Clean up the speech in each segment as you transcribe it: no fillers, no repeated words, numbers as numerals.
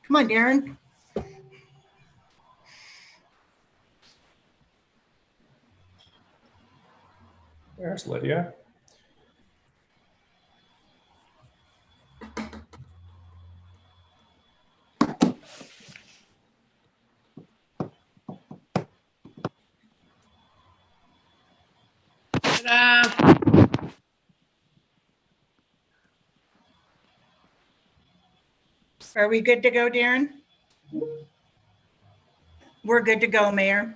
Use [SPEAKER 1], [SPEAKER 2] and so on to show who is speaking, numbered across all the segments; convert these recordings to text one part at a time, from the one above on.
[SPEAKER 1] Come on, Darren.
[SPEAKER 2] There's Lydia.
[SPEAKER 1] Are we good to go, Darren? We're good to go, Mayor.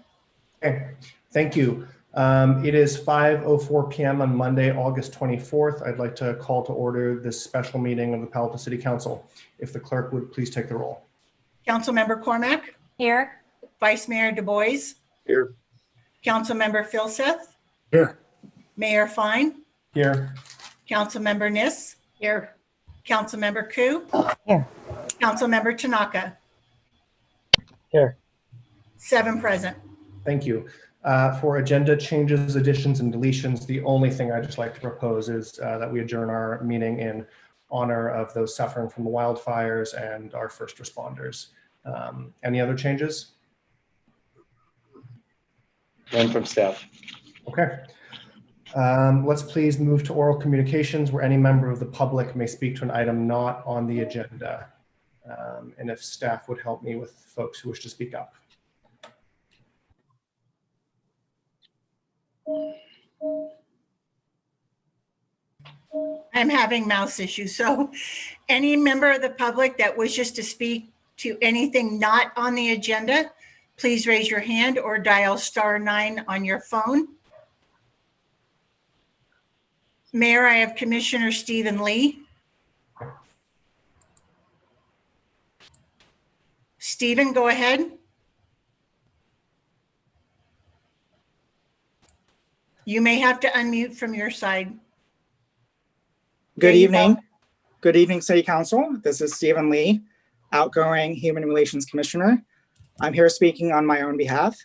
[SPEAKER 2] Okay, thank you. It is 5:04 p.m. on Monday, August 24th. I'd like to call to order this special meeting of the Palo Alto City Council. If the clerk would please take the roll.
[SPEAKER 1] Councilmember Cormack.
[SPEAKER 3] Here.
[SPEAKER 1] Vice Mayor Du Bois.
[SPEAKER 4] Here.
[SPEAKER 1] Councilmember Filseth.
[SPEAKER 4] Here.
[SPEAKER 1] Mayor Fine.
[SPEAKER 2] Here.
[SPEAKER 1] Councilmember Niss.
[SPEAKER 3] Here.
[SPEAKER 1] Councilmember Ku.
[SPEAKER 3] Here.
[SPEAKER 1] Councilmember Tanaka.
[SPEAKER 4] Here.
[SPEAKER 1] 7 present.
[SPEAKER 2] Thank you. For agenda changes, additions, and deletions, the only thing I'd just like to propose is that we adjourn our meeting in honor of those suffering from the wildfires and our first responders. Any other changes?
[SPEAKER 4] None from staff.
[SPEAKER 2] Okay. Let's please move to oral communications where any member of the public may speak to an item not on the agenda. And if staff would help me with folks who wish to speak up.
[SPEAKER 1] I'm having mouse issues. So any member of the public that wishes to speak to anything not on the agenda, please raise your hand or dial *9 on your phone. Mayor, I have Commissioner Stephen Lee. Stephen, go ahead. You may have to unmute from your side.
[SPEAKER 5] Good evening. Good evening, City Council. This is Stephen Lee, outgoing Human Relations Commissioner. I'm here speaking on my own behalf.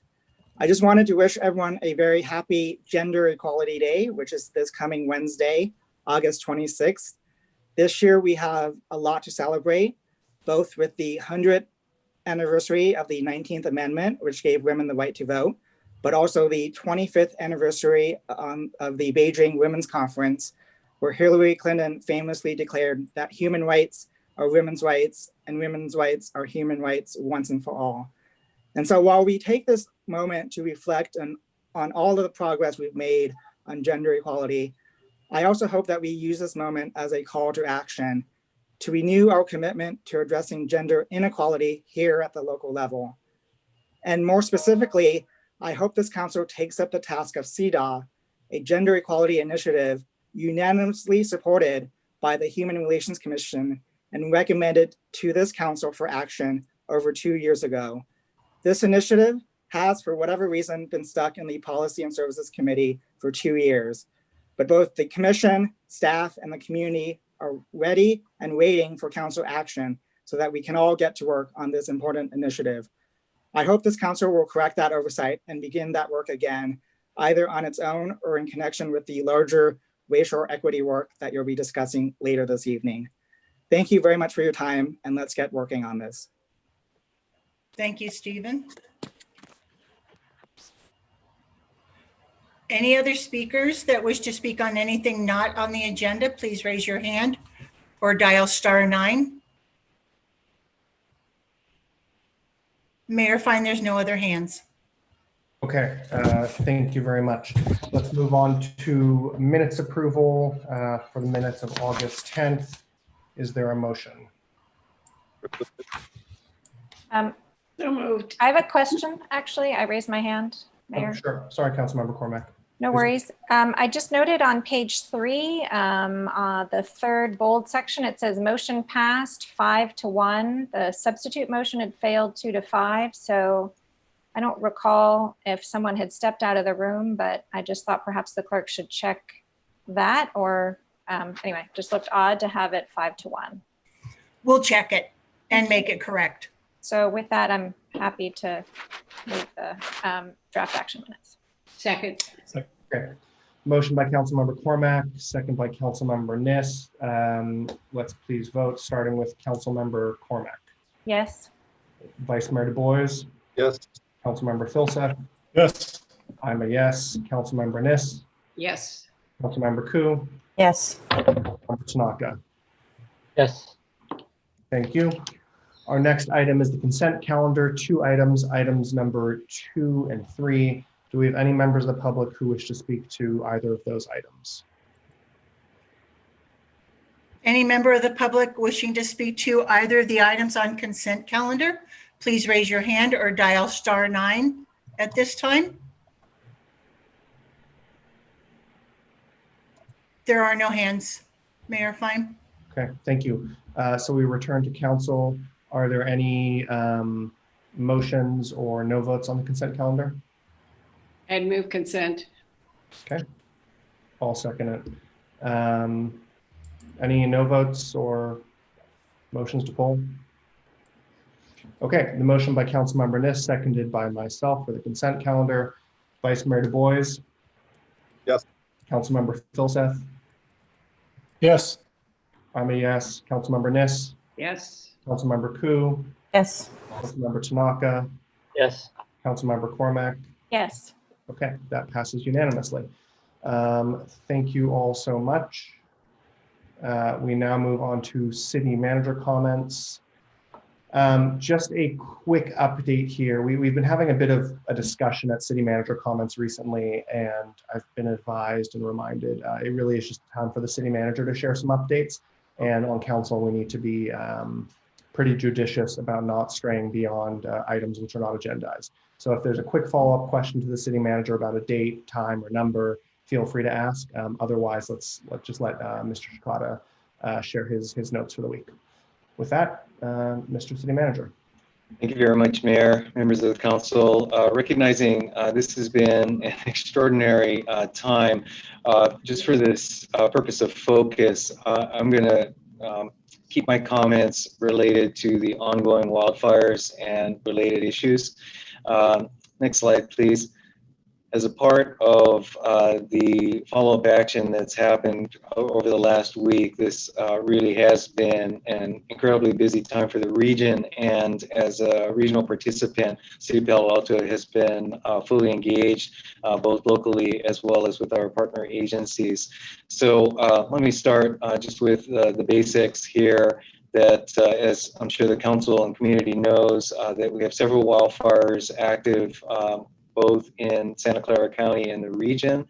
[SPEAKER 5] I just wanted to wish everyone a very happy Gender Equality Day, which is this coming Wednesday, August 26th. This year we have a lot to celebrate, both with the 100th anniversary of the 19th Amendment, which gave women the right to vote, but also the 25th anniversary of the Beijing Women's Conference, where Hillary Clinton famously declared that human rights are women's rights and women's rights are human rights once and for all. And so while we take this moment to reflect on all of the progress we've made on gender equality, I also hope that we use this moment as a call to action to renew our commitment to addressing gender inequality here at the local level. And more specifically, I hope this council takes up the task of CEDAW, a gender equality initiative unanimously supported by the Human Relations Commission and recommended to this council for action over 2 years ago. This initiative has, for whatever reason, been stuck in the Policy and Services Committee for 2 years, but both the commission, staff, and the community are ready and waiting for council action so that we can all get to work on this important initiative. I hope this council will correct that oversight and begin that work again, either on its own or in connection with the larger racial equity work that you'll be discussing later this evening. Thank you very much for your time, and let's get working on this.
[SPEAKER 1] Thank you, Stephen. Any other speakers that wish to speak on anything not on the agenda, please raise your hand or dial *9. Mayor, Fine, there's no other hands.
[SPEAKER 2] Okay, thank you very much. Let's move on to minutes approval for the minutes of August 10th. Is there a motion?
[SPEAKER 3] So moved. I have a question, actually. I raised my hand, Mayor.
[SPEAKER 2] Oh, sure. Sorry, Councilmember Cormack.
[SPEAKER 3] No worries. I just noted on page 3, the third bold section, it says motion passed 5-1. The substitute motion had failed 2-5. So I don't recall if someone had stepped out of the room, but I just thought perhaps the clerk should check that, or anyway, just looked odd to have it 5-1.
[SPEAKER 1] We'll check it and make it correct.
[SPEAKER 3] So with that, I'm happy to move the draft action minutes.
[SPEAKER 6] Second.
[SPEAKER 2] Okay. Motion by Councilmember Cormack, second by Councilmember Niss. Let's please vote, starting with Councilmember Cormack.
[SPEAKER 3] Yes.
[SPEAKER 2] Vice Mayor Du Bois,
[SPEAKER 4] Yes.
[SPEAKER 2] Councilmember Filseth.
[SPEAKER 6] Yes.
[SPEAKER 2] I'm a yes. Councilmember Nis,
[SPEAKER 7] Yes.
[SPEAKER 2] Councilmember Ku,
[SPEAKER 1] Yes.
[SPEAKER 2] Councilmember Tanaka.
[SPEAKER 4] Yes.
[SPEAKER 2] Thank you. Our next item is the consent calendar. 2 items, items number 2 and 3. Do we have any members of the public who wish to speak to either of those items?
[SPEAKER 1] Any member of the public wishing to speak to either of the items on consent calendar, please raise your hand or dial *9 at this time. There are no hands, Mayor Fine.
[SPEAKER 2] Okay, thank you. So we return to council. Are there any motions or no votes on the consent calendar?
[SPEAKER 7] I'd move consent.
[SPEAKER 2] Okay, I'll second it. Any no votes or motions to pull? Okay, the motion by Councilmember Nis, seconded by myself for the consent calendar. Vice Mayor Du Bois?
[SPEAKER 4] Yes.
[SPEAKER 2] Councilmember Filseth?
[SPEAKER 6] Yes.
[SPEAKER 2] I'm a yes. Councilmember Nis?
[SPEAKER 7] Yes.
[SPEAKER 2] Councilmember Ku?
[SPEAKER 1] Yes.
[SPEAKER 2] Councilmember Tanaka?
[SPEAKER 4] Yes.
[SPEAKER 2] Councilmember Cormack?
[SPEAKER 3] Yes.
[SPEAKER 2] Okay, that passes unanimously. Thank you all so much. We now move on to city manager comments. Just a quick update here. We've been having a bit of a discussion at city manager comments recently, and I've been advised and reminded it really is just time for the city manager to share some updates. And on council, we need to be pretty judicious about not straying beyond items which are not agendized. So if there's a quick follow-up question to the city manager about a date, time, or number, feel free to ask. Otherwise, let's just let Mr. Shikata share his notes for the week. With that, Mr. City Manager.
[SPEAKER 8] Thank you very much, Mayor, members of the council. Recognizing this has been an extraordinary time, just for this purpose of focus, I'm going to keep my comments related to the ongoing wildfires and related issues. Next slide, please. As a part of the follow-up action that's happened over the last week, this really has been an incredibly busy time for the region, and as a regional participant, City of Palo Alto has been fully engaged, both locally as well as with our partner agencies. So let me start just with the basics here. That as I'm sure the council and community knows, that we have several wildfires active both in Santa Clara County and the region,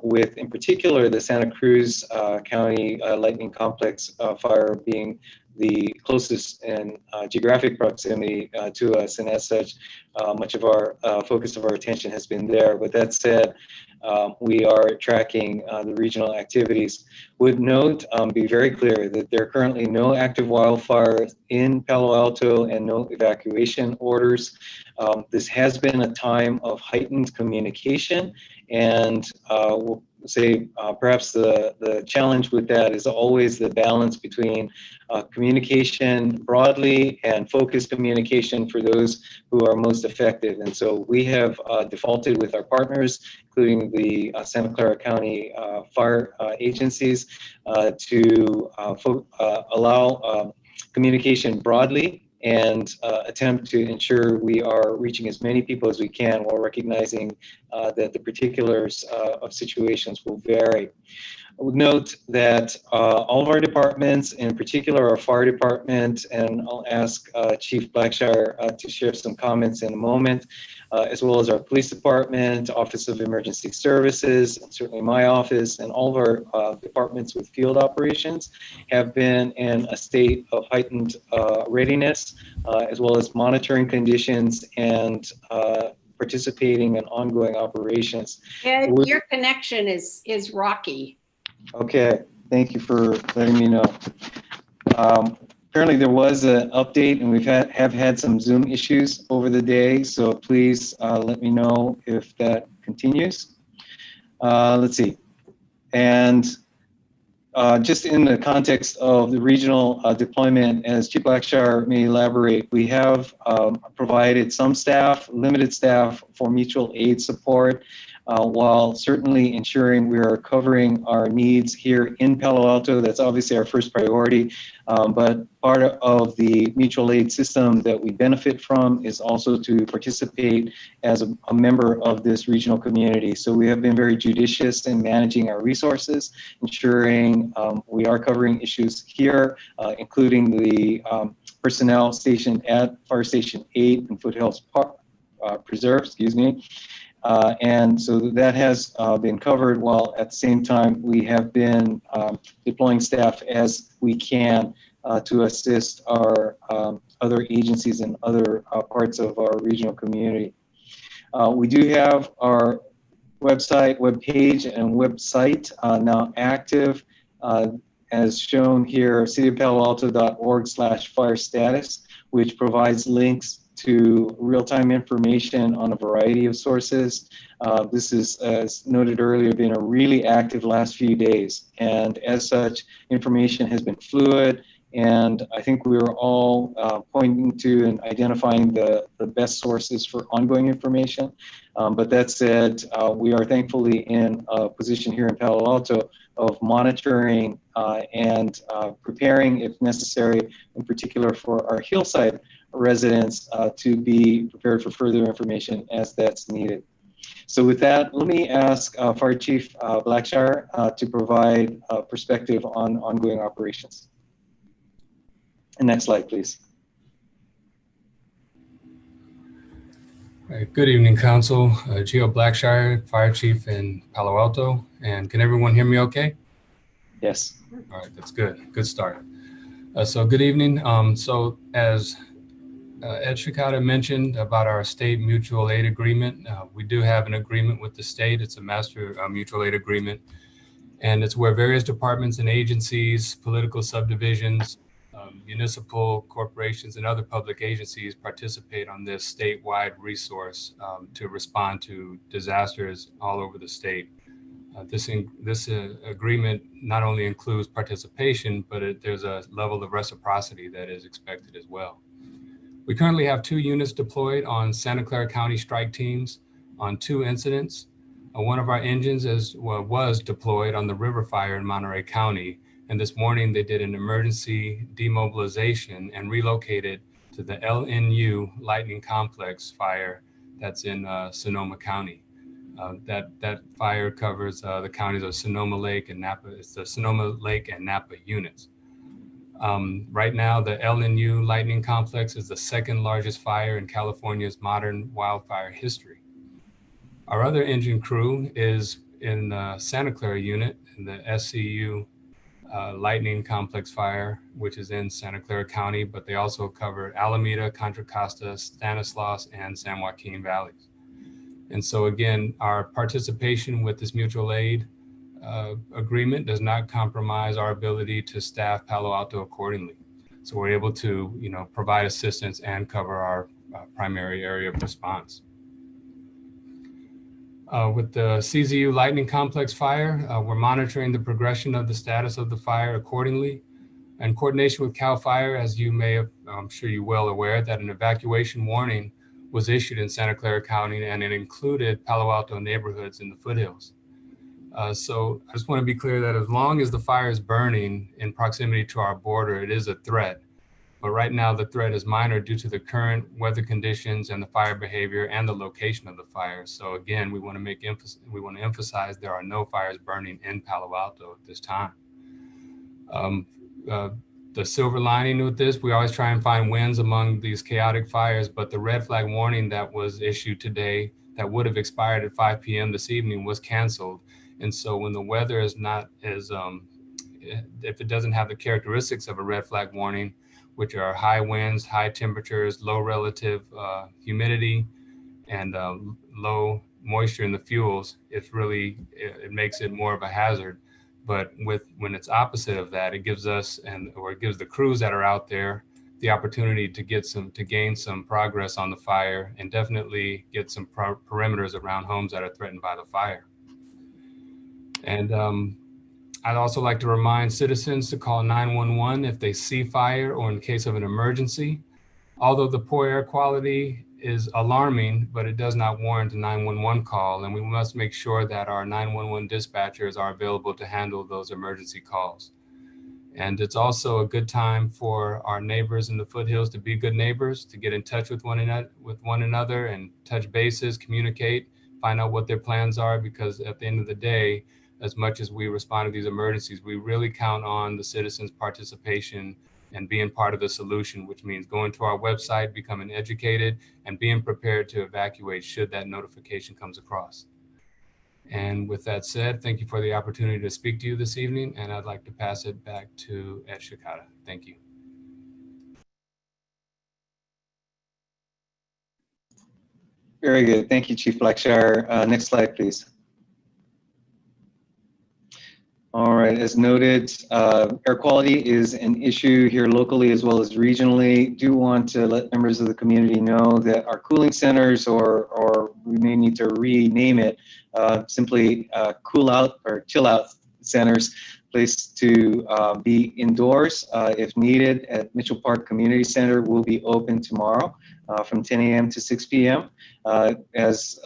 [SPEAKER 8] with in particular the Santa Cruz County Lightning Complex fire being the closest in geographic proximity to us, and as such, much of our focus of our attention has been there. With that said, we are tracking the regional activities. Would note, be very clear that there are currently no active wildfires in Palo Alto and no evacuation orders. This has been a time of heightened communication, and we'll say perhaps the challenge with that is always the balance between communication broadly and focused communication for those who are most effective. And so we have defaulted with our partners, including the Santa Clara County fire agencies, to allow communication broadly and attempt to ensure we are reaching as many people as we can, while recognizing that the particulars of situations will vary. I would note that all of our departments, in particular our fire department, and I'll ask Chief Blackshire to share some comments in a moment, as well as our police department, Office of Emergency Services, and certainly my office, and all of our departments with field operations have been in a state of heightened readiness, as well as monitoring conditions and participating in ongoing operations.
[SPEAKER 7] Yeah, your connection is rocky.
[SPEAKER 8] Okay, thank you for letting me know. Apparently there was an update, and have had some Zoom issues over the day, so please let me know if that continues. Let's see. And just in the context of the regional deployment, as Chief Blackshire may elaborate, we have provided some staff, limited staff, for mutual aid support. while certainly ensuring we are covering our needs here in Palo Alto. That's obviously our first priority, but part of the mutual aid system that we benefit from is also to participate as a member of this regional community. So we have been very judicious in managing our resources, ensuring we are covering issues here, including the personnel stationed at Fire Station 8 and Foothills Park, Preserve, excuse me. And so that has been covered, while at the same time we have been deploying staff as we can to assist our other agencies and other parts of our regional community. We do have our webpage and website now active, as shown here, cityofpaloalto.org/fire status, which provides links to real-time information on a variety of sources. This is, as noted earlier, been a really active last few days. And as such, information has been fluid. And I think we are all pointing to and identifying the best sources for ongoing information. But that said, we are thankfully in a position here in Palo Alto of monitoring and preparing, if necessary, in particular for our hillside residents, to be prepared for further information as that's needed. So with that, let me ask Fire Chief Blackshire to provide perspective on ongoing operations. And next slide, please.
[SPEAKER 9] Right. Good evening, Council. Geo Blackshire, Fire Chief in Palo Alto. And can everyone hear me okay?
[SPEAKER 8] Yes.
[SPEAKER 9] All right, that's good. Good start. So good evening. So as Ed Shikata mentioned about our state mutual aid agreement, we do have an agreement with the state. It's a master mutual aid agreement. And it's where various departments and agencies, political subdivisions, municipal corporations, and other public agencies participate on this statewide resource to respond to disasters all over the state. This agreement not only includes participation, but there's a level of reciprocity that is expected as well. We currently have 2 units deployed on Santa Clara County strike teams on 2 incidents. One of our engines was deployed on the river fire in Monterey County. And this morning they did an emergency demobilization and relocated to the LNU Lightning Complex fire that's in Sonoma County. That fire covers the counties of Sonoma Lake and Napa. It's the Sonoma Lake and Napa units. Right now, the LNU Lightning Complex is the 2nd largest fire in California's modern wildfire history. Our other engine crew is in the Santa Clara unit in the SCU Lightning Complex fire, which is in Santa Clara County, but they also cover Alameda, Contra Costa, Stanislaus, and San Joaquin valleys. And so again, our participation with this mutual aid agreement does not compromise our ability to staff Palo Alto accordingly. So we're able to, provide assistance and cover our primary area of response. With the CZU Lightning Complex fire, we're monitoring the progression of the status of the fire accordingly. In coordination with CAL FIRE, as you may have, I'm sure you're well aware, that an evacuation warning was issued in Santa Clara County, and it included Palo Alto neighborhoods in the foothills. So I just want to be clear that as long as the fire is burning in proximity to our border, it is a threat. But right now the threat is minor due to the current weather conditions and the fire behavior and the location of the fire. So again, we want to emphasize there are no fires burning in Palo Alto at this time. The silver lining with this, we always try and find wins among these chaotic fires, but the red flag warning that was issued today that would have expired at 5 p.m. this evening was canceled. And so when the weather is not as, if it doesn't have the characteristics of a red flag warning, which are high winds, high temperatures, low relative humidity, and low moisture in the fuels, it makes it more of a hazard. But when it's opposite of that, it gives us or it gives the crews that are out there the opportunity to gain some progress on the fire and definitely get some perimeters around homes that are threatened by the fire. And I'd also like to remind citizens to call 911 if they see fire or in case of an emergency. Although the poor air quality is alarming, but it does not warrant a 911 call, and we must make sure that our 911 dispatchers are available to handle those emergency calls. And it's also a good time for our neighbors in the foothills to be good neighbors, to get in touch with one another and touch bases, communicate, find out what their plans are, because at the end of the day, as much as we respond to these emergencies, we really count on the citizens' participation and being part of the solution, which means going to our website, becoming educated, and being prepared to evacuate should that notification comes across. And with that said, thank you for the opportunity to speak to you this evening, and I'd like to pass it back to Ed Shikata. Thank you.
[SPEAKER 8] Very good. Thank you, Chief Blackshire. Next slide, please. All right, as noted, air quality is an issue here locally as well as regionally. Do want to let members of the community know that our cooling centers, or we may need to rename it, simply cool out or chill out centers, place to be indoors if needed at Mitchell Park Community Center will be open tomorrow from 10 a.m. to 6 p.m. As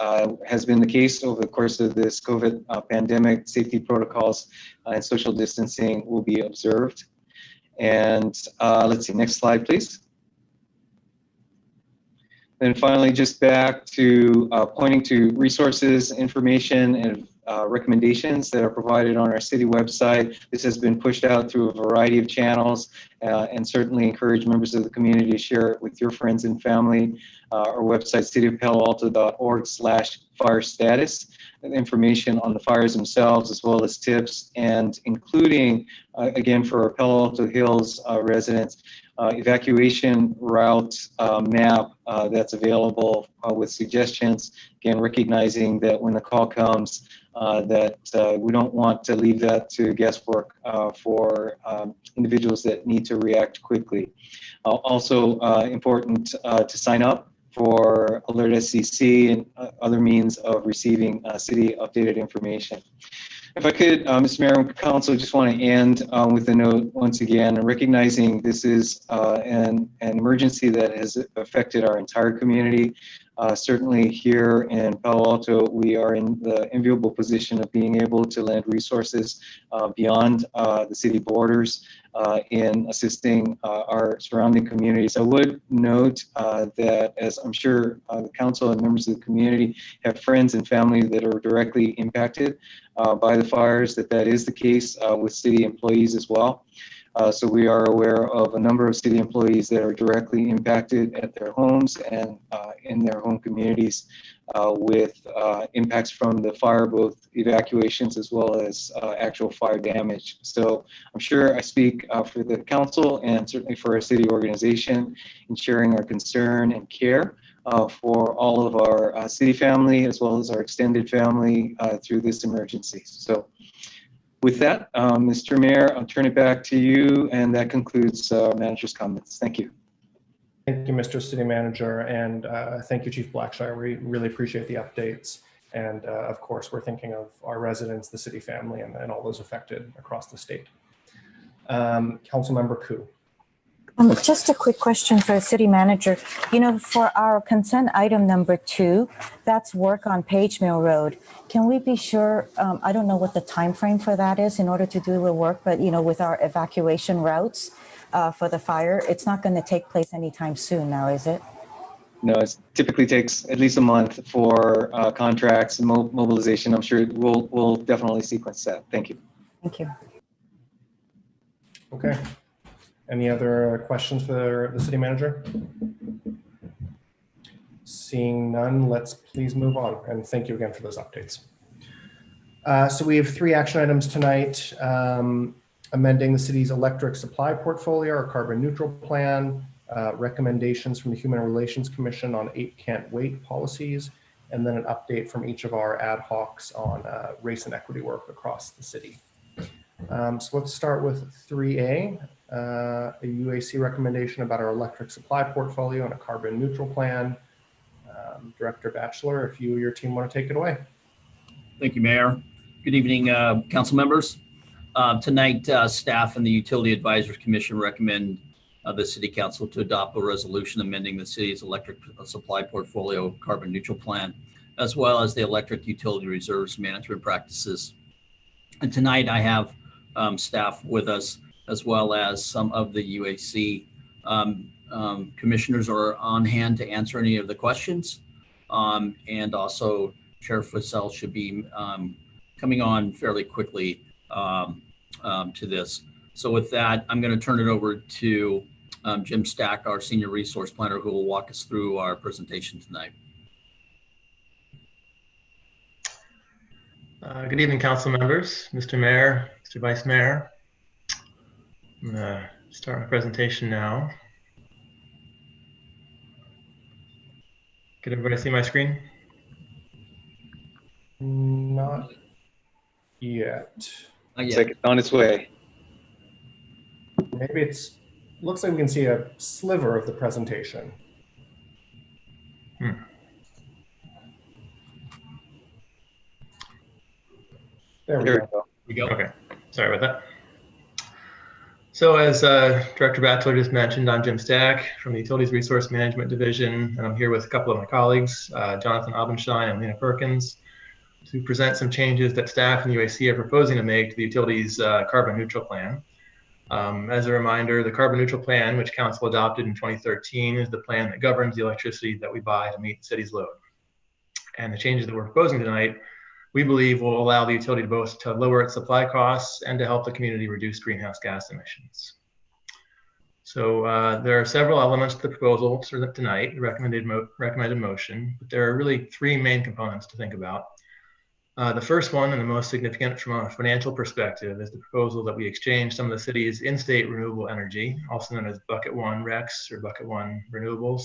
[SPEAKER 8] has been the case over the course of this COVID pandemic, safety protocols and social distancing will be observed. And let's see, next slide, please. And finally, just back to pointing to resources, information, and recommendations that are provided on our city website. This has been pushed out through a variety of channels, and certainly encourage members of the community to share it with your friends and family. Our website, cityofpaloalto.org/fire status, and information on the fires themselves, as well as tips, and including, again, for our Palo Alto Hills residents, evacuation route map that's available with suggestions. Again, recognizing that when the call comes, that we don't want to leave that to guesswork for individuals that need to react quickly. Also important to sign up for Alert SCC and other means of receiving city updated information. If I could, Mr. Mayor and Council, just want to end with a note once again, recognizing this is an emergency that has affected our entire community. Certainly here in Palo Alto, we are in the enviable position of being able to lend resources beyond the city borders in assisting our surrounding communities. I would note that, as I'm sure the council and members of the community have friends and family that are directly impacted by the fires, that is the case with city employees as well. So we are aware of a number of city employees that are directly impacted at their homes and in their home communities with impacts from the fire, both evacuations as well as actual fire damage. So I'm sure I speak for the council and certainly for our city organization in sharing our concern and care for all of our city family as well as our extended family through this emergency. So with that, Mr. Mayor, I'll turn it back to you, and that concludes manager's comments. Thank you.
[SPEAKER 2] Thank you, Mr. City Manager, and thank you, Chief Blackshire. We really appreciate the updates. And of course, we're thinking of our residents, the city family, and all those affected across the state. Councilmember Koo.
[SPEAKER 10] Just a quick question for the city manager. You know, for our consent item number 2, that's work on Page Mill Road. Can we be sure, I don't know what the time frame for that is in order to do the work, but you know, with our evacuation routes for the fire, it's not going to take place anytime soon now, is it?
[SPEAKER 8] No, it typically takes at least a month for contracts and mobilization. I'm sure we'll definitely sequence that. Thank you.
[SPEAKER 10] Thank you.
[SPEAKER 2] Okay. Any other questions for the city manager? Seeing none, let's please move on. And thank you again for those updates. So we have 3 action items tonight. Amending the city's electric supply portfolio or carbon neutral plan, recommendations from the Human Relations Commission on 8 can't wait policies, and then an update from each of our ad hocs on race and equity work across the city. So let's start with 3A, a UAC recommendation about our electric supply portfolio and a carbon neutral plan. Director Batchelor, if you or your team want to take it away.
[SPEAKER 11] Thank you, Mayor. Good evening, council members. Tonight, staff and the Utility Advisors Commission recommend the City Council to adopt a resolution amending the city's electric supply portfolio carbon neutral plan, as well as the electric utility reserves management practices. And tonight I have staff with us, as well as some of the UAC commissioners are on hand to answer any of the questions. And also Chair Fussell should be coming on fairly quickly to this. So with that, I'm going to turn it over to Jim Stack, our Senior Resource Planner, who will walk us through our presentation tonight.
[SPEAKER 12] Good evening, council members, Mr. Mayor, Mr. Vice Mayor. I'm going to start my presentation now. Can everybody see my screen?
[SPEAKER 2] Not yet.
[SPEAKER 8] It's like it's on its way.
[SPEAKER 2] Maybe looks like we can see a sliver of the presentation. There we go.
[SPEAKER 12] Okay, sorry about that. So as Director Batchelor just mentioned, I'm Jim Stack from the Utilities Resource Management Division, and I'm here with a couple of my colleagues, Jonathan Abenschein and Lena Perkins, to present some changes that staff and UAC are proposing to make to the utilities carbon neutral plan. As a reminder, the carbon neutral plan, which Council adopted in 2013, is the plan that governs the electricity that we buy to meet the city's load. And the changes that we're proposing tonight, we believe, will allow the utility both to lower its supply costs and to help the community reduce greenhouse gas emissions. So there are several elements to the proposal tonight, the recommended motion, but there are really three main components to think about. The first one, and the most significant from a financial perspective, is the proposal that we exchange some of the city's in-state renewable energy, also known as Bucket 1 RECs or Bucket 1 renewables,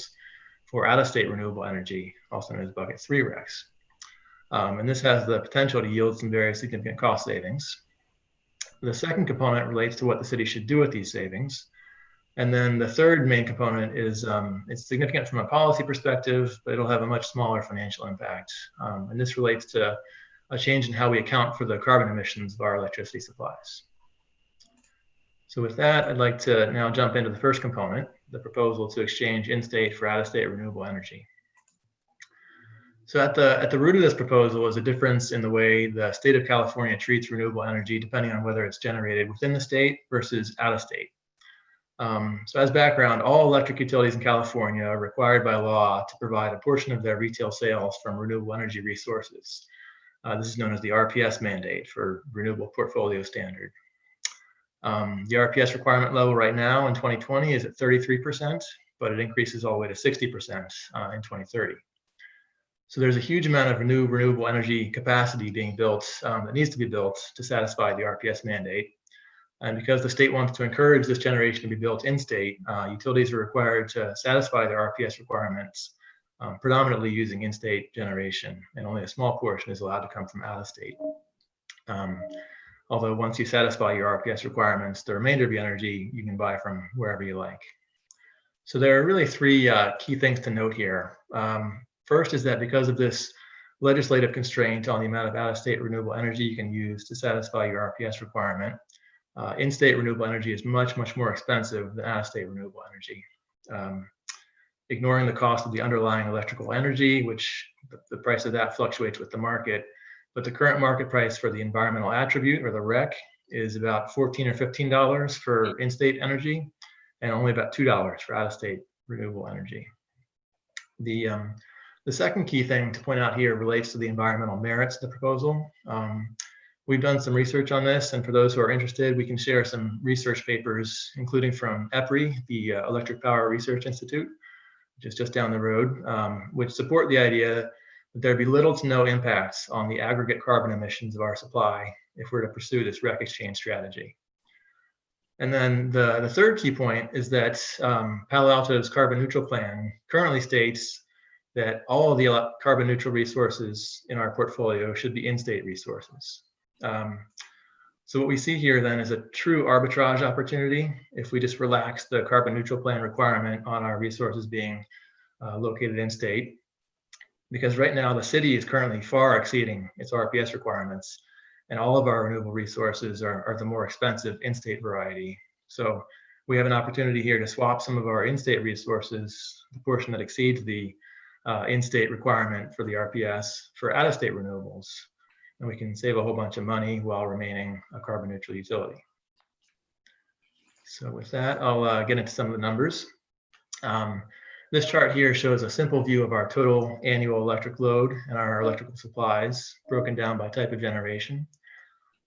[SPEAKER 12] for out-of-state renewable energy, also known as Bucket 3 RECs. And this has the potential to yield some very significant cost savings. The second component relates to what the city should do with these savings. And then the third main component is it's significant from a policy perspective, but it'll have a much smaller financial impact. And this relates to a change in how we account for the carbon emissions of our electricity supplies. So with that, I'd like to now jump into the first component, the proposal to exchange in-state for out-of-state renewable energy. So at the root of this proposal is a difference in the way the state of California treats renewable energy, depending on whether it's generated within the state versus out of state. So as background, all electric utilities in California are required by law to provide a portion of their retail sales from renewable energy resources. This is known as the RPS mandate, for Renewable Portfolio Standard. The RPS requirement level right now in 2020 is at 33%, but it increases all the way to 60% in 2030. So there's a huge amount of new renewable energy capacity being built that needs to be built to satisfy the RPS mandate. And because the state wants to encourage this generation to be built in state, utilities are required to satisfy their RPS requirements, predominantly using in-state generation, and only a small portion is allowed to come from out of state. Although once you satisfy your RPS requirements, the remainder of the energy you can buy from wherever you like. So there are really three key things to note here. First is that because of this legislative constraint on the amount of out-of-state renewable energy you can use to satisfy your RPS requirement, in-state renewable energy is much, much more expensive than out-of-state renewable energy. Ignoring the cost of the underlying electrical energy, which the price of that fluctuates with the market, but the current market price for the environmental attribute, or the REC, is about $14 or $15 for in-state energy, and only about $2 for out-of-state renewable energy. The second key thing to point out here relates to the environmental merits of the proposal. We've done some research on this, and for those who are interested, we can share some research papers, including from EPRI, the Electric Power Research Institute, which is just down the road, which support the idea that there'd be little to no impacts on the aggregate carbon emissions of our supply if we're to pursue this REC exchange strategy. And then the third key point is that Palo Alto's carbon neutral plan currently states that all of the carbon neutral resources in our portfolio should be in-state resources. So what we see here then is a true arbitrage opportunity if we just relax the carbon neutral plan requirement on our resources being located in state. Because right now the city is currently far exceeding its RPS requirements, and all of our renewable resources are the more expensive in-state variety. So we have an opportunity here to swap some of our in-state resources, the portion that exceeds the in-state requirement for the RPS, for out-of-state renewables. And we can save a whole bunch of money while remaining a carbon neutral utility. So with that, I'll get into some of the numbers. This chart here shows a simple view of our total annual electric load and our electrical supplies broken down by type of generation.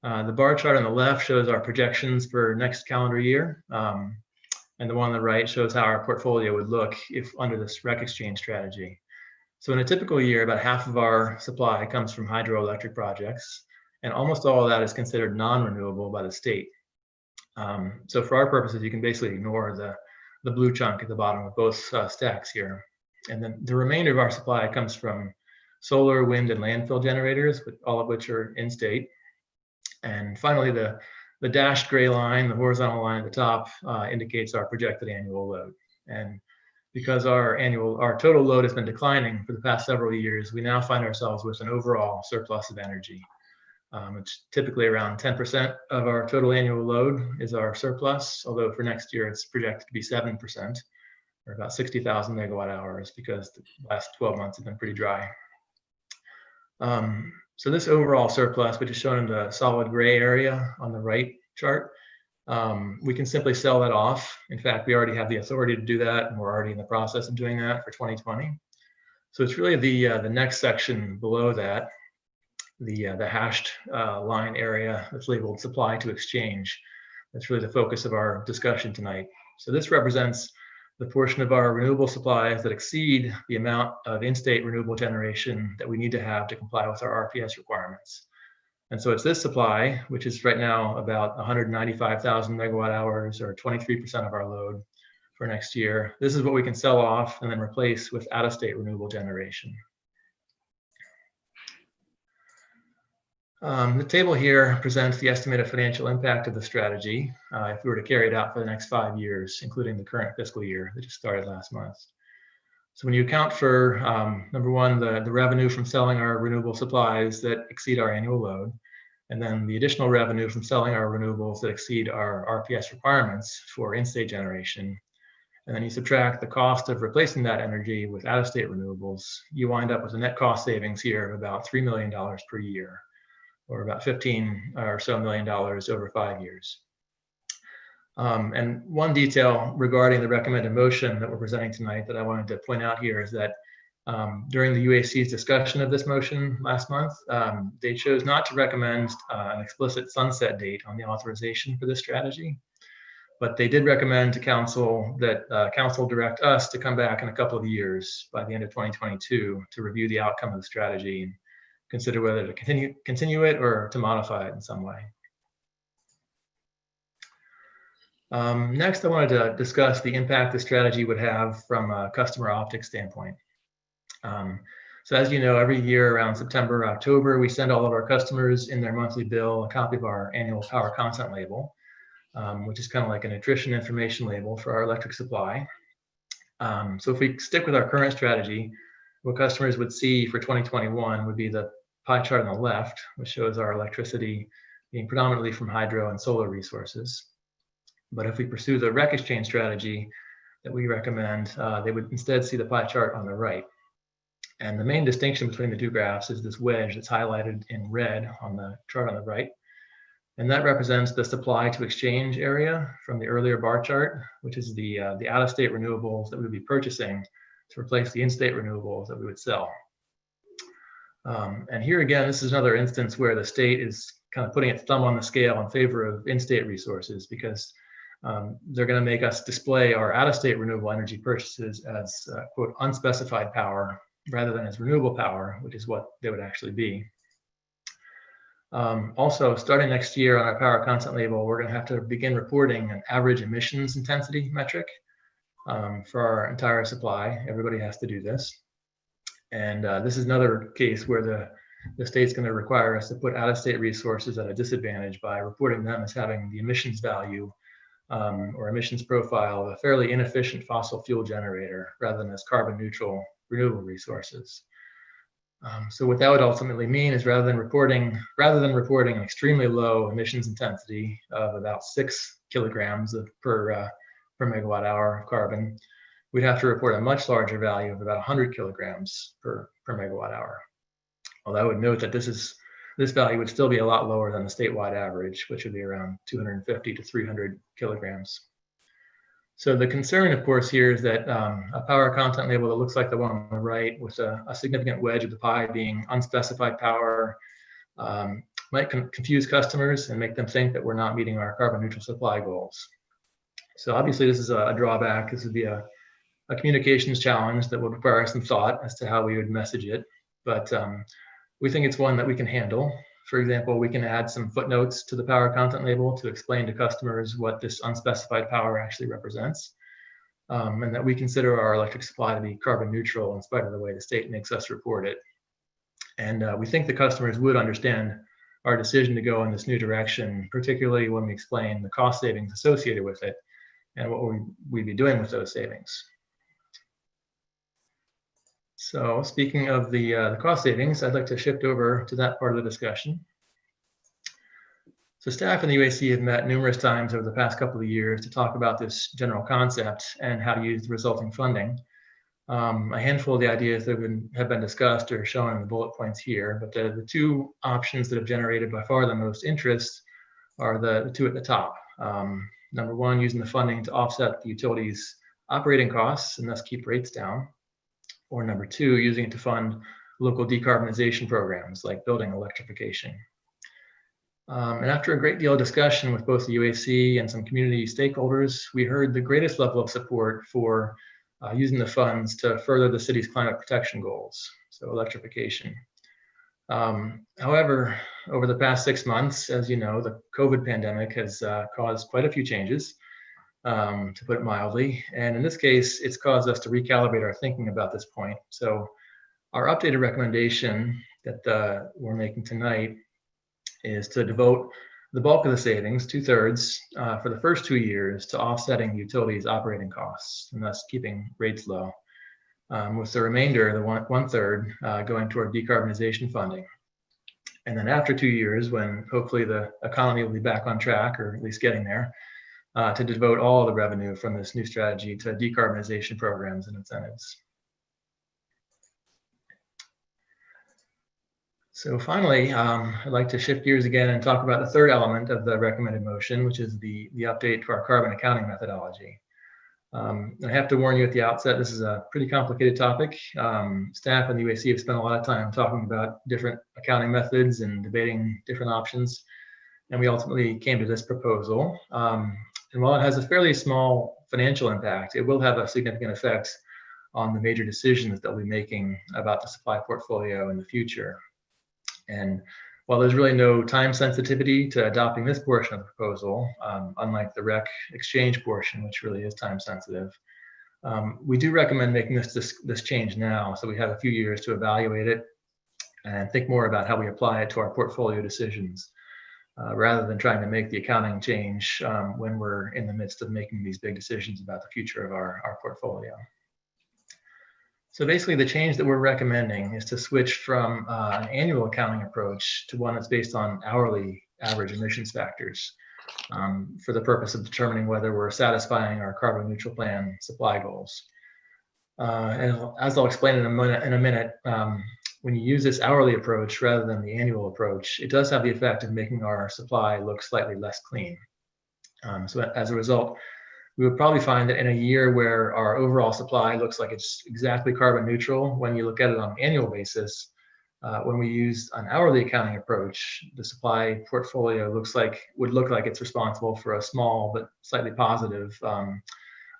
[SPEAKER 12] The bar chart on the left shows our projections for next calendar year. And the one on the right shows how our portfolio would look if under this REC exchange strategy. So in a typical year, about half of our supply comes from hydroelectric projects, and almost all of that is considered non-renewable by the state. So for our purposes, you can basically ignore the blue chunk at the bottom of both stacks here. And then the remainder of our supply comes from solar, wind, and landfill generators, all of which are in state. And finally, the dashed gray line, the horizontal line at the top, indicates our projected annual load. And because our total load has been declining for the past several years, we now find ourselves with an overall surplus of energy. It's typically around 10% of our total annual load is our surplus, although for next year it's projected to be 7%, or about 60,000 megawatt hours, because the last 12 months have been pretty dry. So this overall surplus, which is shown in the solid gray area on the right chart, we can simply sell that off. In fact, we already have the authority to do that, and we're already in the process of doing that for 2020. So it's really the next section below that, the hashed line area that's labeled supply to exchange. That's really the focus of our discussion tonight. So this represents the portion of our renewable supplies that exceed the amount of in-state renewable generation that we need to have to comply with our RPS requirements. And so it's this supply, which is right now about 195,000 megawatt hours, or 23% of our load for next year. This is what we can sell off and then replace with out-of-state renewable generation. The table here presents the estimated financial impact of the strategy if we were to carry it out for the next 5 years, including the current fiscal year that just started last month. So when you account for, number one, the revenue from selling our renewable supplies that exceed our annual load, and then the additional revenue from selling our renewables that exceed our RPS requirements for in-state generation, and then you subtract the cost of replacing that energy with out-of-state renewables, you wind up with a net cost savings here of about $3 million per year, or about $15 or so million over 5 years. And one detail regarding the recommended motion that we're presenting tonight that I wanted to point out here is that during the UAC's discussion of this motion last month, they chose not to recommend an explicit sunset date on the authorization for this strategy, but they did recommend to council that council direct us to come back in a couple of years by the end of 2022 to review the outcome of the strategy and consider whether to continue it or to modify it in some way. Next, I wanted to discuss the impact the strategy would have from a customer optics standpoint. So as you know, every year around September, October, we send all of our customers in their monthly bill a copy of our annual power content label, which is kind of like a nutrition information label for our electric supply. So if we stick with our current strategy, what customers would see for 2021 would be the pie chart on the left, which shows our electricity being predominantly from hydro and solar resources. But if we pursue the REC exchange strategy that we recommend, they would instead see the pie chart on the right. And the main distinction between the two graphs is this wedge that's highlighted in red on the chart on the right. And that represents the supply to exchange area from the earlier bar chart, which is the out-of-state renewables that we would be purchasing to replace the in-state renewables that we would sell. And here again, this is another instance where the state is kind of putting its thumb on the scale in favor of in-state resources, because they're going to make us display our out-of-state renewable energy purchases as quote unspecified power rather than as renewable power, which is what they would actually be. Also, starting next year on our power content label, we're going to have to begin reporting an average emissions intensity metric for our entire supply. Everybody has to do this. And this is another case where the state's going to require us to put out-of-state resources at a disadvantage by reporting them as having the emissions value or emissions profile of a fairly inefficient fossil fuel generator rather than as carbon neutral renewable resources. So what that would ultimately mean is rather than reporting an extremely low emissions intensity of about 6 kilograms per per megawatt hour of carbon, we'd have to report a much larger value of about 100 kilograms per megawatt hour. Although I would note that this value would still be a lot lower than the statewide average, which would be around 250 to 300 kilograms. So the concern, of course, here is that a power content label that looks like the one on the right, with a significant wedge of the pie being unspecified power, might confuse customers and make them think that we're not meeting our carbon neutral supply goals. So obviously this is a drawback. This would be a communications challenge that would require some thought as to how we would message it. But we think it's one that we can handle. For example, we can add some footnotes to the power content label to explain to customers what this unspecified power actually represents, and that we consider our electric supply to be carbon neutral in spite of the way the state makes us report it. And we think the customers would understand our decision to go in this new direction, particularly when we explain the cost savings associated with it and what we'd be doing with those savings. So speaking of the cost savings, I'd like to shift over to that part of the discussion. So staff and the UAC have met numerous times over the past couple of years to talk about this general concept and how to use the resulting funding. A handful of the ideas that have been discussed are shown in the bullet points here, but the two options that have generated by far the most interest are the two at the top. Number one, using the funding to offset the utilities' operating costs and thus keep rates down. Or number two, using it to fund local decarbonization programs like building electrification. And after a great deal of discussion with both the UAC and some community stakeholders, we heard the greatest level of support for using the funds to further the city's climate protection goals, so electrification. However, over the past 6 months, as you know, the COVID pandemic has caused quite a few changes, to put it mildly. And in this case, it's caused us to recalibrate our thinking about this point. So our updated recommendation that we're making tonight is to devote the bulk of the savings, 2/3, for the first 2 years to offsetting utilities' operating costs and thus keeping rates low, with the remainder, the 1/3, going toward decarbonization funding. And then after 2 years, when hopefully the economy will be back on track, or at least getting there, to devote all the revenue from this new strategy to decarbonization programs and incentives. So finally, I'd like to shift gears again and talk about the third element of the recommended motion, which is the update to our carbon accounting methodology. I have to warn you at the outset, this is a pretty complicated topic. Staff and the UAC have spent a lot of time talking about different accounting methods and debating different options. And we ultimately came to this proposal. And while it has a fairly small financial impact, it will have a significant effect on the major decisions that we'll be making about the supply portfolio in the future. And while there's really no time sensitivity to adopting this portion of the proposal, unlike the rec exchange portion, which really is time sensitive, we do recommend making this change now, so we have a few years to evaluate it and think more about how we apply it to our portfolio decisions, rather than trying to make the accounting change when we're in the midst of making these big decisions about the future of our portfolio. So basically the change that we're recommending is to switch from an annual accounting approach to one that's based on hourly average emissions factors, for the purpose of determining whether we're satisfying our carbon neutral plan supply goals. And as I'll explain in a minute, when you use this hourly approach rather than the annual approach, it does have the effect of making our supply look slightly less clean. So as a result, we would probably find that in a year where our overall supply looks like it's exactly carbon neutral, when you look at it on an annual basis, when we use an hourly accounting approach, the supply portfolio would look like it's responsible for a small but slightly positive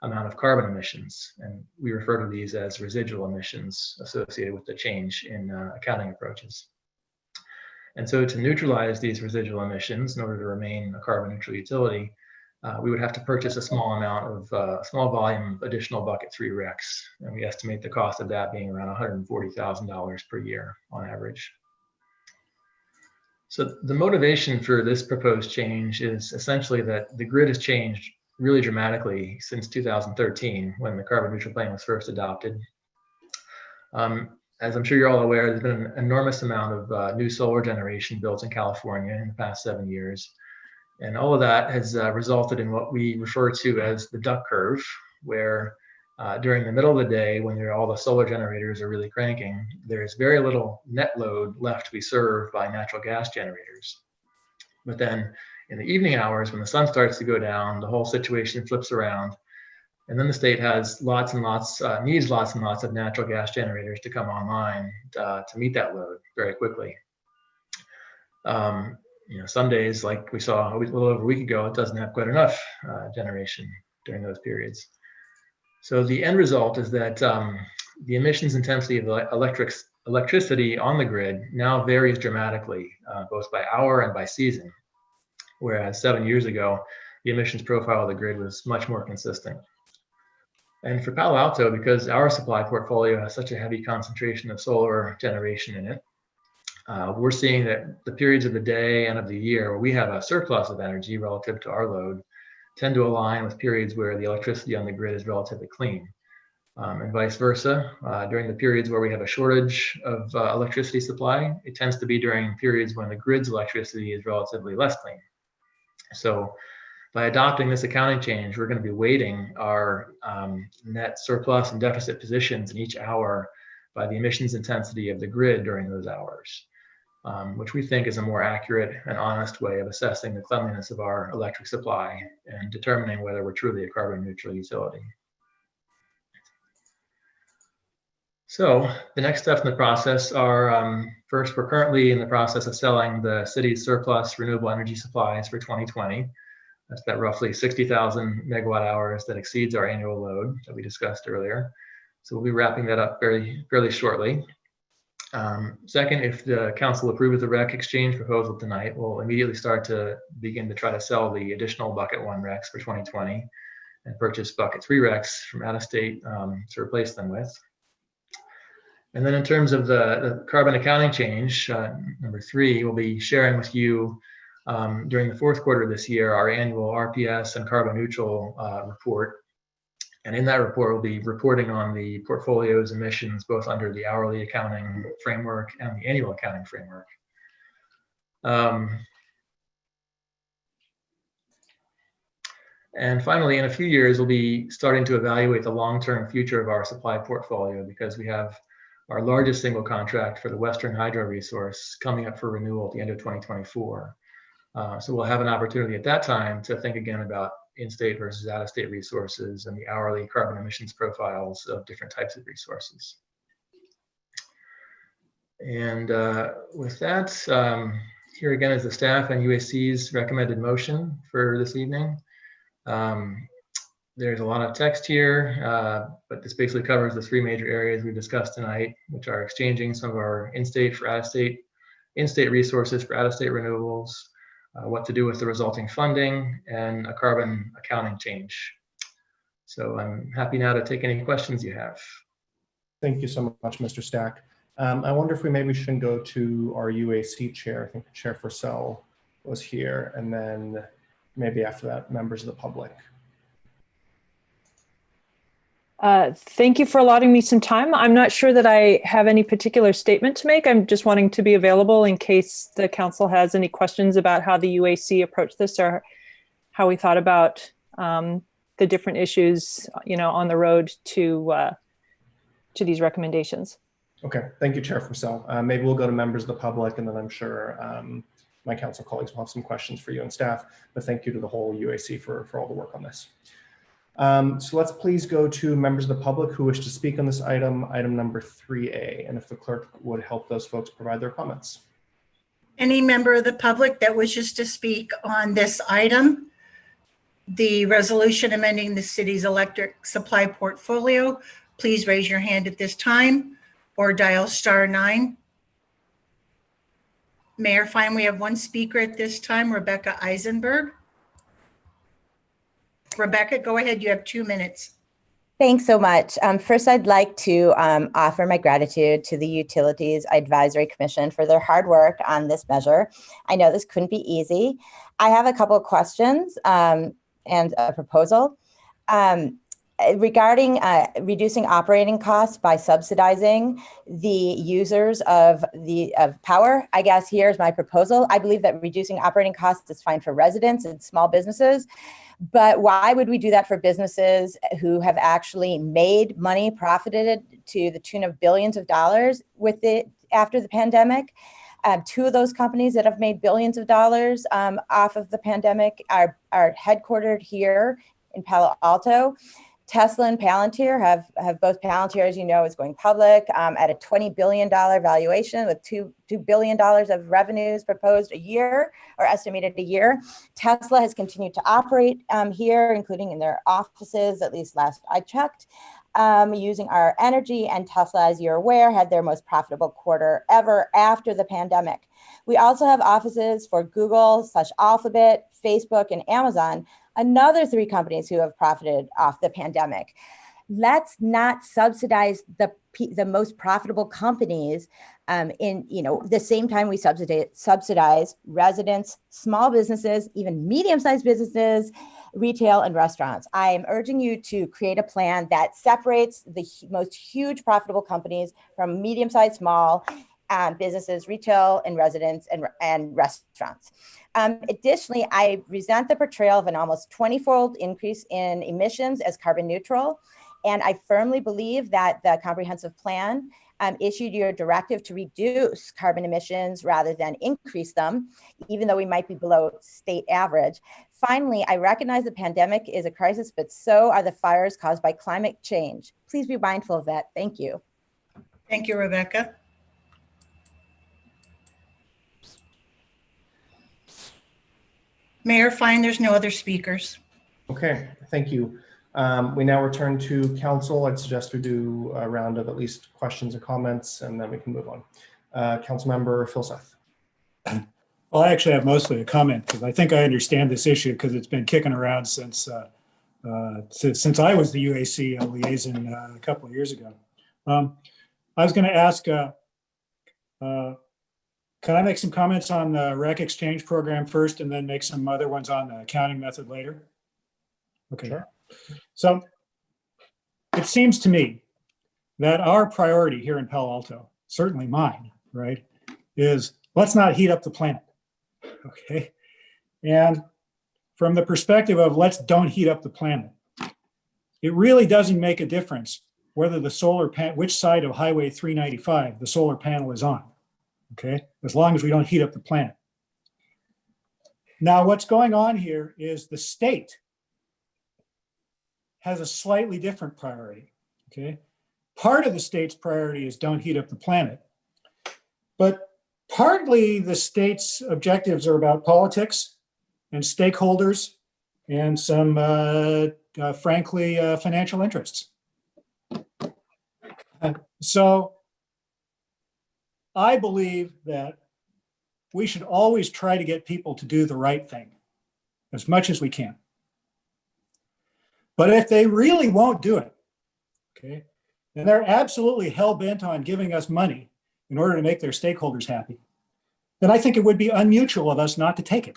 [SPEAKER 12] amount of carbon emissions. And we refer to these as residual emissions associated with the change in accounting approaches. And so to neutralize these residual emissions in order to remain a carbon neutral utility, we would have to purchase a small volume of additional bucket 3 RECs. And we estimate the cost of that being around $140,000 per year on average. So the motivation for this proposed change is essentially that the grid has changed really dramatically since 2013, when the carbon neutral plan was first adopted. As I'm sure you're all aware, there's been an enormous amount of new solar generation built in California in the past 7 years. And all of that has resulted in what we refer to as the duck curve, where during the middle of the day, when all the solar generators are really cranking, there's very little net load left to be served by natural gas generators. But then in the evening hours, when the sun starts to go down, the whole situation flips around. And then the state has needs lots and lots of natural gas generators to come online to meet that load very quickly. Some days, like we saw a little over a week ago, it doesn't have quite enough generation during those periods. So the end result is that the emissions intensity of electricity on the grid now varies dramatically, both by hour and by season, whereas 7 years ago, the emissions profile of the grid was much more consistent. And for Palo Alto, because our supply portfolio has such a heavy concentration of solar generation in it, we're seeing that the periods of the day and of the year where we have a surplus of energy relative to our load tend to align with periods where the electricity on the grid is relatively clean. And vice versa, during the periods where we have a shortage of electricity supply, it tends to be during periods when the grid's electricity is relatively less clean. So by adopting this accounting change, we're going to be weighting our net surplus and deficit positions in each hour by the emissions intensity of the grid during those hours, which we think is a more accurate and honest way of assessing the cleanliness of our electric supply and determining whether we're truly a carbon neutral utility. So the next steps in the process are, first, we're currently in the process of selling the city's surplus renewable energy supplies for 2020. That's that roughly 60,000 megawatt hours that exceeds our annual load that we discussed earlier. So we'll be wrapping that up fairly shortly. Second, if the council approves the REC exchange proposal tonight, we'll immediately start to begin to try to sell the additional bucket 1 RECs for 2020 and purchase bucket 3 RECs from out of state to replace them with. And then in terms of the carbon accounting change, number 3, we'll be sharing with you during the 4th quarter of this year our annual RPS and carbon neutral report. And in that report, we'll be reporting on the portfolio's emissions, both under the hourly accounting framework and the annual accounting framework. And finally, in a few years, we'll be starting to evaluate the long-term future of our supply portfolio, because we have our largest single contract for the Western Hydro resource coming up for renewal at the end of 2024. So we'll have an opportunity at that time to think again about in-state versus out-of-state resources and the hourly carbon emissions profiles of different types of resources. And with that, here again is the staff and UAC's recommended motion for this evening. There's a lot of text here, but this basically covers the 3 major areas we discussed tonight, which are exchanging some of our in-state for out-of-state, in-state resources for out-of-state renewables, what to do with the resulting funding, and a carbon accounting change. So I'm happy now to take any questions you have.
[SPEAKER 2] Thank you so much, Mr. Stack. I wonder if we maybe shouldn't go to our UAC chair. I think Chair Purcell was here, and then maybe after that, members of the public.
[SPEAKER 13] Thank you for allotting me some time. I'm not sure that I have any particular statement to make. I'm just wanting to be available in case the council has any questions about how the UAC approached this or how we thought about the different issues, on the road to these recommendations.
[SPEAKER 2] Okay, thank you, Chair Purcell. Maybe we'll go to members of the public, and then I'm sure my council colleagues will have some questions for you and staff, but thank you to the whole UAC for all the work on this. So let's please go to members of the public who wish to speak on this item number 3A, and if the clerk would help those folks provide their comments.
[SPEAKER 1] Any member of the public that wishes to speak on this item, the resolution amending the city's electric supply portfolio, please raise your hand at this time or dial *9. Mayor, fine, we have 1 speaker at this time, Rebecca Eisenberg. Rebecca, go ahead. You have 2 minutes.
[SPEAKER 14] Thanks so much. First, I'd like to offer my gratitude to the Utilities Advisory Commission for their hard work on this measure. I know this couldn't be easy. I have a couple of questions and a proposal. regarding reducing operating costs by subsidizing the users of power, I guess here's my proposal. I believe that reducing operating costs is fine for residents and small businesses, but why would we do that for businesses who have actually made money, profited to the tune of billions of dollars with it after the pandemic? Two of those companies that have made billions of dollars off of the pandemic are headquartered here in Palo Alto. Tesla and Palantir have both. Palantir, as you know, is going public at a $20 billion valuation with $2 billion of revenues proposed a year or estimated a year. Tesla has continued to operate here, including in their offices, at least last I checked, using our energy. And Tesla, as you're aware, had their most profitable quarter ever after the pandemic. We also have offices for Google / Alphabet, Facebook, and Amazon, another 3 companies who have profited off the pandemic. Let's not subsidize the most profitable companies in the same time we subsidize residents, small businesses, even medium-sized businesses, retail, and restaurants. I am urging you to create a plan that separates the most huge profitable companies from medium-sized, small businesses, retail, and residents, and restaurants. Additionally, I resent the portrayal of an almost 20-fold increase in emissions as carbon neutral. And I firmly believe that the comprehensive plan issued your directive to reduce carbon emissions rather than increase them, even though we might be below state average. Finally, I recognize the pandemic is a crisis, but so are the fires caused by climate change. Please be mindful of that. Thank you.
[SPEAKER 1] Thank you, Rebecca. Mayor, fine, there's no other speakers.
[SPEAKER 2] Okay, thank you. We now return to council. I'd suggest we do a round of at least questions or comments, and then we can move on. Councilmember Filseth.
[SPEAKER 6] Well, I actually have mostly a comment because I think I understand this issue because it's been kicking around since I was the UAC liaison a couple of years ago. I was going to ask, can I make some comments on the REC exchange program first and then make some other ones on the accounting method later? Okay. Sure. So it seems to me that our priority here in Palo Alto, certainly mine, right, is let's not heat up the planet. Okay. And from the perspective of let's don't heat up the planet, it really doesn't make a difference whether the solar panel, which side of Highway 395 the solar panel is on. Okay, as long as we don't heat up the planet. Now, what's going on here is the state has a slightly different priority. Okay, part of the state's priority is don't heat up the planet, but partly the state's objectives are about politics and stakeholders and some, frankly, financial interests. So I believe that we should always try to get people to do the right thing as much as we can. But if they really won't do it, okay, and they're absolutely hell-bent on giving us money in order to make their stakeholders happy, then I think it would be unmutual of us not to take it.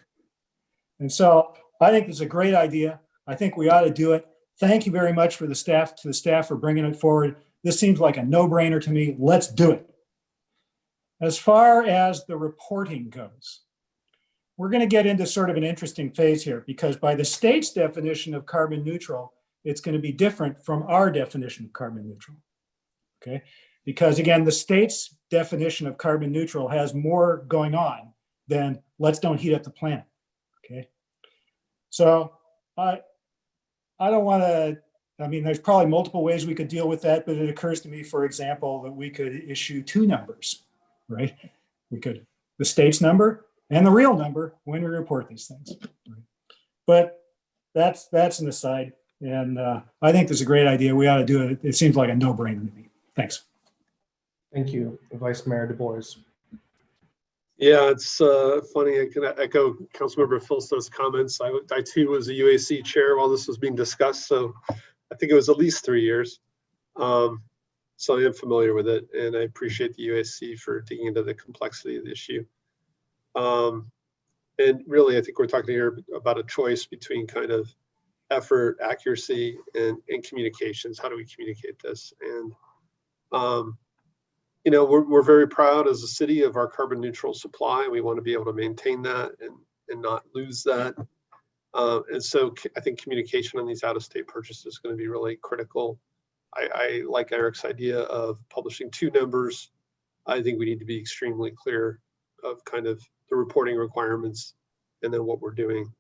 [SPEAKER 6] And so I think it's a great idea. I think we ought to do it. Thank you very much for the staff for bringing it forward. This seems like a no-brainer to me. Let's do it. As far as the reporting goes, we're going to get into sort of an interesting phase here because by the state's definition of carbon neutral, it's going to be different from our definition of carbon neutral. Okay, because again, the state's definition of carbon neutral has more going on than let's don't heat up the planet. Okay, so I don't want to. I mean, there's probably multiple ways we could deal with that, but it occurs to me, for example, that we could issue 2 numbers. Right? We could, the state's number and the real number when we report these things. Right? But that's an aside. And I think this is a great idea. We ought to do it. It seems like a no-brainer to me. Thanks.
[SPEAKER 2] Thank you, Vice Mayor Du Bois.
[SPEAKER 15] Yeah, it's funny. I can echo Councilmember Filseth's comments. I too was a UAC chair while this was being discussed. So I think it was at least 3 years. So I am familiar with it, and I appreciate the UAC for digging into the complexity of the issue. And really, I think we're talking here about a choice between kind of effort, accuracy, and communications. How do we communicate this? And you know, we're very proud as a city of our carbon neutral supply. We want to be able to maintain that and not lose that. And so I think communication on these out-of-state purchases is going to be really critical. I like Eric's idea of publishing 2 numbers. I think we need to be extremely clear of kind of the reporting requirements and then what we're doing.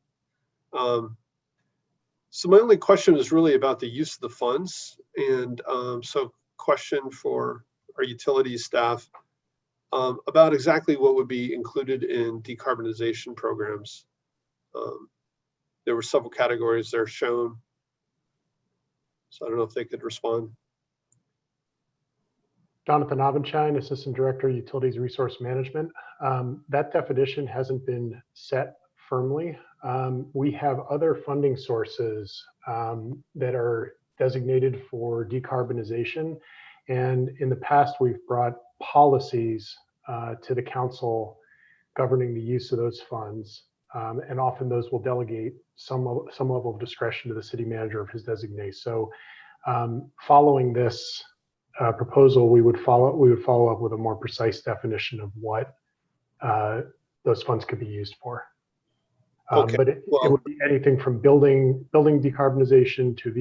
[SPEAKER 15] So my only question is really about the use of the funds. And so question for our utilities staff about exactly what would be included in decarbonization programs. There were several categories there shown. So I don't know if they could respond.
[SPEAKER 16] Jonathan Abenshine, Assistant Director, Utilities Resource Management. That definition hasn't been set firmly. We have other funding sources that are designated for decarbonization. And in the past, we've brought policies to the council governing the use of those funds. And often those will delegate some level of discretion to the city manager of his designee. So following this proposal, we would follow up with a more precise definition of what those funds could be used for.
[SPEAKER 15] Okay.
[SPEAKER 16] But it would be anything from building decarbonization to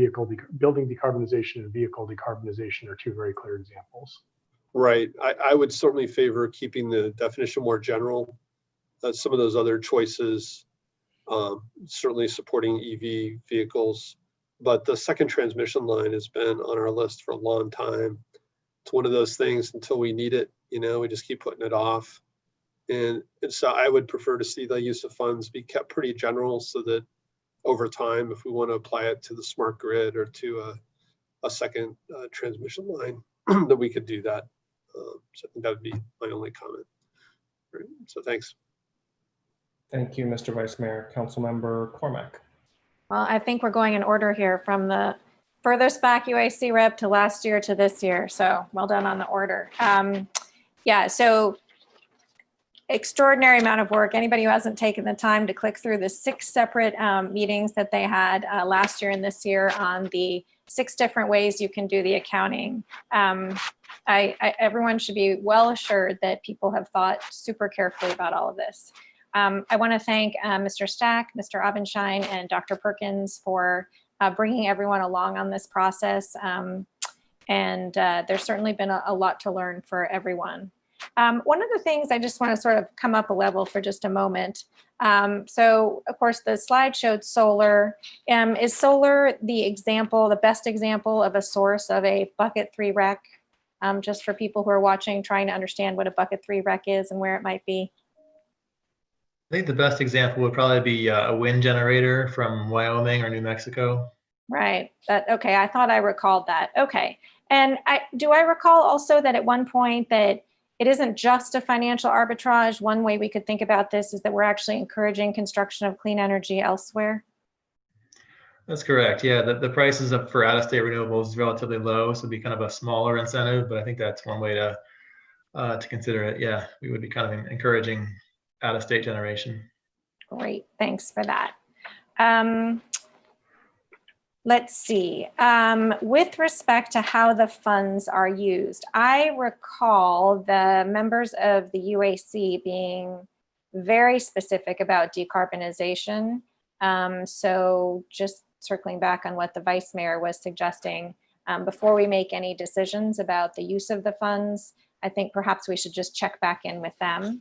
[SPEAKER 16] building decarbonization and vehicle decarbonization are 2 very clear examples.
[SPEAKER 15] Right. I would certainly favor keeping the definition more general. Some of those other choices, certainly supporting EV vehicles, but the second transmission line has been on our list for a long time. It's one of those things until we need it, you know, we just keep putting it off. And so I would prefer to see the use of funds be kept pretty general so that over time, if we want to apply it to the smart grid or to a second transmission line, that we could do that. So I think that would be my only comment. Right. So thanks.
[SPEAKER 2] Thank you, Mr. Vice Mayor. Councilmember Cormack.
[SPEAKER 3] Well, I think we're going in order here from the furthest back UAC rep to last year to this year. So well done on the order. Yeah, so extraordinary amount of work. Anybody who hasn't taken the time to click through the 6 separate meetings that they had last year and this year on the 6 different ways you can do the accounting. Everyone should be well assured that people have thought super carefully about all of this. I want to thank Mr. Stack, Mr. Abenshine, and Dr. Perkins for bringing everyone along on this process. There's certainly been a lot to learn for everyone. One of the things I just want to sort of come up a level for just a moment. So of course the slide showed solar. Is solar the best example of a source of a bucket 3 rec? Just for people who are watching, trying to understand what a bucket 3 rec is and where it might be.
[SPEAKER 12] I think the best example would probably be a wind generator from Wyoming or New Mexico.
[SPEAKER 3] Right. Okay. I thought I recalled that. Okay. And do I recall also that at one point that it isn't just a financial arbitrage? One way we could think about this is that we're actually encouraging construction of clean energy elsewhere.
[SPEAKER 12] That's correct. Yeah, the prices for out-of-state renewables is relatively low, so it'd be kind of a smaller incentive. But I think that's one way to consider it. Yeah, we would be kind of encouraging out-of-state generation.
[SPEAKER 3] Great, thanks for that. Let's see. With respect to how the funds are used, I recall the members of the UAC being very specific about decarbonization. So just circling back on what the Vice Mayor was suggesting, before we make any decisions about the use of the funds, I think perhaps we should just check back in with them.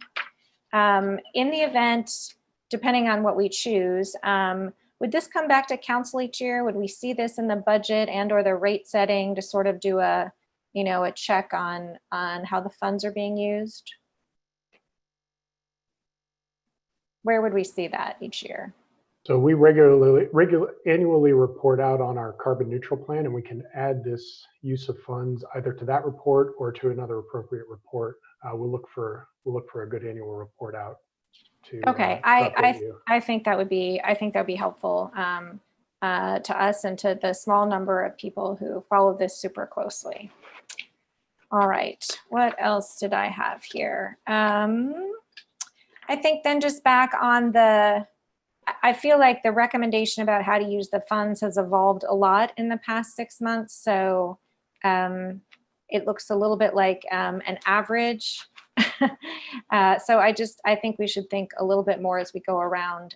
[SPEAKER 3] In the event, depending on what we choose, would this come back to council each year? Would we see this in the budget and or the rate setting to sort of do a check on how the funds are being used? Where would we see that each year?
[SPEAKER 16] So we annually report out on our carbon neutral plan, and we can add this use of funds either to that report or to another appropriate report. We'll look for a good annual report out to.
[SPEAKER 3] Okay, I think that would be helpful to us and to the small number of people who follow this super closely. All right, what else did I have here? I think then just back on the I feel like the recommendation about how to use the funds has evolved a lot in the past 6 months. So it looks a little bit like an average. So I think we should think a little bit more as we go around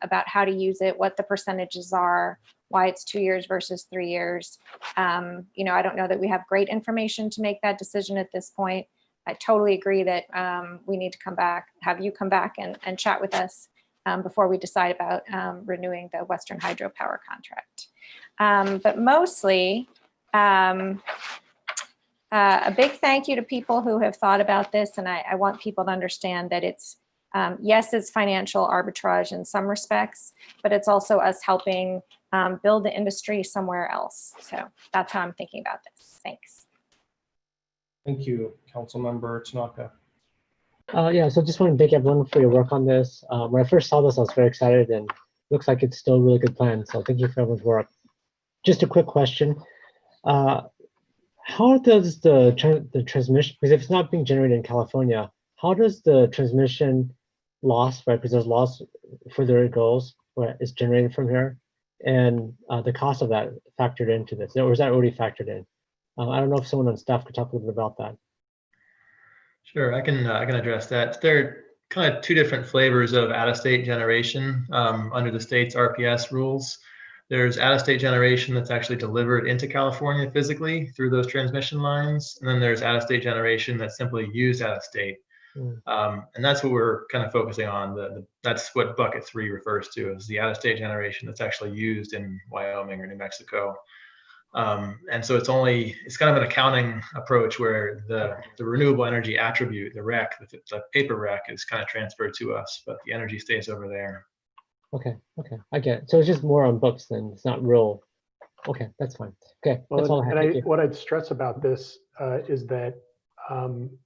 [SPEAKER 3] about how to use it, what the percentages are, why it's 2 years versus 3 years. You know, I don't know that we have great information to make that decision at this point. I totally agree that we need to come back, have you come back and chat with us before we decide about renewing the Western Hydropower contract. But mostly, a big thank you to people who have thought about this, and I want people to understand that it's, yes, it's financial arbitrage in some respects, but it's also us helping build the industry somewhere else. So that's how I'm thinking about this. Thanks.
[SPEAKER 2] Thank you, Councilmember Tanaka.
[SPEAKER 4] Yeah, so just want to thank everyone for your work on this. When I first saw this, I was very excited, and looks like it's still a really good plan. So thank you for everyone's work. Just a quick question. How does the transmission, because if it's not being generated in California, how does the transmission loss, right, because there's loss further it goes, where it's generated from here, and the cost of that factored into this, or is that already factored in? I don't know if someone on staff could talk a little bit about that.
[SPEAKER 12] Sure, I can address that. There are kind of two different flavors of out-of-state generation under the state's RPS rules. There's out-of-state generation that's actually delivered into California physically through those transmission lines, and then there's out-of-state generation that's simply used out-of-state. And that's what we're kind of focusing on. That's what bucket 3 refers to, as the out-of-state generation that's actually used in Wyoming or New Mexico. And so it's kind of an accounting approach where the renewable energy attribute, the REC, the paper REC, is kind of transferred to us, but the energy stays over there.
[SPEAKER 4] Okay, I get it. So it's just more on books then, it's not real. Okay, that's fine. Okay,
[SPEAKER 16] Well,
[SPEAKER 4] that's all I have. Thank you.
[SPEAKER 16] What I'd stress about this is that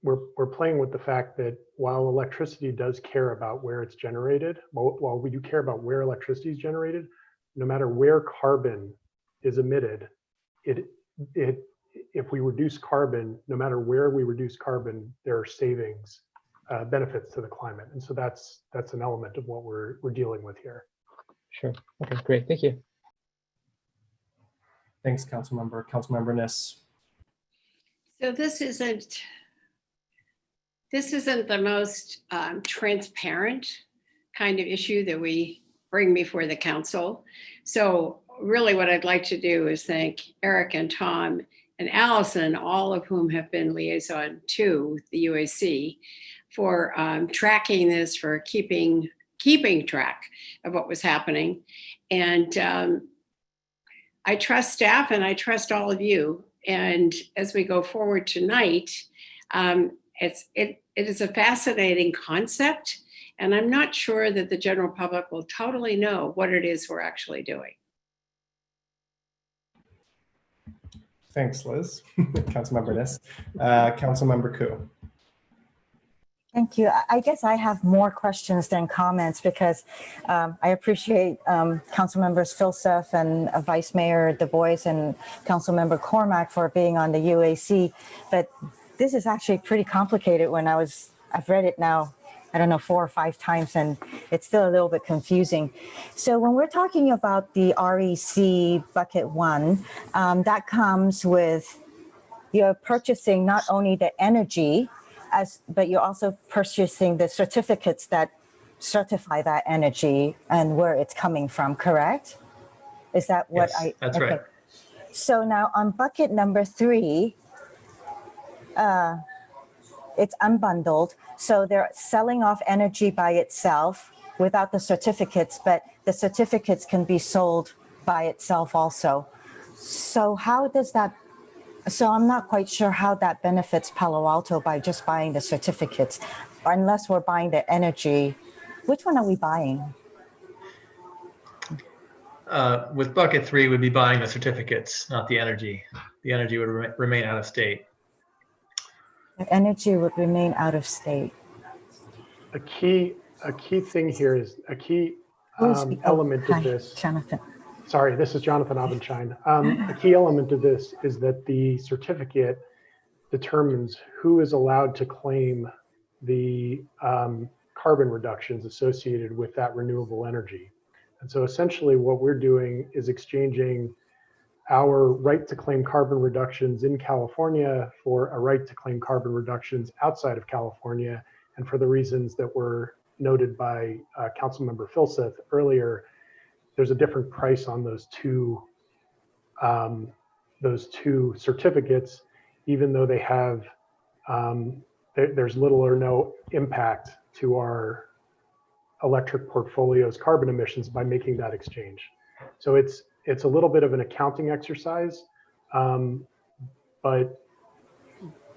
[SPEAKER 16] we're playing with the fact that while electricity does care about where it's generated, while we do care about where electricity is generated, no matter where carbon is emitted, if we reduce carbon, no matter where we reduce carbon, there are savings, benefits to the climate, and so that's an element of what we're dealing with here.
[SPEAKER 4] Sure. Okay, great. Thank you.
[SPEAKER 2] Thanks, Councilmember. Councilmember Niss.
[SPEAKER 7] So this isn't the most transparent kind of issue that we bring before the council. So really what I'd like to do is thank Eric and Tom and Allison, all of whom have been liaison to the UAC, for tracking this, for keeping track of what was happening. And I trust staff and I trust all of you. And as we go forward tonight, it is a fascinating concept. And I'm not sure that the general public will totally know what it is we're actually doing.
[SPEAKER 2] Thanks, Liz. Councilmember Niss. Councilmember Koo.
[SPEAKER 10] Thank you. I guess I have more questions than comments because I appreciate Council Members Filsef and Vice Mayor Du Bois and Councilmember Cormack for being on the UAC. But this is actually pretty complicated I've read it now, I don't know, 4 or 5 times, and it's still a little bit confusing. So when we're talking about the REC bucket 1, that comes with, you're purchasing not only the energy, but you're also purchasing the certificates that certify that energy and where it's coming from, correct? Is that what
[SPEAKER 12] Yes, that's okay. Right.
[SPEAKER 10] So now on bucket number 3, it's unbundled. So they're selling off energy by itself without the certificates, but the certificates can be sold by itself also. So how does that, so I'm not quite sure how that benefits Palo Alto by just buying the certificates, unless we're buying the energy. Which one are we buying?
[SPEAKER 12] With bucket 3, we'd be buying the certificates, not the energy. The energy would remain out of state.
[SPEAKER 10] The energy would remain out of state.
[SPEAKER 16] A key thing here is a key element of this.
[SPEAKER 10] Jonathan.
[SPEAKER 16] Sorry, this is Jonathan Abendschein. A key element of this is that the certificate determines who is allowed to claim the carbon reductions associated with that renewable energy. And so essentially what we're doing is exchanging our right to claim carbon reductions in California for a right to claim carbon reductions outside of California. And for the reasons that were noted by Councilmember Filseth earlier, there's a different price on those two certificates, even though they have, there's little or no impact to our electric portfolio's carbon emissions by making that exchange. So it's a little bit of an accounting exercise, but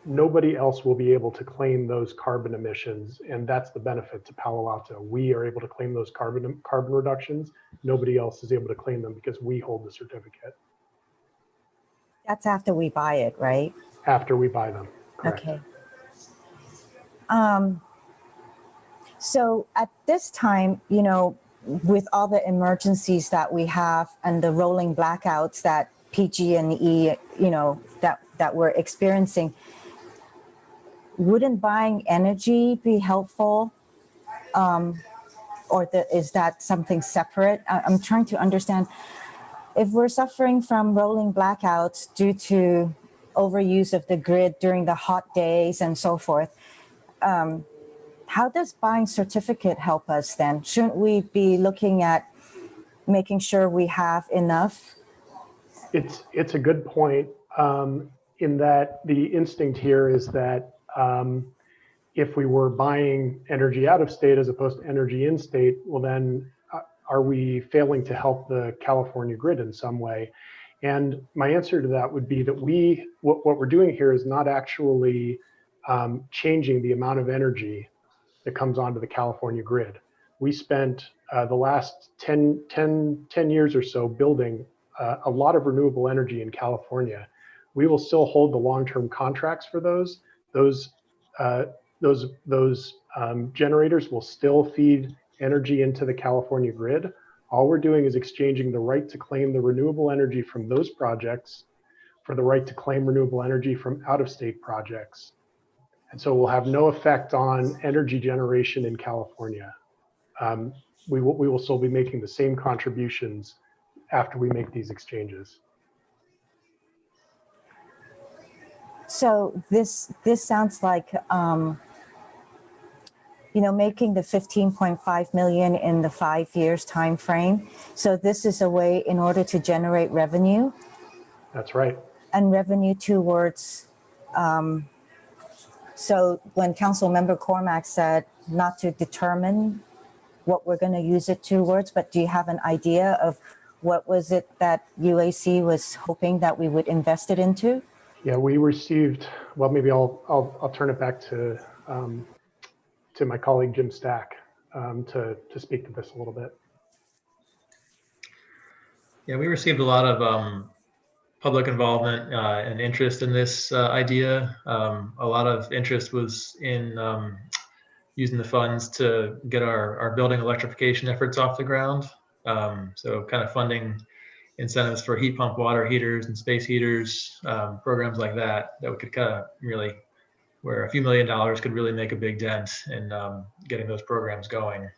[SPEAKER 16] nobody else will be able to claim those carbon emissions, and that's the benefit to Palo Alto. We are able to claim those carbon reductions. Nobody else is able to claim them because we hold the certificate.
[SPEAKER 10] That's after we buy it, right?
[SPEAKER 16] After we buy them, correct.
[SPEAKER 10] Okay. So at this time, you know, with all the emergencies that we have and the rolling blackouts that PG&E, you know, that we're experiencing, wouldn't buying energy be helpful? Or is that something separate? I'm trying to understand. If we're suffering from rolling blackouts due to overuse of the grid during the hot days and so forth, how does buying certificate help us then? Shouldn't we be looking at making sure we have enough?
[SPEAKER 16] It's a good point, in that the instinct here is that if we were buying energy out of state as opposed to energy in state, well then are we failing to help the California grid in some way? And my answer to that would be that what we're doing here is not actually changing the amount of energy that comes onto the California grid. We spent the last 10 years or so building a lot of renewable energy in California. We will still hold the long-term contracts for those. Those generators will still feed energy into the California grid. All we're doing is exchanging the right to claim the renewable energy from those projects for the right to claim renewable energy from out-of-state projects. And so we'll have no effect on energy generation in California. We will still be making the same contributions after we make these exchanges.
[SPEAKER 10] So this sounds like, you know, making the 15.5 million in the 5 years time frame. So this is a way in order to generate revenue.
[SPEAKER 16] That's right.
[SPEAKER 10] And revenue towards, so when Councilmember Cormack said not to determine what we're going to use it towards, but do you have an idea of what was it that UAC was hoping that we would invest it into?
[SPEAKER 16] Yeah, we received, well, maybe I'll turn it back to my colleague, Jim Stack, to speak to this a little bit.
[SPEAKER 12] Yeah, we received a lot of public involvement and interest in this idea. A lot of interest was in using the funds to get our building electrification efforts off the ground. So kind of funding incentives for heat pump water heaters and space heaters, programs like that we could kind of really, where a few $1 million could really make a big dent in getting those programs going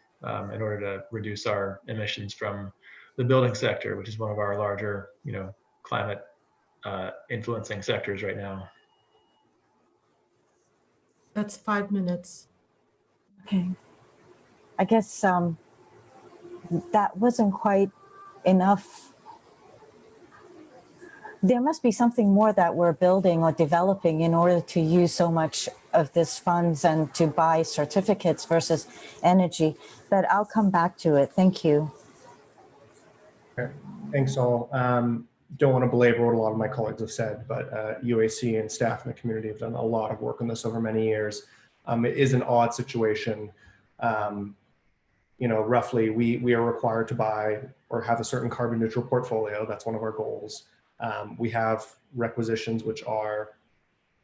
[SPEAKER 12] in order to reduce our emissions from the building sector, which is one of our larger, you know, climate influencing sectors right now.
[SPEAKER 17] That's 5 minutes.
[SPEAKER 10] Okay. I guess that wasn't quite enough. There must be something more that we're building or developing in order to use so much of this funds and to buy certificates versus energy, but I'll come back to it. Thank you.
[SPEAKER 2] Okay. Thanks all. Don't want to belabor what a lot of my colleagues have said, but UAC and staff in the community have done a lot of work on this over many years. It is an odd situation. You know, roughly we are required to buy or have a certain carbon neutral portfolio. That's one of our goals. We have requisitions which are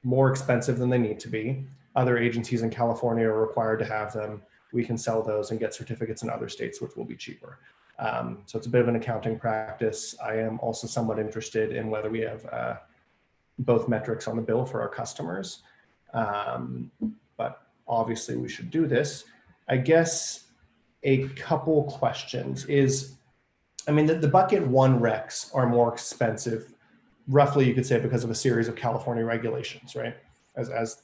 [SPEAKER 2] more expensive than they need to be. Other agencies in California are required to have them. We can sell those and get certificates in other states, which will be cheaper. So it's a bit of an accounting practice. I am also somewhat interested in whether we have both metrics on the bill for our customers. But obviously we should do this. I guess a couple questions is, I mean, the bucket one recs are more expensive, roughly you could say because of a series of California regulations, right? As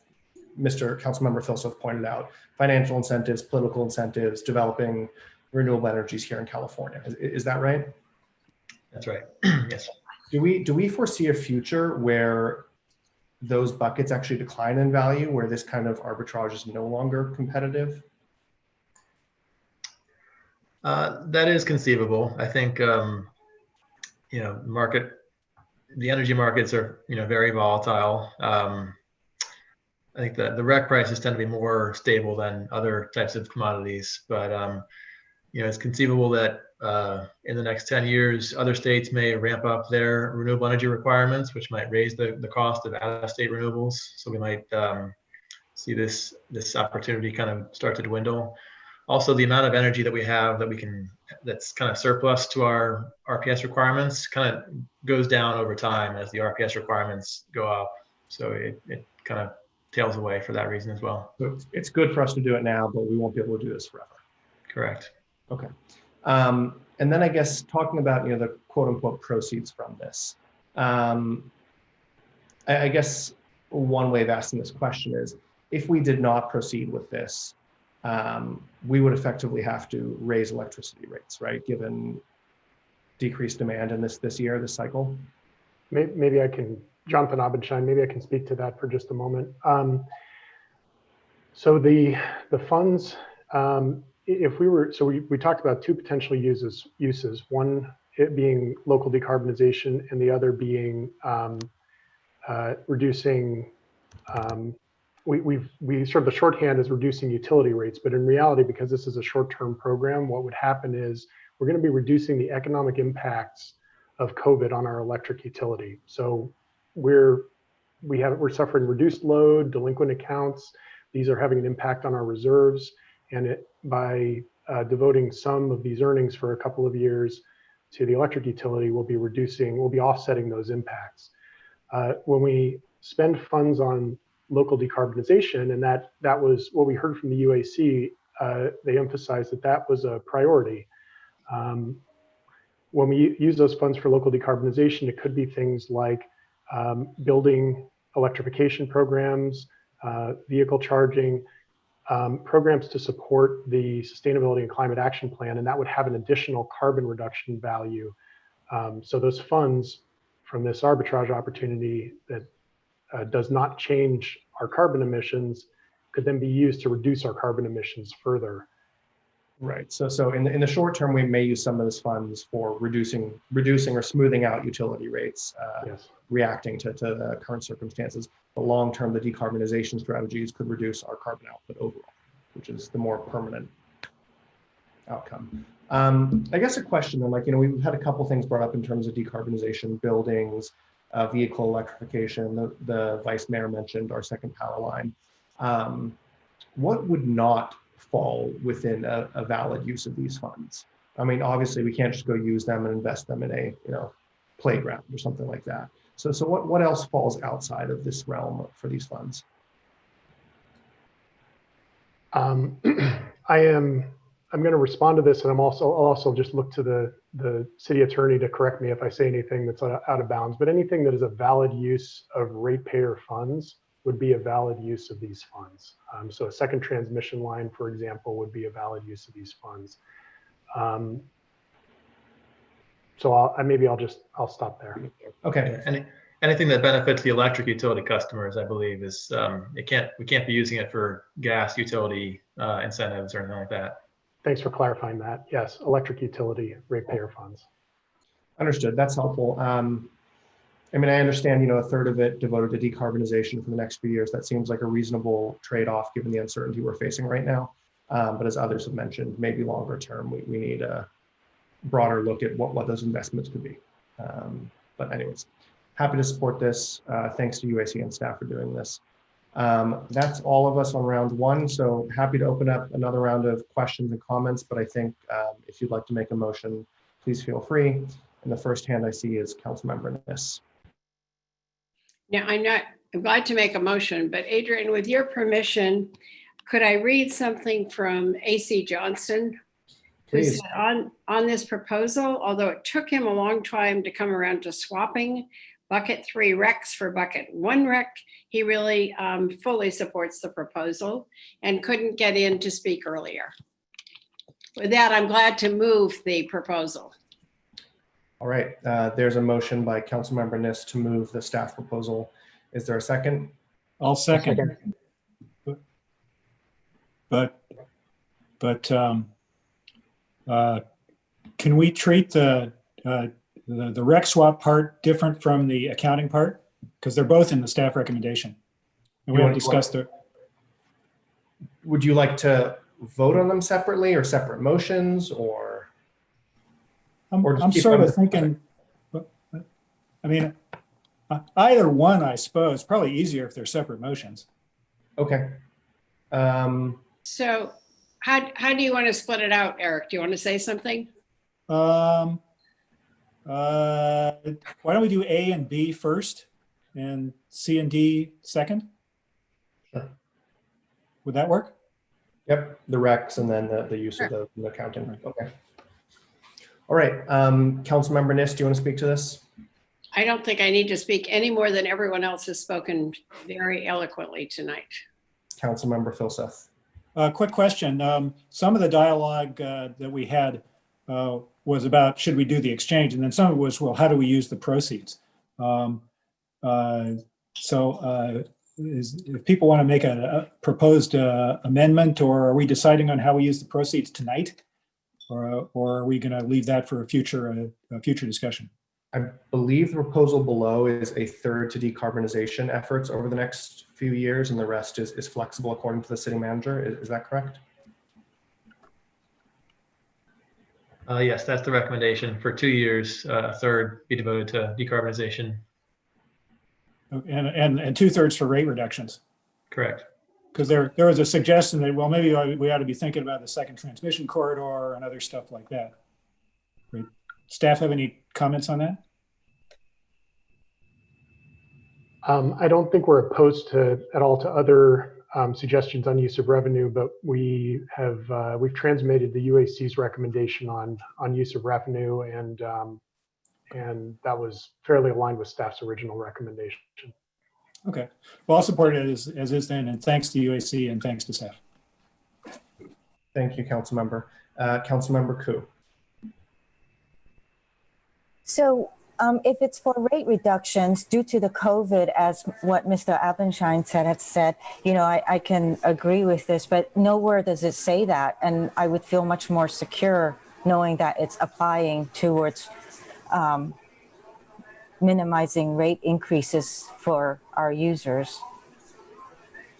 [SPEAKER 2] Mr. Councilmember Philseth pointed out, financial incentives, political incentives, developing renewable energies here in California. Is that right?
[SPEAKER 12] That's right. Yes.
[SPEAKER 2] Do we foresee a future where those buckets actually decline in value, where this kind of arbitrage is no longer competitive?
[SPEAKER 12] That is conceivable. I think you know, the energy markets are, you know, very volatile. I think that the rec prices tend to be more stable than other types of commodities, but you know, it's conceivable that in the next 10 years, other states may ramp up their renewable energy requirements, which might raise the cost of out-of-state renewables. So we might see this opportunity kind of start to dwindle. Also, the amount of energy that we have that's kind of surplus to our RPS requirements kind of goes down over time as the RPS requirements go up. So it kind of tails away for that reason as well.
[SPEAKER 2] So it's good for us to do it now, but we won't be able to do this forever.
[SPEAKER 12] Correct.
[SPEAKER 2] Okay. And then I guess talking about, you know, the quote unquote proceeds from this, I guess one way of asking this question is, if we did not proceed with this, we would effectively have to raise electricity rates, right? Given decreased demand in this year, this cycle.
[SPEAKER 16] Maybe I can, Jonathan Abendschein, maybe I can speak to that for just a moment. So the funds, if we were, so we talked about two potential uses, one it being local decarbonization and the other being reducing, we sort of the shorthand is reducing utility rates, but in reality, because this is a short-term program, what would happen is we're going to be reducing the economic impacts of COVID on our electric utility. So we're suffering reduced load, delinquent accounts. These are having an impact on our reserves, and by devoting some of these earnings for a couple of years to the electric utility, we'll be offsetting those impacts. When we spend funds on local decarbonization, and that was what we heard from the UAC, they emphasized that was a priority. When we use those funds for local decarbonization, it could be things like building electrification programs, vehicle charging, programs to support the Sustainability and Climate Action Plan, and that would have an additional carbon reduction value. So those funds from this arbitrage opportunity that does not change our carbon emissions could then be used to reduce our carbon emissions further.
[SPEAKER 2] Right. So in the short term, we may use some of those funds for reducing or smoothing out utility rates,
[SPEAKER 16] yes,
[SPEAKER 2] reacting to the current circumstances. But long term, the decarbonization strategies could reduce our carbon output overall, which is the more permanent outcome. I guess a question then, like, you know, we've had a couple things brought up in terms of decarbonization, buildings, vehicle electrification. The vice mayor mentioned our second power line. What would not fall within a valid use of these funds? I mean, obviously we can't just go use them and invest them in a, you know, playground or something like that. So what else falls outside of this realm for these funds?
[SPEAKER 16] I'm going to respond to this, and I'll also just look to the city attorney to correct me if I say anything that's out of bounds. But anything that is a valid use of ratepayer funds would be a valid use of these funds. So a second transmission line, for example, would be a valid use of these funds. So I'll stop there.
[SPEAKER 2] Okay.
[SPEAKER 12] And anything that benefits the electric utility customers, I believe, is we can't be using it for gas utility incentives or anything like that.
[SPEAKER 16] Thanks for clarifying that. Yes, electric utility ratepayer funds.
[SPEAKER 2] Understood. That's helpful. I mean, I understand, you know, a third of it devoted to decarbonization for the next few years. That seems like a reasonable trade-off given the uncertainty we're facing right now. But as others have mentioned, maybe longer term, we need a broader look at what those investments could be. But anyways, happy to support this. Thanks to UAC and staff for doing this. That's all of us on round one. So happy to open up another round of questions and comments. But I think if you'd like to make a motion, please feel free. And the first hand I see is Councilmember Niss.
[SPEAKER 7] Now, I'm glad to make a motion, but Adrian, with your permission, could I read something from A.C. Johnston?
[SPEAKER 2] Please.
[SPEAKER 7] On this proposal, although it took him a long time to come around to swapping bucket 3 recs for bucket 1 rec, he really fully supports the proposal and couldn't get in to speak earlier. With that, I'm glad to move the proposal.
[SPEAKER 2] All right, there's a motion by Councilmember Niss to move the staff proposal. Is there a second?
[SPEAKER 6] I'll second. But can we treat the rec swap part different from the accounting part? Because they're both in the staff recommendation. And we have discussed it.
[SPEAKER 2] Would you like to vote on them separately or separate motions or?
[SPEAKER 6] I'm sort of thinking, I mean, either one, I suppose, probably easier if they're separate motions.
[SPEAKER 2] Okay.
[SPEAKER 7] So how do you want to split it out, Eric? Do you want to say something?
[SPEAKER 6] Why don't we do A and B first and C and D second?
[SPEAKER 2] Sure.
[SPEAKER 6] Would that work?
[SPEAKER 2] Yep, the recs and then the use of the accounting. Okay. All right, Councilmember Niss, do you want to speak to this?
[SPEAKER 7] I don't think I need to speak any more than everyone else has spoken very eloquently tonight.
[SPEAKER 2] Councilmember Filseth.
[SPEAKER 6] Quick question. Some of the dialogue that we had was about should we do the exchange, and then some of it was, well, how do we use the proceeds? If people want to make a proposed amendment, or are we deciding on how we use the proceeds tonight, or are we going to leave that for a future discussion?
[SPEAKER 2] I believe the proposal below is a third to decarbonization efforts over the next few years, and the rest is flexible according to the city manager. Is that correct?
[SPEAKER 12] Yes, that's the recommendation. For 2 years, a third be devoted to decarbonization.
[SPEAKER 6] And 2/3 for rate reductions.
[SPEAKER 12] Correct.
[SPEAKER 6] Because there was a suggestion that, well, maybe we ought to be thinking about the second transmission corridor and other stuff like that. Right. Staff have any comments on that?
[SPEAKER 16] I don't think we're opposed at all to other suggestions on use of revenue, but we've transmitted the UAC's recommendation on use of revenue, and that was fairly aligned with staff's original recommendation.
[SPEAKER 6] Okay, well, I'll support it as is then, and thanks to UAC and thanks to staff.
[SPEAKER 2] Thank you, Councilmember. Councilmember Koo.
[SPEAKER 10] So if it's for rate reductions due to the COVID, as what Mr. Abendschein had said, I can agree with this, but nowhere does it say that. And I would feel much more secure knowing that it's applying towards minimizing rate increases for our users.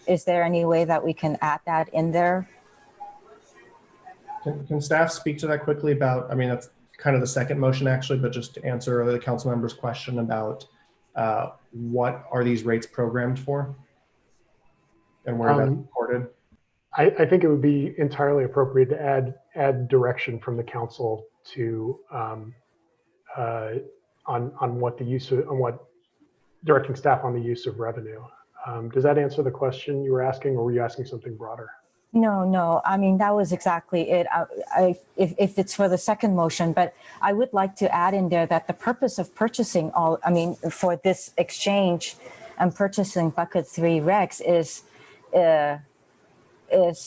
[SPEAKER 10] Is there any way that we can add that in there?
[SPEAKER 2] Can staff speak to that quickly about, I mean, that's kind of the second motion actually, but just to answer the council member's question about what are these rates programmed for and where that's recorded?
[SPEAKER 16] I think it would be entirely appropriate to add direction from the council to on what the use of, on what directing staff on the use of revenue. Does that answer the question you were asking, or were you asking something broader?
[SPEAKER 10] No. I mean, that was exactly it. If it's for the second motion, but I would like to add in there that the purpose of purchasing for this exchange and purchasing bucket 3 recs is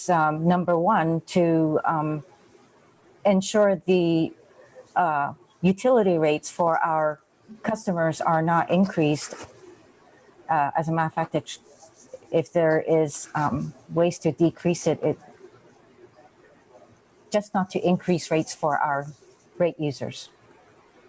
[SPEAKER 10] number one, to ensure the utility rates for our customers are not increased. As a matter of fact, if there is ways to decrease it, just not to increase rates for our rate users.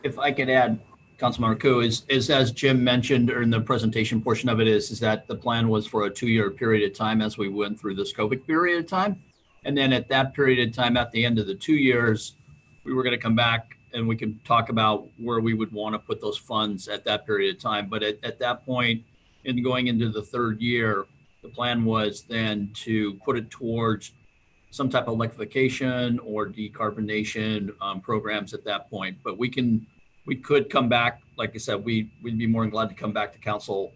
[SPEAKER 11] If I could add, Councilmember Koo, is as Jim mentioned, or in the presentation portion of it is that the plan was for a 2-year period of time as we went through this COVID period of time. And then at that period of time, at the end of the 2 years, we were going to come back and we can talk about where we would want to put those funds at that period of time. But at that point, in going into the 3rd year, the plan was then to put it towards some type of electrification or decarbonation programs at that point. But we could come back, like I said, we'd be more than glad to come back to council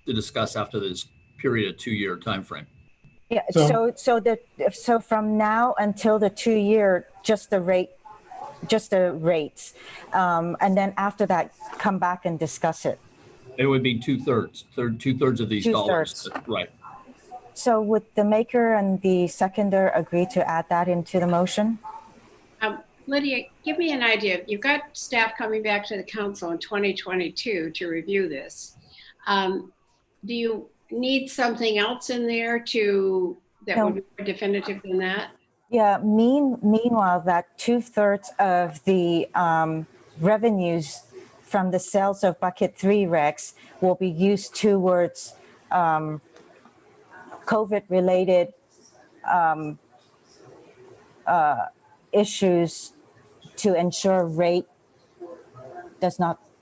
[SPEAKER 11] to discuss after this period of 2-year time frame.
[SPEAKER 10] Yeah,
[SPEAKER 6] So-
[SPEAKER 10] so from now until the 2 year, just the rates. And then after that, come back and discuss it.
[SPEAKER 11] It would be two-thirds of these dollars.
[SPEAKER 10] Two-thirds.
[SPEAKER 11] Right.
[SPEAKER 10] So would the maker and the seconder agree to add that into the motion?
[SPEAKER 7] Lydia, give me an idea. You've got staff coming back to the council in 2022 to review this. Do you need something else in there that
[SPEAKER 10] No.
[SPEAKER 7] would be more definitive than that?
[SPEAKER 10] Yeah, meanwhile, that 2/3 of the revenues from the sales of bucket 3 RECs will be used towards COVID-related issues to ensure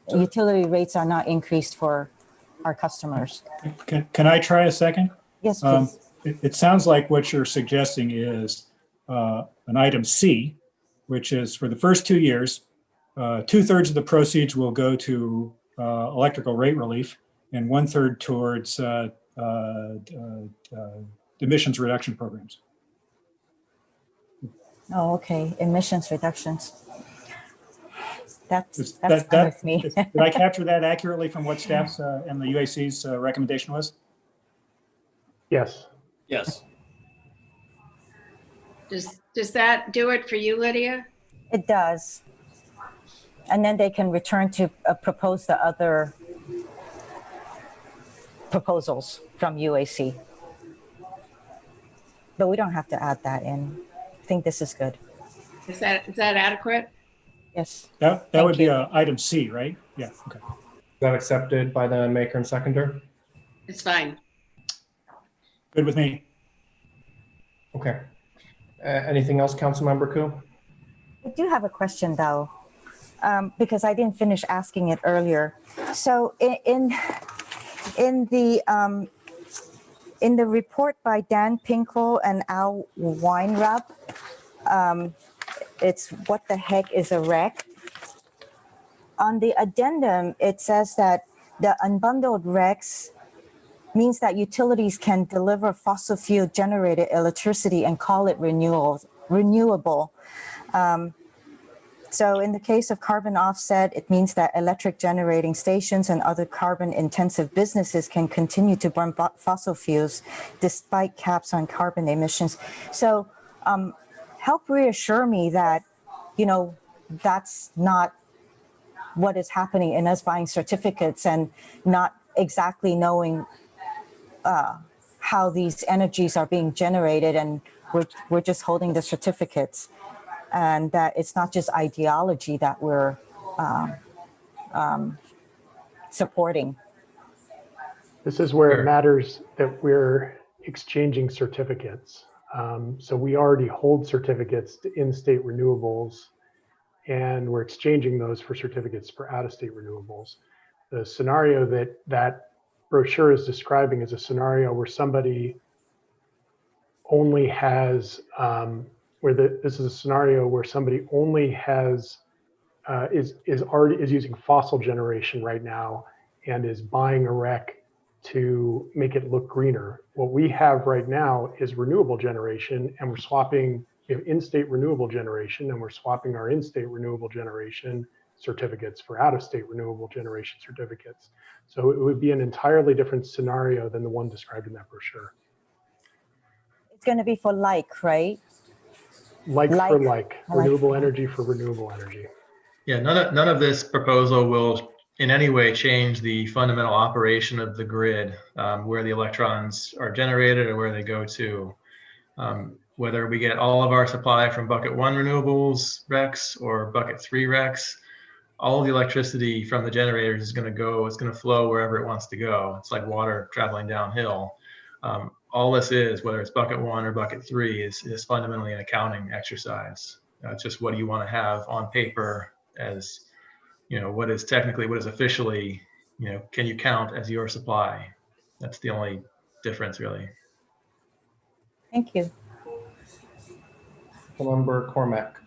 [SPEAKER 10] utility rates are not increased for our customers.
[SPEAKER 6] Can I try a second?
[SPEAKER 10] Yes, please.
[SPEAKER 6] It sounds like what you're suggesting is an item C, which is for the first 2 years, 2/3 of the proceeds will go to electrical rate relief and 1/3 towards emissions reduction programs.
[SPEAKER 10] Oh, okay, emissions reductions. That's
[SPEAKER 6] That-
[SPEAKER 10] fine with me.
[SPEAKER 6] Did I capture that accurately from what staff's and the UAC's recommendation was?
[SPEAKER 16] Yes.
[SPEAKER 11] Yes.
[SPEAKER 7] Does that do it for you, Lydia?
[SPEAKER 10] It does. And then they can return to propose the other proposals from UAC. But we don't have to add that in. I think this is good.
[SPEAKER 7] Is that adequate?
[SPEAKER 10] Yes.
[SPEAKER 6] That
[SPEAKER 10] Thank
[SPEAKER 6] would be
[SPEAKER 10] you.
[SPEAKER 6] item C, right? Yeah, okay.
[SPEAKER 2] Is that accepted by the maker and seconder?
[SPEAKER 7] It's fine.
[SPEAKER 6] Good with me.
[SPEAKER 2] Okay. Anything else, Councilmember Koo?
[SPEAKER 10] I do have a question though, because I didn't finish asking it earlier. So in the report by Dan Pinkle and Al Weinrab, it's what the heck is a REC? On the addendum, it says that the unbundled RECs means that utilities can deliver fossil fuel generated electricity and call it renewable. So in the case of carbon offset, it means that electric generating stations and other carbon intensive businesses can continue to burn fossil fuels despite caps on carbon emissions. So help reassure me that, that's not what is happening in us buying certificates and not exactly knowing how these energies are being generated, and we're just holding the certificates, and that it's not just ideology that we're supporting.
[SPEAKER 16] This is where it matters that we're exchanging certificates. So we already hold certificates to in-state renewables, and we're exchanging those for certificates for out-of-state renewables. The scenario that brochure is describing is a scenario where somebody only has, this is a scenario where somebody only has, is using fossil generation right now and is buying a REC to make it look greener. What we have right now is renewable generation, and we're swapping, we have in-state renewable generation, and we're swapping our in-state renewable generation certificates for out-of-state renewable generation certificates. So it would be an entirely different scenario than the one described in that brochure.
[SPEAKER 10] It's going to be for like, right?
[SPEAKER 16] Like for like, renewable energy for renewable energy.
[SPEAKER 12] Yeah, none of this proposal will in any way change the fundamental operation of the grid, where the electrons are generated or where they go to. Whether we get all of our supply from bucket 1 renewables RECs or bucket 3 RECs, all of the electricity from the generators is going to flow wherever it wants to go. It's like water traveling downhill. All this is, whether it's bucket 1 or bucket 3, is fundamentally an accounting exercise. It's just what do you want to have on paper as, what is officially, can you count as your supply? That's the only difference, really.
[SPEAKER 10] Thank you.
[SPEAKER 2] Councilmember Cormack.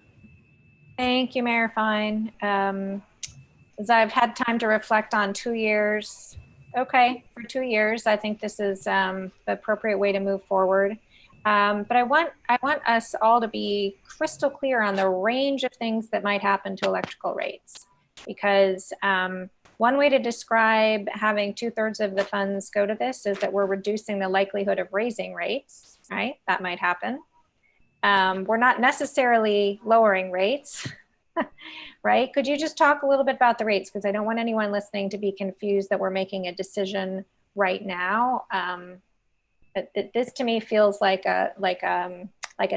[SPEAKER 3] Thank you, Mayor Fine. As I've had time to reflect on 2 years, okay, for 2 years, I think this is the appropriate way to move forward. But I want us all to be crystal clear on the range of things that might happen to electrical rates, because one way to describe having 2/3 of the funds go to this is that we're reducing the likelihood of raising rates, right? That might happen. We're not necessarily lowering rates, right? Could you just talk a little bit about the rates? Because I don't want anyone listening to be confused that we're making a decision right now. This to me feels like a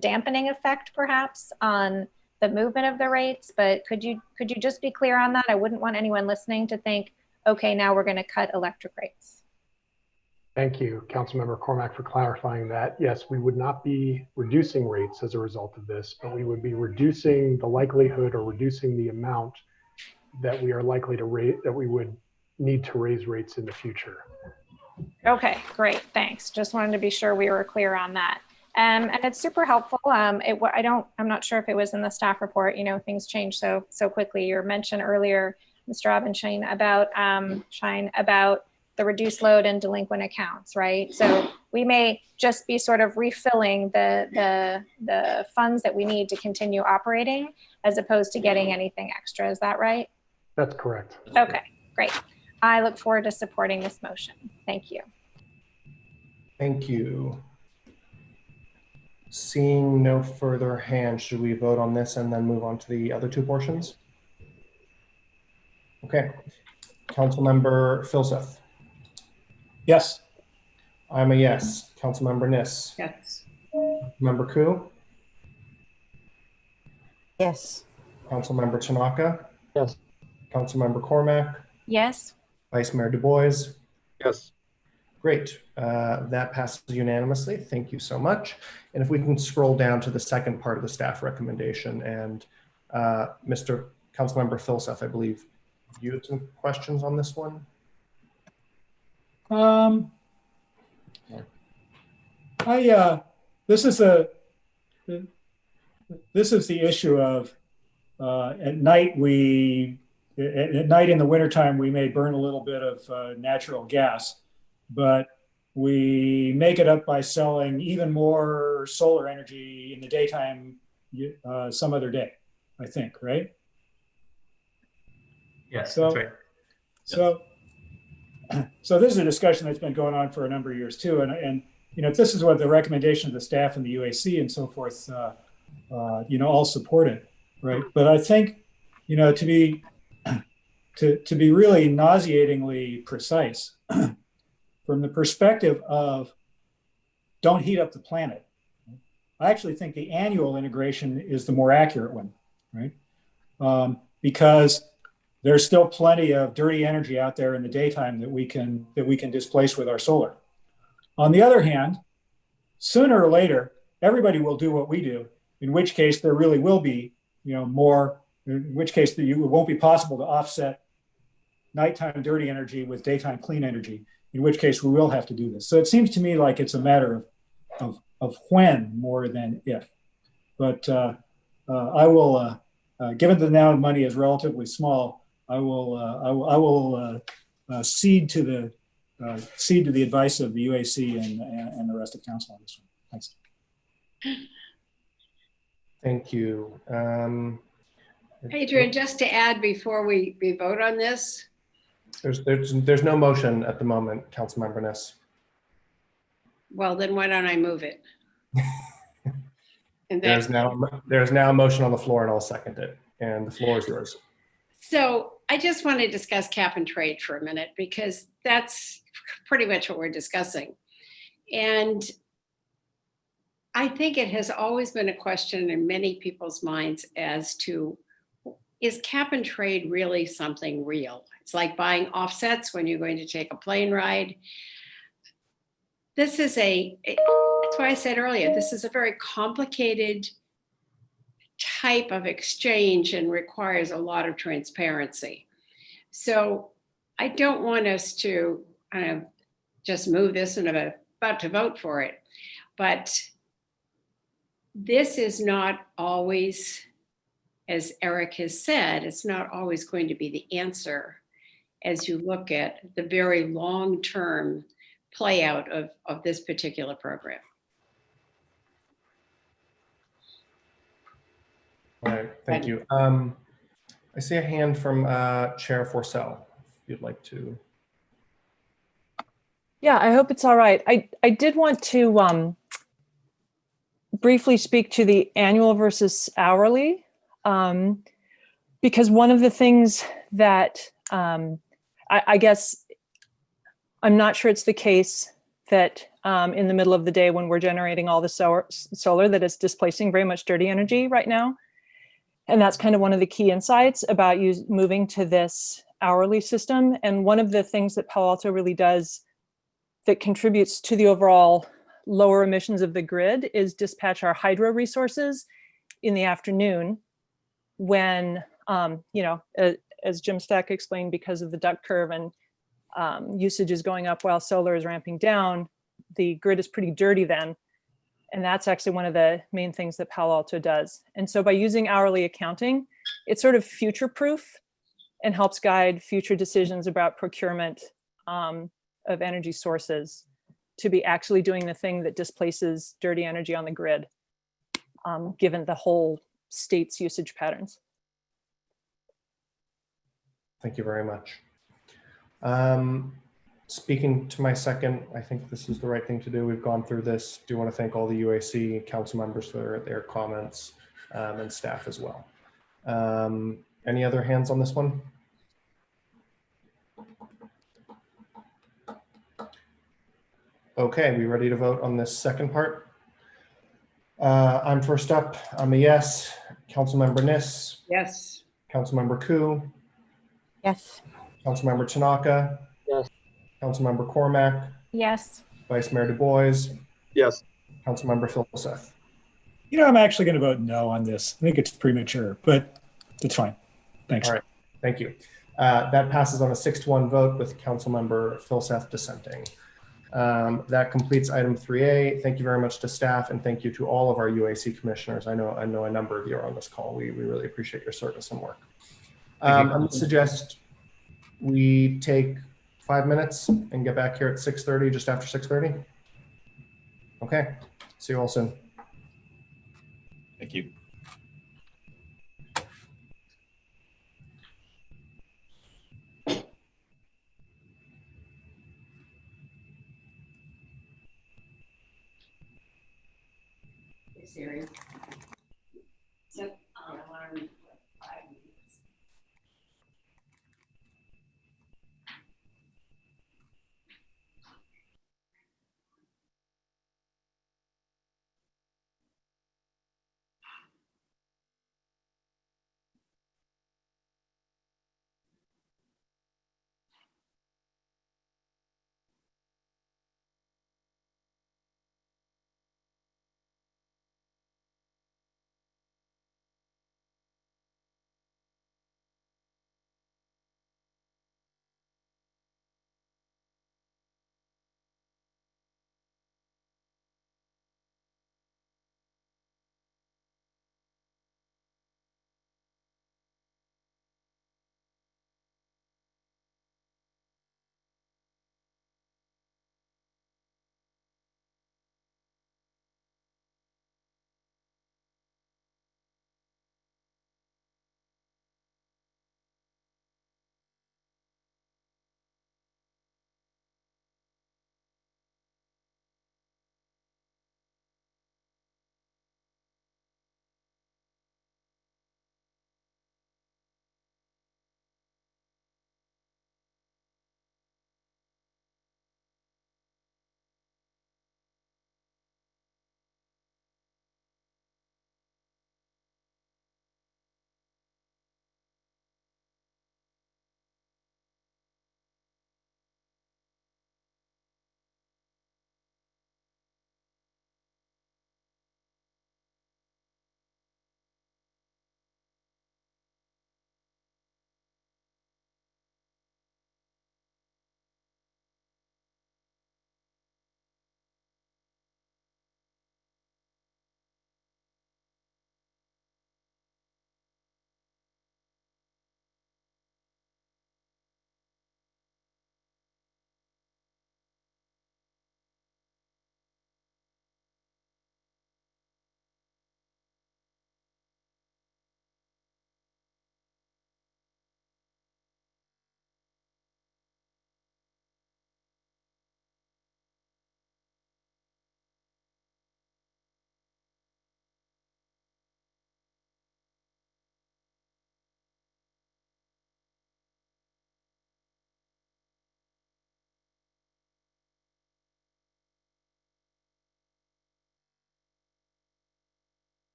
[SPEAKER 3] dampening effect perhaps on the movement of the rates, but could you just be clear on that? I wouldn't want anyone listening to think, okay, now we're going to cut electric rates.
[SPEAKER 16] Thank you, Councilmember Cormack, for clarifying that. Yes, we would not be reducing rates as a result of this, but we would be reducing the likelihood or reducing the amount that we are likely to rate, that we would need to raise rates in the future.
[SPEAKER 3] Okay, great, thanks. Just wanted to be sure we were clear on that. And it's super helpful. I'm not sure if it was in the staff report, you know, things change so quickly. You mentioned earlier, Mr. Abendschein, about the reduced load and delinquent accounts, right? So we may just be sort of refilling the funds that we need to continue operating as opposed to getting anything extra. Is that right?
[SPEAKER 16] That's correct.
[SPEAKER 3] Okay, great. I look forward to supporting this motion. Thank you.
[SPEAKER 2] Thank you. Seeing no further hands, should we vote on this and then move on to the other two portions? Okay. Councilmember Filseth.
[SPEAKER 6] Yes.
[SPEAKER 2] I'm a yes. Councilmember Niss.
[SPEAKER 7] Yes.
[SPEAKER 2] Member Koo.
[SPEAKER 10] Yes.
[SPEAKER 2] Councilmember Tanaka.
[SPEAKER 4] Yes.
[SPEAKER 2] Councilmember Cormack.
[SPEAKER 3] Yes.
[SPEAKER 2] Vice Mayor Du Bois.
[SPEAKER 15] Yes.
[SPEAKER 2] Great. That passes unanimously. Thank you so much. And if we can scroll down to the second part of the staff recommendation, and Mr. Councilmember Filseth, I believe you had some questions on this one.
[SPEAKER 6] This is the issue of at night in the wintertime we may burn a little bit of natural gas, but we make it up by selling even more solar energy in the daytime some other day, I think, right?
[SPEAKER 12] Yes,
[SPEAKER 6] So,
[SPEAKER 12] that's right.
[SPEAKER 6] So this is a discussion that's been going on for a number of years too, and you know, if this is what the recommendation of the staff and the UAC and so forth, you know, all support it, right? But I think, you know, to be really nauseatingly precise, from the perspective of don't heat up the planet, I actually think the annual integration is the more accurate one, right? Because there's still plenty of dirty energy out there in the daytime that we can displace with our solar. On the other hand, sooner or later, everybody will do what we do, in which case there really will be, you know, more, in which case it won't be possible to offset nighttime dirty energy with daytime clean energy, in which case we will have to do this. So it seems to me like it's a matter of when more than if. But I will, given that now money is relatively small, I will cede to the advice of the UAC and the rest of council on this one. Thanks.
[SPEAKER 2] Thank you.
[SPEAKER 7] Adrian, just to add before we vote on this.
[SPEAKER 2] There's no motion at the moment, Councilmember Niss.
[SPEAKER 7] Well, then why don't I move it? And
[SPEAKER 2] There's now a motion on the floor, and I'll second it. And the floor is yours.
[SPEAKER 7] So I just want to discuss cap and trade for a minute, because that's pretty much what we're discussing. And I think it has always been a question in many people's minds as to, is cap and trade really something real? It's like buying offsets when you're going to take a plane ride. This is that's why I said earlier, this is a very complicated type of exchange and requires a lot of transparency. So I don't want us to kind of just move this and I'm about to vote for it. But this is not always, as Eric has said, it's not always going to be the answer as you look at the very long-term play out of this particular program.
[SPEAKER 2] All right, thank you. I see a hand from Chair Forcell, if you'd like to.
[SPEAKER 13] Yeah, I hope it's all right. I did want to briefly speak to the annual versus hourly, because one of the things that I guess I'm not sure it's the case that in the middle of the day when we're generating all the solar that it's displacing very much dirty energy right now. And that's kind of one of the key insights about moving to this hourly system. And one of the things that Palo Alto really does that contributes to the overall lower emissions of the grid is dispatch our hydro resources in the afternoon when, as Jim Stack explained, because of the duck curve and usage is going up while solar is ramping down, the grid is pretty dirty then. And that's actually one of the main things that Palo Alto does. And so by using hourly accounting, it's sort of future-proof and helps guide future decisions about procurement of energy sources to be actually doing the thing that displaces dirty energy on the grid, given the whole state's usage patterns.
[SPEAKER 2] Thank you very much. Speaking to my second, I think this is the right thing to do. We've gone through this. Do want to thank all the UAC council members for their comments and staff as well. Any other hands on this one? Okay, we ready to vote on this second part? I'm first up. I'm a yes. Councilmember Niss.
[SPEAKER 7] Yes.
[SPEAKER 2] Councilmember Koo.
[SPEAKER 10] Yes.
[SPEAKER 2] Councilmember Tanaka.
[SPEAKER 4] Yes.
[SPEAKER 2] Councilmember Cormack.
[SPEAKER 3] Yes.
[SPEAKER 2] Vice Mayor Du Bois.
[SPEAKER 15] Yes.
[SPEAKER 2] Councilmember Philseth.
[SPEAKER 6] I'm actually going to vote no on this. I think it's premature, but it's fine. Thanks.
[SPEAKER 2] All right, thank you. That passes on a 6-1 vote with Councilmember Philseth dissenting. That completes item 3A. Thank you very much to staff and thank you to all of our UAC commissioners. I know a number of you are on this call. We really appreciate your service and work. I'm going to suggest we take 5 minutes and get back here at 6:30, just after 6:30. Okay, see you all soon.
[SPEAKER 11] Thank you.
[SPEAKER 7] Siri. Set alarm.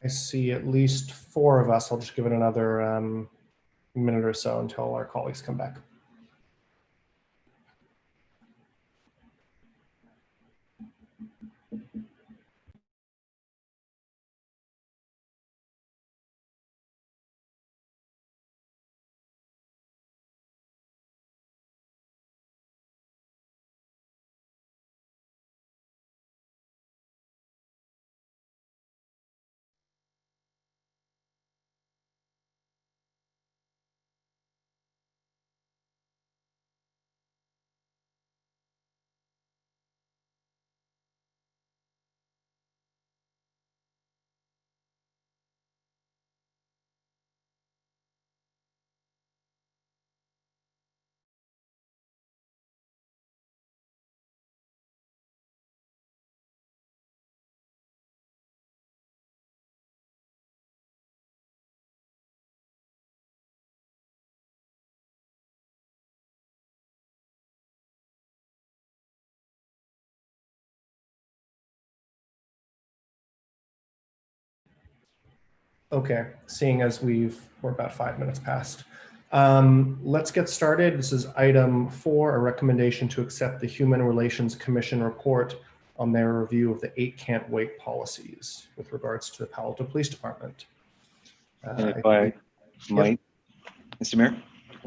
[SPEAKER 2] I see at least 4 of us. I'll just give it another minute or so until our colleagues come back. Okay, seeing as we're about 5 minutes past. Let's get started. This is item 4, a recommendation to accept the Human Relations Commission report on their review of the 8 Can't Wait policies with regards to the Palo Alto Police Department.
[SPEAKER 8] If I might, Mr. Mayor?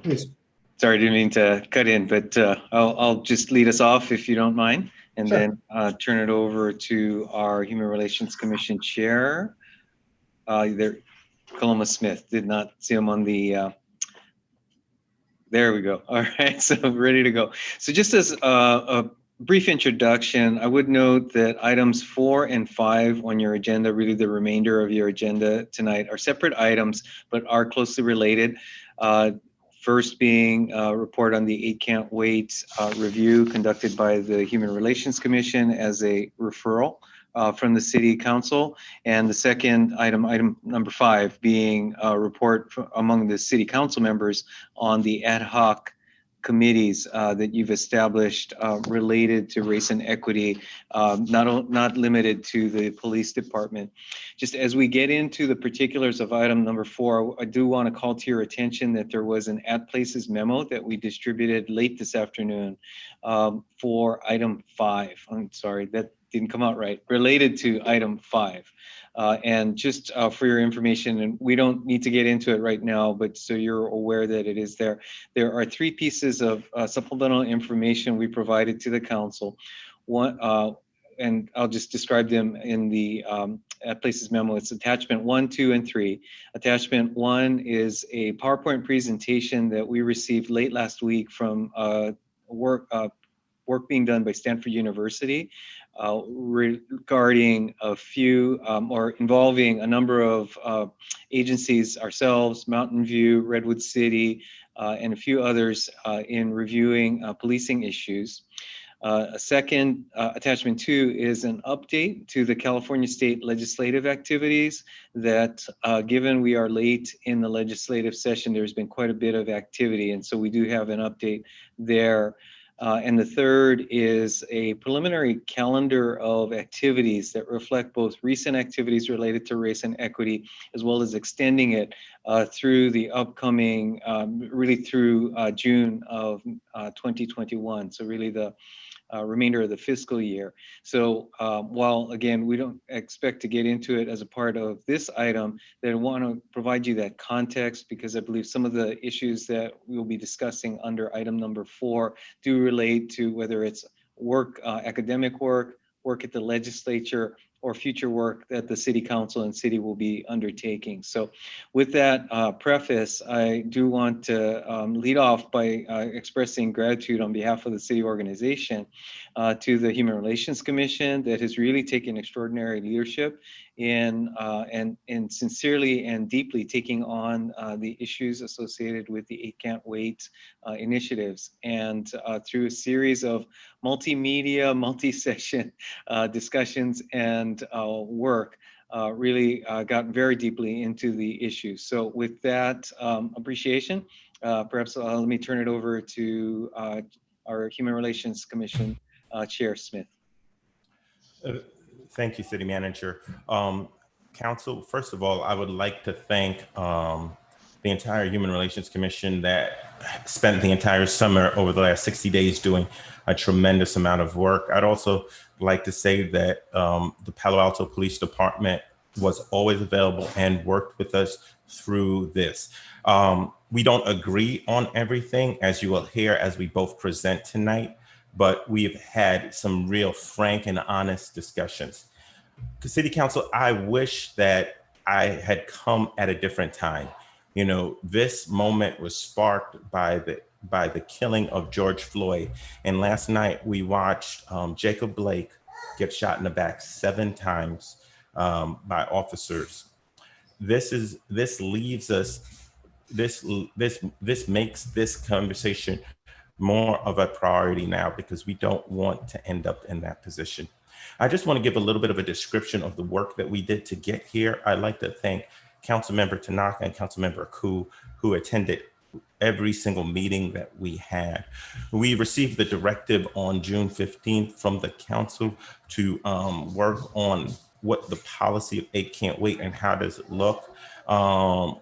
[SPEAKER 2] Please.
[SPEAKER 8] Sorry, I didn't mean to cut in, but I'll just lead us off if you don't mind, and
[SPEAKER 2] Sure.
[SPEAKER 8] then turn it over to our Human Relations Commission Chair. There, Coloma Smith. Did not see him on the, there we go. All right, so ready to go. So just as a brief introduction, I would note that items 4 and 5 on your agenda, really the remainder of your agenda tonight, are separate items, but are closely related. First being a report on the 8 Can't Wait review conducted by the Human Relations Commission as a referral from the City Council. And the second item, item number 5, being a report among the City Council members on the ad hoc committees that you've established related to race and equity, not limited to the police department. Just as we get into the particulars of item number 4, I do want to call to your attention that there was an at places memo that we distributed late this afternoon for item 5. I'm sorry, that didn't come out right, related to item 5. And just for your information, and we don't need to get into it right now, but so you're aware that it is there. There are 3 pieces of supplemental information we provided to the council. One, and I'll just describe them in the at places memo. It's attachment 1, 2, and 3. Attachment 1 is a PowerPoint presentation that we received late last week from work being done by Stanford University regarding a few or involving a number of agencies, ourselves, Mountain View, Redwood City, and a few others in reviewing policing issues. A second, attachment 2 is an update to the California state legislative activities that given we are late in the legislative session, there's been quite a bit of activity. And so we do have an update there. And the third is a preliminary calendar of activities that reflect both recent activities related to race and equity, as well as extending it through the upcoming, really through June of 2021. So really the remainder of the fiscal year. So while again, we don't expect to get into it as a part of this item, then I want to provide you that context because I believe some of the issues that we'll be discussing under item number 4 do relate to whether it's work, academic work at the legislature, or future work that the City Council and City will be undertaking. So with that preface, I do want to lead off by expressing gratitude on behalf of the City organization to the Human Relations Commission that has really taken extraordinary leadership in and sincerely and deeply taking on the issues associated with the 8 Can't Wait initiatives. And through a series of multimedia, multi-session discussions and work, really got very deeply into the issues. So with that appreciation, perhaps let me turn it over to our Human Relations Commission Chair Smith.
[SPEAKER 18] Thank you, City Manager. Council. First of all, I would like to thank the entire Human Relations Commission that spent the entire summer over the last 60 days doing a tremendous amount of work. I'd also like to say that the Palo Alto Police Department was always available and worked with us through this. We don't agree on everything, as you will hear as we both present tonight, but we've had some real frank and honest discussions. City Council, I wish that I had come at a different time. You know, this moment was sparked by the killing of George Floyd. And last night we watched Jacob Blake get shot in the back 7 times by officers. This makes this conversation more of a priority now because we don't want to end up in that position. I just want to give a little bit of a description of the work that we did to get here. I'd like to thank Councilmember Tanaka and Councilmember Koo, who attended every single meeting that we had. We received the directive on June 15th from the council to work on what the policy of 8 Can't Wait and how does it look.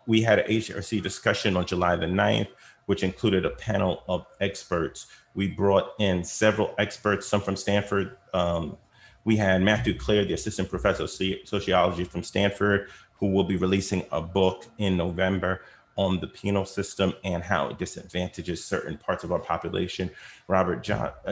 [SPEAKER 18] We had an HRC discussion on July the 9th, which included a panel of experts. We brought in several experts, some from Stanford. We had Matthew Clare, the assistant professor of sociology from Stanford, who will be releasing a book in November on the penal system and how it disadvantages certain parts of our population.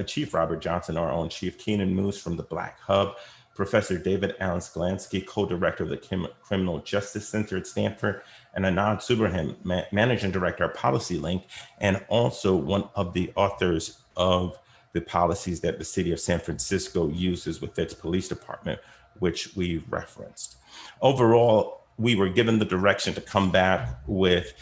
[SPEAKER 18] Chief Robert Johnson, our own chief, Keenan Moose from the Black Hub, Professor David Allen Skolansky, co-director of the Criminal Justice Center at Stanford, and Anand Subrahim, managing director of Policy Link, and also one of the authors of the policies that the city of San Francisco uses with its police department, which we referenced. Overall, we were given the direction to come back with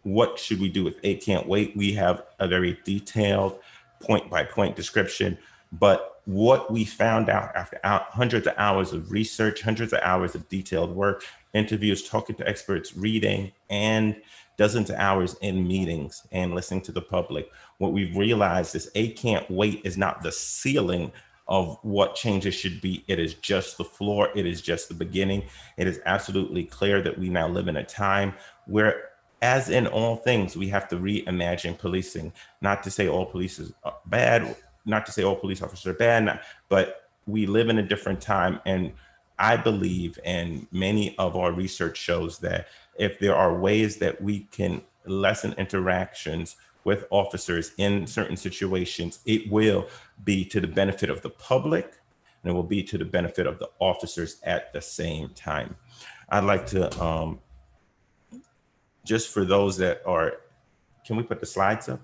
[SPEAKER 18] what should we do with 8 Can't Wait. We have a very detailed point-by-point description, but what we found out after hundreds of hours of research, hundreds of hours of detailed work, interviews, talking to experts, reading, and dozens of hours in meetings and listening to the public, what we've realized is 8 Can't Wait is not the ceiling of what changes should be. It is just the floor. It is just the beginning. It is absolutely clear that we now live in a time where, as in all things, we have to reimagine policing. Not to say all police is bad, not to say all police officers are bad, but we live in a different time. And I believe, and many of our research shows, that if there are ways that we can lessen interactions with officers in certain situations, it will be to the benefit of the public, and it will be to the benefit of the officers at the same time. I'd like to, just for those that are, can we put the slides up?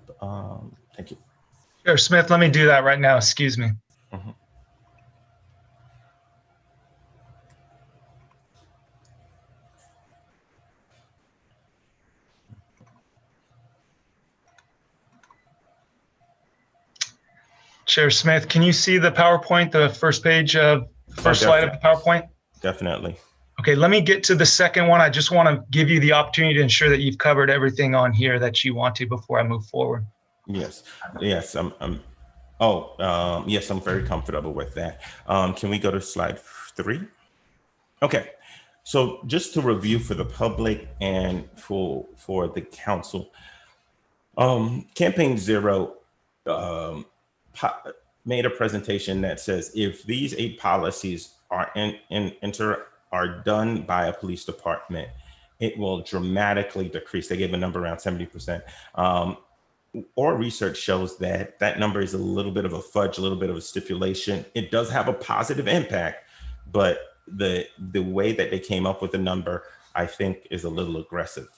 [SPEAKER 18] Thank you.
[SPEAKER 19] Sure, Smith, let me do that right now, excuse me.
[SPEAKER 18] Mhm.
[SPEAKER 19] Chair Smith, can you see the PowerPoint, the first page of, first slide of the PowerPoint?
[SPEAKER 18] Definitely.
[SPEAKER 19] Okay, let me get to the second one. I just want to give you the opportunity to ensure that you've covered everything on here that you want to before I move forward.
[SPEAKER 18] Yes, yes, yes, I'm very comfortable with that. Can we go to slide 3? Okay, so just to review for the public and for the council, Campaign Zero made a presentation that says if these 8 policies are are done by a police department, it will dramatically decrease. They gave a number around 70%. Our research shows that that number is a little bit of a fudge, a little bit of a stipulation. It does have a positive impact, but the way that they came up with the number, I think, is a little aggressive.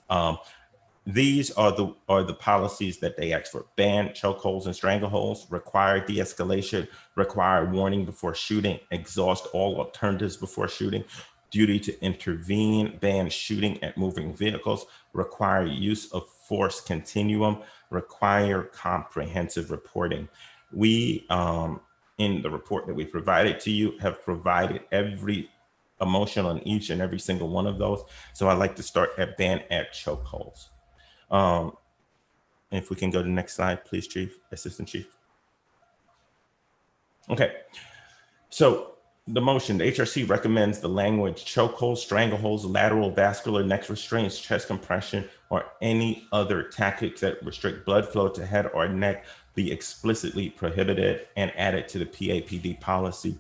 [SPEAKER 18] These are the policies that they asked for: ban chokeholds and strangleholds, require de-escalation, require warning before shooting, exhaust all alternatives before shooting, duty to intervene, ban shooting at moving vehicles, require use of force continuum, require comprehensive reporting. We, in the report that we provided to you, have provided every emotion on each and every single one of those. So I'd like to start at ban at chokeholds. If we can go to the next slide, please, Chief, Assistant Chief. Okay, so The motion, the HRC recommends the language chokeholds, strangleholds, lateral vascular neck restraints, chest compression, or any other tactics that restrict blood flow to head or neck be explicitly prohibited and added to the PAPD policy.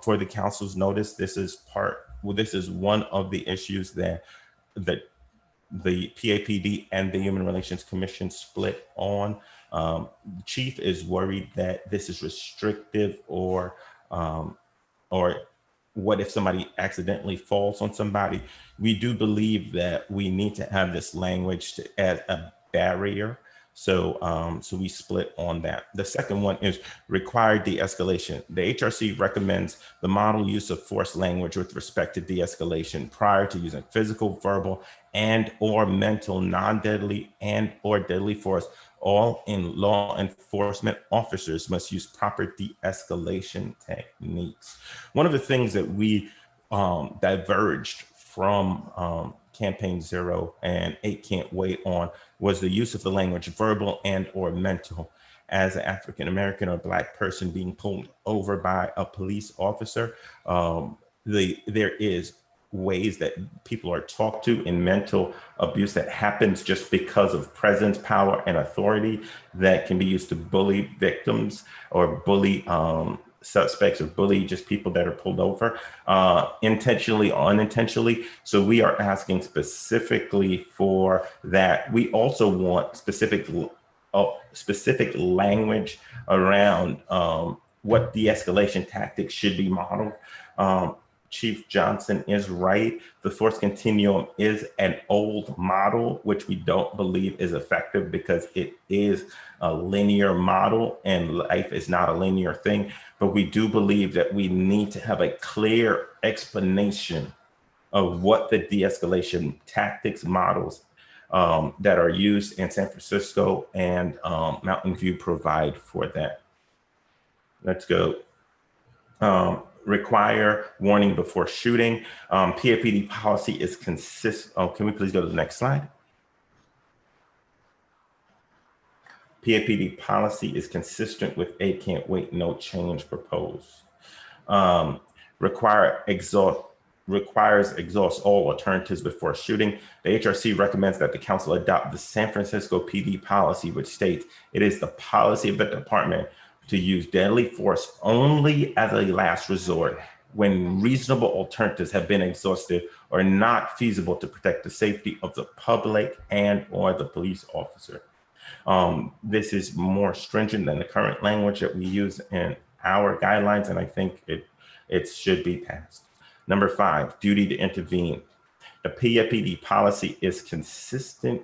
[SPEAKER 18] For the council's notice, this is one of the issues that the PAPD and the Human Relations Commission split on. The chief is worried that this is restrictive or what if somebody accidentally falls on somebody. We do believe that we need to have this language as a barrier. So we split on that. The second one is required de-escalation. The HRC recommends the model use of force language with respect to de-escalation prior to using physical, verbal, and or mental non-deadly and or deadly force. All in law enforcement officers must use proper de-escalation techniques. One of the things that we diverged from Campaign Zero and 8 Can't Wait on was the use of the language verbal and or mental. As an African-American or Black person being pulled over by a police officer, there is ways that people are talked to in mental abuse that happens just because of presence, power, and authority that can be used to bully victims or bully suspects or bully just people that are pulled over intentionally or unintentionally. So we are asking specifically for that. We also want specific language around what de-escalation tactics should be modeled. Chief Johnson is right. The force continuum is an old model, which we don't believe is effective because it is a linear model and life is not a linear thing. But we do believe that we need to have a clear explanation of what the de-escalation tactics models that are used in San Francisco and Mountain View provide for that. Let's go. Require warning before shooting. PAPD policy is consistent. Oh, can we please go to the next slide? PAPD policy is consistent with 8 Can't Wait, no change proposed. Requires exhaust all alternatives before shooting. The HRC recommends that the council adopt the San Francisco PD policy, which states it is the policy of the department to use deadly force only as a last resort when reasonable alternatives have been exhausted or not feasible to protect the safety of the public and or the police officer. This is more stringent than the current language that we use in our guidelines, and I think it should be passed. Number 5, duty to intervene. The PAPD policy is consistent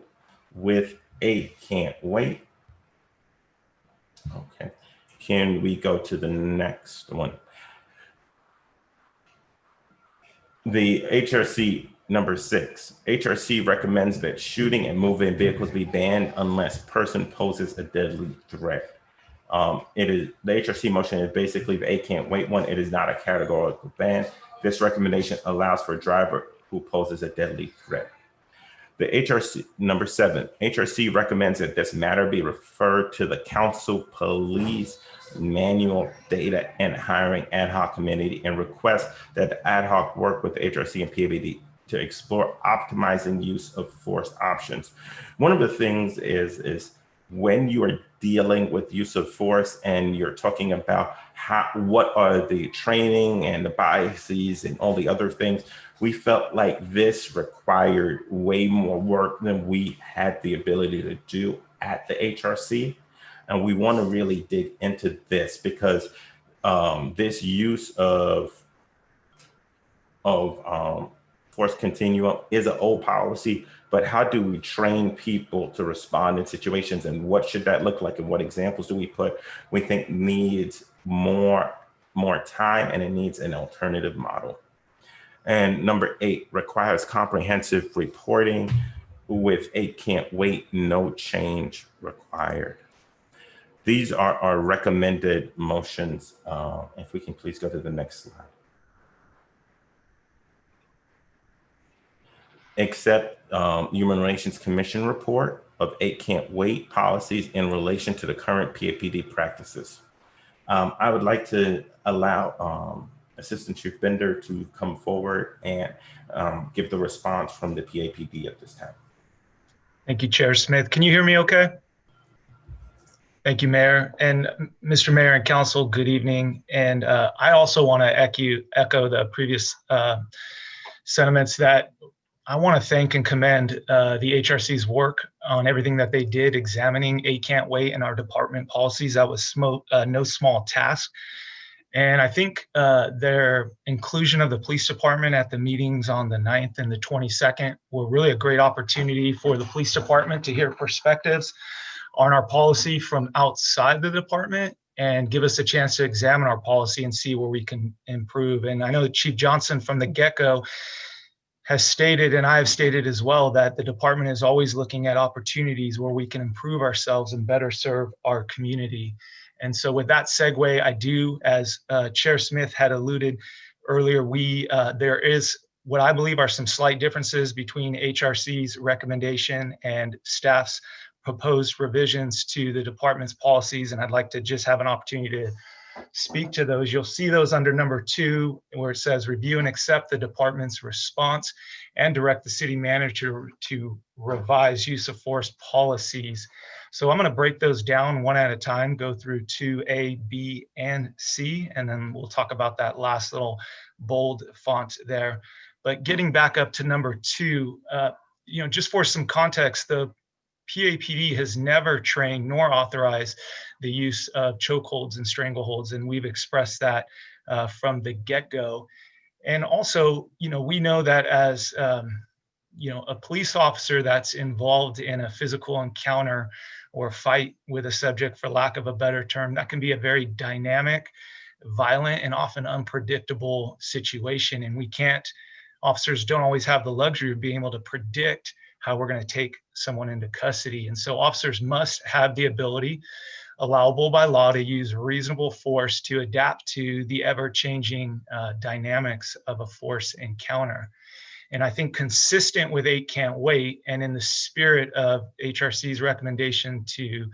[SPEAKER 18] with 8 Can't Wait. Okay. Can we go to the next one? The HRC number 6. HRC recommends that shooting and moving vehicles be banned unless person poses a deadly threat. The HRC motion is basically the 8 Can't Wait one. It is not a categorical ban. This recommendation allows for a driver who poses a deadly threat. The HRC number 7, HRC recommends that this matter be referred to the council police manual data and hiring ad hoc committee and request that the ad hoc work with the HRC and PAPD to explore optimizing use of force options. One of the things is when you are dealing with use of force and you're talking about what are the training and the biases and all the other things, we felt like this required way more work than we had the ability to do at the HRC. And we want to really dig into this because this use of force continuum is an old policy, but how do we train people to respond in situations and what should that look like and what examples do we put? We think needs more time and it needs an alternative model. And number 8, requires comprehensive reporting with 8 Can't Wait, no change required. These are our recommended motions. If we can please go to the next slide. Accept Human Relations Commission report of 8 Can't Wait policies in relation to the current PAPD practices. I would like to allow Assistant Chief Bender to come forward and give the response from the PAPD at this time.
[SPEAKER 19] Thank you, Chair Smith. Can you hear me okay? Thank you, Mayor. And Mr. Mayor and Council, good evening. And I also want to echo the previous sentiments that I want to thank and commend the HRC's work on everything that they did examining 8 Can't Wait and our department policies. That was no small task. And I think their inclusion of the police department at the meetings on the 9th and the 22nd were really a great opportunity for the police department to hear perspectives on our policy from outside the department and give us a chance to examine our policy and see where we can improve. And I know that Chief Johnson from the get-go has stated, and I have stated as well, that the department is always looking at opportunities where we can improve ourselves and better serve our community. And so with that segue, I do, as Chair Smith had alluded earlier, there is what I believe are some slight differences between HRC's recommendation and staff's proposed revisions to the department's policies. And I'd like to just have an opportunity to speak to those. You'll see those under number 2, where it says review and accept the department's response and direct the city manager to revise use of force policies. So I'm going to break those down one at a time, go through 2A, B, and C, and then we'll talk about that last little bold font there. But getting back up to number 2, just for some context, the PAPD has never trained nor authorized the use of chokeholds and strangleholds, and we've expressed that from the get-go. And also, we know that as a police officer that's involved in a physical encounter or fight with a subject, for lack of a better term, that can be a very dynamic, violent, and often unpredictable situation. And officers don't always have the luxury of being able to predict how we're going to take someone into custody. And so officers must have the ability, allowable by law, to use reasonable force to adapt to the ever-changing dynamics of a force encounter. And I think consistent with 8 Can't Wait, and in the spirit of HRC's recommendation to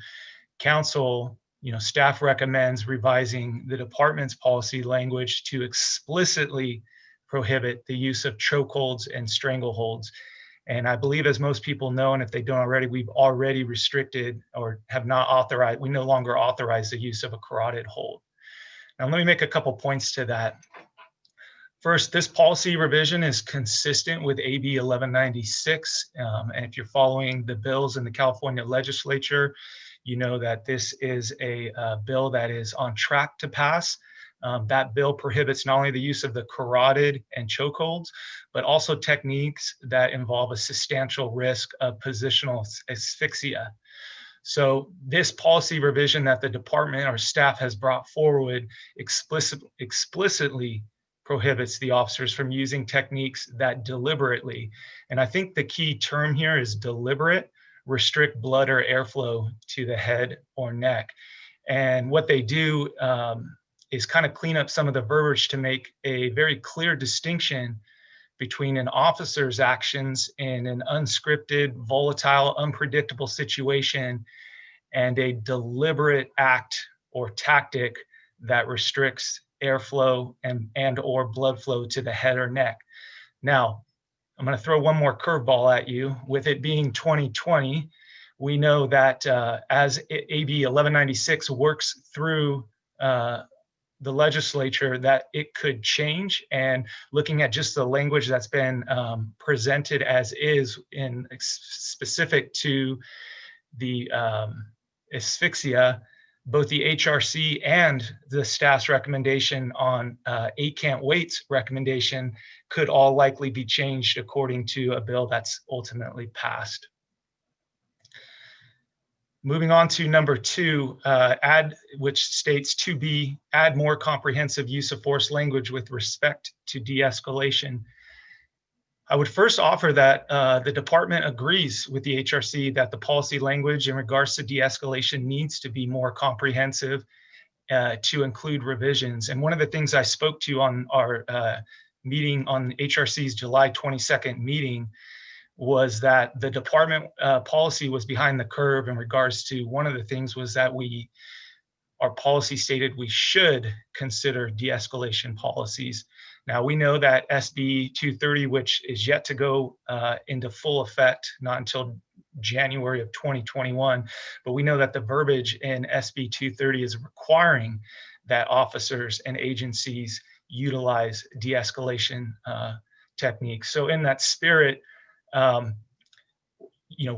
[SPEAKER 19] council, staff recommends revising the department's policy language to explicitly prohibit the use of chokeholds and strangleholds. And I believe, as most people know, and if they don't already, we've already restricted or have not authorized, we no longer authorize the use of a carotid hold. Now, let me make a couple points to that. First, this policy revision is consistent with AB 1196. And if you're following the bills in the California legislature, you know that this is a bill that is on track to pass. That bill prohibits not only the use of the carotid and chokeholds, but also techniques that involve a substantial risk of positional asphyxia. So this policy revision that the department or staff has brought forward explicitly prohibits the officers from using techniques that deliberately, and I think the key term here is deliberate, restrict blood or airflow to the head or neck. And what they do is kind of clean up some of the verbiage to make a very clear distinction between an officer's actions in an unscripted, volatile, unpredictable situation and a deliberate act or tactic that restricts airflow and or blood flow to the head or neck. Now, I'm going to throw one more curveball at you. With it being 2020, we know that as AB 1196 works through the legislature, that it could change. And looking at just the language that's been presented as is in specific to the asphyxia, both the HRC and the staff's recommendation on 8 Can't Wait's recommendation could all likely be changed according to a bill that's ultimately passed. Moving on to number 2, which states to be add more comprehensive use of force language with respect to de-escalation. I would first offer that the department agrees with the HRC that the policy language in regards to de-escalation needs to be more comprehensive to include revisions. And one of the things I spoke to on our meeting on HRC's July 22nd meeting was that the department policy was behind the curve in regards to one of the things was that we our policy stated we should consider de-escalation policies. Now we know that SB 230, which is yet to go into full effect, not until January of 2021, but we know that the verbiage in SB 230 is requiring that officers and agencies utilize de-escalation techniques. So in that spirit,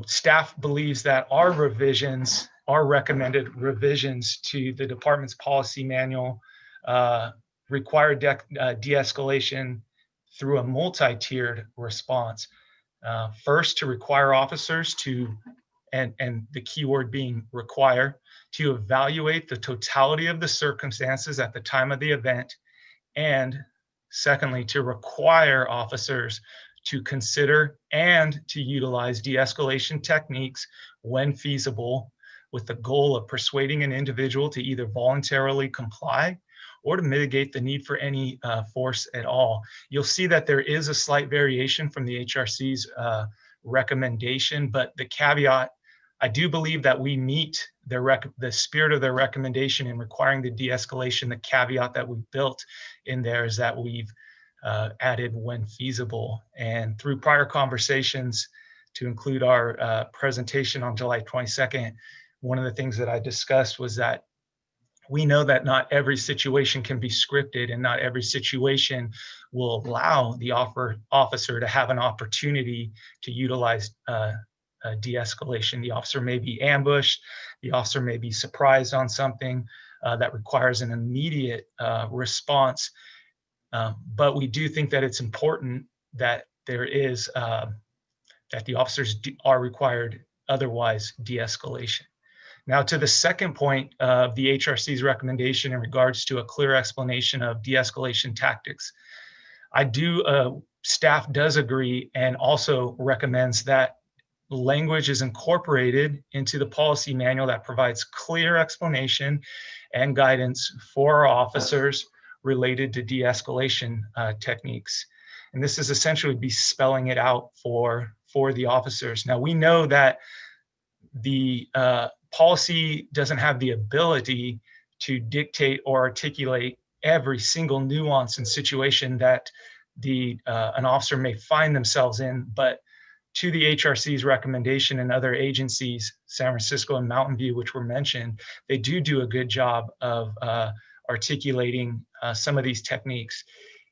[SPEAKER 19] staff believes that our revisions, our recommended revisions to the department's policy manual require de-escalation through a multi-tiered response. First, to require officers to, and the key word being require, to evaluate the totality of the circumstances at the time of the event, and secondly, to require officers to consider and to utilize de-escalation techniques when feasible, with the goal of persuading an individual to either voluntarily comply or to mitigate the need for any force at all. You'll see that there is a slight variation from the HRC's recommendation, but the caveat, I do believe that we meet the spirit of their recommendation in requiring the de-escalation. The caveat that we built in there is that we've added when feasible. And through prior conversations to include our presentation on July 22nd, one of the things that I discussed was that we know that not every situation can be scripted, and not every situation will allow the officer to have an opportunity to utilize de-escalation. The officer may be ambushed, the officer may be surprised on something that requires an immediate response. But we do think that it's important that there is, that the officers are required otherwise de-escalation. Now, to the second point of the HRC's recommendation in regards to a clear explanation of de-escalation tactics, staff does agree and also recommends that language is incorporated into the policy manual that provides clear explanation and guidance for our officers related to de-escalation techniques. And this is essentially be spelling it out for the officers. Now, we know that the policy doesn't have the ability to dictate or articulate every single nuance and situation that an officer may find themselves in, but to the HRC's recommendation and other agencies, San Francisco and Mountain View, which were mentioned, they do a good job of articulating some of these techniques.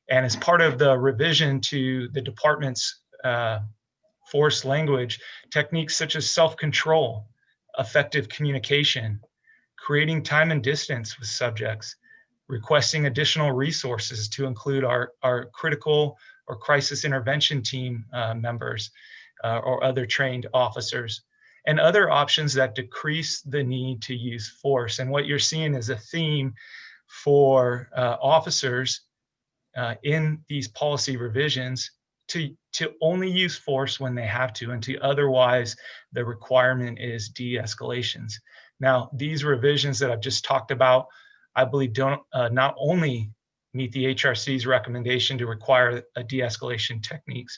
[SPEAKER 19] And as part of the revision to the department's force language, techniques such as self-control, effective communication, creating time and distance with subjects, requesting additional resources to include our critical or crisis intervention team members or other trained officers, and other options that decrease the need to use force. And what you're seeing is a theme for officers in these policy revisions to only use force when they have to, and to otherwise the requirement is de-escalations. Now, these revisions that I've just talked about, I believe don't not only meet the HRC's recommendation to require a de-escalation techniques,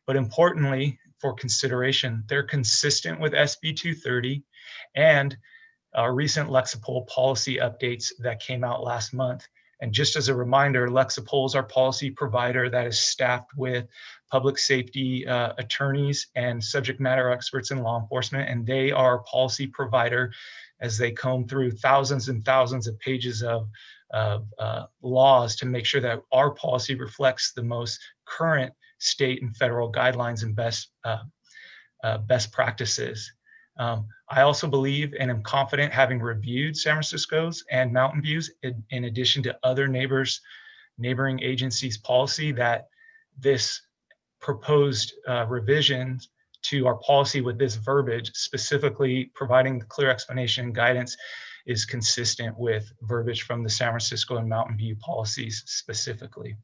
[SPEAKER 19] but importantly for consideration, they're consistent with SB 230 and recent Lexipol policy updates that came out last month. And just as a reminder, Lexipol is our policy provider that is staffed with public safety attorneys and subject matter experts in law enforcement, and they are a policy provider as they comb through thousands and thousands of pages of laws to make sure that our policy reflects the most current state and federal guidelines and best practices. I also believe and am confident, having reviewed San Francisco's and Mountain View's, in addition to other neighboring agencies' policy, that this proposed revision to our policy with this verbiage, specifically providing the clear explanation and guidance, is consistent with verbiage from the San Francisco and Mountain View policies specifically.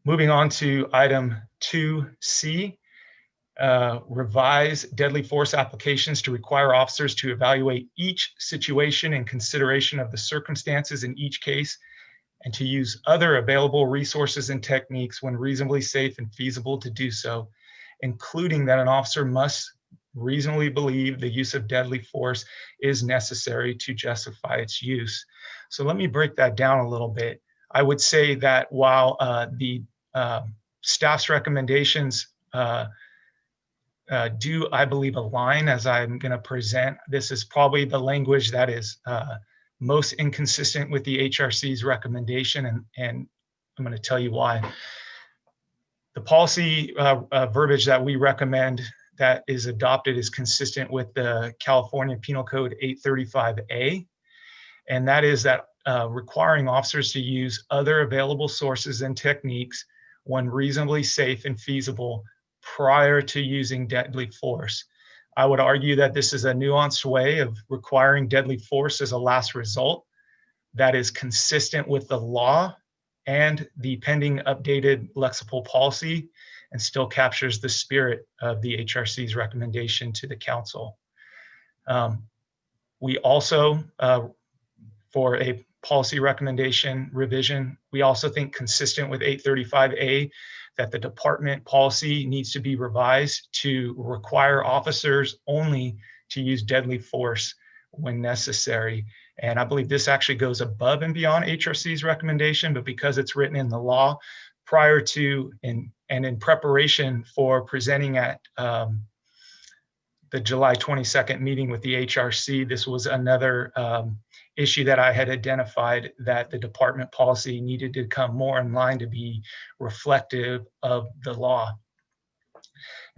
[SPEAKER 19] Moving on to item 2C. Revise deadly force applications to require officers to evaluate each situation in consideration of the circumstances in each case, and to use other available resources and techniques when reasonably safe and feasible to do so, including that an officer must reasonably believe the use of deadly force is necessary to justify its use. So let me break that down a little bit. I would say that while the staff's recommendations do, I believe, align as I'm going to present, this is probably the language that is most inconsistent with the HRC's recommendation, and I'm going to tell you why. The policy verbiage that we recommend that is adopted is consistent with the California Penal Code 835A, and that is that requiring officers to use other available sources and techniques when reasonably safe and feasible prior to using deadly force. I would argue that this is a nuanced way of requiring deadly force as a last result that is consistent with the law and the pending updated Lexipol policy, and still captures the spirit of the HRC's recommendation to the council. We also, for a policy recommendation revision, we also think consistent with 835A that the department policy needs to be revised to require officers only to use deadly force when necessary. And I believe this actually goes above and beyond HRC's recommendation, but because it's written in the law prior to and in preparation for presenting at the July 22nd meeting with the HRC, this was another issue that I had identified that the department policy needed to come more in line to be reflective of the law.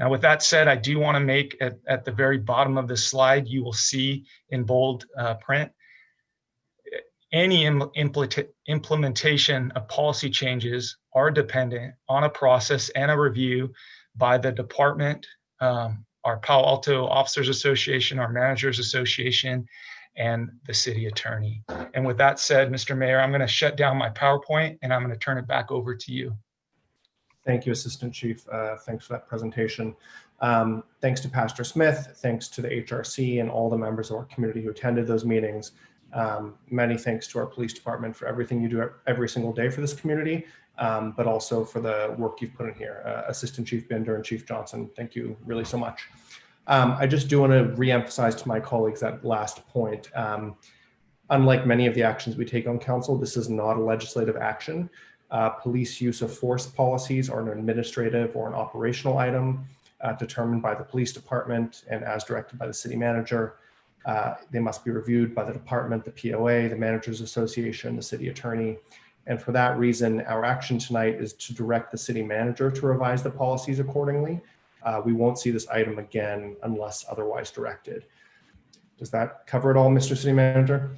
[SPEAKER 19] Now, with that said, I do want to make at the very bottom of the slide, you will see in bold print, any implementation of policy changes are dependent on a process and a review by the department, our Palo Alto Officers Association, our Managers Association, and the city attorney. And with that said, Mr. Mayor, I'm going to shut down my PowerPoint and I'm going to turn it back over to you.
[SPEAKER 2] Thank you, Assistant Chief. Thanks for that presentation. Thanks to Pastor Smith. Thanks to the HRC and all the members of our community who attended those meetings. Many thanks to our police department for everything you do every single day for this community, but also for the work you've put in here. Assistant Chief Binder and Chief Johnson, thank you really so much. I just do want to reemphasize to my colleagues that last point. Unlike many of the actions we take on council, this is not a legislative action. Police use of force policies are an administrative or an operational item determined by the police department and as directed by the city manager. They must be reviewed by the department, the POA, the Managers Association, the city attorney. And for that reason, our action tonight is to direct the city manager to revise the policies accordingly. We won't see this item again unless otherwise directed. Does that cover it all, Mr. City Manager?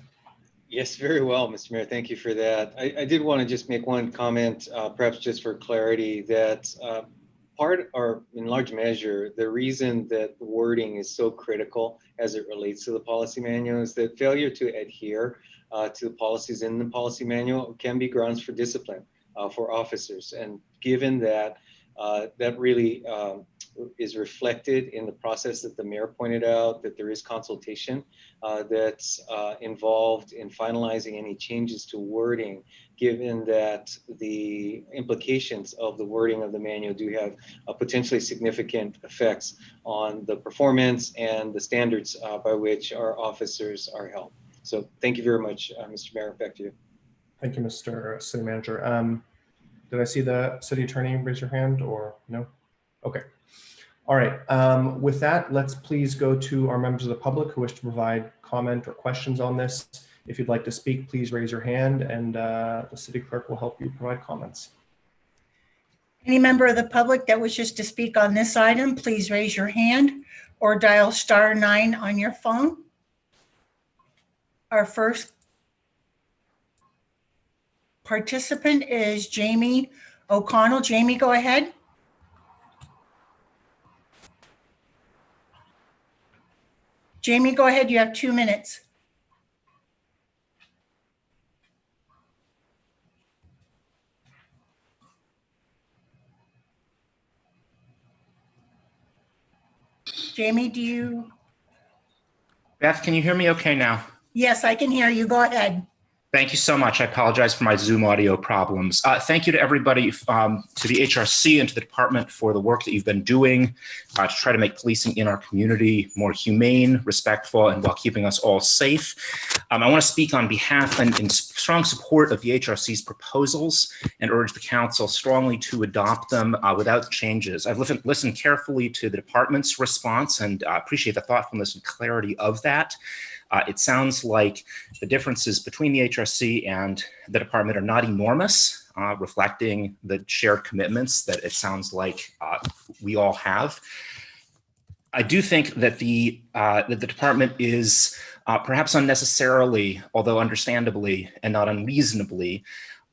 [SPEAKER 8] Yes, very well, Mr. Mayor. Thank you for that. I did want to just make one comment, perhaps just for clarity, that part or in large measure, the reason that the wording is so critical as it relates to the policy manual is that failure to adhere to the policies in the policy manual can be grounds for discipline for officers. And given that that really is reflected in the process that the mayor pointed out, that there is consultation that's involved in finalizing any changes to wording, given that the implications of the wording of the manual do have potentially significant effects on the performance and the standards by which our officers are held. So thank you very much, Mr. Mayor. Back to you.
[SPEAKER 2] Thank you, Mr. City Manager. Did I see the city attorney raise your hand or no? Okay. All right. With that, let's please go to our members of the public who wish to provide comment or questions on this. If you'd like to speak, please raise your hand and the city clerk will help you provide comments.
[SPEAKER 1] Any member of the public that wishes to speak on this item, please raise your hand or dial *9 on your phone. Our first participant is Jamie O'Connell. Jamie, go ahead. Jamie, go ahead. You have 2 minutes. Jamie, do you?
[SPEAKER 20] Beth, can you hear me okay now?
[SPEAKER 1] Yes, I can hear you. Go ahead.
[SPEAKER 20] Thank you so much. I apologize for my Zoom audio problems. Thank you to everybody, to the HRC and to the department for the work that you've been doing to try to make policing in our community more humane, respectful, and while keeping us all safe. I want to speak on behalf and in strong support of the HRC's proposals and urge the council strongly to adopt them without changes. I've listened carefully to the department's response and appreciate the thoughtfulness and clarity of that. It sounds like the differences between the HRC and the department are not enormous, reflecting the shared commitments that it sounds like we all have. I do think that the department is perhaps unnecessarily, although understandably and not unreasonably,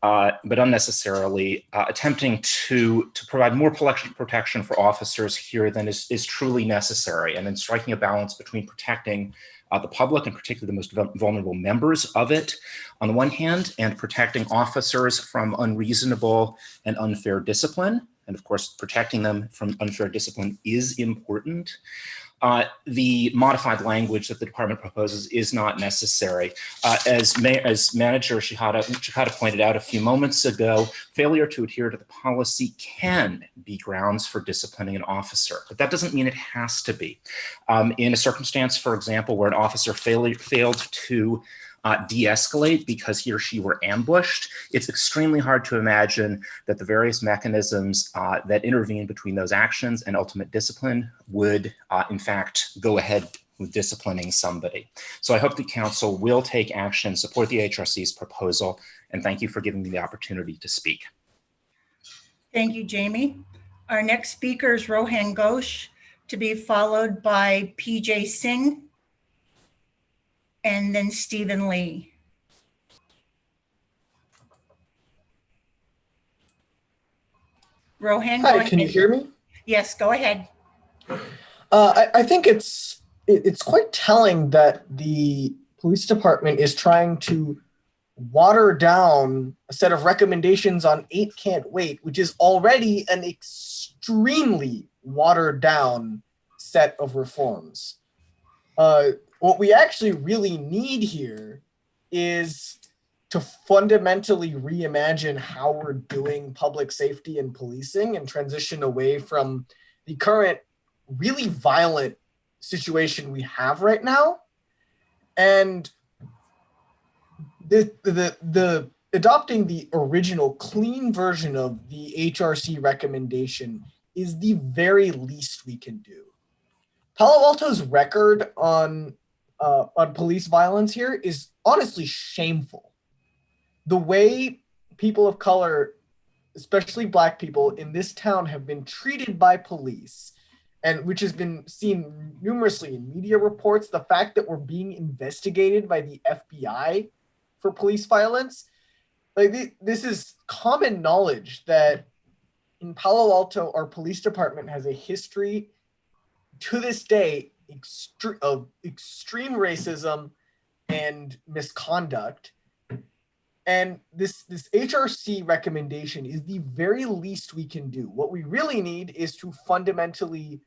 [SPEAKER 20] but unnecessarily attempting to provide more protection for officers here than is truly necessary, and in striking a balance between protecting the public, and particularly the most vulnerable members of it, on the one hand, and protecting officers from unreasonable and unfair discipline. And of course, protecting them from unfair discipline is important. The modified language that the department proposes is not necessary. As Manager Shihata pointed out a few moments ago, failure to adhere to the policy can be grounds for disciplining an officer, but that doesn't mean it has to be. In a circumstance, for example, where an officer failed to de-escalate because he or she were ambushed, it's extremely hard to imagine that the various mechanisms that intervene between those actions and ultimate discipline would in fact go ahead with disciplining somebody. So I hope the council will take action, support the HRC's proposal, and thank you for giving me the opportunity to speak.
[SPEAKER 1] Thank you, Jamie. Our next speaker is Rohan Ghosh, to be followed by PJ Singh, and then Stephen Lee. Rohan, go
[SPEAKER 21] Hi,
[SPEAKER 1] ahead.
[SPEAKER 21] can you hear me?
[SPEAKER 1] Yes, go ahead.
[SPEAKER 21] I think it's quite telling that the police department is trying to water down a set of recommendations on 8 Can't Wait, which is already an extremely watered down set of reforms. What we actually really need here is to fundamentally reimagine how we're doing public safety and policing and transition away from the current really violent situation we have right now. And the adopting the original clean version of the HRC recommendation is the very least we can do. Palo Alto's record on police violence here is honestly shameful. The way people of color, especially Black people in this town, have been treated by police, and which has been seen numerously in media reports, the fact that we're being investigated by the FBI for police violence, like this is common knowledge that in Palo Alto, our police department has a history to this day of extreme racism and misconduct. And this HRC recommendation is the very least we can do. What we really need is to fundamentally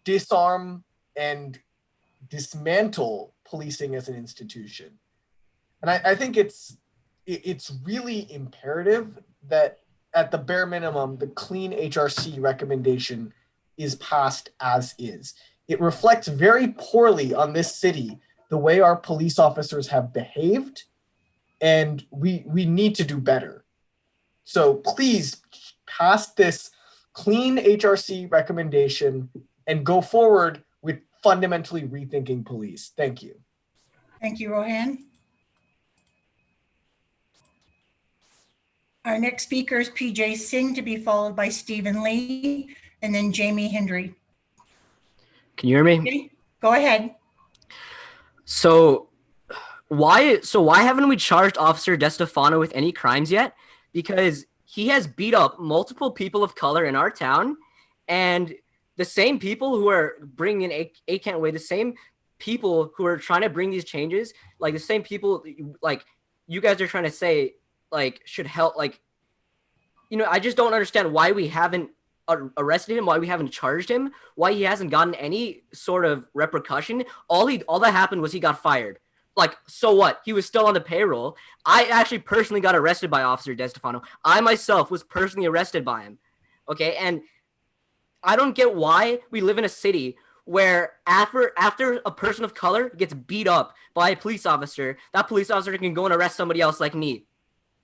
[SPEAKER 21] disarm and dismantle policing as an institution. And I think it's really imperative that at the bare minimum, the clean HRC recommendation is passed as is. It reflects very poorly on this city the way our police officers have behaved, and we need to do better. So please pass this clean HRC recommendation and go forward with fundamentally rethinking police. Thank you.
[SPEAKER 1] Thank you, Rohan. Our next speaker is PJ Singh, to be followed by Stephen Lee, and then Jamie Hendry.
[SPEAKER 22] Can you hear me?
[SPEAKER 1] Okay, go ahead.
[SPEAKER 22] So why haven't we charged Officer DeStefano with any crimes yet? Because he has beat up multiple people of color in our town, and the same people who are bringing in A Can't Wait, the same people who are trying to bring these changes, like the same people, like you guys are trying to say, like should help, like, you know, I just don't understand why we haven't arrested him, why we haven't charged him, why he hasn't gotten any sort of repercussion. All that happened was he got fired. like, so what? He was still on the payroll. I actually personally got arrested by Officer DeStefano. I myself was personally arrested by him. Okay, and I don't get why we live in a city where after a person of color gets beat up by a police officer, that police officer can go and arrest somebody else like me.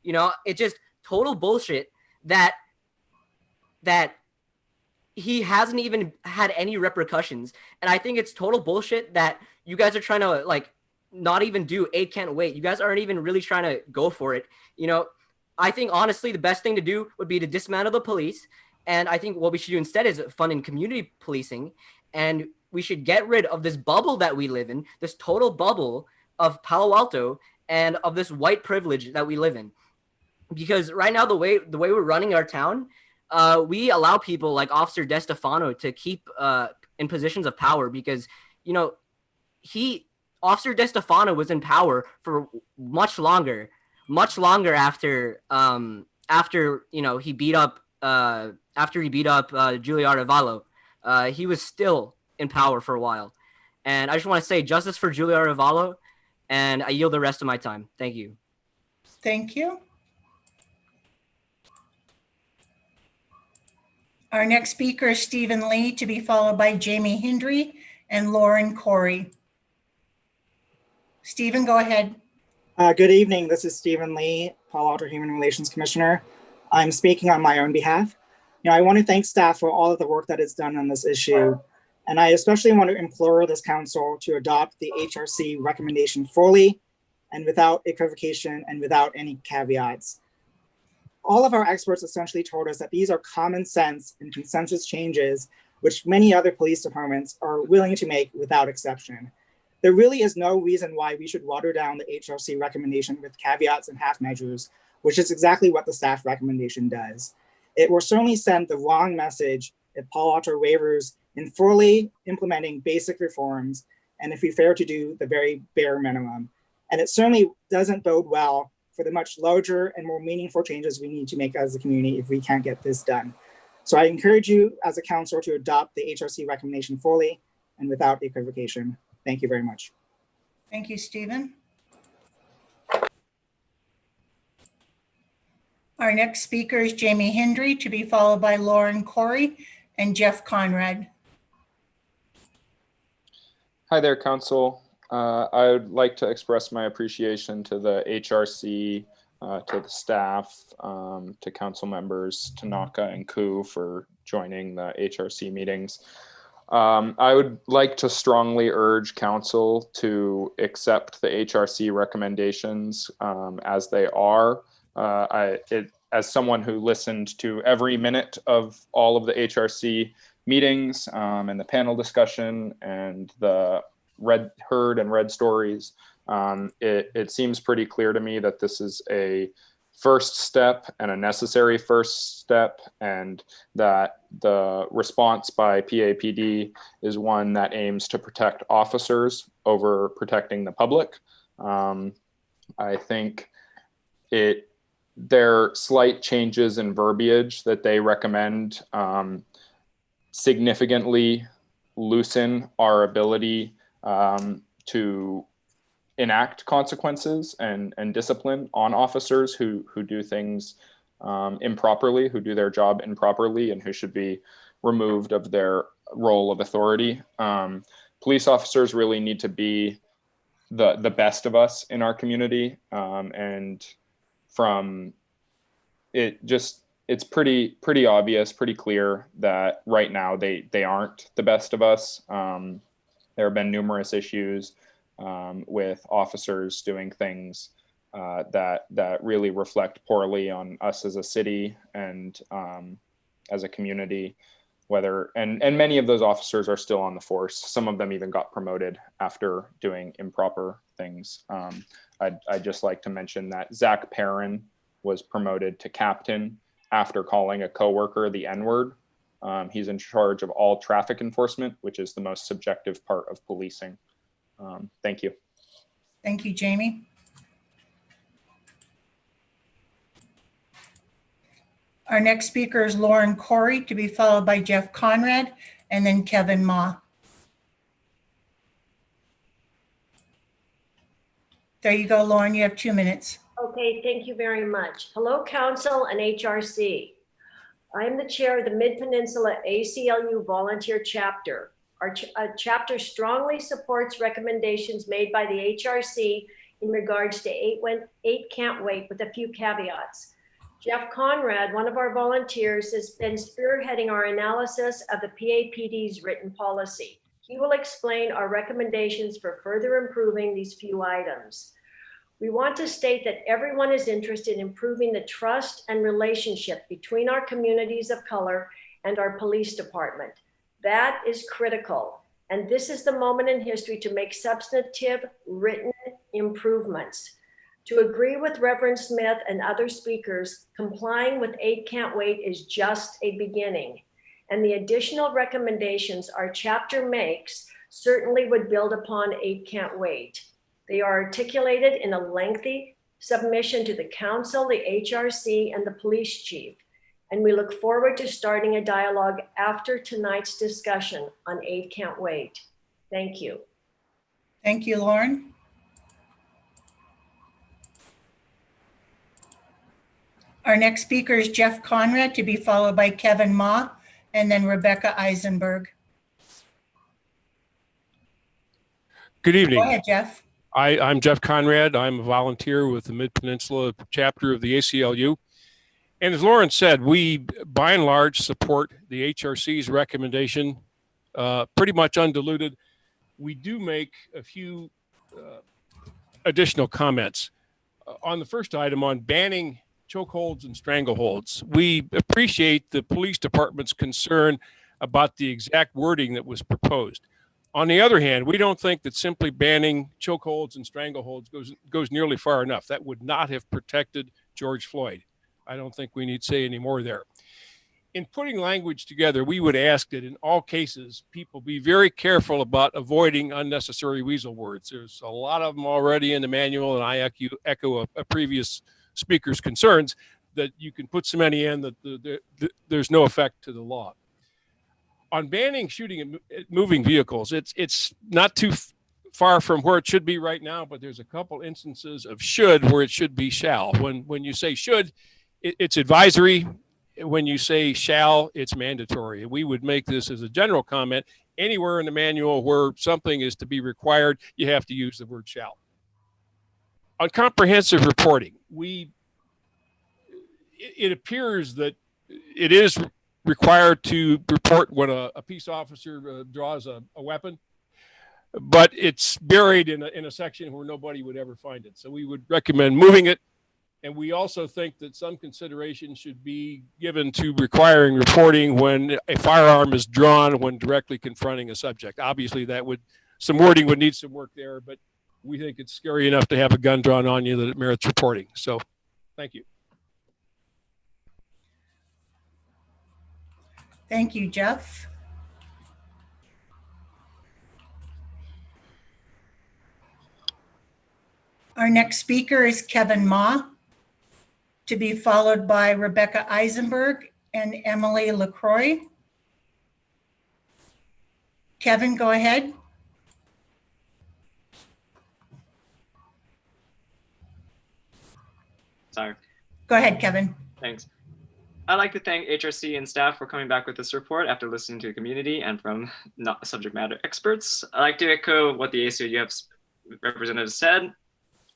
[SPEAKER 22] You know, it's just total bullshit that he hasn't even had any repercussions. And I think it's total bullshit that you guys are trying to like not even do 8 Can't Wait. You guys aren't even really trying to go for it. You know, I think honestly the best thing to do would be to dismantle the police. And I think what we should do instead is fund community policing. And we should get rid of this bubble that we live in, this total bubble of Palo Alto and of this white privilege that we live in. Because right now, the way we're running our town, we allow people like Officer DeStefano to keep in positions of power because, you know, Officer DeStefano was in power for much longer after you know, he beat up Giulia Arevalo. He was still in power for a while. And I just want to say justice for Giulia Arevalo, and I yield the rest of my time. Thank you.
[SPEAKER 1] Thank you. Our next speaker is Stephen Lee, to be followed by Jamie Hindry and Lauren Corey. Stephen, go ahead.
[SPEAKER 5] Good evening. This is Stephen Lee, Palo Alto Human Relations Commissioner. I'm speaking on my own behalf. You know, I want to thank staff for all of the work that is done on this issue. And I especially want to implore this council to adopt the HRC recommendation fully and without equivocation and without any caveats. All of our experts essentially told us that these are common sense and consensus changes, which many other police departments are willing to make without exception. There really is no reason why we should water down the HRC recommendation with caveats and half measures, which is exactly what the staff recommendation does. It will certainly send the wrong message if Palo Alto wavers in fully implementing basic reforms and if we fail to do the very bare minimum. And it certainly doesn't bode well for the much larger and more meaningful changes we need to make as a community if we can't get this done. So I encourage you as a council to adopt the HRC recommendation fully and without equivocation. Thank you very much.
[SPEAKER 1] Thank you, Stephen. Our next speaker is Jamie Hindry, to be followed by Lauren Corey and Jeff Conrad.
[SPEAKER 9] Hi there, Council. I would like to express my appreciation to the HRC, to the staff, to council members, Tanaka and Ku for joining the HRC meetings. I would like to strongly urge council to accept the HRC recommendations as they are. As someone who listened to every minute of all of the HRC meetings and the panel discussion and the heard and read stories, it seems pretty clear to me that this is a first step and a necessary first step, and that the response by PAPD is one that aims to protect officers over protecting the public. I think their slight changes in verbiage that they recommend significantly loosen our ability to enact consequences and discipline on officers who do things improperly, who do their job improperly, and who should be removed of their role of authority. Police officers really need to be the best of us in our community, and from it's pretty obvious, pretty clear that right now they aren't the best of us. There have been numerous issues with officers doing things that really reflect poorly on us as a city and as a community. And many of those officers are still on the force. Some of them even got promoted after doing improper things. I'd just like to mention that Zach Perrin was promoted to captain after calling a coworker the N-word. He's in charge of all traffic enforcement, which is the most subjective part of policing. Thank you.
[SPEAKER 1] Thank you, Jamie. Our next speaker is Lauren Corey, to be followed by Jeff Conrad and then Kevin Ma. There you go, Lauren. You have 2 minutes.
[SPEAKER 14] Okay, thank you very much. Hello, Council and HRC. I'm the chair of the Mid-Peninsula ACLU Volunteer Chapter. Our chapter strongly supports recommendations made by the HRC in regards to 8 can't wait, with a few caveats. Jeff Conrad, one of our volunteers, has been spearheading our analysis of the PAPD's written policy. He will explain our recommendations for further improving these few items. We want to state that everyone is interested in improving the trust and relationship between our communities of color and our police department. That is critical. And this is the moment in history to make substantive written improvements. To agree with Reverend Smith and other speakers, complying with 8 can't wait is just a beginning. And the additional recommendations our chapter makes certainly would build upon 8 can't wait. They are articulated in a lengthy submission to the council, the HRC, and the police chief. And we look forward to starting a dialogue after tonight's discussion on 8 can't wait. Thank you.
[SPEAKER 1] Thank you, Lauren. Our next speaker is Jeff Conrad, to be followed by Kevin Ma, and then Rebecca Eisenberg.
[SPEAKER 17] Good evening.
[SPEAKER 1] Go ahead, Jeff.
[SPEAKER 17] I'm Jeff Conrad. I'm a volunteer with the Mid-Peninsula chapter of the ACLU. And as Lauren said, we, by and large, support the HRC's recommendation, pretty much undiluted. We do make a few additional comments. On the first item on banning chokeholds and strangleholds, we appreciate the police department's concern about the exact wording that was proposed. On the other hand, we don't think that simply banning chokeholds and strangleholds goes nearly far enough. That would not have protected George Floyd. I don't think we need to say any more there. In putting language together, we would ask that in all cases, people be very careful about avoiding unnecessary weasel words. There's a lot of them already in the manual, and I echo a previous speaker's concerns that you can put so many in that there's no effect to the law. On banning shooting at moving vehicles, it's not too far from where it should be right now, but there's a couple instances of should where it should be shall. When you say should, it's advisory. When you say shall, it's mandatory. We would make this as a general comment. Anywhere in the manual where something is to be required, you have to use the word shall. On comprehensive reporting, it appears that it is required to report when a peace officer draws a weapon, but it's buried in a section where nobody would ever find it. So we would recommend moving it. And we also think that some consideration should be given to requiring reporting when a firearm is drawn when directly confronting a subject. Obviously, some wording would need some work there, but we think it's scary enough to have a gun drawn on you that it merits reporting. So, thank you.
[SPEAKER 1] Thank you, Jeff. Our next speaker is Kevin Ma, to be followed by Rebecca Eisenberg and Emily LaCroix. Kevin, go ahead.
[SPEAKER 23] Sorry.
[SPEAKER 1] Go ahead, Kevin.
[SPEAKER 23] Thanks. I'd like to thank HRC and staff for coming back with this report after listening to the community and from subject matter experts. I'd like to echo what the ACLU representative said,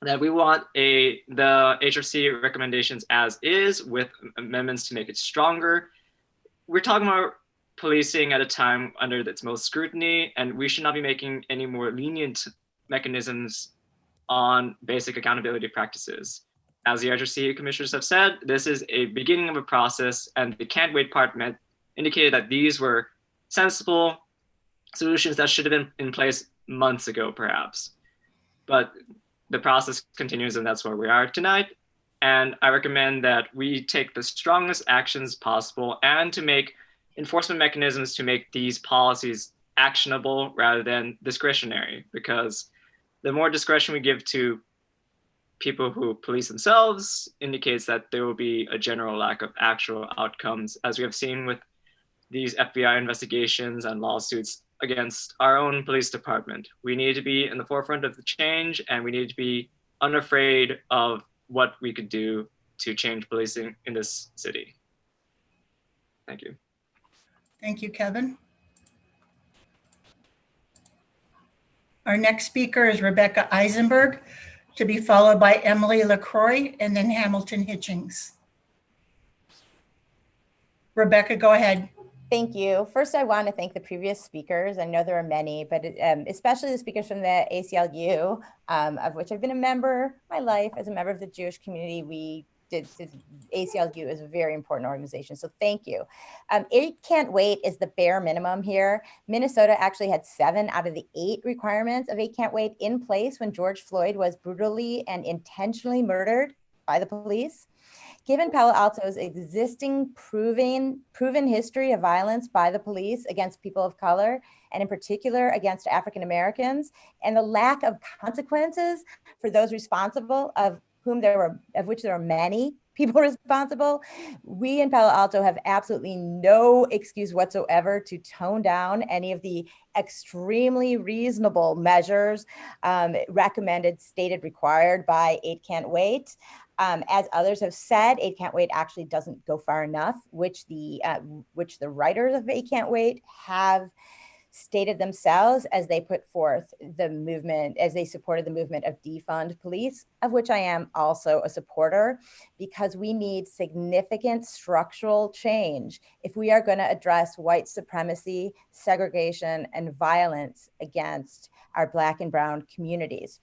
[SPEAKER 23] that we want the HRC recommendations as is with amendments to make it stronger. We're talking about policing at a time under its most scrutiny, and we should not be making any more lenient mechanisms on basic accountability practices. As the HRC commissioners have said, this is a beginning of a process, and the can't wait part indicated that these were sensible solutions that should have been in place months ago, perhaps. But the process continues, and that's where we are tonight. And I recommend that we take the strongest actions possible and to make enforcement mechanisms to make these policies actionable rather than discretionary, because the more discretion we give to people who police themselves indicates that there will be a general lack of actual outcomes, as we have seen with these FBI investigations and lawsuits against our own police department. We need to be in the forefront of the change, and we need to be unafraid of what we could do to change policing in this city. Thank you.
[SPEAKER 1] Thank you, Kevin. Our next speaker is Rebecca Eisenberg, to be followed by Emily LaCroix and then Hamilton Hitchings. Rebecca, go ahead.
[SPEAKER 12] Thank you. First, I want to thank the previous speakers. I know there are many, but especially the speakers from the ACLU, of which I've been a member my life. As a member of the Jewish community, ACLU is a very important organization, so thank you. 8 can't wait is the bare minimum here. Minnesota actually had 7 out of the 8 requirements of 8 can't wait in place when George Floyd was brutally and intentionally murdered by the police. Given Palo Alto's existing proven history of violence by the police against people of color, and in particular against African Americans, and the lack of consequences for those responsible, of which there are many people responsible, we in Palo Alto have absolutely no excuse whatsoever to tone down any of the extremely reasonable measures recommended, stated, required by 8 can't wait. As others have said, 8 can't wait actually doesn't go far enough, which the writers of 8 can't wait have stated themselves as they put forth the movement, as they supported the movement of defund police, of which I am also a supporter, because we need significant structural change if we are going to address white supremacy, segregation, and violence against our Black and Brown communities.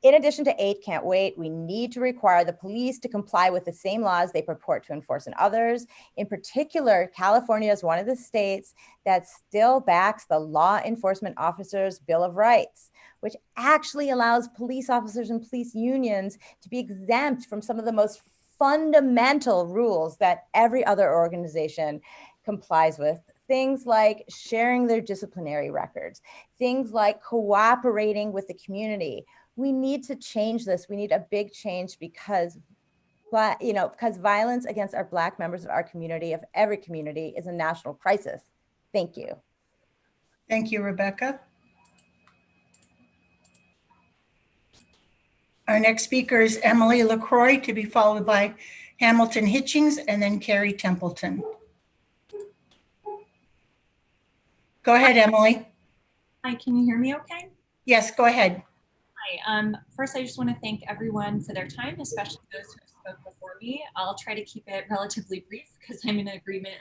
[SPEAKER 12] In addition to 8 can't wait, we need to require the police to comply with the same laws they purport to enforce in others. In particular, California is one of the states that still backs the Law Enforcement Officers' Bill of Rights, which actually allows police officers and police unions to be exempt from some of the most fundamental rules that every other organization complies with. Things like sharing their disciplinary records, things like cooperating with the community. We need to change this. We need a big change because violence against our Black members of our community, of every community, is a national crisis. Thank you.
[SPEAKER 1] Thank you, Rebecca. Our next speaker is Emily LaCroix, to be followed by Hamilton Hitchings and then Carrie Templeton. Go ahead, Emily.
[SPEAKER 13] Hi, can you hear me okay?
[SPEAKER 1] Yes, go ahead.
[SPEAKER 13] Hi, first I just want to thank everyone for their time, especially those who have spoken before me. I'll try to keep it relatively brief because I'm in agreement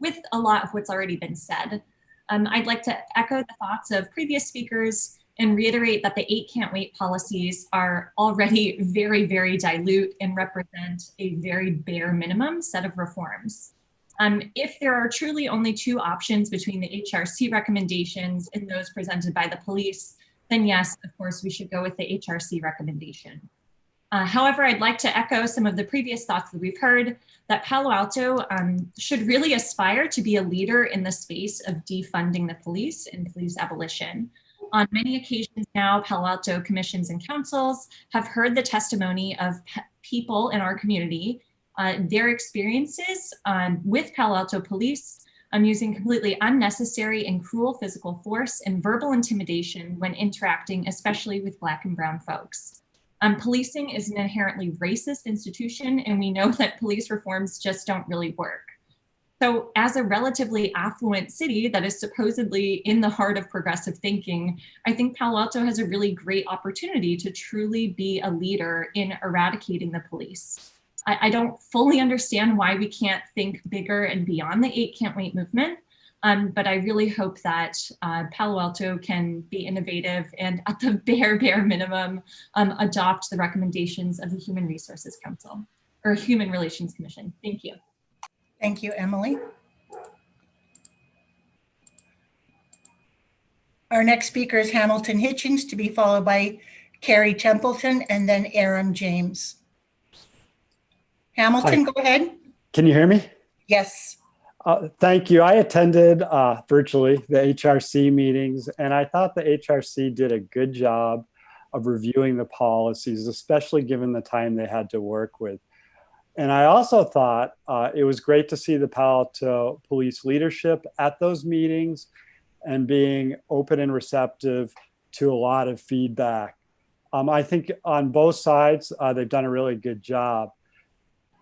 [SPEAKER 13] with a lot of what's already been said. I'd like to echo the thoughts of previous speakers and reiterate that the 8 can't wait policies are already very, very dilute and represent a very bare minimum set of reforms. If there are truly only 2 options between the HRC recommendations and those presented by the police, then yes, of course, we should go with the HRC recommendation. However, I'd like to echo some of the previous thoughts that we've heard, that Palo Alto should really aspire to be a leader in the space of defunding the police and police abolition. On many occasions now, Palo Alto commissions and councils have heard the testimony of people in our community, their experiences with Palo Alto police, using completely unnecessary and cruel physical force and verbal intimidation when interacting, especially with Black and Brown folks. Policing is an inherently racist institution, and we know that police reforms just don't really work. So as a relatively affluent city that is supposedly in the heart of progressive thinking, I think Palo Alto has a really great opportunity to truly be a leader in eradicating the police. I don't fully understand why we can't think bigger and beyond the 8 can't wait movement, but I really hope that Palo Alto can be innovative and at the bare minimum, adopt the recommendations of the Human Resources Council or Human Relations Commission. Thank you.
[SPEAKER 1] Thank you, Emily. Our next speaker is Hamilton Hitchings, to be followed by Carrie Templeton and then Aram James. Hamilton,
[SPEAKER 16] Hi.
[SPEAKER 1] go ahead.
[SPEAKER 16] Can you hear me?
[SPEAKER 1] Yes.
[SPEAKER 16] Thank you. I attended virtually the HRC meetings, and I thought the HRC did a good job of reviewing the policies, especially given the time they had to work with. And I also thought it was great to see the Palo Alto police leadership at those meetings and being open and receptive to a lot of feedback. I think on both sides, they've done a really good job.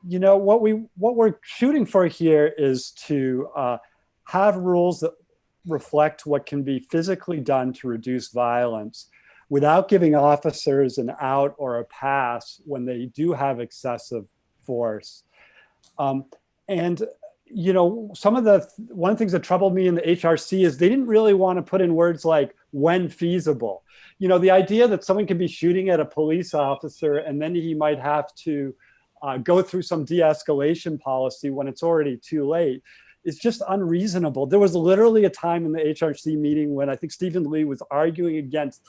[SPEAKER 16] You know, what we're shooting for here is to have rules that reflect what can be physically done to reduce violence without giving officers an out or a pass when they do have excessive force. And you know, one of the things that troubled me in the HRC is they didn't really want to put in words like when feasible. You know, the idea that someone can be shooting at a police officer and then he might have to go through some de-escalation policy when it's already too late is just unreasonable. There was literally a time in the HRC meeting when I think Stephen Lee was arguing against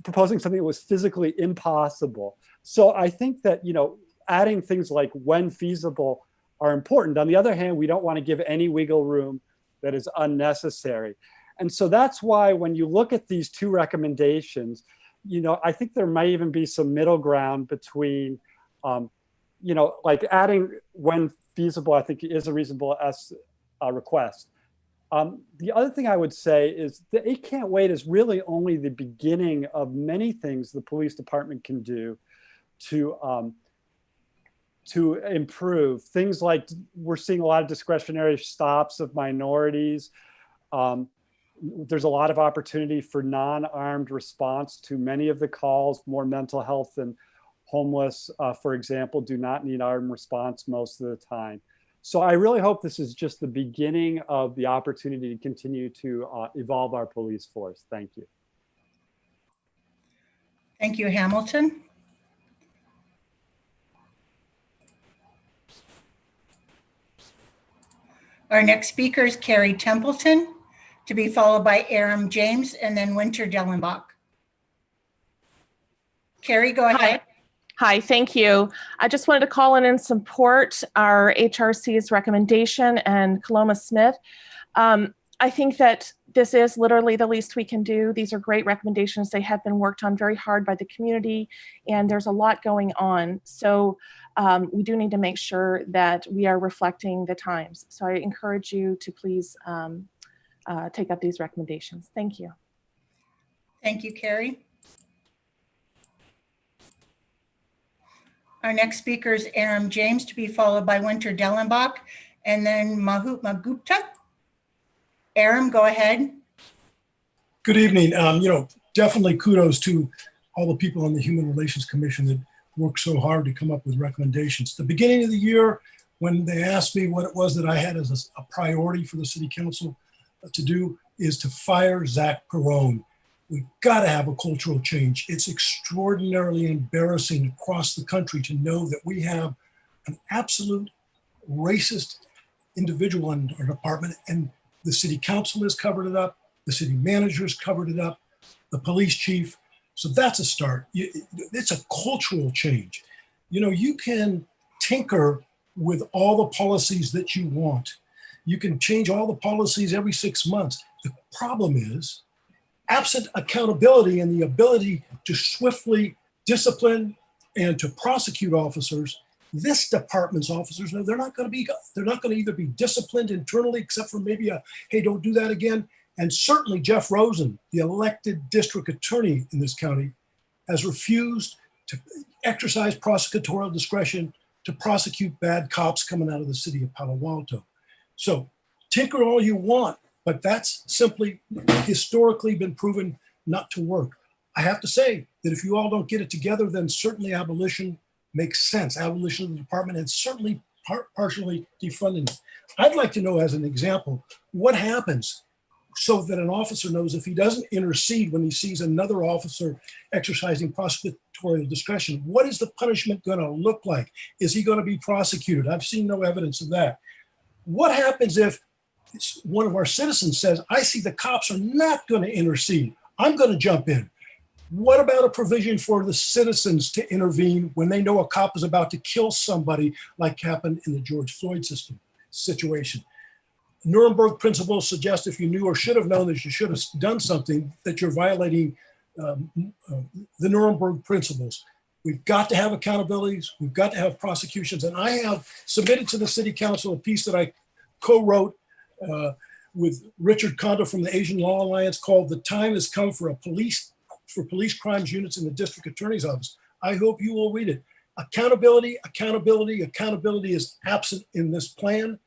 [SPEAKER 16] proposing something that was physically impossible. So I think that, you know, adding things like when feasible are important. On the other hand, we don't want to give any wiggle room that is unnecessary. And so that's why when you look at these two recommendations, you know, I think there might even be some middle ground between, you know, like adding when feasible, I think is a reasonable request. The other thing I would say is that It Can't Wait is really only the beginning of many things the police department can do to improve. Things like we're seeing a lot of discretionary stops of minorities. There's a lot of opportunity for non-armed response to many of the calls. More mental health and homeless, for example, do not need armed response most of the time. So I really hope this is just the beginning of the opportunity to continue to evolve our police force. Thank you.
[SPEAKER 1] Thank you, Hamilton. Our next speaker is Carrie Templeton, to be followed by Aram James and then Winter Dellenbach. Carrie, go ahead.
[SPEAKER 3] Hi, thank you. I just wanted to call in and support our HRC's recommendation and Coloma Smith. I think that this is literally the least we can do. These are great recommendations. They have been worked on very hard by the community, and there's a lot going on. So we do need to make sure that we are reflecting the times. So I encourage you to please take up these recommendations. Thank you.
[SPEAKER 1] Thank you, Carrie. Our next speaker is Aram James, to be followed by Winter Dellenbach and then Mahutma Gupta. Aram, go ahead.
[SPEAKER 4] Good evening. You know, definitely kudos to all the people on the Human Relations Commission that worked so hard to come up with recommendations. The beginning of the year, when they asked me what it was that I had as a priority for the City Council to do, is to fire Zach Perone. We've got to have a cultural change. It's extraordinarily embarrassing across the country to know that we have an absolute racist individual in our department, and the City Council has covered it up, the city manager has covered it up, the police chief. So that's a start. It's a cultural change. You know, you can tinker with all the policies that you want. You can change all the policies every 6 months. The problem is, absent accountability and the ability to swiftly discipline and to prosecute officers, this department's officers, no, they're not going to either be disciplined internally, except for maybe a, hey, don't do that again. And certainly Jeff Rosen, the elected district attorney in this county, has refused to exercise prosecutorial discretion to prosecute bad cops coming out of the city of Palo Alto. So tinker all you want, but that's simply historically been proven not to work. I have to say that if you all don't get it together, then certainly abolition makes sense. Abolition of the department, and certainly partially defunding it. I'd like to know, as an example, what happens so that an officer knows if he doesn't intercede when he sees another officer exercising prosecutorial discretion, what is the punishment going to look like? Is he going to be prosecuted? I've seen no evidence of that. What happens if one of our citizens says, I see the cops are not going to intercede, I'm going to jump in? What about a provision for the citizens to intervene when they know a cop is about to kill somebody, like happened in the George Floyd situation? Nuremberg principles suggest if you knew or should have known that you should have done something, that you're violating the Nuremberg principles. We've got to have accountabilities. We've got to have prosecutions. And I have submitted to the City Council a piece that I co-wrote with Richard Kondo from the Asian Law Alliance called "The Time Has Come for a Police for police crimes units in the district attorney's office. I hope you will read it. Accountability, accountability, accountability is absent in this plan.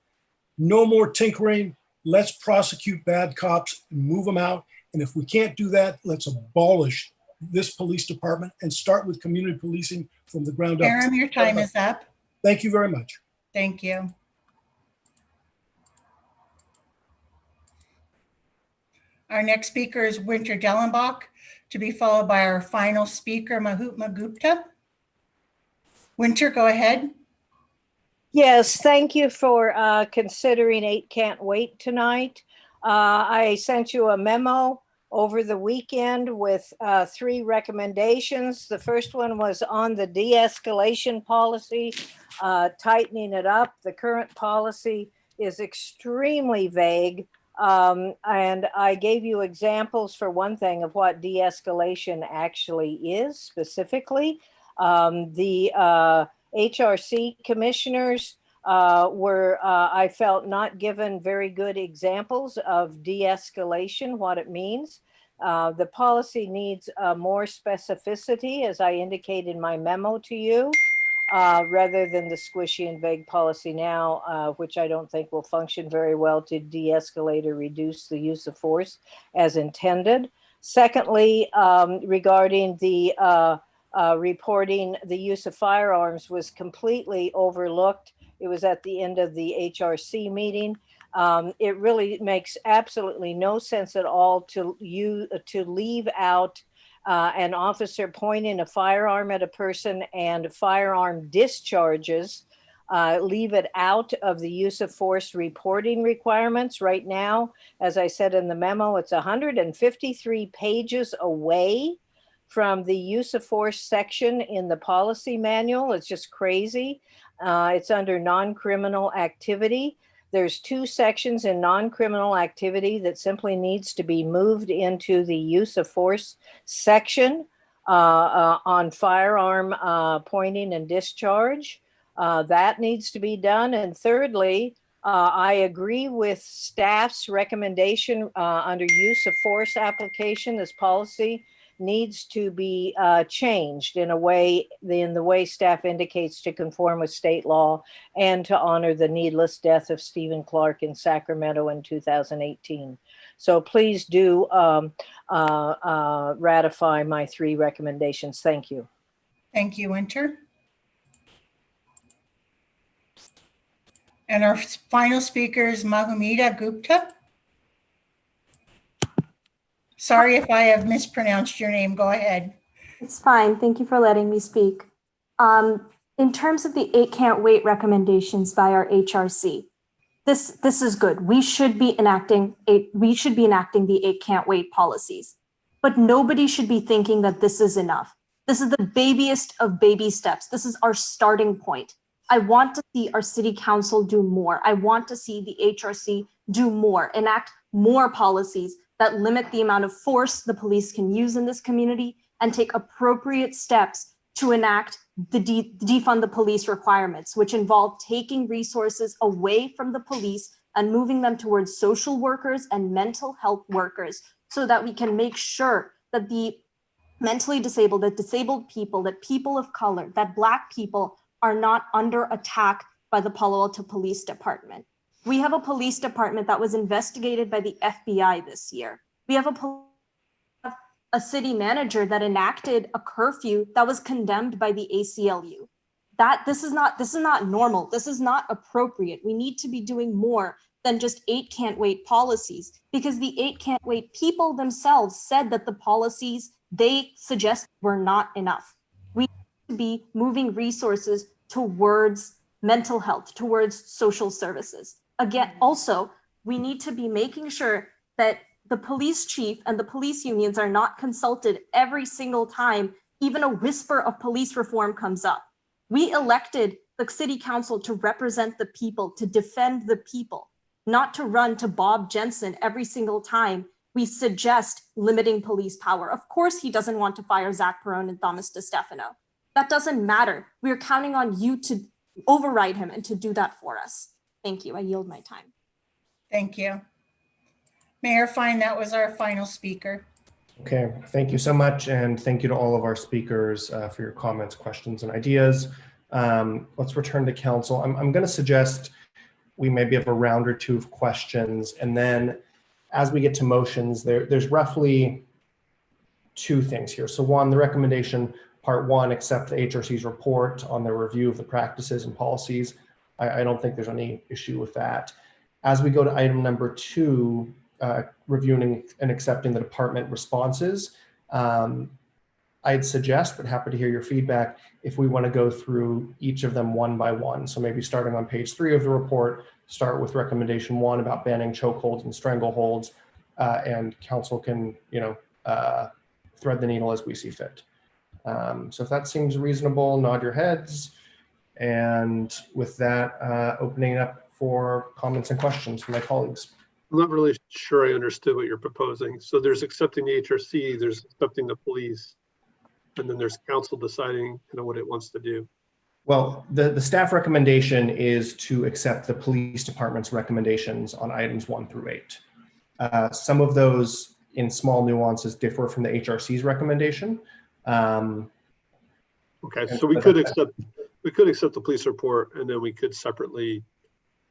[SPEAKER 4] No more tinkering. Let's prosecute bad cops and move them out. And if we can't do that, let's abolish this police department and start with community policing from the ground up.
[SPEAKER 1] Aaron, your time is up.
[SPEAKER 4] Thank you very much.
[SPEAKER 1] Thank you. Our next speaker is Winter Dellenbach, to be followed by our final speaker, Mahutma Gupta. Winter, go ahead.
[SPEAKER 14] Yes, thank you for considering 8 Can't Wait tonight. I sent you a memo over the weekend with 3 recommendations. The first one was on the de-escalation policy, tightening it up. The current policy is extremely vague. And I gave you examples, for one thing, of what de-escalation actually is specifically. The HRC commissioners were, I felt, not given very good examples of de-escalation, what it means. The policy needs more specificity, as I indicated in my memo to you, rather than the squishy and vague policy now, which I don't think will function very well to de-escalate or reduce the use of force as intended. Secondly, regarding the reporting, the use of firearms was completely overlooked. It was at the end of the HRC meeting. It really makes absolutely no sense at all to leave out an officer pointing a firearm at a person and firearm discharges, leave it out of the use of force reporting requirements. Right now, as I said in the memo, it's 153 pages away from the use of force section in the policy manual. It's just crazy. It's under non-criminal activity. There's 2 sections in non-criminal activity that simply needs to be moved into the use of force section on firearm pointing and discharge. That needs to be done. And thirdly, I agree with staff's recommendation under use of force application. This policy needs to be changed in a way, in the way staff indicates, to conform with state law and to honor the needless death of Stephen Clark in Sacramento in 2018. So please do ratify my 3 recommendations. Thank you.
[SPEAKER 1] Thank you, Winter. And our final speaker is Mahumita Gupta. Sorry if I have mispronounced your name. Go ahead.
[SPEAKER 6] It's fine. Thank you for letting me speak. In terms of the 8 Can't Wait recommendations by our HRC, this is good. We should be enacting the 8 Can't Wait policies, but nobody should be thinking that this is enough. This is the babiest of baby steps. This is our starting point. I want to see our city council do more. I want to see the HRC do more, enact more policies that limit the amount of force the police can use in this community and take appropriate steps to enact the defund the police requirements, which involve taking resources away from the police and moving them towards social workers and mental health workers, so that we can make sure that the mentally disabled, that disabled people, that people of color, that Black people are not under attack by the Palo Alto Police Department. We have a police department that was investigated by the FBI this year. We have a city manager that enacted a curfew that was condemned by the ACLU. This is not normal. This is not appropriate. We need to be doing more than just 8 Can't Wait policies, because the 8 Can't Wait people themselves said that the policies they suggest were not enough. We need to be moving resources towards mental health, towards social services. Again, also, we need to be making sure that the police chief and the police unions are not consulted every single time even a whisper of police reform comes up. We elected the city council to represent the people, to defend the people, not to run to Bob Jensen every single time we suggest limiting police power. Of course, he doesn't want to fire Zach Perone and Thomas DeStefano. That doesn't matter. We are counting on you to override him and to do that for us. Thank you. I yield my time.
[SPEAKER 1] Thank you. Mayor Fine, that was our final speaker.
[SPEAKER 2] Okay, thank you so much. And thank you to all of our speakers for your comments, questions, and ideas. Let's return to council. I'm going to suggest we maybe have a round or two of questions. And then as we get to motions, there's roughly two things here. So one, the recommendation, part one, accept the HRC's report on their review of the practices and policies. I don't think there's any issue with that. As we go to item number two, reviewing and accepting the department responses, I'd suggest, but happy to hear your feedback, if we want to go through each of them one by one. So maybe starting on page 3 of the report, start with recommendation 1 about banning chokeholds and strangleholds, and council can, thread the needle as we see fit. So if that seems reasonable, nod your heads. And with that, opening up for comments and questions from my colleagues.
[SPEAKER 10] I'm not really sure I understood what you're proposing. So there's accepting the HRC, there's accepting the police, and then there's council deciding what it wants to do.
[SPEAKER 2] Well, the staff recommendation is to accept the police department's recommendations on items 1 through 8. Some of those in small nuances differ from the HRC's recommendation.
[SPEAKER 10] Okay, so we could accept the police report, and then we could separately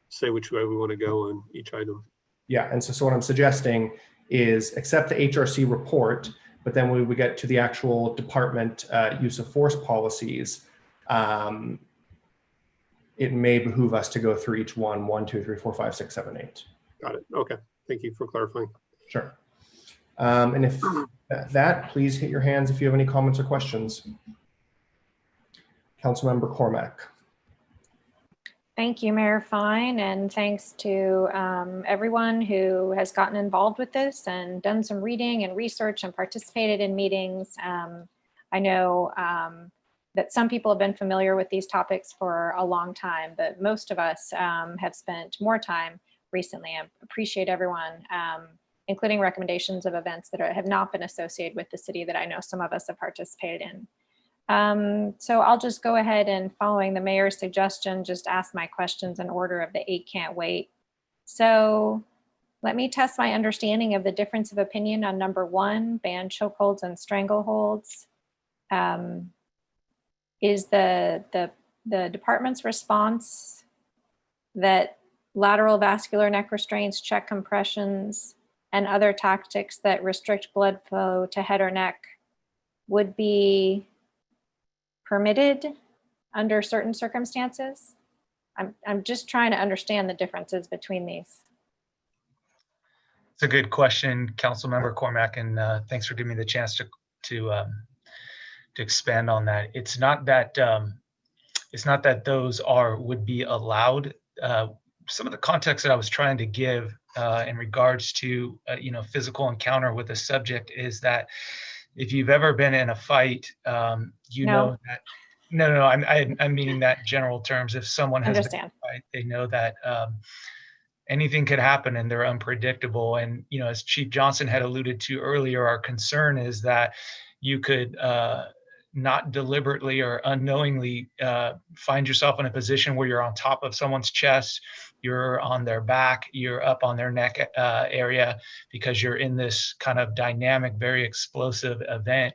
[SPEAKER 10] say which way we want to go on each item.
[SPEAKER 2] Yeah, and so what I'm suggesting is accept the HRC report, but then when we get to the actual department use of force policies, it may behoove us to go through each one, 1, 2, 3, 4, 5, 6, 7, 8.
[SPEAKER 10] Got it. Okay, thank you for clarifying.
[SPEAKER 2] Sure. And if that, please hit your hands if you have any comments or questions. Councilmember Cormack.
[SPEAKER 11] Thank you, Mayor Fine, and thanks to everyone who has gotten involved with this and done some reading and research and participated in meetings. I know that some people have been familiar with these topics for a long time, but most of us have spent more time recently. I appreciate everyone, including recommendations of events that have not been associated with the city that I know some of us have participated in. So I'll just go ahead and, following the mayor's suggestion, just ask my questions in order of the 8 can't wait. So let me test my understanding of the difference of opinion on number 1, ban chokeholds and strangleholds. Is the department's response that lateral vascular neck restraints, check compressions, and other tactics that restrict blood flow to head or neck would be permitted under certain circumstances? I'm just trying to understand the differences between these.
[SPEAKER 19] It's a good question, Councilmember Cormack, and thanks for giving me the chance to expand on that. It's not that those would be allowed. Some of the context that I was trying to give in regards to physical encounter with a subject is that if you've ever been in a fight, know that. No, I'm meaning that in general terms. If someone has been in a fight, they know that anything could happen and they're unpredictable. And as Chief Johnson had alluded to earlier, our concern is that you could not deliberately or unknowingly find yourself in a position where you're on top of someone's chest, you're on their back, you're up on their neck area, because you're in this kind of dynamic, very explosive event.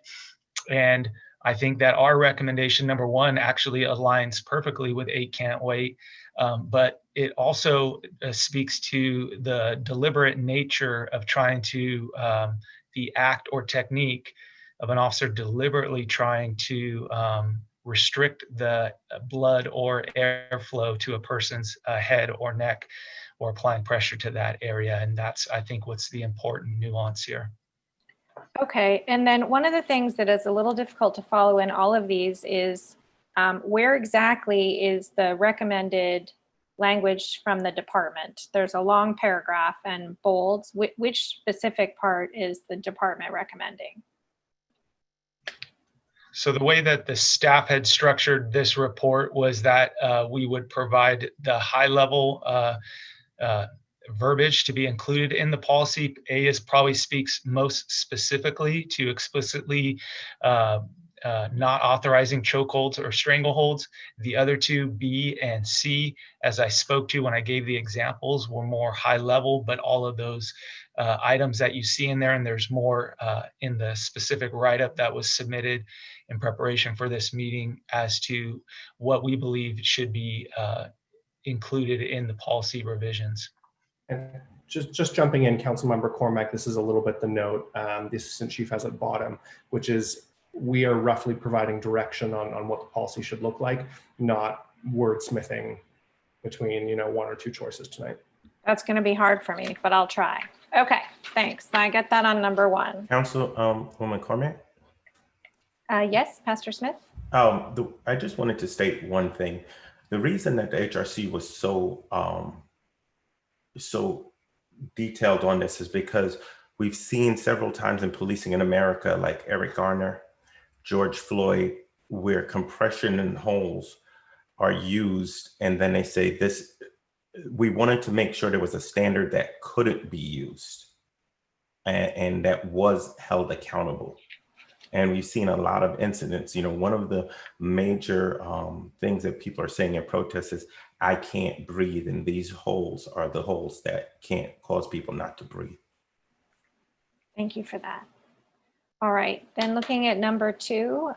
[SPEAKER 19] And I think that our recommendation, number 1, actually aligns perfectly with 8 can't wait, but it also speaks to the deliberate nature of trying to, the act or technique of an officer deliberately trying to restrict the blood or airflow to a person's head or neck, or applying pressure to that area. And that's, I think, what's the important nuance here.
[SPEAKER 11] Okay, and then one of the things that is a little difficult to follow in all of these is where exactly is the recommended language from the department? There's a long paragraph and bolds. Which specific part is the department recommending?
[SPEAKER 19] So the way that the staff had structured this report was that we would provide the high level verbiage to be included in the policy. Probably speaks most specifically to explicitly not authorizing chokeholds or strangleholds. The other two, B and C, as I spoke to when I gave the examples, were more high level, but all of those items that you see in there, and there's more in the specific write-up that was submitted in preparation for this meeting as to what we believe should be included in the policy revisions.
[SPEAKER 2] And just jumping in, Councilmember Cormack, this is a little bit the note the Assistant Chief has at bottom, which is we are roughly providing direction on what the policy should look like, not wordsmithing between, you know, one or two choices tonight.
[SPEAKER 11] That's going to be hard for me, but I'll try. Okay, thanks. I get that on number one.
[SPEAKER 7] Councilwoman Cormack?
[SPEAKER 11] Yes, Pastor Smith?
[SPEAKER 7] I just wanted to state one thing. The reason that the HRC was so detailed on this is because we've seen several times in policing in America, like Eric Garner, George Floyd, where compression and holes are used, and then they say this, we wanted to make sure there was a standard that couldn't be used and that was held accountable. And we've seen a lot of incidents. You know, one of the major things that people are saying in protests is, I can't breathe, and these holes are the holes that can't cause people not to breathe.
[SPEAKER 11] Thank you for that. All right, then looking at number two.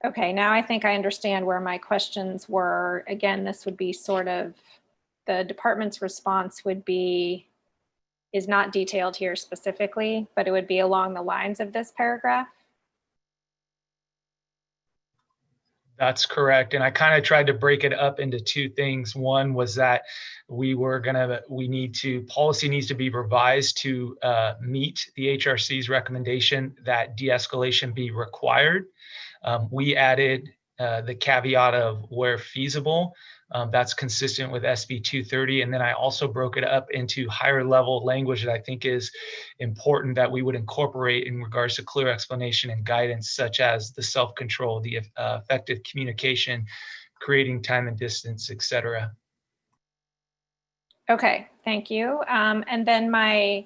[SPEAKER 11] Okay, now I think I understand where my questions were. Again, this would be sort of, the department's response would be, is not detailed here specifically, but it would be along the lines of this paragraph.
[SPEAKER 19] That's correct. And I kind of tried to break it up into two things. One was that policy needs to be revised to meet the HRC's recommendation that de-escalation be required. We added the caveat of where feasible. That's consistent with SB 230. And then I also broke it up into higher level language that I think is important that we would incorporate in regards to clear explanation and guidance, such as the self-control, the effective communication, creating time and distance, etc.
[SPEAKER 11] Okay, thank you. And then I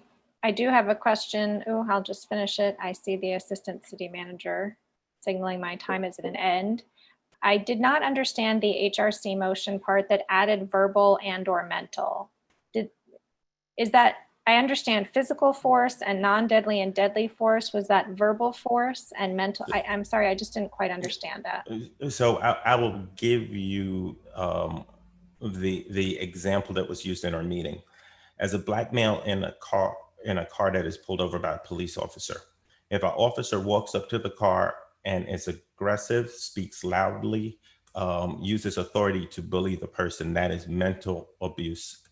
[SPEAKER 11] do have a question. Oh, I'll just finish it. I see the assistant city manager signaling my time is at an end. I did not understand the HRC motion part that added verbal and or mental. Is that, I understand physical force and non-deadly and deadly force. Was that verbal force and mental? I'm sorry, I just didn't quite understand that.
[SPEAKER 7] So I will give you the example that was used in our meeting. As a Black male in a car that is pulled over by a police officer, if an officer walks up to the car and is aggressive, speaks loudly, uses authority to bully the person, that is mental abuse.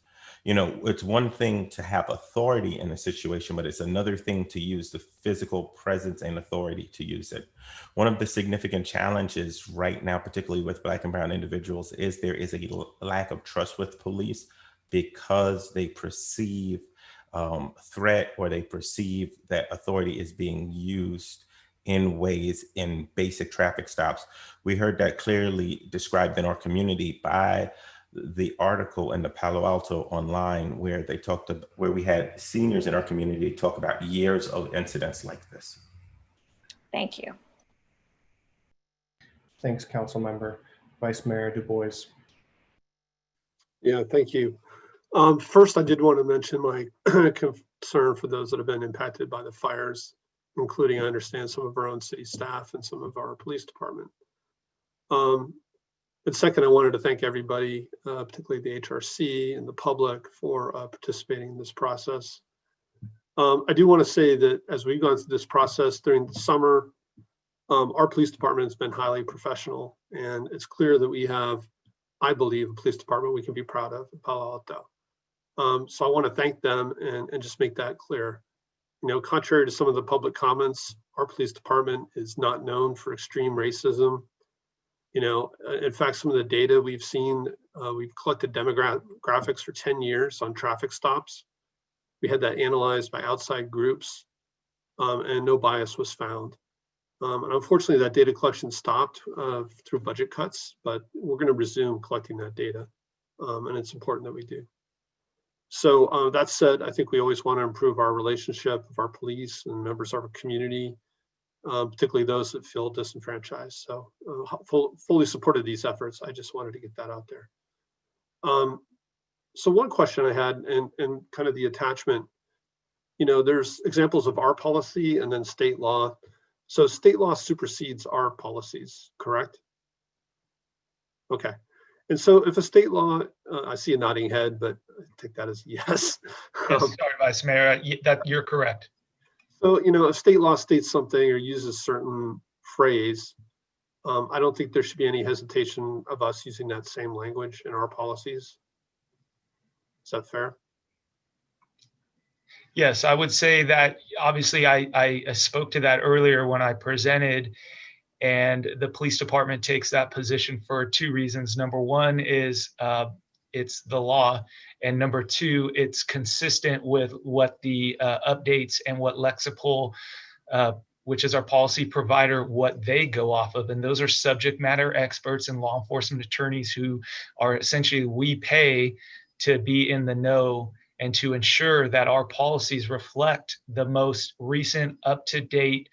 [SPEAKER 7] You know, it's one thing to have authority in a situation, but it's another thing to use the physical presence and authority to use it. One of the significant challenges right now, particularly with Black and brown individuals, is there is a lack of trust with police because they perceive threat, or they perceive that authority is being used in ways in basic traffic stops. We heard that clearly described in our community by the article in the Palo Alto Online, where they talked about, where we had seniors in our community talk about years of incidents like this.
[SPEAKER 11] Thank you.
[SPEAKER 2] Thanks, Council Member. Vice Mayor Du Bois.
[SPEAKER 10] Yeah, thank you. First, I did want to mention my concern for those that have been impacted by the fires, including, I understand, some of our own city staff and some of our police department. But second, I wanted to thank everybody, particularly the HRC and the public, for participating in this process. I do want to say that as we've gone through this process during the summer, our police department has been highly professional, and it's clear that we have, I believe, a police department we can be proud of in Palo Alto. So I want to thank them and just make that clear. You know, contrary to some of the public comments, our police department is not known for extreme racism. You know, in fact, some of the data we've seen, we've collected demographics for 10 years on traffic stops. We had that analyzed by outside groups, and no bias was found. And unfortunately, that data collection stopped through budget cuts, but we're going to resume collecting that data, and it's important that we do. So that said, I think we always want to improve our relationship with our police and members of our community. particularly those that feel disenfranchised. So fully supported these efforts. I just wanted to get that out there. So one question I had, and kind of the attachment, there's examples of our policy and then state law. So state law supersedes our policies, correct? Okay. And so if a state law, I see a nodding head, but I take that as yes.
[SPEAKER 19] Yes, sorry, Vice Mayor, that you're correct.
[SPEAKER 10] So, if state law states something or uses certain phrase, I don't think there should be any hesitation of us using that same language in our policies. Is that fair?
[SPEAKER 19] Yes, I would say that obviously I spoke to that earlier when I presented, and the police department takes that position for two reasons. Number one is it's the law, and number two, it's consistent with what the updates and what Lexipol, which is our policy provider, what they go off of. And those are subject matter experts and law enforcement attorneys who are essentially, we pay to be in the know and to ensure that our policies reflect the most recent up-to-date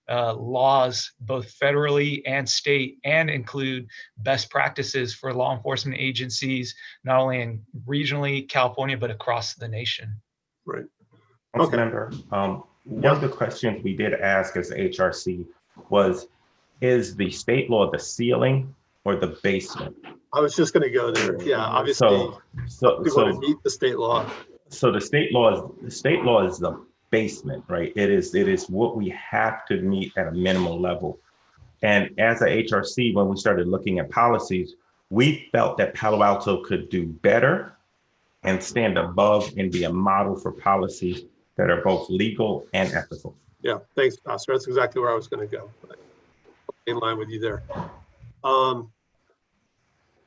[SPEAKER 19] laws, both federally and state, and include best practices for law enforcement agencies, not only in regionally California, but across the nation.
[SPEAKER 10] Right.
[SPEAKER 7] Okay. Member, one of the questions we did ask as HRC was, is the state law the ceiling or the basement?
[SPEAKER 10] I was just going to go there. Yeah, obviously, we want to meet the state law.
[SPEAKER 7] So the state law is the basement, right? It is what we have to meet at a minimum level. And as a HRC, when we started looking at policies, we felt that Palo Alto could do better and stand above and be a model for policies that are both legal and ethical.
[SPEAKER 10] Yeah, thanks, Pastor. That's exactly where I was going to go. In line with you there.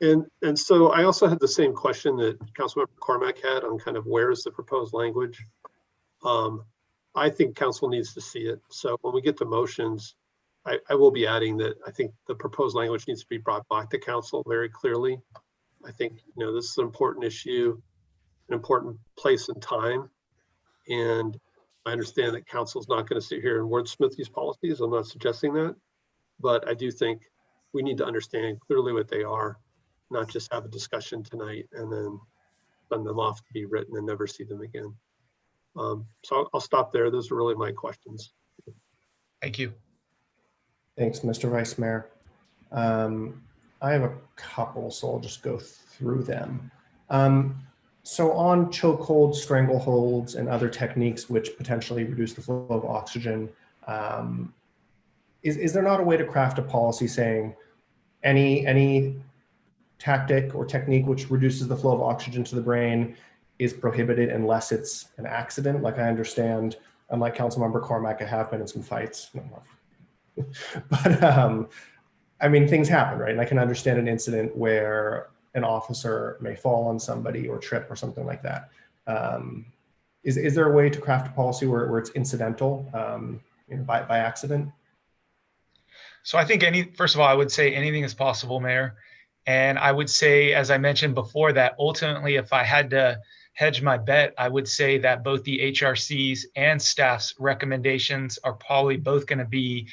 [SPEAKER 10] And so I also had the same question that Councilmember Cormack had on kind of where is the proposed language. I think council needs to see it. So when we get to motions, I will be adding that I think the proposed language needs to be brought back to council very clearly. I think, this is an important issue, an important place and time. And I understand that council is not going to sit here and wordsmith these policies. I'm not suggesting that, but I do think we need to understand clearly what they are, not just have a discussion tonight and then send them off to be written and never see them again. So I'll stop there. Those are really my questions.
[SPEAKER 19] Thank you.
[SPEAKER 2] Thanks, Mr. Vice Mayor. I have a couple, so I'll just go through them. So on chokeholds, strangleholds, and other techniques which potentially reduce the flow of oxygen, is there not a way to craft a policy saying any tactic or technique which reduces the flow of oxygen to the brain is prohibited unless it's an accident? Like, I understand, unlike Councilmember Cormack, I have been in some fights. But I mean, things happen, right? And I can understand an incident where an officer may fall on somebody or trip or something like that. Is there a way to craft a policy where it's incidental, by accident?
[SPEAKER 19] So I think first of all, I would say anything is possible, Mayor. And I would say, as I mentioned before, that ultimately, if I had to hedge my bet, I would say that both the HRC's and staff's recommendations are probably both going to be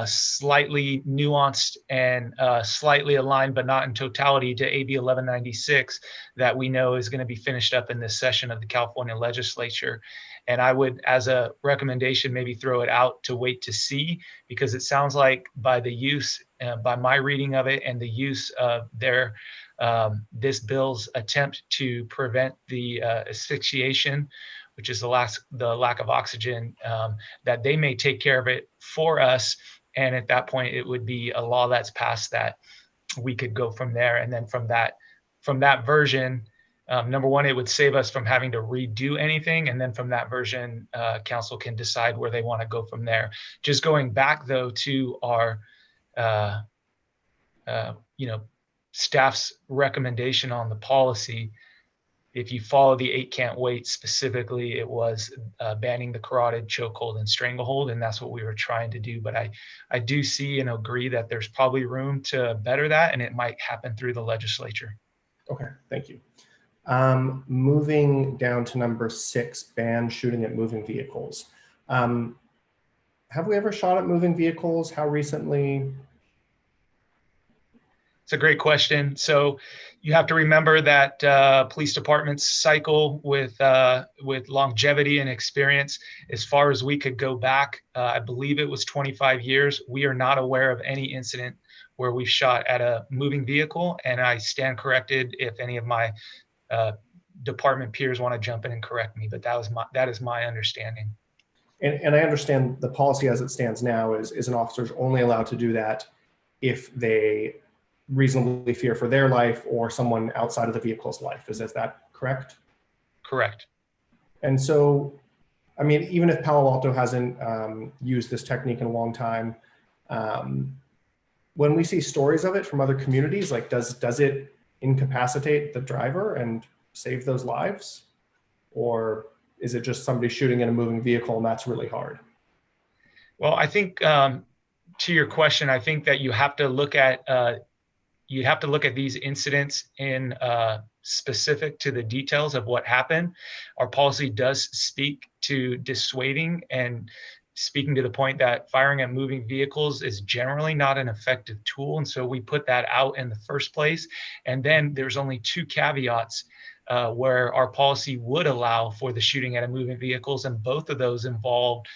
[SPEAKER 19] slightly nuanced and slightly aligned, but not in totality, to AB 1196 that we know is going to be finished up in this session of the California legislature. And I would, as a recommendation, maybe throw it out to wait to see, because it sounds like by the use, by my reading of it and the use of their this bill's attempt to prevent the asphyxiation, which is the lack of oxygen, that they may take care of it for us. And at that point, it would be a law that's passed that we could go from there. And then from that version, number one, it would save us from having to redo anything. And then from that version, council can decide where they want to go from there. Just going back, though, to our staff's recommendation on the policy, if you follow the 8 can't wait, specifically, it was banning the carotid, chokehold, and stranglehold, and that's what we were trying to do. But I do see and agree that there's probably room to better that, and it might happen through the legislature.
[SPEAKER 2] Okay, thank you. Moving down to number 6, ban shooting at moving vehicles. have we ever shot at moving vehicles? How recently?
[SPEAKER 19] It's a great question. So you have to remember that police departments cycle with longevity and experience. As far as we could go back, I believe it was 25 years. We are not aware of any incident where we shot at a moving vehicle, and I stand corrected if any of my department peers want to jump in and correct me, but that is my understanding.
[SPEAKER 2] And I understand the policy as it stands now is an officer is only allowed to do that if they reasonably fear for their life or someone outside of the vehicle's life. Is that correct?
[SPEAKER 19] Correct.
[SPEAKER 2] And so, I mean, even if Palo Alto hasn't used this technique in a long time, when we see stories of it from other communities, like does it incapacitate the driver and save those lives? Or is it just somebody shooting in a moving vehicle and that's really hard?
[SPEAKER 19] Well, I think to your question, I think that you have to look at these incidents in specific to the details of what happened. Our policy does speak to dissuading and speaking to the point that firing at moving vehicles is generally not an effective tool. And so we put that out in the first place. And then there's only 2 caveats where our policy would allow for the shooting at a moving vehicles. And both of those involved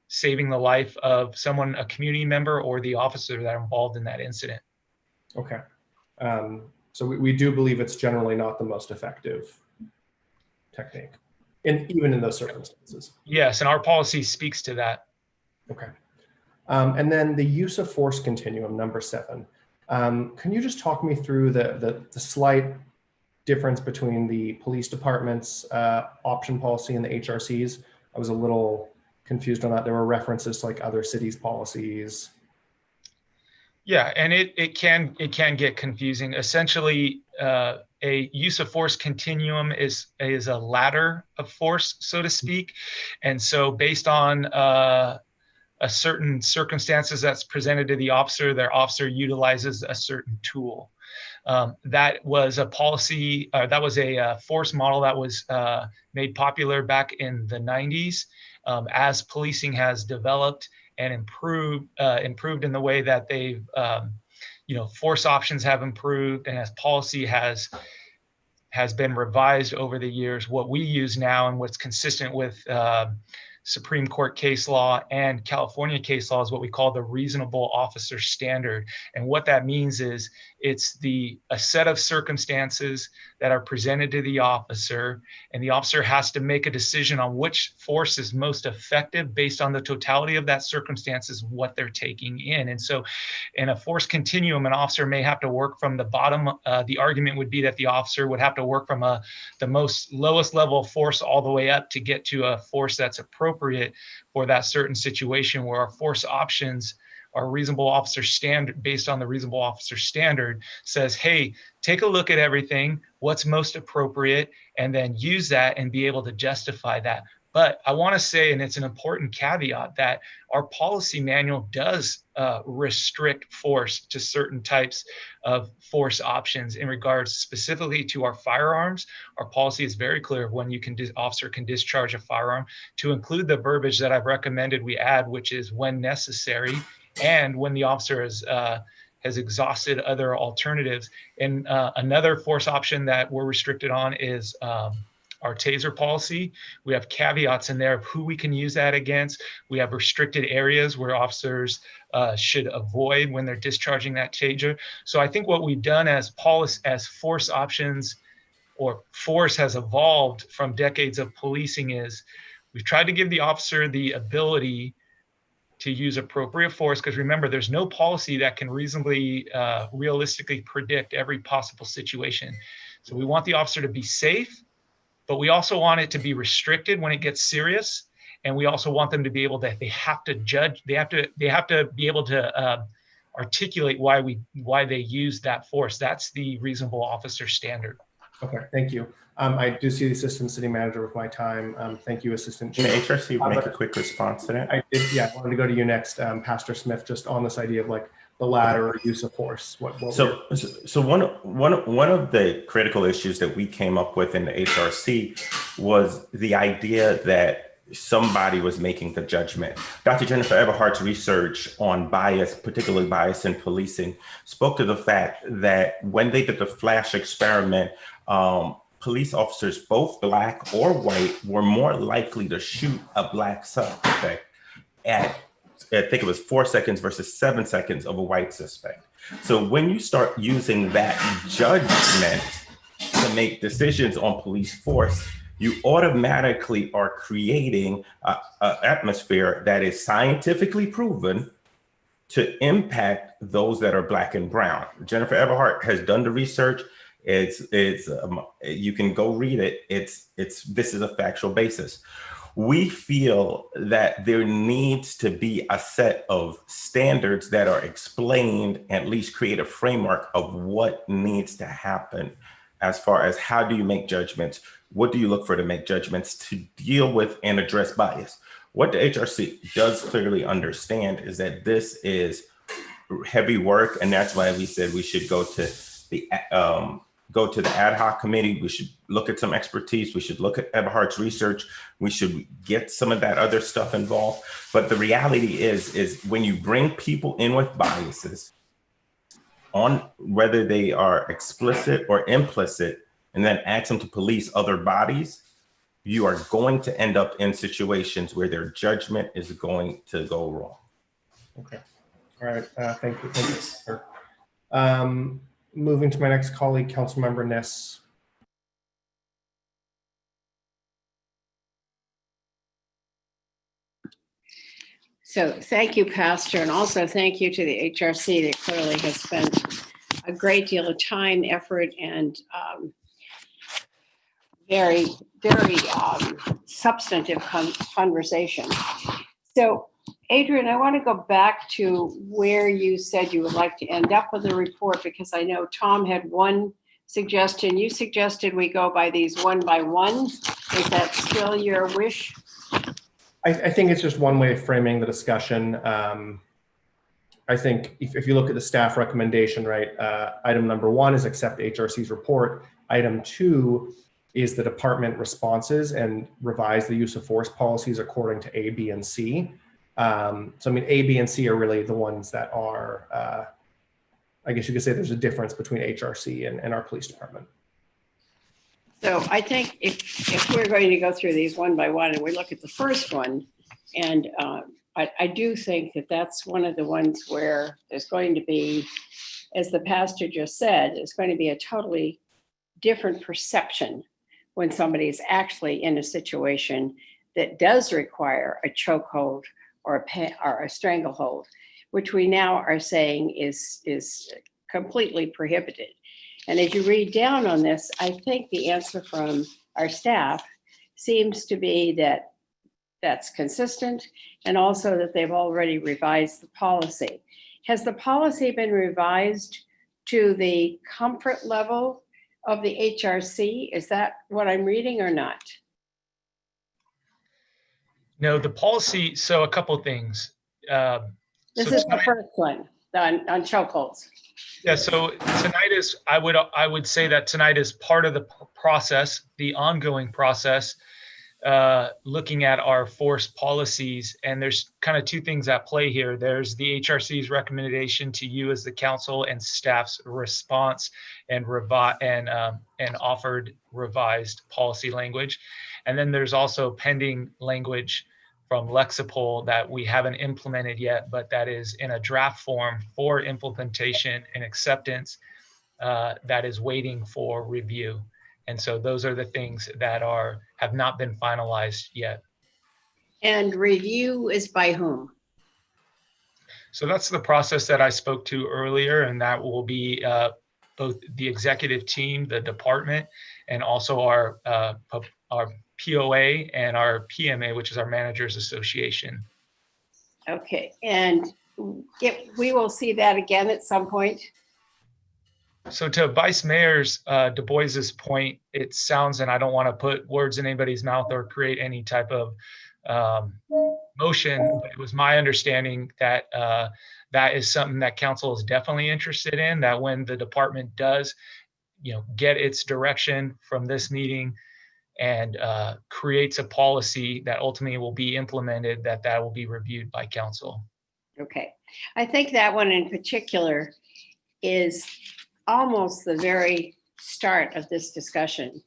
[SPEAKER 19] saving the life of someone, a community member, or the officer that are involved in that incident.
[SPEAKER 2] Okay. So we do believe it's generally not the most effective technique, even in those circumstances.
[SPEAKER 19] Yes, and our policy speaks to that.
[SPEAKER 2] Okay. And then the use of force continuum, number 7. Can you just talk me through the slight difference between the police department's option policy and the HRC's? I was a little confused on that. There were references to like other cities' policies.
[SPEAKER 19] Yeah, and it can get confusing. Essentially, a use of force continuum is a ladder of force, so to speak. And so based on a certain circumstances that's presented to the officer, their officer utilizes a certain tool. That was a policy, that was a force model that was made popular back in the 90s. As policing has developed and improved in the way that they've, force options have improved, and as policy has been revised over the years, what we use now and what's consistent with Supreme Court case law and California case law is what we call the reasonable officer standard. And what that means is it's a set of circumstances that are presented to the officer, and the officer has to make a decision on which force is most effective based on the totality of that circumstances, what they're taking in. And so in a force continuum, an officer may have to work from the bottom. The argument would be that the officer would have to work from the most lowest level of force all the way up to get to a force that's appropriate for that certain situation, where our force options, our reasonable officer standard, based on the reasonable officer standard, says, hey, take a look at everything, what's most appropriate, and then use that and be able to justify that. But I want to say, and it's an important caveat, that our policy manual does restrict force to certain types of force options in regards specifically to our firearms. Our policy is very clear of when officer can discharge a firearm, to include the verbiage that I've recommended we add, which is when necessary and when the officer has exhausted other alternatives. And another force option that we're restricted on is our taser policy. We have caveats in there of who we can use that against. We have restricted areas where officers should avoid when they're discharging that taser. So I think what we've done as force options, or force has evolved from decades of policing, is we've tried to give the officer the ability to use appropriate force, because remember, there's no policy that can reasonably, realistically predict every possible situation. So we want the officer to be safe, but we also want it to be restricted when it gets serious. And we also want them to be able to, they have to be able to articulate why they use that force. That's the reasonable officer standard.
[SPEAKER 2] Okay, thank you. I do see the Assistant City Manager with my time. Thank you, Assistant Chief.
[SPEAKER 7] Can the HRC make a quick response to that?
[SPEAKER 2] I did, yeah, I wanted to go to you next, Pastor Smith, just on this idea of like the ladder or use of force.
[SPEAKER 7] So one of the critical issues that we came up with in the HRC was the idea that somebody was making the judgment. Dr. Jennifer Everhart's research on bias, particularly bias in policing, spoke to the fact that when they did the flash experiment, police officers, both Black or white, were more likely to shoot a Black suspect at, I think it was 4 seconds versus 7 seconds of a white suspect. So when you start using that judgment to make decisions on police force, you automatically are creating an atmosphere that is scientifically proven to impact those that are Black and brown. Jennifer Everhart has done the research. You can go read it. This is a factual basis. We feel that there needs to be a set of standards that are explained, at least create a framework of what needs to happen as far as how do you make judgments? What do you look for to make judgments to deal with and address bias? What the HRC does clearly understand is that this is heavy work, and that's why we said we should go to the ad hoc committee. We should look at some expertise. We should look at Everhart's research. We should get some of that other stuff involved. But the reality is when you bring people in with biases, on whether they are explicit or implicit, and then ask them to police other bodies, you are going to end up in situations where their judgment is going to go wrong.
[SPEAKER 2] Okay. All right. Thank you. Thank you, sir. Moving to my next colleague, Councilmember Ness.
[SPEAKER 8] So thank you, Pastor, and also thank you to the HRC that clearly has spent a great deal of time, effort, and very, very substantive conversation. So, Adrian, I want to go back to where you said you would like to end up with the report, because I know Tom had one suggestion. You suggested we go by these one by one. Is that still your wish?
[SPEAKER 2] I think it's just one way of framing the discussion. I think if you look at the staff recommendation, right, item number 1 is accept HRC's report. Item 2 is the department responses and revise the use of force policies according to A, B, and C. So I mean, A, B, and C are really the ones that are, I guess you could say there's a difference between HRC and our police department.
[SPEAKER 8] So I think if we're going to go through these one by one and we look at the first one, and I do think that that's one of the ones where there's going to be, as the pastor just said, it's going to be a totally different perception when somebody's actually in a situation that does require a chokehold or a stranglehold, which we now are saying is completely prohibited. And as you read down on this, I think the answer from our staff seems to be that that's consistent, and also that they've already revised the policy. Has the policy been revised to the comfort level of the HRC? Is that what I'm reading or not?
[SPEAKER 19] No, the policy, so a couple of things.
[SPEAKER 8] This is the first one on chokeholds.
[SPEAKER 19] Yeah, so tonight is, I would say that tonight is part of the process, the ongoing process, looking at our force policies. And there's kind of two things at play here. There's the HRC's recommendation to you as the council and staff's response and offered revised policy language. And then there's also pending language from Lexipol that we haven't implemented yet, but that is in a draft form for implementation and acceptance that is waiting for review. And so those are the things that have not been finalized yet.
[SPEAKER 8] And review is by whom?
[SPEAKER 19] So that's the process that I spoke to earlier, and that will be both the executive team, the department, and also our POA and our PMA, which is our Managers Association.
[SPEAKER 8] Okay, and we will see that again at some point.
[SPEAKER 19] So to Vice Mayor's Du Bois's point, it sounds, and I don't want to put words in anybody's mouth or create any type of motion, but it was my understanding that that is something that council is definitely interested in, that when the department does, get its direction from this meeting and creates a policy that ultimately will be implemented, that will be reviewed by council.
[SPEAKER 8] Okay, I think that one in particular is almost the very start of this discussion.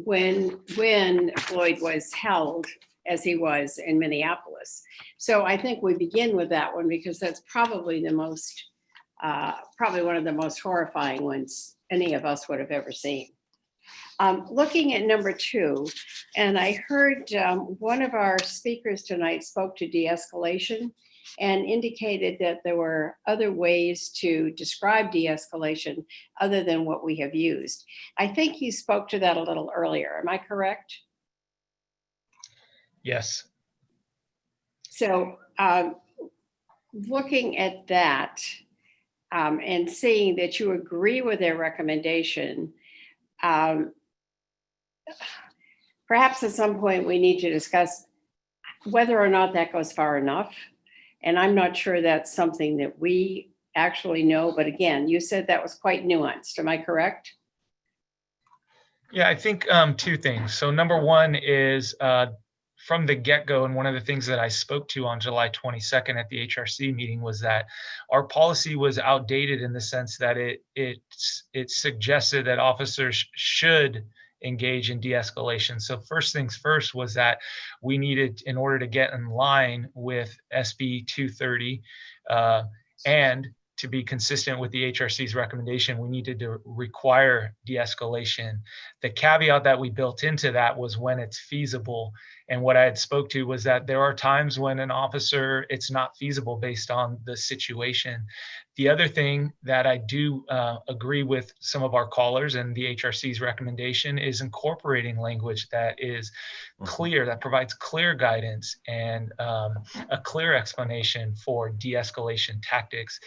[SPEAKER 8] When Floyd was held, as he was in Minneapolis. So I think we begin with that one because that's probably the most, probably one of the most horrifying ones any of us would have ever seen. Looking at number 2, and I heard one of our speakers tonight spoke to de-escalation and indicated that there were other ways to describe de-escalation other than what we have used. I think he spoke to that a little earlier. Am I correct?
[SPEAKER 19] Yes.
[SPEAKER 8] So looking at that and seeing that you agree with their recommendation, perhaps at some point we need to discuss whether or not that goes far enough. And I'm not sure that's something that we actually know. But again, you said that was quite nuanced. Am I correct?
[SPEAKER 19] Yeah, I think 2 things. So number 1 is from the get-go, and one of the things that I spoke to on July 22nd at the HRC meeting was that our policy was outdated in the sense that it suggested that officers should engage in de-escalation. So first things first was that we needed, in order to get in line with SB 230 and to be consistent with the HRC's recommendation, we needed to require de-escalation. The caveat that we built into that was when it's feasible. And what I had spoke to was that there are times when an officer, it's not feasible based on the situation. The other thing that I do agree with some of our callers and the HRC's recommendation is incorporating language that is clear, that provides clear guidance and a clear explanation for de-escalation tactics.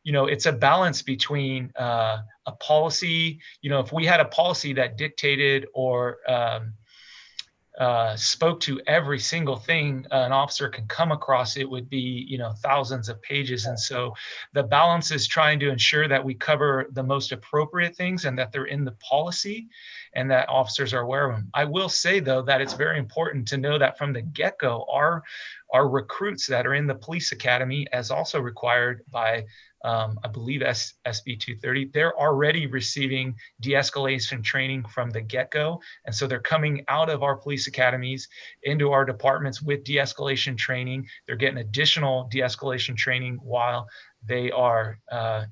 [SPEAKER 19] You know, it's a balance between a policy, you know, if we had a policy that dictated or spoke to every single thing an officer can come across, it would be, you know, thousands of pages. And so the balance is trying to ensure that we cover the most appropriate things and that they're in the policy and that officers are aware of them. I will say, though, that it's very important to know that from the get-go, our recruits that are in the police academy, as also required by I believe SB 230, they're already receiving de-escalation training from the get-go. And so they're coming out of our police academies into our departments with de-escalation training. They're getting additional de-escalation training while they are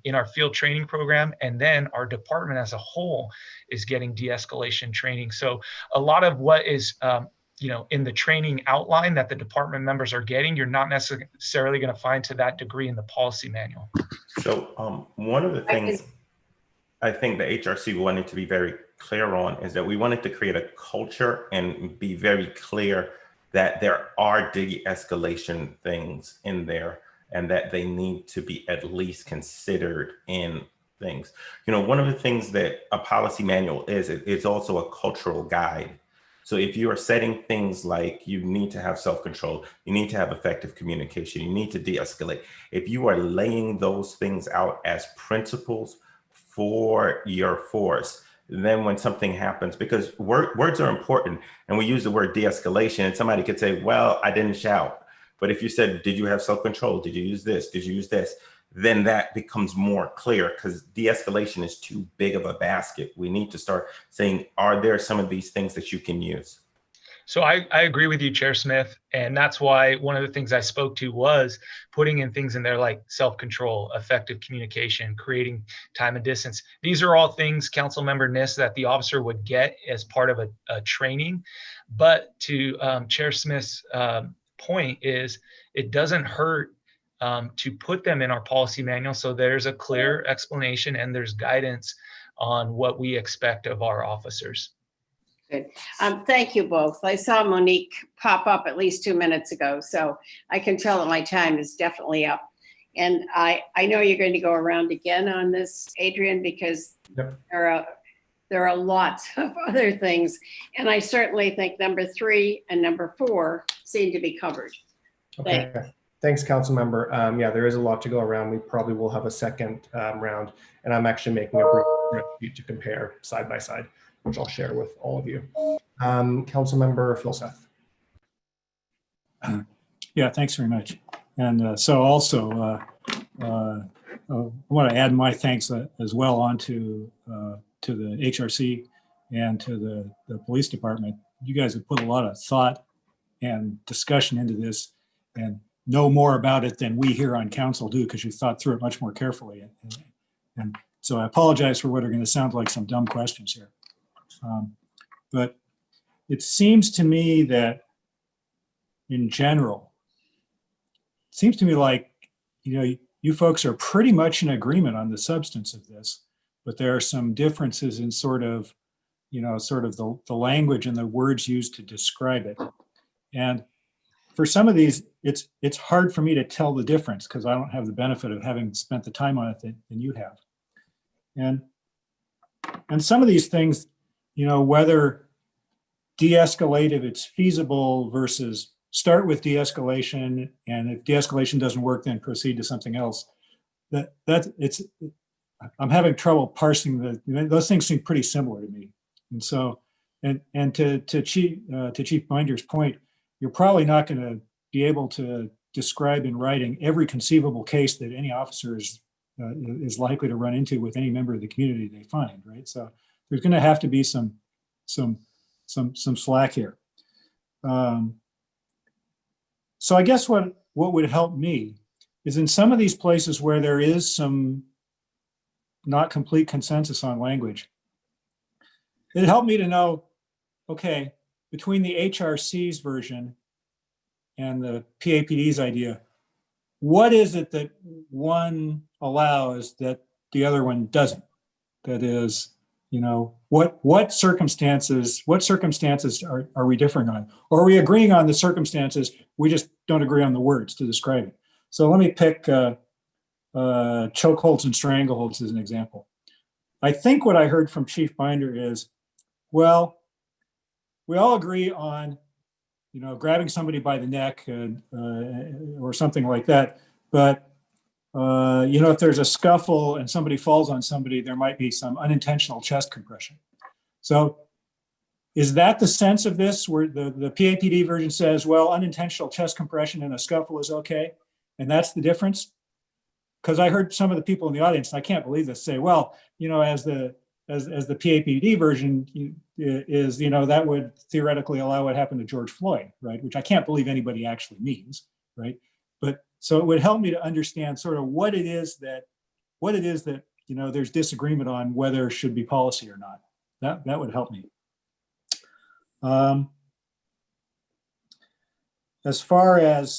[SPEAKER 19] in our field training program. And then our department as a whole is getting de-escalation training. So a lot of what is you know, in the training outline that the department members are getting, you're not necessarily going to find to that degree in the policy manual.
[SPEAKER 7] So one of the things I think the HRC wanted to be very clear on is that we wanted to create a culture and be very clear that there are de-escalation things in there and that they need to be at least considered in things. You know, one of the things that a policy manual is, it's also a cultural guide. So if you are setting things like you need to have self-control, you need to have effective communication, you need to de-escalate. If you are laying those things out as principles for your force, then when something happens, because words are important, and we use the word de-escalation, and somebody could say, well, I didn't shout. But if you said, did you have self-control? Did you use this? Did you use this? Then that becomes more clear because de-escalation is too big of a basket. We need to start saying, are there some of these things that you can use?
[SPEAKER 19] So I agree with you, Chair Smith. And that's why one of the things I spoke to was putting in things in there like self-control, effective communication, creating time and distance. These are all things, Council Member Niss, that the officer would get as part of a training. But to Chair Smith's point is, it doesn't hurt to put them in our policy manual so there's a clear explanation and there's guidance on what we expect of our officers.
[SPEAKER 8] Good. Thank you both. I saw Monique pop up at least 2 minutes ago, so I can tell that my time is definitely up. And I know you're going to go around again on this, Adrian, because there are lots of other things. And I certainly think number 3 and number 4 seem to be covered.
[SPEAKER 2] Okay. Thanks, Council Member. Yeah, there is a lot to go around. We probably will have a second round, and I'm actually making a brief spreadsheet to compare side by side. which I'll share with all of you. Councilmember Phil Seth.
[SPEAKER 15] Yeah, thanks very much. And so also, I want to add my thanks as well on to the HRC and to the police department. You guys have put a lot of thought and discussion into this and know more about it than we here on council do, because you thought through it much more carefully. And so I apologize for what are going to sound like some dumb questions here. But it seems to me that in general, it seems to me like, you folks are pretty much in agreement on the substance of this, but there are some differences in sort of the language and the words used to describe it. And for some of these, it's hard for me to tell the difference because I don't have the benefit of having spent the time on it than you have. And some of these things, whether de-escalate if it's feasible versus start with de-escalation, and if de-escalation doesn't work, then proceed to something else. I'm having trouble parsing those things seem pretty similar to me. And so, and to Chief Binder's point, you're probably not going to be able to describe in writing every conceivable case that any officer is likely to run into with any member of the community they find, right? So there's going to have to be some slack here. So I guess what would help me is in some of these places where there is some not complete consensus on language, it'd help me to know, okay, between the HRC's version and the PAPD's idea, what is it that one allows that the other one doesn't? That is, what circumstances are we differing on? Or are we agreeing on the circumstances, we just don't agree on the words to describe it? So let me pick chokeholds and strangleholds as an example. I think what I heard from Chief Binder is, well, we all agree on, grabbing somebody by the neck or something like that. But, if there's a scuffle and somebody falls on somebody, there might be some unintentional chest compression. So is that the sense of this where the PAPD version says, well, unintentional chest compression and a scuffle is okay? And that's the difference? Because I heard some of the people in the audience, and I can't believe this, say, well, as the PAPD version is, that would theoretically allow what happened to George Floyd, right? Which I can't believe anybody actually means, right? But so it would help me to understand sort of what it is that there's disagreement on whether it should be policy or not. That would help me. As far as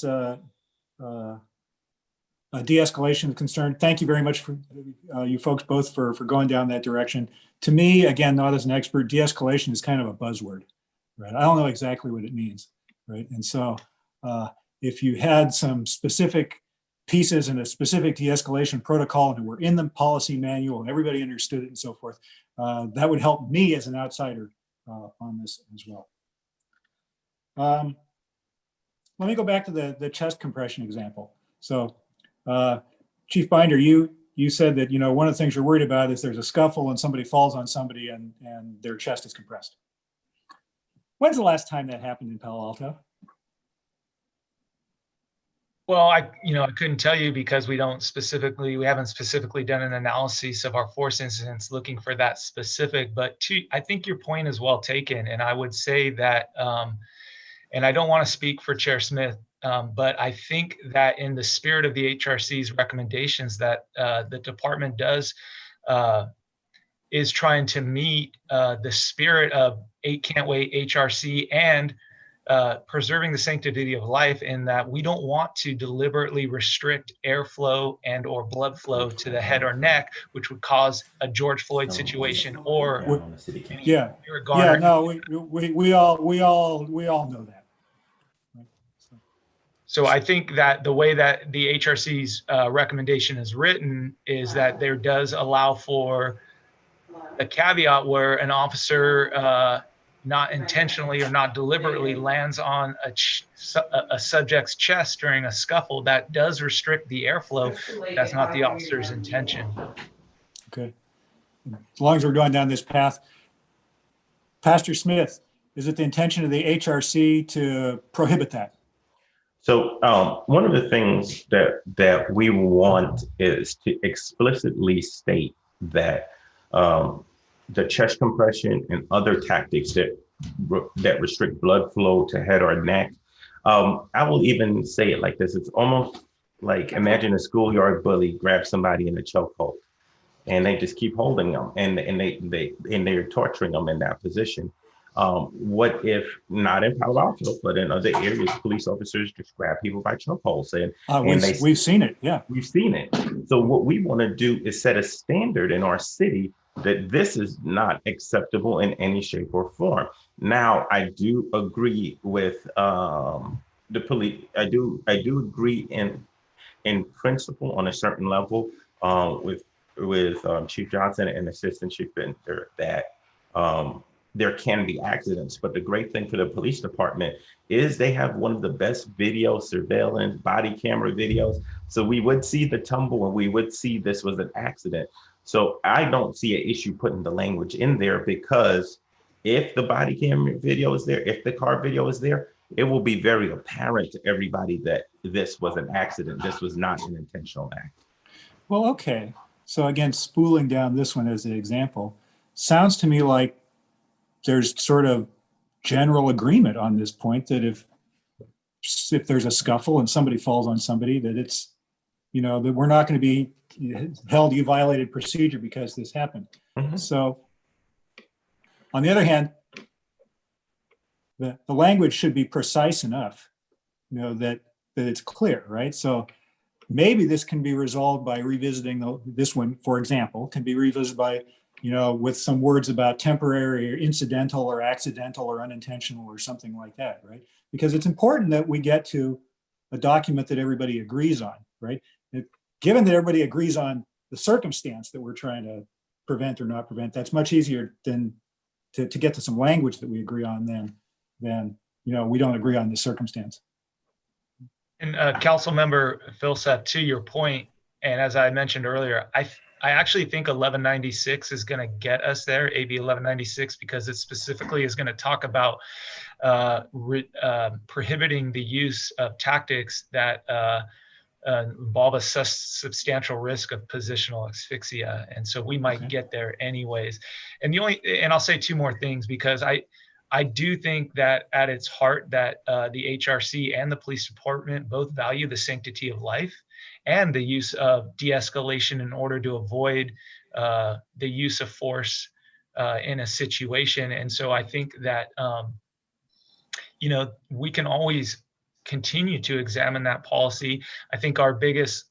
[SPEAKER 15] de-escalation is concerned, thank you very much for you folks both for going down that direction. To me, again, not as an expert, de-escalation is kind of a buzzword, right? I don't know exactly what it means, right? And so if you had some specific pieces in a specific de-escalation protocol and were in the policy manual and everybody understood it and so forth, that would help me as an outsider on this as well. Let me go back to the chest compression example. So Chief Binder, you said that, one of the things you're worried about is there's a scuffle and somebody falls on somebody and their chest is compressed. When's the last time that happened in Palo Alto?
[SPEAKER 19] Well, I couldn't tell you because we haven't specifically done an analysis of our force incidents looking for that specific, but I think your point is well taken. And I would say that, and I don't want to speak for Chair Smith, but I think that in the spirit of the HRC's recommendations that the department is trying to meet the spirit of 8 Can't Wait HRC and preserving the sanctity of life, in that we don't want to deliberately restrict airflow and or blood flow to the head or neck, which would cause a George Floyd situation or
[SPEAKER 15] no, we all know that.
[SPEAKER 19] So I think that the way that the HRC's recommendation is written is that there does allow for a caveat where an officer not intentionally or not deliberately lands on a subject's chest during a scuffle that does restrict the airflow. That's not the officer's intention.
[SPEAKER 15] Okay. As long as we're going down this path, Pastor Smith, is it the intention of the HRC to prohibit that?
[SPEAKER 7] So one of the things that we want is to explicitly state that the chest compression and other tactics that restrict blood flow to head or neck. I will even say it like this: it's almost like, imagine a schoolyard bully grabs somebody in a chokehold, and they just keep holding them, and they're torturing them in that position. What if not in Palo Alto, but in other areas, police officers just grab people by chokeholds,
[SPEAKER 15] We've seen it. Yeah,
[SPEAKER 7] we've seen it. So what we want to do is set a standard in our city that this is not acceptable in any shape or form. Now, I do agree with the police. I do agree in principle on a certain level with Chief Johnson and Assistant Chief Bender that there can be accidents, but the great thing for the police department is they have one of the best video surveillance body camera videos. So we would see the tumble and we would see this was an accident. So I don't see an issue putting the language in there, because if the body camera video is there, if the car video is there, it will be very apparent to everybody that this was an accident. This was not an intentional act.
[SPEAKER 15] Well, okay. So again, spooling down this one as an example, sounds to me like there's sort of general agreement on this point that if there's a scuffle and somebody falls on somebody, that it's, that we're not going to be held, you violated procedure because this happened. Mm-hmm. So on the other hand, the language should be precise enough, that it's clear, right? So maybe this can be resolved by revisiting this one, for example, can be revisited by, with some words about temporary or incidental or accidental or unintentional or something like that, right? Because it's important that we get to a document that everybody agrees on, right? Given that everybody agrees on the circumstance that we're trying to prevent or not prevent, that's much easier than to get to some language that we agree on than we don't agree on the circumstance.
[SPEAKER 19] And Council Member Philseth, to your point, and as I mentioned earlier, I actually think 1196 is going to get us there, AB 1196, because it specifically is going to talk about prohibiting the use of tactics that involve a substantial risk of positional asphyxia. And so we might get there anyways. And I'll say two more things, because I do think that at its heart that the HRC and the police department both value the sanctity of life and the use of de-escalation in order to avoid the use of force in a situation. And so I think that, we can always continue to examine that policy. I think our biggest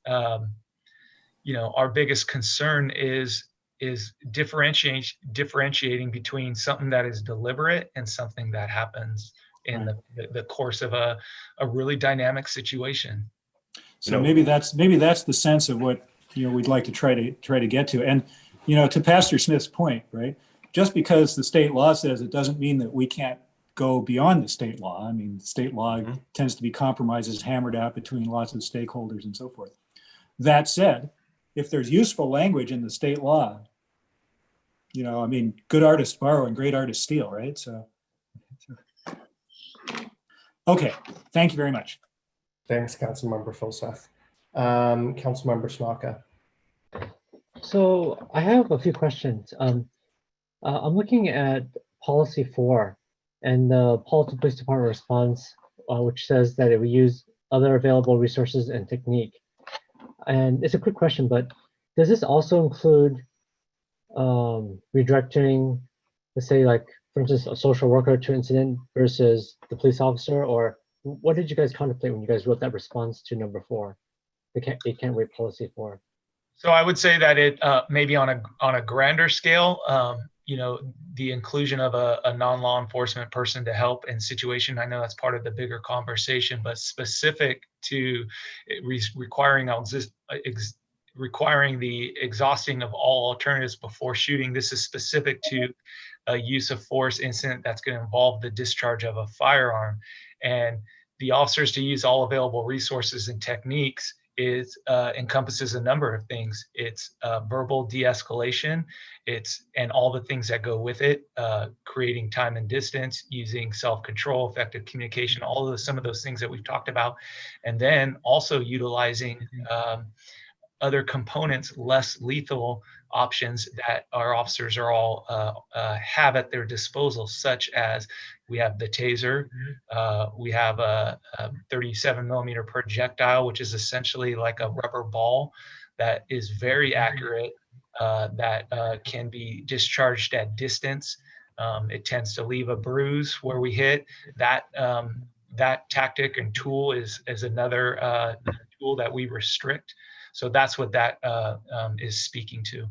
[SPEAKER 19] concern is differentiating between something that is deliberate and something that happens in the course of a really dynamic situation.
[SPEAKER 15] So maybe that's the sense of what we'd like to try to get to. And to Pastor Smith's point, right? Just because the state law says it doesn't mean that we can't go beyond the state law. I mean, state law tends to be compromises hammered out between lots of stakeholders and so forth. That said, if there's useful language in the state law, good artists borrow and great artists steal, right? So, okay, thank you very much.
[SPEAKER 2] Thanks, Councilmember Philseth. Councilmember Snaka.
[SPEAKER 18] So I have a few questions. I'm looking at policy 4 and the Paulton Police Department response, which says that it will use other available resources and technique. And it's a quick question, but does this also include redirecting, let's say, like, for instance, a social worker to incident versus the police officer? Or what did you guys contemplate when you guys wrote that response to number 4, the can't wait policy 4?
[SPEAKER 19] So I would say that it maybe on a grander scale, the inclusion of a non-law enforcement person to help in situation. I know that's part of the bigger conversation, but specific to requiring the exhausting of all alternatives before shooting. This is specific to a use of force incident that's going to involve the discharge of a firearm, and the officers to use all available resources and techniques encompasses a number of things. It's verbal de-escalation, and all the things that go with it, creating time and distance, using self-control, effective communication, some of those things that we've talked about, and then also utilizing other components, less lethal options that our officers are all have at their disposal, such as we have the taser, we have a 37 millimeter projectile, which is essentially like a rubber ball that is very accurate, that can be discharged at distance. It tends to leave a bruise where we hit. That tactic and tool is another tool that we restrict. So that's what that is speaking to.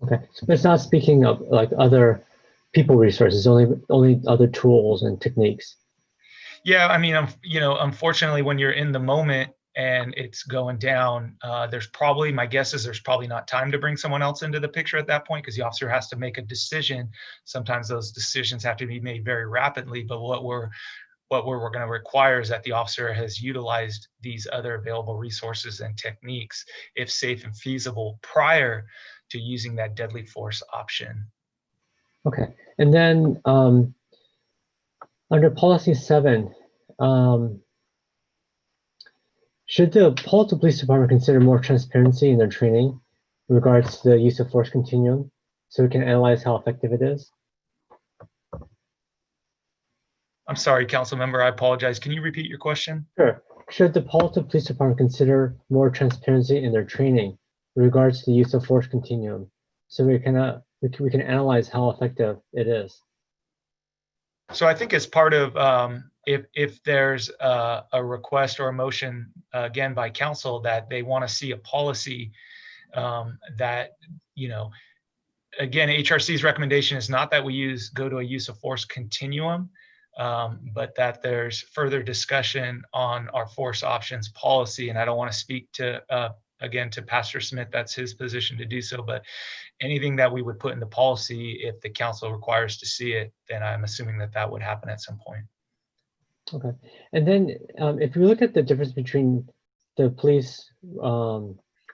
[SPEAKER 18] Okay, but it's not speaking of like other people resources, only other tools and techniques.
[SPEAKER 19] Yeah, I mean, unfortunately, when you're in the moment and it's going down, my guess is there's probably not time to bring someone else into the picture at that point, because the officer has to make a decision. Sometimes those decisions have to be made very rapidly, but what we're going to require is that the officer has utilized these other available resources and techniques, if safe and feasible, prior to using that deadly force option.
[SPEAKER 18] Okay, and then under policy 7, should the Palo Police Department consider more transparency in their training in regards to the use of force continuum, so we can analyze how effective it is?
[SPEAKER 19] I'm sorry, council member, I apologize. Can you repeat your question?
[SPEAKER 18] Sure. Should the Palo Police Department consider more transparency in their training in regards to the use of force continuum, so we can analyze how effective it is?
[SPEAKER 19] So I think as part of, if there's a request or a motion, again, by council, that they want to see a policy that, again, HRC's recommendation is not that we go to a use of force continuum, but that there's further discussion on our force options policy. And I don't want to speak to, again, to Pastor Smith, that's his position to do so, but anything that we would put in the policy, if the council requires to see it, then I'm assuming that would happen at some point.
[SPEAKER 18] Okay. And then if we look at the difference between the police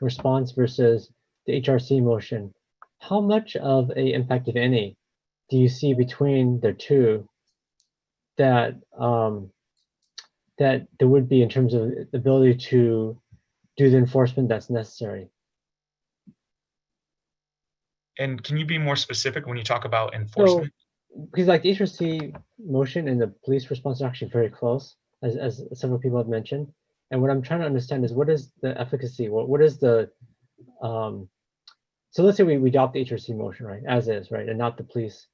[SPEAKER 18] response versus the HRC motion, how much of an impact, if any, do you see between the two that there would be in terms of the ability to do the enforcement that's necessary?
[SPEAKER 19] And can you be more specific when you talk about enforcement?
[SPEAKER 18] So, because like the HRC motion and the police response are actually very close, as several people have mentioned. And what I'm trying to understand is, what is the efficacy? What is the so let's say we adopt the HRC motion, right, as is, right, and not the police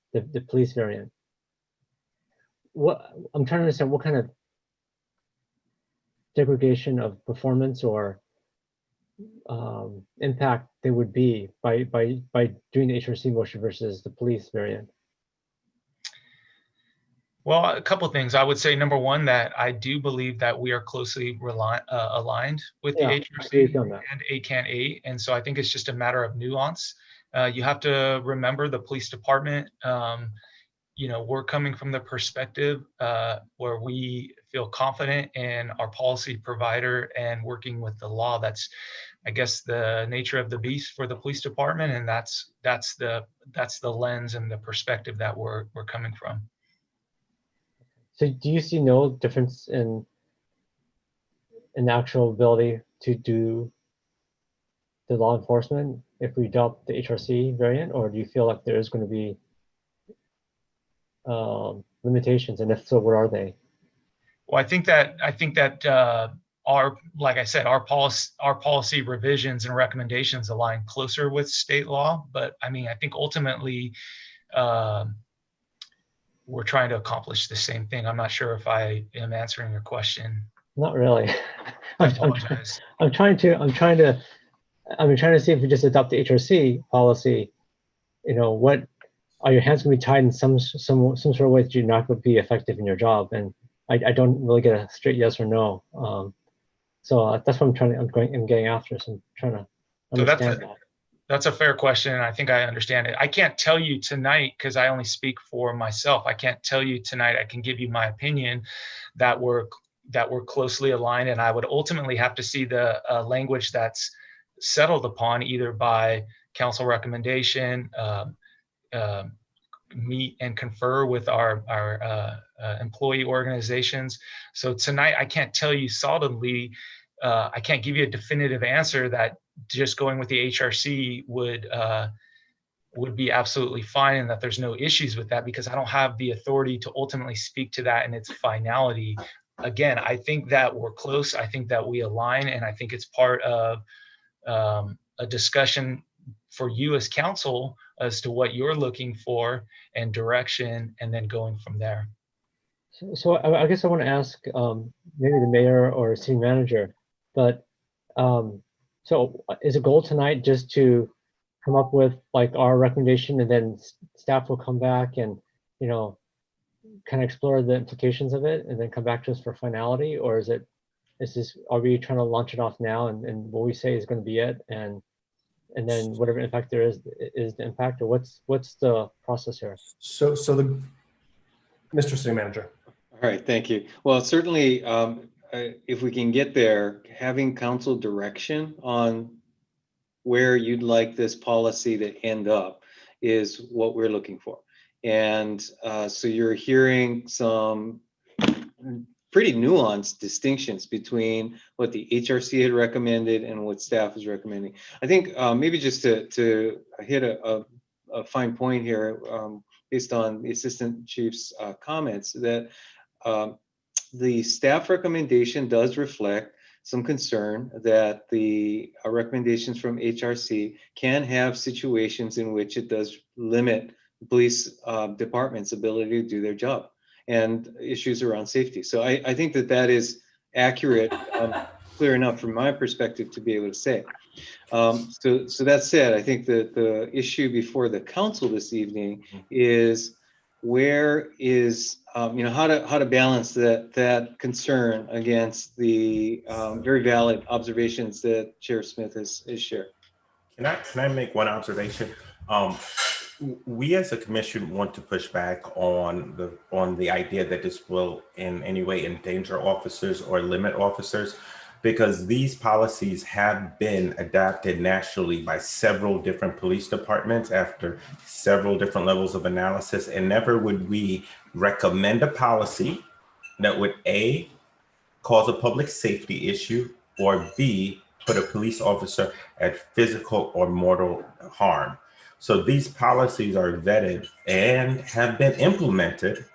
[SPEAKER 18] variant. What I'm trying to understand, what kind of degradation of performance or impact there would be by doing the HRC motion versus the police variant.
[SPEAKER 19] Well, a couple of things. I would say, number one, that I do believe that we are closely aligned with the HRC and ACAN 8. And so I think it's just a matter of nuance. You have to remember the police department, we're coming from the perspective where we feel confident in our policy provider and working with the law. That's, I guess, the nature of the beast for the police department. And that's the lens and the perspective that we're coming from.
[SPEAKER 18] So do you see no difference in actual ability to do the law enforcement if we adopt the HRC variant, or do you feel like there is going to be limitations, and if so, what are they?
[SPEAKER 19] Well, I think that like I said, our policy revisions and recommendations align closer with state law. But I mean, I think ultimately we're trying to accomplish the same thing. I'm not sure if I am answering your question.
[SPEAKER 18] Not really.
[SPEAKER 19] I apologize.
[SPEAKER 18] I'm trying to see if we just adopt the HRC policy, what are your hands going to be tied in some sort of way that you're not going to be effective in your job? And I don't really get a straight yes or no. So that's what I'm getting after. So I'm trying to understand that.
[SPEAKER 19] That's a fair question, and I think I understand it. I can't tell you tonight, because I only speak for myself. I can't tell you tonight. I can give you my opinion that we're that we're closely aligned, and I would ultimately have to see the language that's settled upon either by council recommendation, meet and confer with our employee organizations. So tonight, I can't tell you solidly, I can't give you a definitive answer that just going with the HRC would be absolutely fine and that there's no issues with that, because I don't have the authority to ultimately speak to that and its finality. Again, I think that we're close. I think that we align, and I think it's part of a discussion for you as council as to what you're looking for and direction, and then going from there.
[SPEAKER 18] So I guess I want to ask maybe the mayor or city manager, but so is a goal tonight just to come up with like our recommendation, and then staff will come back and, you know, kind of explore the implications of it and then come back to us for finality? Or is this, are we trying to launch it off now and what we say is going to be it, and then whatever impact there is the impact, or what's the process here?
[SPEAKER 2] So the Mr. City Manager.
[SPEAKER 20] All right, thank you. Well, certainly, if we can get there, having council direction on where you'd like this policy to end up is what we're looking for. And so you're hearing some pretty nuanced distinctions between what the HRC had recommended and what staff is recommending. I think maybe just to hit a fine point here, based on the Assistant Chief's comments, that the staff recommendation does reflect some concern that the recommendations from HRC can have situations in which it does limit police department's ability to do their job and issues around safety. So I think that is accurate, clear enough from my perspective to be able to say. So that said, I think that the issue before the council this evening is where is, how to balance that concern against the very valid observations that Chair Smith has shared.
[SPEAKER 7] Can I make one observation? We as a commission want to push back on the idea that this will in any way endanger officers or limit officers, because these policies have been adapted nationally by several different police departments after several different levels of analysis, and never would we recommend a policy that would A, cause a public safety issue, or B, put a police officer at physical or mortal harm. So these policies are vetted and have been implemented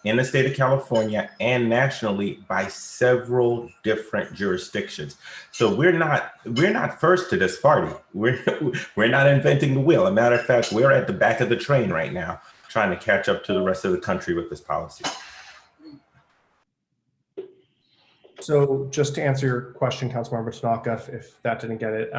[SPEAKER 7] in the state of California and nationally by several different jurisdictions. So we're not first to this party. We're not inventing the wheel. As a matter of fact, we're at the back of the train right now, trying to catch up to the rest of the country with this policy.
[SPEAKER 2] So just to answer your question, Councilmember Tanaka, if that didn't get it,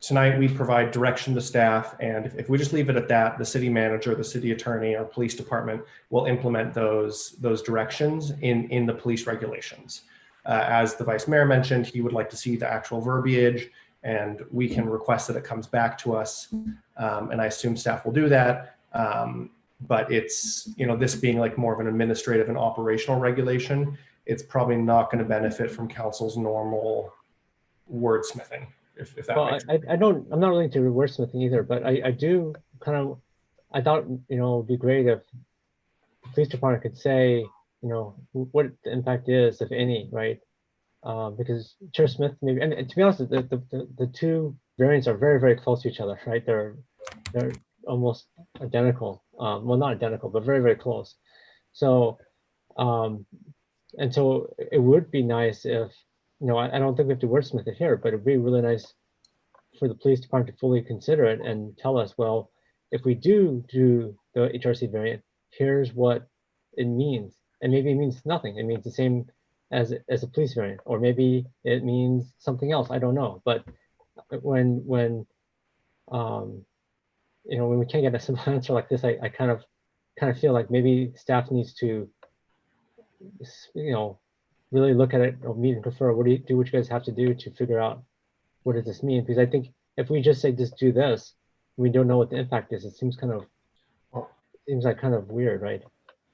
[SPEAKER 2] tonight we provide direction to staff, and if we just leave it at that, the city manager, the city attorney, or police department will implement those directions in the police regulations. As the vice mayor mentioned, he would like to see the actual verbiage, and we can request that it comes back to us, and I assume staff will do that. But it's, this being like more of an administrative and operational regulation, it's probably not going to benefit from council's normal wordsmithing. If that makes sense.
[SPEAKER 18] I'm not really into wordsmithing either, but I do I thought, it would be great if the police department could say, what the impact is, if any, right? Because Chair Smith, maybe, and to be honest, the two variants are very, very close to each other, right? They're almost identical. Well, not identical, but very, very close. So, and so it would be nice if, I don't think we have to wordsmith it here, but it'd be really nice for the police department to fully consider it and tell us, well, if we do the HRC variant, here's what it means. And maybe it means nothing. It means the same as a police variant, or maybe it means something else. I don't know. But when we can't get a simple answer like this, I kind of feel like maybe staff needs to, really look at it, or meet and confer. What you guys have to do to figure out what does this mean? Because I think if we just say just do this, we don't know what the impact is. It seems kind of weird, right?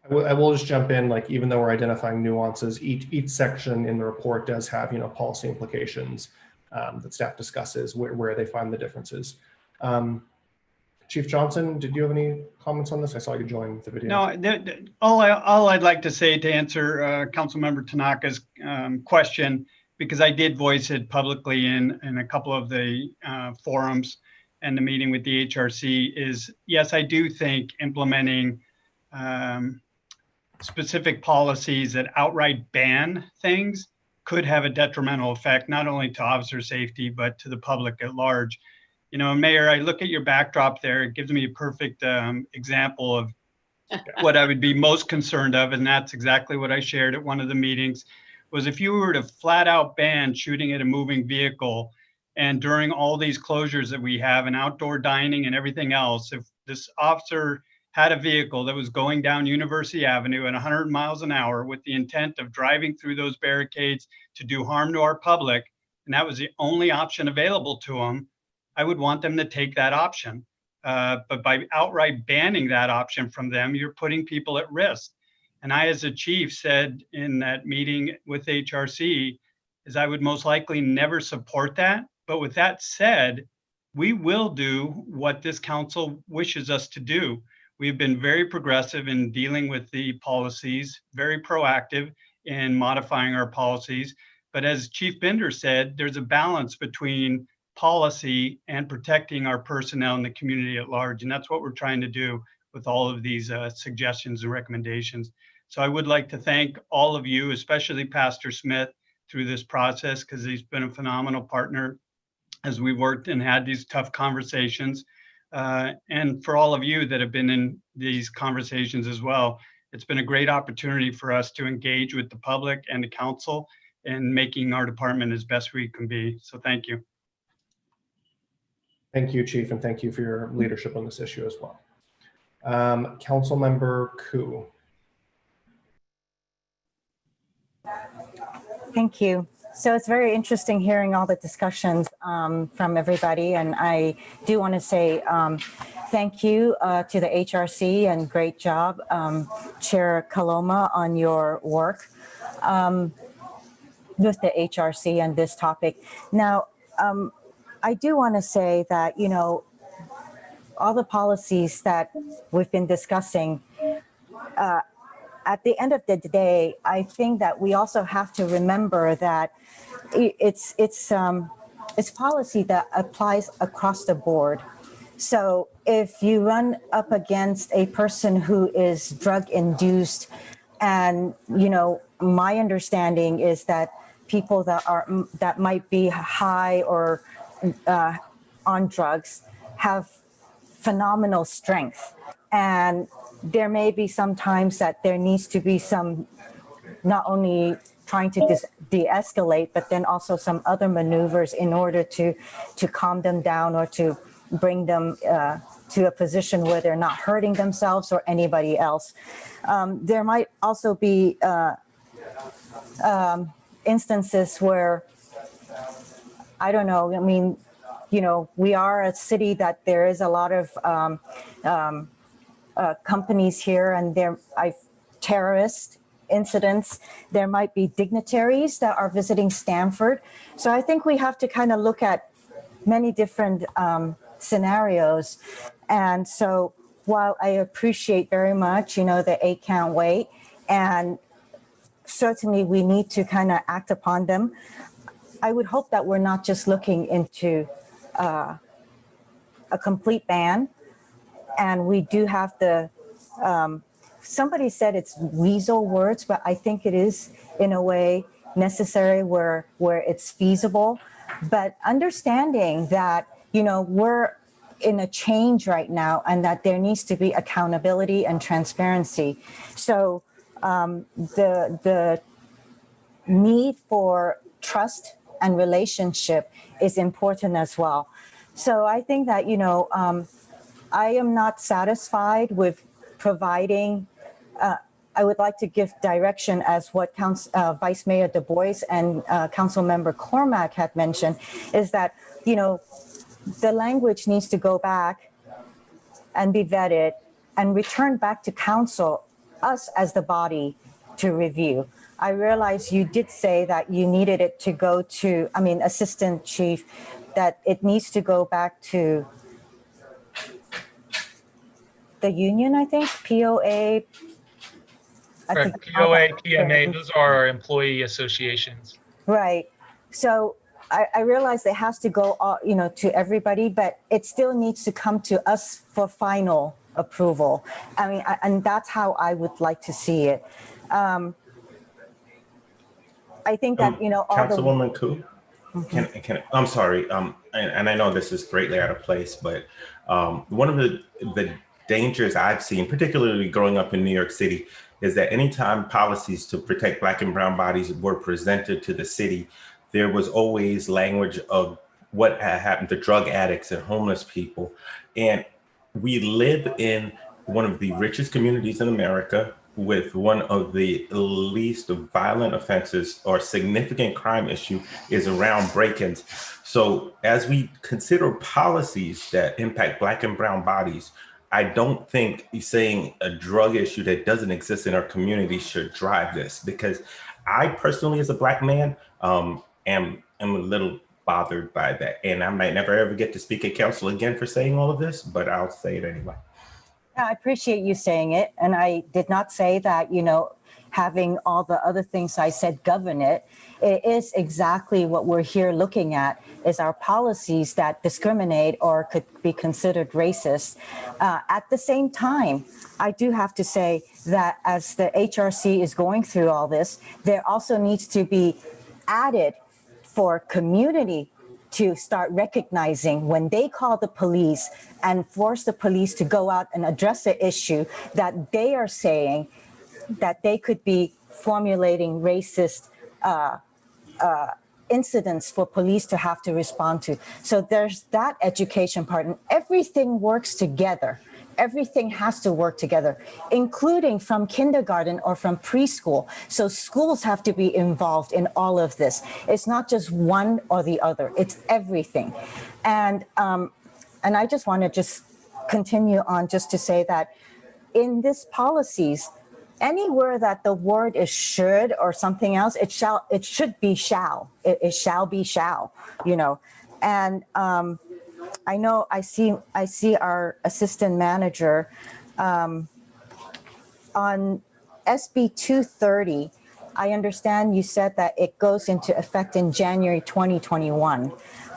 [SPEAKER 2] I will just jump in, like, even though we're identifying nuances, each section in the report does have, policy implications that staff discusses where they find the differences. Chief Johnson, did you have any comments on this? I saw you join the video.
[SPEAKER 5] No, all I'd like to say to answer Councilmember Tanaka's question, because I did voice it publicly in a couple of the forums and the meeting with the HRC, is yes, I do think implementing specific policies that outright ban things could have a detrimental effect, not only to officer safety, but to the public at large. Mayor, I look at your backdrop there, it gives me a perfect example of what I would be most concerned of, and that's exactly what I shared at one of the meetings, was if you were to flat out ban shooting at a moving vehicle, and during all these closures that we have and outdoor dining and everything else, if this officer had a vehicle that was going down University Avenue at 100 miles an hour with the intent of driving through those barricades to do harm to our public, and that was the only option available to them, I would want them to take that option. But by outright banning that option from them, you're putting people at risk. And I, as a chief, said in that meeting with HRC, is I would most likely never support that. But with that said, we will do what this council wishes us to do. We've been very progressive in dealing with the policies, very proactive in modifying our policies. But as Chief Binder said, there's a balance between policy and protecting our personnel and the community at large. And that's what we're trying to do with all of these suggestions and recommendations. So I would like to thank all of you, especially Pastor Smith, through this process, because he's been a phenomenal partner as we worked and had these tough conversations. And for all of you that have been in these conversations as well, it's been a great opportunity for us to engage with the public and the council in making our department as best we can be. So thank you.
[SPEAKER 2] Thank you, Chief, and thank you for your leadership on this issue as well. Councilmember Koo.
[SPEAKER 21] Thank you. So it's very interesting hearing all the discussions from everybody. And I do want to say thank you to the HRC and great job, Chair Kaloma, on your work with the HRC and this topic. Now, I do want to say that, all the policies that we've been discussing, at the end of the day, I think that we also have to remember that it's policy that applies across the board. So if you run up against a person who is drug induced, and my understanding is that people that might be high or on drugs have phenomenal strength, and there may be some times that there needs to be some, not only trying to de-escalate, but then also some other maneuvers in order to calm them down or to bring them to a position where they're not hurting themselves or anybody else. There might also be instances where, I don't know, I mean, we are a city that there is a lot of companies here, and terrorist incidents. There might be dignitaries that are visiting Stanford. So I think we have to kind of look at many different scenarios. And so while I appreciate very much, the 8 can't wait, and certainly we need to kind of act upon them, I would hope that we're not just looking into a complete ban. And we do have the, somebody said it's weasel words, but I think it is in a way necessary where it's feasible. But understanding that, we're in a change right now and that there needs to be accountability and transparency. So the need for trust and relationship is important as well. So I think that, I am not satisfied with providing, I would like to give direction as what Vice Mayor Du Bois and Councilmember Cormack had mentioned, is that, the language needs to go back and be vetted and returned back to council us as the body to review. I realize you did say that you needed it to go to, I mean, Assistant Chief, that it needs to go back to the union, I think, POA.
[SPEAKER 19] Correct. POA, PMA, those are our employee associations.
[SPEAKER 21] Right. So I realize it has to go, to everybody, but it still needs to come to us for final approval. I mean, and that's how I would like to see it. I think that, all
[SPEAKER 7] Councilwoman Koo, I'm sorry, and I know this is greatly out of place, but one of the dangers I've seen, particularly growing up in New York City, is that anytime policies to protect Black and brown bodies were presented to the city, there was always language of what had happened to drug addicts and homeless people. And we live in one of the richest communities in America with one of the least violent offenses or significant crime issue is around break-ins. So as we consider policies that impact Black and brown bodies, I don't think saying a drug issue that doesn't exist in our community should drive this, because I personally, as a Black man, am a little bothered by that. And I might never ever get to speak at council again for saying all of this, but I'll say it anyway.
[SPEAKER 21] I appreciate you saying it. And I did not say that, having all the other things I said govern it. It is exactly what we're here looking at, is our policies that discriminate or could be considered racist. At the same time, I do have to say that as the HRC is going through all this, there also needs to be added for community to start recognizing when they call the police and force the police to go out and address the issue, that they are saying that they could be formulating racist incidents for police to have to respond to. So there's that education part, and everything works together. Everything has to work together, including from kindergarten or from preschool. So schools have to be involved in all of this. It's not just one or the other, it's everything. And I just want to just continue on just to say that in this policies, anywhere that the word is should or something else, it should be shall. It shall be shall, And I know I see our assistant manager on SB 230. I understand you said that it goes into effect in January 2021.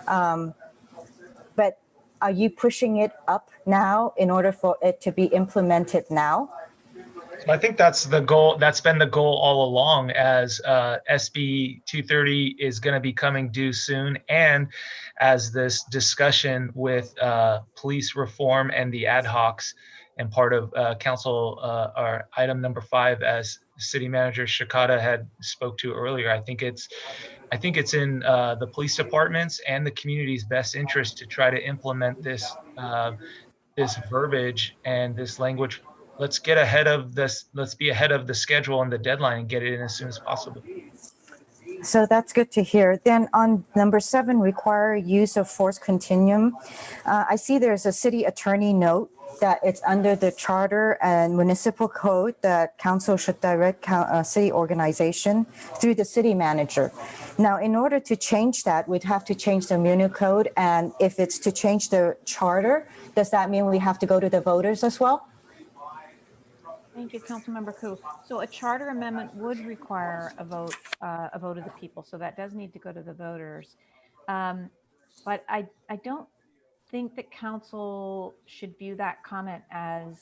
[SPEAKER 21] But are you pushing it up now in order for it to be implemented now?
[SPEAKER 19] I think that's the goal. That's been the goal all along, as SB 230 is going to be coming due soon. And as this discussion with police reform and the ad hocs and part of council, our item number 5, as City Manager Shikata had spoke to earlier, I think it's in the police departments and the community's best interest to try to implement this verbiage and this language. Let's get ahead of this. Let's be ahead of the schedule and the deadline and get it in as soon as possible.
[SPEAKER 21] So that's good to hear. Then on number 7, require use of force continuum. I see there's a city attorney note that it's under the charter and municipal code that council should direct city organization through the city manager. Now, in order to change that, we'd have to change the muni code. And if it's to change the charter, does that mean we have to go to the voters as well?
[SPEAKER 9] Thank you, Councilmember Koo. So a charter amendment would require a vote of the people. So that does need to go to the voters. But I don't think that council should view that comment as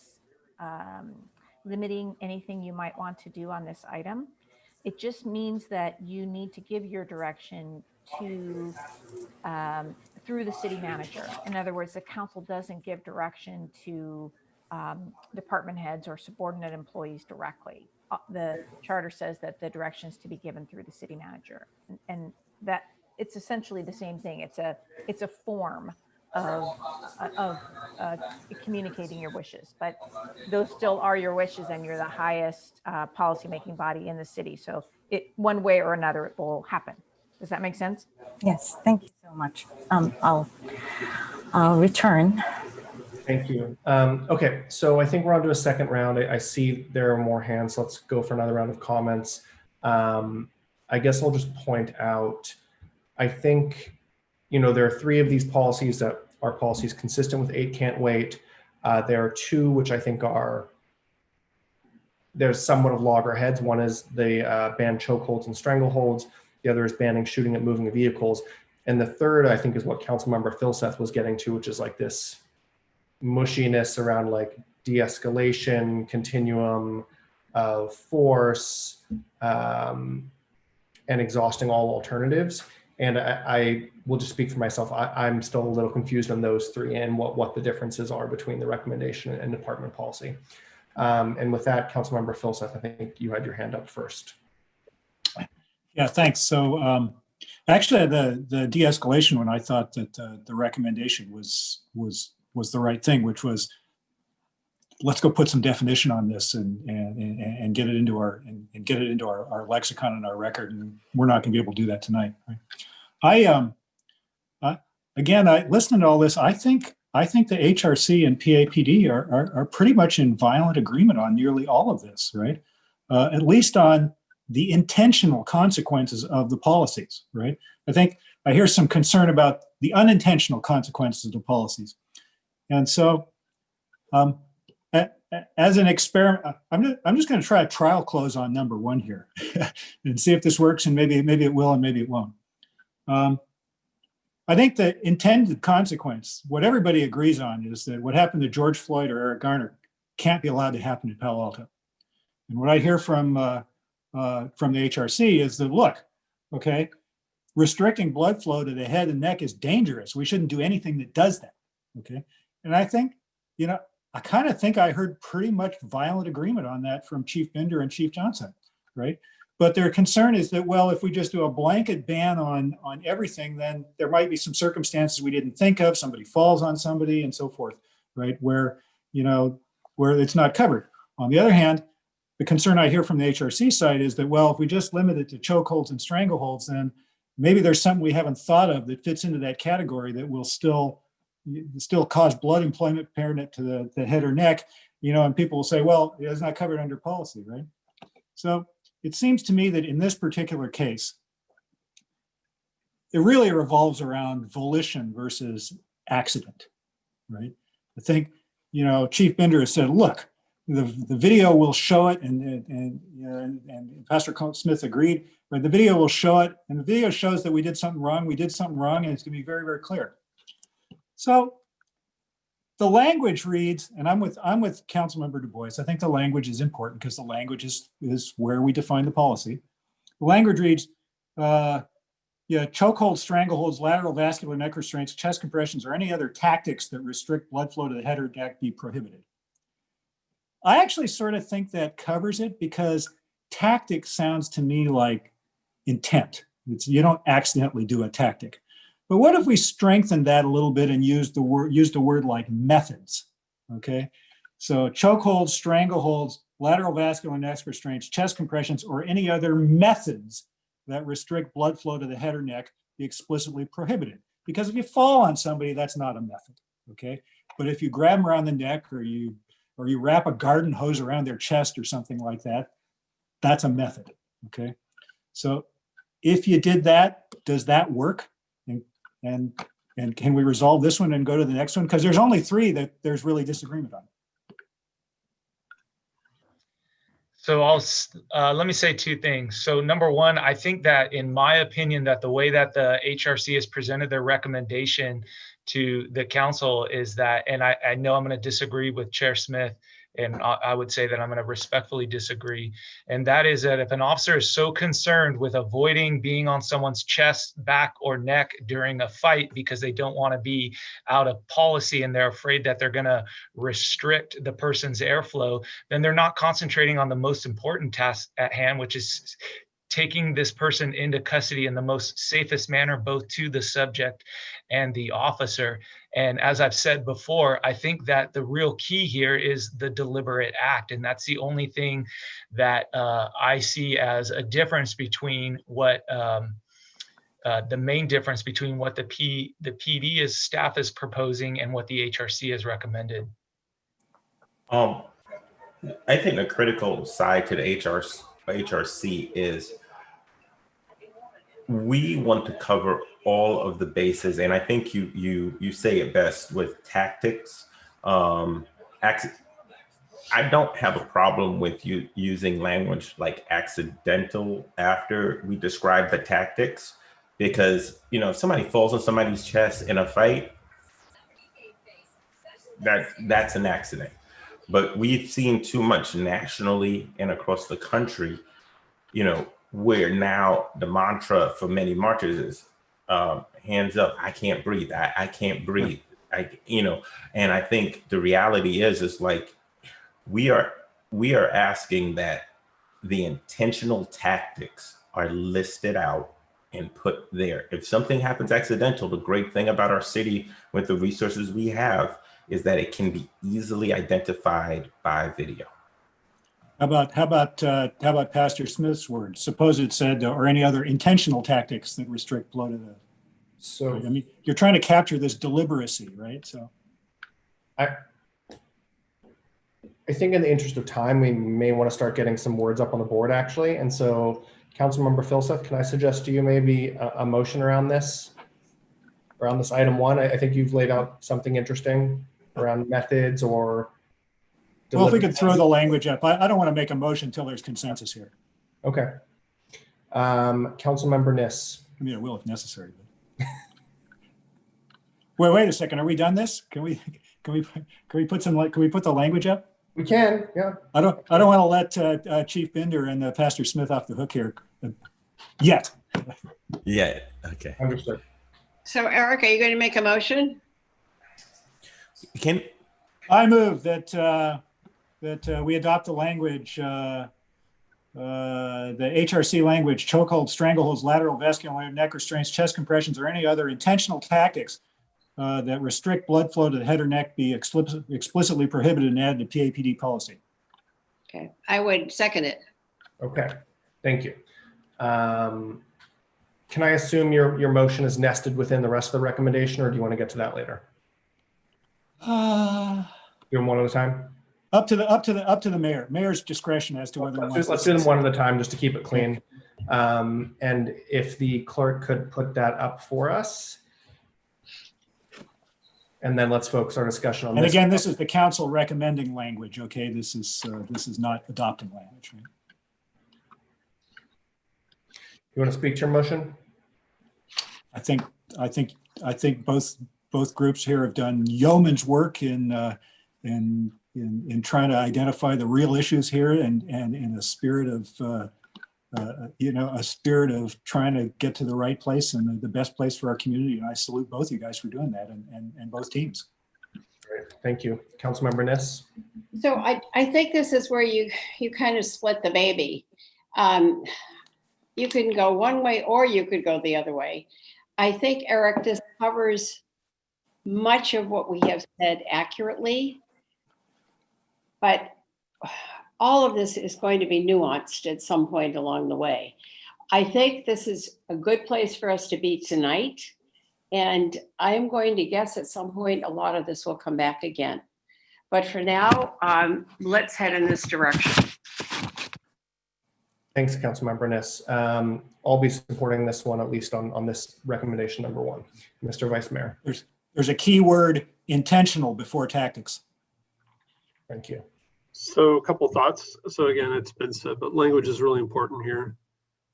[SPEAKER 9] limiting anything you might want to do on this item. It just means that you need to give your direction to through the city manager. In other words, the council doesn't give direction to department heads or subordinate employees directly. The charter says that the directions to be given through the city manager, and that it's essentially the same thing. It's a form of communicating your wishes, but those still are your wishes, and you're the highest policymaking body in the city. So it one way or another it will happen. Does that make sense?
[SPEAKER 21] Yes, thank you so much. I'll return.
[SPEAKER 2] Thank you. Okay, so I think we're on to a second round. I see there are more hands. Let's go for another round of comments. I guess I'll just point out, I think, there are 3 of these policies that are policies consistent with 8 can't wait. There are 2 which I think there's somewhat of loggerheads. One is the ban chokeholds and strangleholds. The other is banning shooting at moving vehicles. And the third, I think, is what Councilmember Filseth was getting to, which is like this mushiness around like de-escalation, continuum of force, and exhausting all alternatives. And I will just speak for myself. I'm still a little confused on those 3 and what the differences are between the recommendation and department policy. And with that, Councilmember Filseth, I think you had your hand up first.
[SPEAKER 15] Yeah, thanks. So actually, the de-escalation one, I thought that the recommendation was the right thing, which was let's go put some definition on this and get it into our lexicon and our record. And we're not going to be able to do that tonight. Right? Again, listening to all this, I think the HRC and PAPD are pretty much in violent agreement on nearly all of this, right? At least on the intentional consequences of the policies, right? I think I hear some concern about the unintentional consequences of the policies. And so as an experiment, I'm just going to try a trial close on number 1 here and see if this works, and maybe it will and maybe it won't. I think the intended consequence, what everybody agrees on, is that what happened to George Floyd or Eric Garner can't be allowed to happen in Palo Alto. And what I hear from the HRC is that, look, okay, restricting blood flow to the head and neck is dangerous. We shouldn't do anything that does that, okay? And I think, I kind of think I heard pretty much violent agreement on that from Chief Binder and Chief Johnson, right? But their concern is that, well, if we just do a blanket ban on everything, then there might be some circumstances we didn't think of, somebody falls on somebody and so forth, right? Where it's not covered. On the other hand, the concern I hear from the HRC side is that, well, if we just limit it to chokeholds and strangleholds, then maybe there's something we haven't thought of that fits into that category that will still cause blood employment impairment to the head or neck, and people will say, well, it's not covered under policy, right? So it seems to me that in this particular case, it really revolves around volition versus accident, right? I think, Chief Binder has said, look, the video will show it, and Pastor Smith agreed, right? The video will show it, and the video shows that we did something wrong, and it's going to be very, very clear. So the language reads, and I'm with Councilmember Du Bois. I think the language is important because the language is where we define the policy. The language reads, chokeholds, strangleholds, lateral vascular neck restraints, chest compressions, or any other tactics that restrict blood flow to the head or neck be prohibited. I actually sort of think that covers it because tactic sounds to me like intent. You don't accidentally do a tactic. But what if we strengthen that a little bit and used a word like methods, okay? So chokeholds, strangleholds, lateral vascular neck restraints, chest compressions, or any other methods that restrict blood flow to the head or neck be explicitly prohibited. Because if you fall on somebody, that's not a method, okay? But if you grab them around the neck or you wrap a garden hose around their chest or something like that, that's a method, okay? So if you did that, does that work? And can we resolve this one and go to the next one? Because there's only 3 that there's really disagreement on.
[SPEAKER 19] So let me say 2 things. So number 1, I think that in my opinion that the way that the HRC has presented their recommendation to the council is that, and I know I'm going to disagree with Chair Smith, and I would say that I'm going to respectfully disagree. And that is that if an officer is so concerned with avoiding being on someone's chest, back, or neck during a fight because they don't want to be out of policy and they're afraid that they're going to restrict the person's airflow, then they're not concentrating on the most important task at hand, which is taking this person into custody in the most safest manner, both to the subject and the officer. And as I've said before, I think that the real key here is the deliberate act. And that's the only thing that I see as a difference between what the main difference between what the PD is staff is proposing and what the HRC has recommended?
[SPEAKER 7] I think the critical side to the HRC is we want to cover all of the bases, and I think you say it best with tactics. I don't have a problem with you using language like accidental after we describe the tactics, because if somebody falls on somebody's chest in a fight, that's an accident. But we've seen too much nationally and across the country, where now the mantra for many marchers is hands up, I can't breathe, I can't breathe, and I think the reality is like we are asking that the intentional tactics are listed out and put there. If something happens accidental, the great thing about our city with the resources we have is that it can be easily identified by video.
[SPEAKER 15] How about Pastor Smith's words? Suppose it said, or any other intentional tactics that restrict flow to the.
[SPEAKER 2] So
[SPEAKER 15] I mean, you're trying to capture this deliberacy, right? So
[SPEAKER 2] I think in the interest of time, we may want to start getting some words up on the board actually. And so Councilmember Filseth, can I suggest to you maybe a motion around this item 1? I think you've laid out something interesting around methods or.
[SPEAKER 15] Well, if we could throw the language up, I don't want to make a motion until there's consensus here.
[SPEAKER 2] Okay. Councilmember Niss.
[SPEAKER 15] I mean, I will if necessary. But. Wait a second. Are we done this? Can we put the language up?
[SPEAKER 2] We can, yeah.
[SPEAKER 15] I don't want to let Chief Binder and Pastor Smith off the hook here yet.
[SPEAKER 7] Yeah. Okay.
[SPEAKER 2] Understood.
[SPEAKER 8] So Eric, are you going to make a motion?
[SPEAKER 15] I move that we adopt the language, the HRC language: chokeholds, strangleholds, lateral vascular neck restraints, chest compressions, or any other intentional tactics that restrict blood flow to the head or neck be explicitly prohibited and added to PAPD policy.
[SPEAKER 8] Okay, I would second it.
[SPEAKER 2] Okay, thank you. Can I assume your motion is nested within the rest of the recommendation, or do you want to get to that later? Do them one at a time.
[SPEAKER 15] Up to the mayor's discretion as to whether.
[SPEAKER 2] Let's do them one at a time just to keep it clean. And if the clerk could put that up for us. And then let's focus our discussion on
[SPEAKER 15] and
[SPEAKER 2] this.
[SPEAKER 15] And again, this is the council recommending language, okay? This is not adopting language, right?
[SPEAKER 2] You want to speak to your motion?
[SPEAKER 15] I think both groups here have done yeoman's work in trying to identify the real issues here and in a spirit of a spirit of trying to get to the right place and the best place for our community. And I salute both you guys for doing that and both teams.
[SPEAKER 2] Great, thank you. Councilmember Niss.
[SPEAKER 8] So I think this is where you kind of split the baby. You can go one way or you could go the other way. I think, Eric, this covers much of what we have said accurately, but all of this is going to be nuanced at some point along the way. I think this is a good place for us to be tonight. And I'm going to guess at some point, a lot of this will come back again. But for now, let's head in this direction.
[SPEAKER 2] Thanks, Councilmember Niss. I'll be supporting this one, at least on this recommendation number 1. Mr. Vice Mayor.
[SPEAKER 15] There's a key word: intentional before tactics.
[SPEAKER 2] Thank you.
[SPEAKER 10] So a couple thoughts. So again, it's been said, but language is really important here.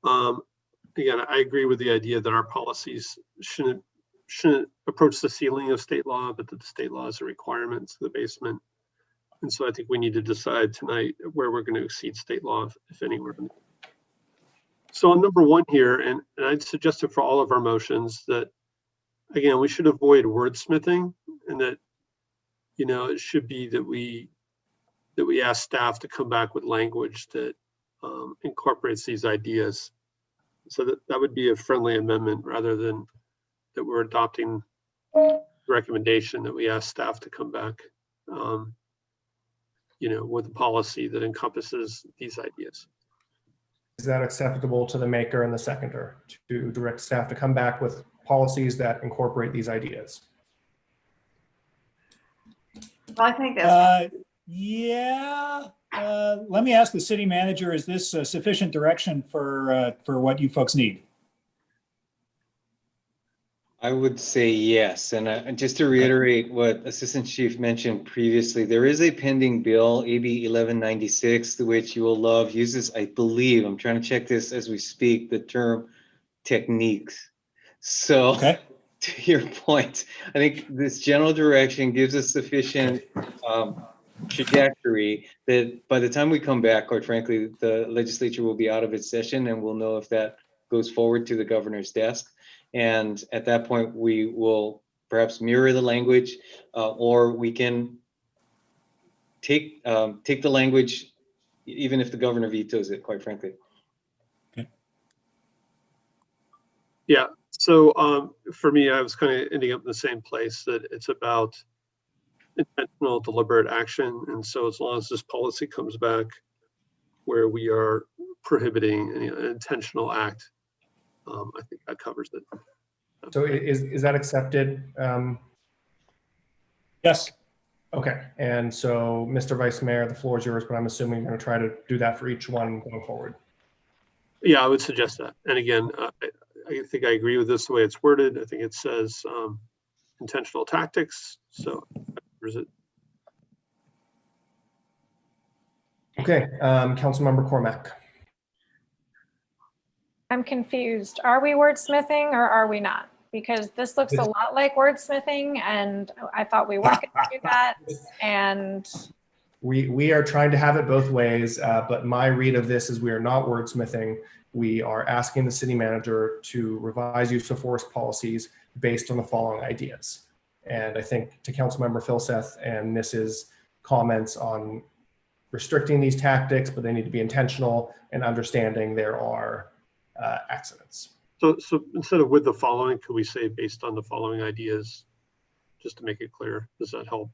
[SPEAKER 10] Again, I agree with the idea that our policies shouldn't approach the ceiling of state law, but that the state law is a requirement to the basement. And so I think we need to decide tonight where we're going to exceed state law, if anywhere. So on number 1 here, and I'd suggest it for all of our motions, that again, we should avoid wordsmithing, and that, it should be that we ask staff to come back with language that incorporates these ideas. So that would be a friendly amendment rather than that we're adopting recommendation that we ask staff to come back, with a policy that encompasses these ideas.
[SPEAKER 2] Is that acceptable to the maker and the seconder to direct staff to come back with policies that incorporate these ideas?
[SPEAKER 8] Well, I think that's.
[SPEAKER 15] Yeah. Let me ask the city manager, is this sufficient direction for what you folks need?
[SPEAKER 20] I would say yes. And just to reiterate what Assistant Chief mentioned previously, there is a pending bill, AB 1196, which you will love, uses, I believe, I'm trying to check this as we speak, the term techniques. So to your point, I think this general direction gives us sufficient trajectory that by the time we come back, quite frankly, the legislature will be out of its session and we'll know if that goes forward to the governor's desk. And at that point, we will perhaps mirror the language, or we can take the language, even if the governor vetoes it, quite frankly.
[SPEAKER 10] Yeah, so for me, I was kind of ending up in the same place, that it's about intentional, deliberate action. And so as long as this policy comes back where we are prohibiting an intentional act, I think that covers it.
[SPEAKER 2] So is that accepted?
[SPEAKER 15] Yes.
[SPEAKER 2] Okay, and so Mr. Vice Mayor, the floor is yours, but I'm assuming you're going to try to do that for each one going forward.
[SPEAKER 10] Yeah, I would suggest that. And again, I think I agree with this the way it's worded. I think it says intentional tactics. So is it?
[SPEAKER 2] Okay, Councilmember Cormack.
[SPEAKER 11] I'm confused. Are we wordsmithing or are we not? Because this looks a lot like wordsmithing and I thought we weren't going to do that. And
[SPEAKER 2] we are trying to have it both ways, but my read of this is we are not wordsmithing. We are asking the city manager to revise use of force policies based on the following ideas. And I think to Councilmember Filseth and Mrs. comments on restricting these tactics, but they need to be intentional and understanding there are accidents.
[SPEAKER 10] So instead of with the following, could we say based on the following ideas, just to make it clear? Does that help?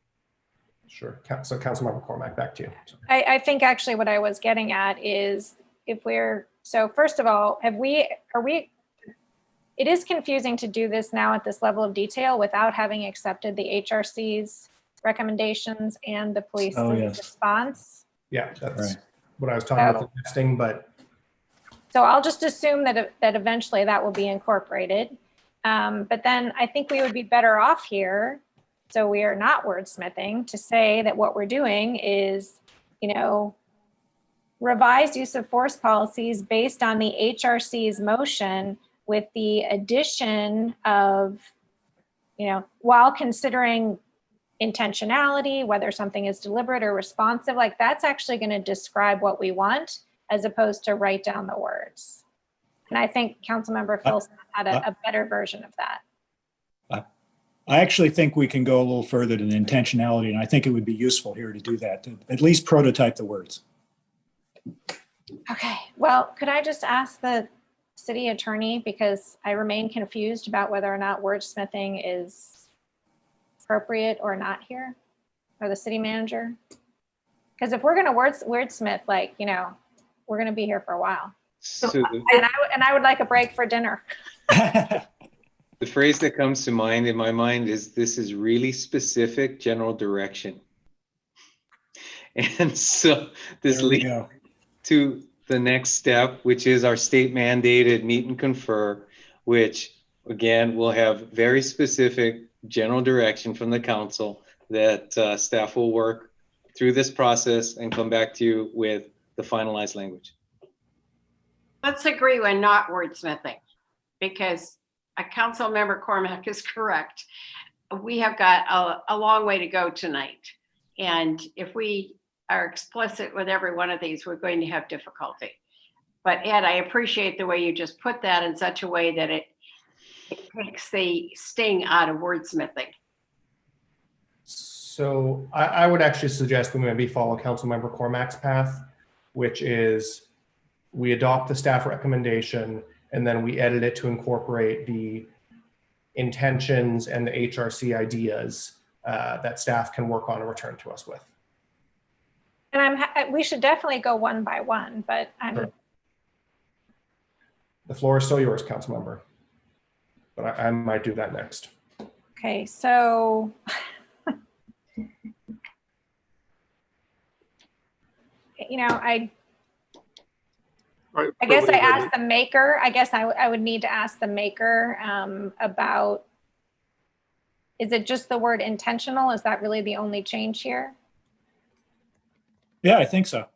[SPEAKER 2] Sure. So Councilmember Cormack, back to you.
[SPEAKER 11] I think actually what I was getting at is if we're, so first of all, it is confusing to do this now at this level of detail without having accepted the HRC's recommendations and the police response.
[SPEAKER 2] Yeah, that's what I was talking about, the testing, but.
[SPEAKER 11] So I'll just assume that eventually that will be incorporated. But then I think we would be better off here, so we are not wordsmithing, to say that what we're doing is, revised use of force policies based on the HRC's motion with the addition of, while considering intentionality, whether something is deliberate or responsive, like that's actually going to describe what we want, as opposed to write down the words. And I think Councilmember Phil had a better version of that.
[SPEAKER 15] I actually think we can go a little further than intentionality, and I think it would be useful here to do that, to at least prototype the words.
[SPEAKER 11] Okay, well, could I just ask the city attorney, because I remain confused about whether or not wordsmithing is appropriate or not here, or the city manager? Because if we're going to wordsmith, we're going to be here for a while. And I would like a break for dinner.
[SPEAKER 20] The phrase that comes to mind in my mind is, this is really specific general direction. And so this leads to the next step, which is our state mandated meet and confer, which again, will have very specific general direction from the council that staff will work through this process and come back to you with the finalized language.
[SPEAKER 8] Let's agree when not wordsmithing, because a council member Cormack is correct. We have got a long way to go tonight. And if we are explicit with every one of these, we're going to have difficulty. But Ed, I appreciate the way you just put that in such a way that it takes the sting out of wordsmithing.
[SPEAKER 2] So I would actually suggest we maybe follow Councilmember Cormack's path, which is we adopt the staff recommendation and then we edit it to incorporate the intentions and the HRC ideas that staff can work on and return to us with.
[SPEAKER 11] And we should definitely go one by one, but
[SPEAKER 2] The floor is still yours, council member. But I might do that next.
[SPEAKER 11] Okay, so I guess I asked the maker. I guess I would need to ask the maker about, is it just the word intentional? Is that really the only change here?
[SPEAKER 15] Yeah, I think so.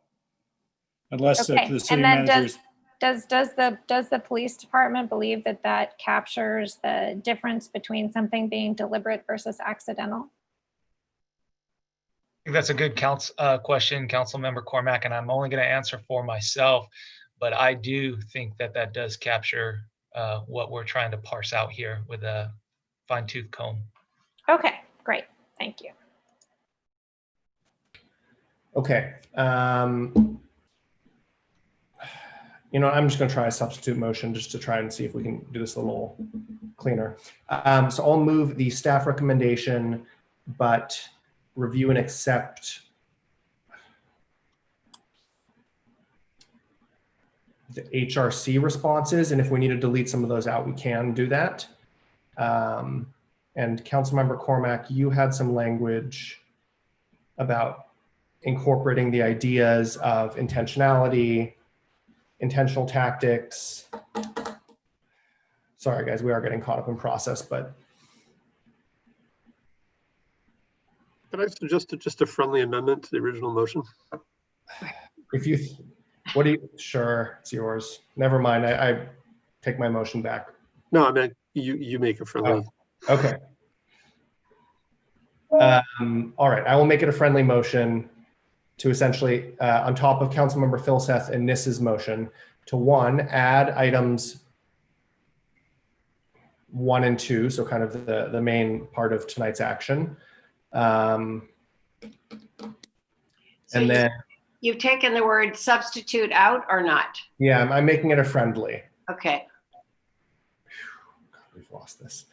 [SPEAKER 15] Unless
[SPEAKER 11] Okay,
[SPEAKER 15] the city
[SPEAKER 11] and then
[SPEAKER 15] managers.
[SPEAKER 11] does the police department believe that that captures the difference between something being deliberate versus accidental?
[SPEAKER 19] I think that's a good question, Councilmember Cormack, and I'm only going to answer for myself, but I do think that that does capture what we're trying to parse out here with a fine-tooth comb.
[SPEAKER 11] Okay, great. Thank you.
[SPEAKER 2] Okay. I'm just going to try a substitute motion just to try and see if we can do this a little cleaner. So I'll move the staff recommendation, but review and accept the HRC responses. And if we need to delete some of those out, we can do that. And Councilmember Cormack, you had some language about incorporating the ideas of intentionality, intentional tactics. Sorry, guys, we are getting caught up in process, but.
[SPEAKER 10] Can I suggest just a friendly amendment to the original motion?
[SPEAKER 2] If you, sure, it's yours. Never mind, I take my motion back.
[SPEAKER 10] No, I meant you make a friendly.
[SPEAKER 2] Oh, okay. All right, I will make it a friendly motion to essentially, on top of Councilmember Philseth and Nis's motion, to one, add items 1 and 2, so kind of the main part of tonight's action. And then
[SPEAKER 8] you've taken the word substitute out or not?
[SPEAKER 2] Yeah, I'm making it a friendly.
[SPEAKER 8] Okay.
[SPEAKER 2] We've lost this.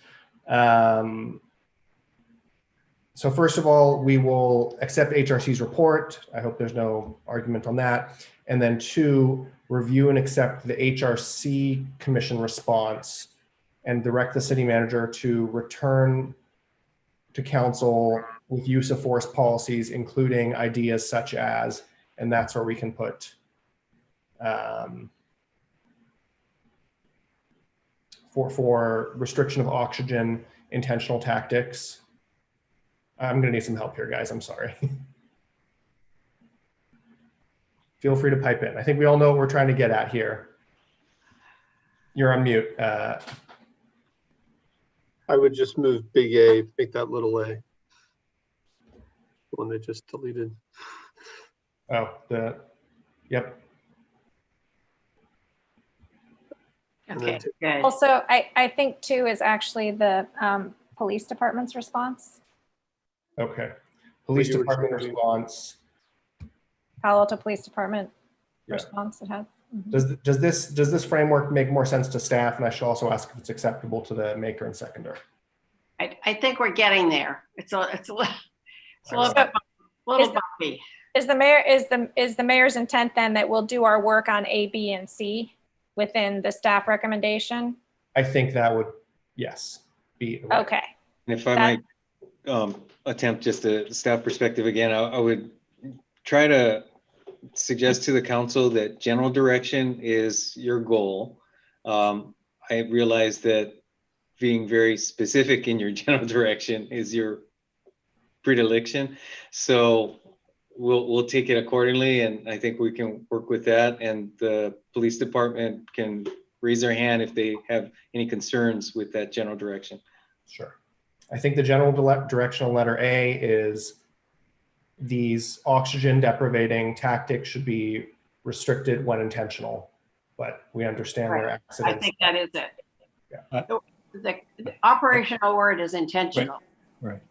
[SPEAKER 2] So first of all, we will accept HRC's report. I hope there's no argument on that. And then 2, review and accept the HRC commission response and direct the city manager to return to council with use of force policies, including ideas such as, and that's where we can put for restriction of oxygen, intentional tactics. I'm gonna need some help here, guys, I'm sorry. Feel free to pipe in. I think we all know what we're trying to get at here. You're on mute.
[SPEAKER 10] I would just move big A, make that little a. The one they just deleted.
[SPEAKER 2] Oh, yep.
[SPEAKER 11] Okay. Also, I think 2 is actually the police department's response.
[SPEAKER 2] Okay. Police department response.
[SPEAKER 11] Palo Alto Police Department response it has.
[SPEAKER 2] Does this framework make more sense to staff? And I should also ask if it's acceptable to the maker and seconder.
[SPEAKER 8] I think we're getting there. It's a little bumpy.
[SPEAKER 11] Is the mayor's intent then that we'll do our work on A, B, and C within the staff recommendation?
[SPEAKER 2] I think that would, yes, be
[SPEAKER 11] okay.
[SPEAKER 20] And if I might attempt just a staff perspective again, I would try to suggest to the council that general direction is your goal. I realize that being very specific in your general direction is your predilection. So we'll take it accordingly, and I think we can work with that. And the police department can raise their hand if they have any concerns with that general direction.
[SPEAKER 2] Sure. I think the general directional letter A is these oxygen deprivating tactics should be restricted when intentional, but we understand their accidents.
[SPEAKER 8] I think that is it.
[SPEAKER 2] Yeah.
[SPEAKER 8] The operational word is intentional.
[SPEAKER 15] Right.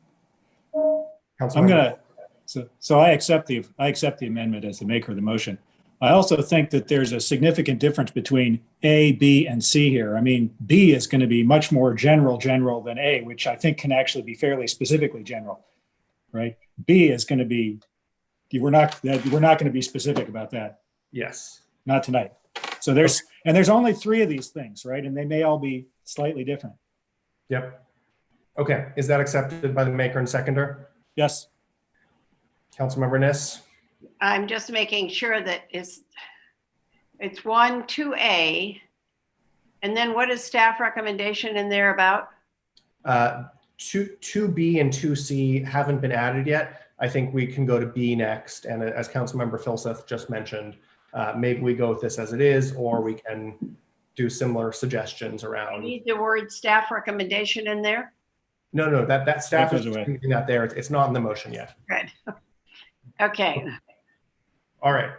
[SPEAKER 15] I'm gonna. So I accept the amendment as the maker of the motion. I also think that there's a significant difference between A, B, and C here. I mean, B is going to be much more general than A, which I think can actually be fairly specifically general, right? B is going to be, we're not going to be specific about that.
[SPEAKER 2] Yes.
[SPEAKER 15] Not tonight. So there's only 3 of these things, right? And they may all be slightly different.
[SPEAKER 2] Yep. Okay, is that accepted by the maker and seconder?
[SPEAKER 15] Yes.
[SPEAKER 2] Councilmember Niss?
[SPEAKER 8] I'm just making sure that it's 1, 2A. And then what is staff recommendation in there about?
[SPEAKER 2] 2B and 2C haven't been added yet. I think we can go to B next. And as Councilmember Filseth just mentioned, maybe we go with this as it is, or we can do similar suggestions around.
[SPEAKER 8] You need the word staff recommendation in there?
[SPEAKER 2] No, that staff is
[SPEAKER 15] away.
[SPEAKER 2] leaving that there. It's not in the motion yet.
[SPEAKER 8] Good. Okay.
[SPEAKER 2] All right,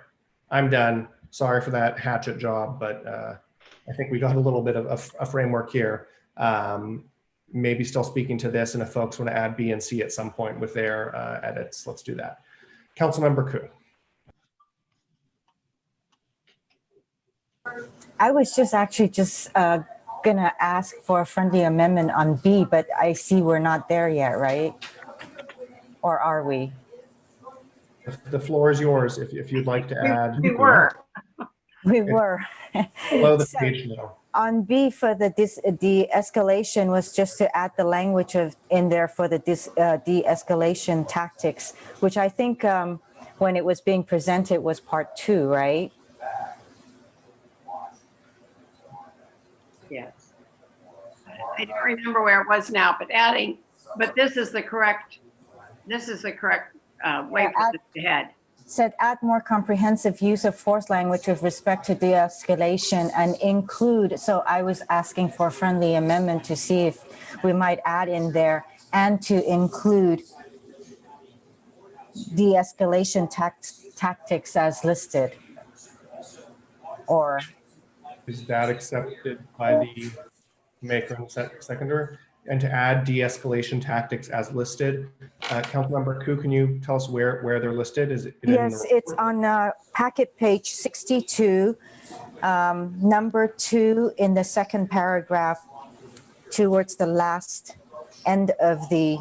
[SPEAKER 2] I'm done. Sorry for that hatchet job, but I think we got a little bit of a framework here. Maybe still speaking to this, and if folks want to add B and C at some point with their edits, let's do that. Councilmember Koo.
[SPEAKER 21] I was actually gonna ask for a friendly amendment on B, but I see we're not there yet, right? Or are we?
[SPEAKER 2] The floor is yours if you'd like to add.
[SPEAKER 8] We were.
[SPEAKER 21] We were.
[SPEAKER 2] Below the page now.
[SPEAKER 21] On B for the de-escalation was just to add the language in there for the de-escalation tactics, which I think when it was being presented was part 2, right?
[SPEAKER 8] Yes. I don't remember where it was now, but this is the correct way for this to head.
[SPEAKER 21] Said add more comprehensive use of force language with respect to de-escalation and include, so I was asking for a friendly amendment to see if we might add in there and to include de-escalation tactics as listed. Or
[SPEAKER 2] is that accepted by the maker and seconder? And to add de-escalation tactics as listed. Councilmember Koo, can you tell us where they're listed? Is it
[SPEAKER 21] yes, it's on packet page 62, number 2 in the second paragraph towards the last end of the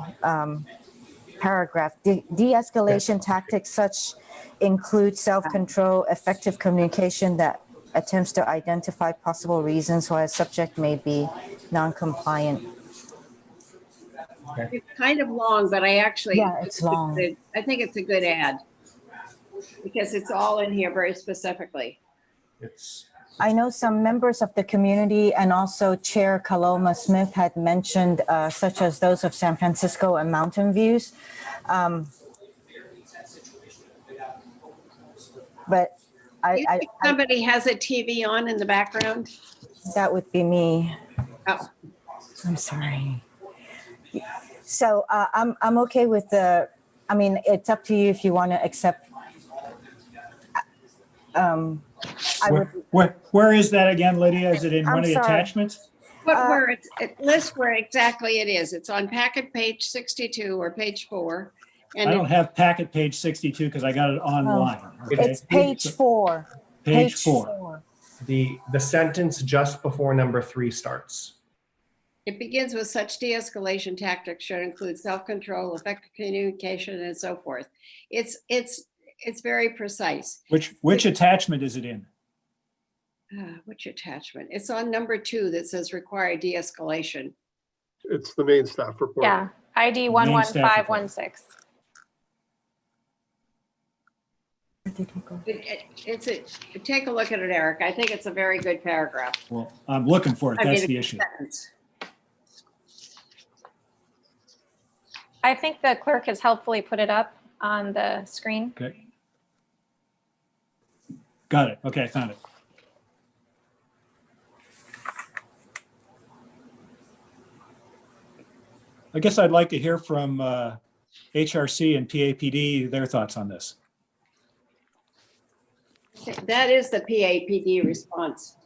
[SPEAKER 21] paragraph. De-escalation tactics such include self-control, effective communication that attempts to identify possible reasons why a subject may be non-compliant.
[SPEAKER 8] It's kind of long, but
[SPEAKER 21] it's long.
[SPEAKER 8] I think it's a good ad because it's all in here very specifically.
[SPEAKER 21] I know some members of the community and also Chair Kaloma Smith had mentioned, such as those of San Francisco and Mountain Views. But
[SPEAKER 8] somebody has a TV on in the background?
[SPEAKER 21] That would be me.
[SPEAKER 8] Oh.
[SPEAKER 21] I'm sorry. So I'm okay with it's up to you if you want to accept.
[SPEAKER 15] Where is that again, Lydia? Is it in one of the attachments?
[SPEAKER 8] Where it lists where exactly it is. It's on packet page 62 or page 4. And
[SPEAKER 15] I don't have packet page 62 because I got it online.
[SPEAKER 21] Okay? It's page 4.
[SPEAKER 15] Page 4.
[SPEAKER 2] The sentence just before number 3 starts.
[SPEAKER 8] It begins with such de-escalation tactics should include self-control, effective communication, and so forth. It's very precise.
[SPEAKER 15] Which attachment is it in?
[SPEAKER 8] Which attachment? It's on number 2 that says require de-escalation.
[SPEAKER 10] It's the main staff report.
[SPEAKER 11] Yeah, ID 11516.
[SPEAKER 8] Take a look at it, Eric. I think it's a very good paragraph.
[SPEAKER 15] Well, I'm looking for it. That's the issue.
[SPEAKER 11] I think the clerk has helpfully put it up on the screen.
[SPEAKER 15] Okay. Got it. Okay, I found it. I guess I'd like to hear from HRC and PAPD, their thoughts on this.
[SPEAKER 8] That is the PAPD response.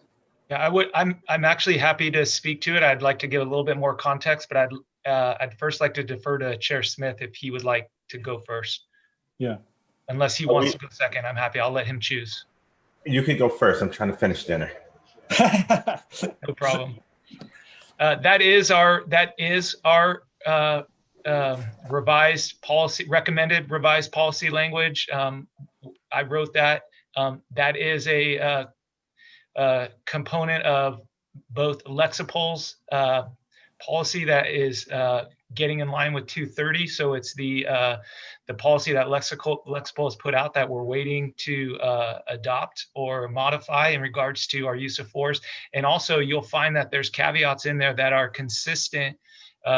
[SPEAKER 19] Yeah, I'm actually happy to speak to it. I'd like to give a little bit more context, but I'd first like to defer to Chair Smith if he would like to go first.
[SPEAKER 15] Yeah.
[SPEAKER 19] Unless he wants to go second, I'm happy. I'll let him choose.
[SPEAKER 7] You can go first. I'm trying to finish dinner.
[SPEAKER 19] No problem. That is our recommended revised policy language. I wrote that. That is component of both Lexipol's policy that is getting in line with 230. So it's the policy that Lexipol has put out that we're waiting to adopt or modify in regards to our use of force. And also you'll find that there's caveats in there that are consistent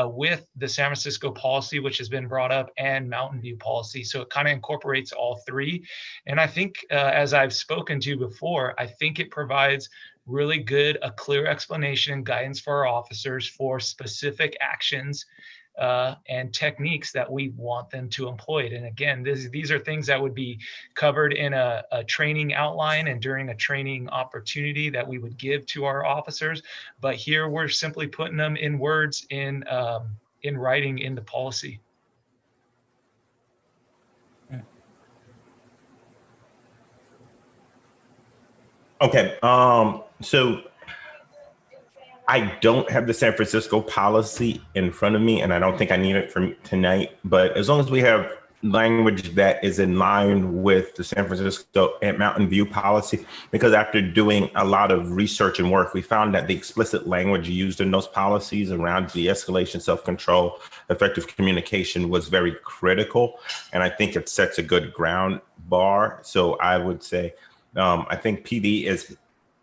[SPEAKER 19] with the San Francisco policy, which has been brought up, and Mountain View policy. So it kind of incorporates all three. And I think, as I've spoken to before, I think it provides really good, a clear explanation and guidance for our officers for specific actions and techniques that we want them to employ. And again, these are things that would be covered in a training outline and during a training opportunity that we would give to our officers. But here we're simply putting them in words in writing in the policy.
[SPEAKER 7] Okay, so I don't have the San Francisco policy in front of me, and I don't think I need it for tonight, but as long as we have language that is in line with the San Francisco and Mountain View policy, because after doing a lot of research and work, we found that the explicit language used in those policies around de-escalation, self-control, effective communication was very critical, and I think it sets a good ground bar. So I would say, I think PD is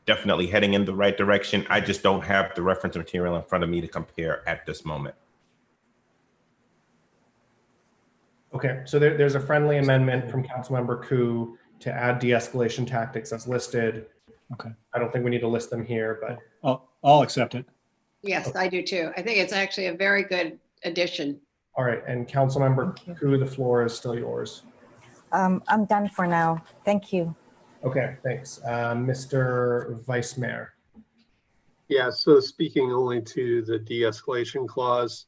[SPEAKER 7] definitely heading in the right direction. I just don't have the reference material in front of me to compare at this moment.
[SPEAKER 2] Okay, so there's a friendly amendment from Councilmember Koo to add de-escalation tactics as listed.
[SPEAKER 15] Okay.
[SPEAKER 2] I don't think we need to list them here, but
[SPEAKER 15] I'll accept it.
[SPEAKER 8] Yes, I do too. I think it's actually a very good addition.
[SPEAKER 2] all right. And Councilmember Koo, the floor is still yours.
[SPEAKER 21] I'm done for now. Thank you.
[SPEAKER 2] Okay, thanks. Mr. Vice Mayor.
[SPEAKER 10] Yeah, so speaking only to the de-escalation clause,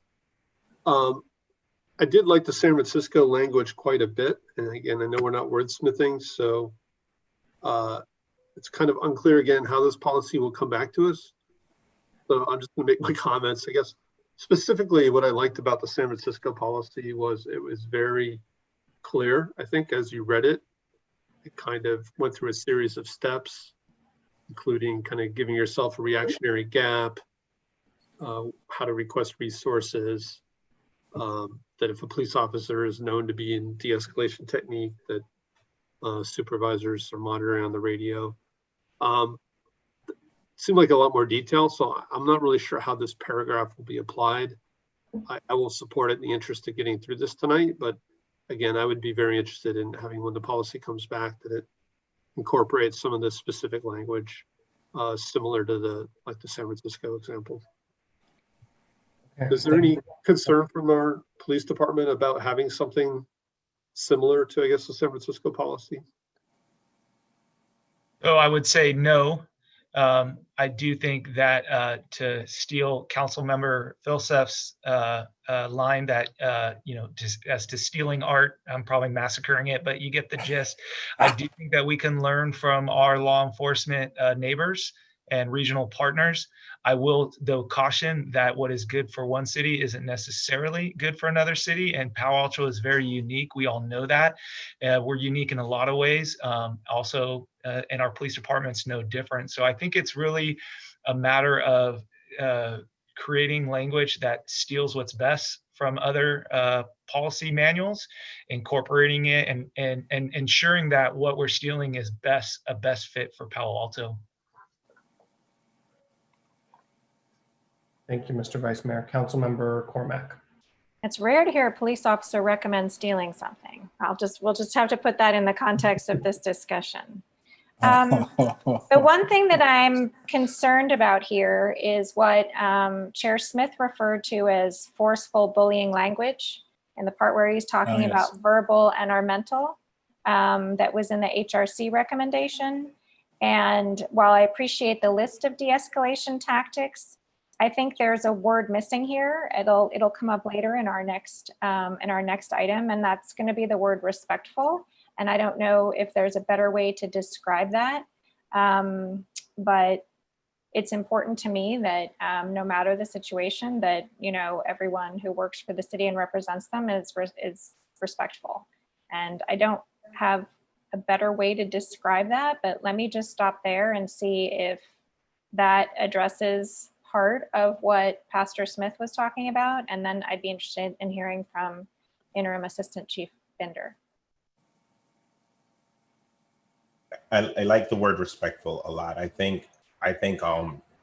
[SPEAKER 10] I did like the San Francisco language quite a bit. And again, I know we're not wordsmithing, so it's kind of unclear again how this policy will come back to us. So I'm just gonna make my comments. I guess specifically what I liked about the San Francisco policy was it was very clear. I think as you read it, it kind of went through a series of steps, including kind of giving yourself a reactionary gap, how to request resources, that if a police officer is known to be in de-escalation technique, that supervisors are monitoring on the radio. Seemed like a lot more detail, so I'm not really sure how this paragraph will be applied. I will support it in the interest of getting through this tonight, but again, I would be very interested in having, when the policy comes back, that it incorporates some of the specific language similar to the San Francisco example.
[SPEAKER 2] Okay.
[SPEAKER 10] Is there any concern from our police department about having something similar to, I guess, the San Francisco policy?
[SPEAKER 19] Oh, I would say no. I do think that to steal Councilmember Vilsef's line that, as to stealing art, I'm probably massacring it, but you get the gist. I do think that we can learn from our law enforcement neighbors and regional partners. I will, though, caution that what is good for one city isn't necessarily good for another city, and Palo Alto is very unique. We all know that. We're unique in a lot of ways. Also, and our police department's no different. So I think it's really a matter of creating language that steals what's best from other policy manuals, incorporating it, and ensuring that what we're stealing is a best fit for Palo Alto.
[SPEAKER 2] Thank you, Mr. Vice Mayor. Councilmember Cormack.
[SPEAKER 11] It's rare to hear a police officer recommend stealing something. We'll just have to put that in the context of this discussion. The one thing that I'm concerned about here is what Chair Smith referred to as forceful bullying language, in the part where he's talking about verbal and or mental, that was in the HRC recommendation. And while I appreciate the list of de-escalation tactics, I think there's a word missing here. It'll come up later in our next item, and that's going to be the word respectful. And I don't know if there's a better way to describe that, but it's important to me that no matter the situation, that everyone who works for the city and represents them is respectful. And I don't have a better way to describe that, but let me just stop there and see if that addresses part of what Pastor Smith was talking about. And then I'd be interested in hearing from Interim Assistant Chief Bender.
[SPEAKER 7] I like the word respectful a lot. I think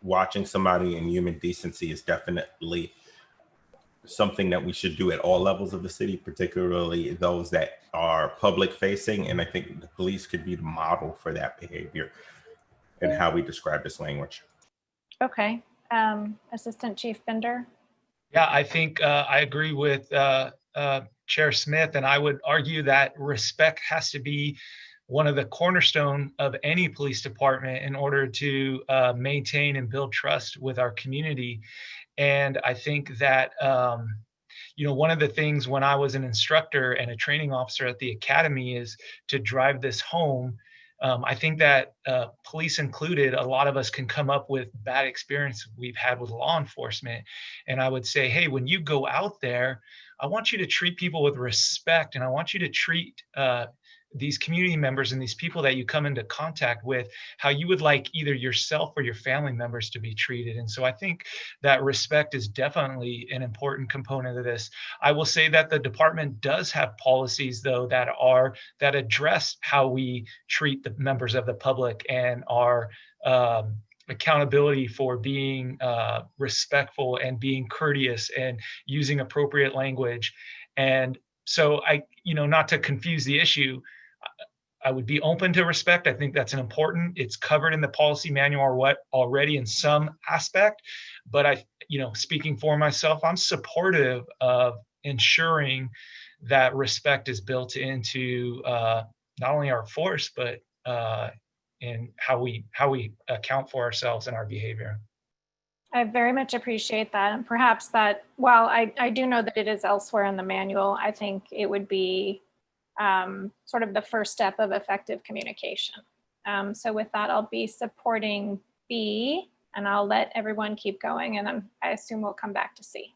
[SPEAKER 7] watching somebody in human decency is definitely something that we should do at all levels of the city, particularly those that are public facing. And I think the police could be the model for that behavior and how we describe this language.
[SPEAKER 11] Okay, Assistant Chief Bender.
[SPEAKER 19] Yeah, I think I agree with Chair Smith, and I would argue that respect has to be one of the cornerstone of any police department in order to maintain and build trust with our community. And I think that, one of the things when I was an instructor and a training officer at the academy is to drive this home. I think that police included, a lot of us can come up with bad experience we've had with law enforcement. And I would say, hey, when you go out there, I want you to treat people with respect, and I want you to treat these community members and these people that you come into contact with how you would like either yourself or your family members to be treated. And so I think that respect is definitely an important component of this. I will say that the department does have policies, though, that address how we treat the members of the public and our accountability for being respectful and being courteous and using appropriate language. And so not to confuse the issue, I would be open to respect. I think that's it's covered in the policy manual or already in some aspect, but speaking for myself, I'm supportive of ensuring that respect is built into not only our force, but in how we account for ourselves and our behavior.
[SPEAKER 11] I very much appreciate that. And perhaps that, while I do know that it is elsewhere in the manual, I think it would be sort of the first step of effective communication. So with that, I'll be supporting B, and I'll let everyone keep going, and then I assume we'll come back to C.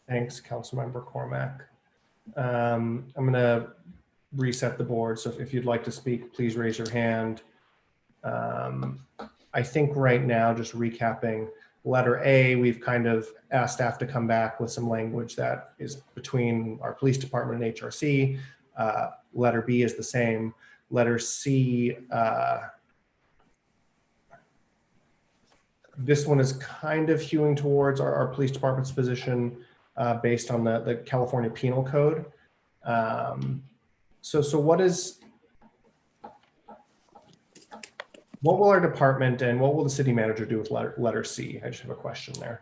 [SPEAKER 2] Thanks, Councilmember Cormack. I'm going to reset the board. So if you'd like to speak, please raise your hand. I think right now, just recapping, letter A, we've kind of asked staff to come back with some language that is between our police department and HRC. Letter B is the same. Letter C, this one is kind of hewing towards our police department's position based on the California Penal Code. So what will our department and what will the city manager do with letter C? I just have a question there.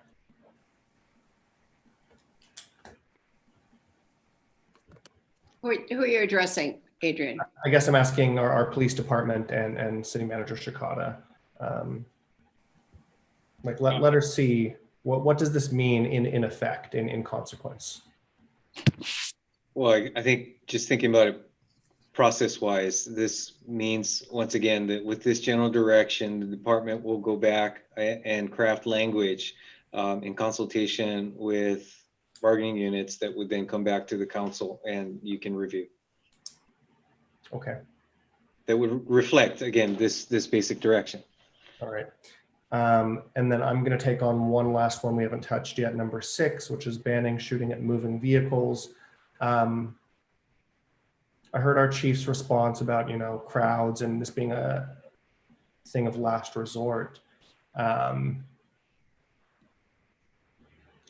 [SPEAKER 8] Who are you addressing, Adrian?
[SPEAKER 2] I guess I'm asking our police department and city manager Shikata. Like letter C, what does this mean in effect, in consequence?
[SPEAKER 20] Well, I think just thinking about it process-wise, this means, once again, that with this general direction, the department will go back and craft language in consultation with bargaining units that would then come back to the council and you can review.
[SPEAKER 2] Okay.
[SPEAKER 20] That would reflect, again, this basic direction.
[SPEAKER 2] All right. And then I'm going to take on one last one we haven't touched yet, number 6, which is banning shooting at moving vehicles. I heard our chief's response about, crowds and this being a thing of last resort.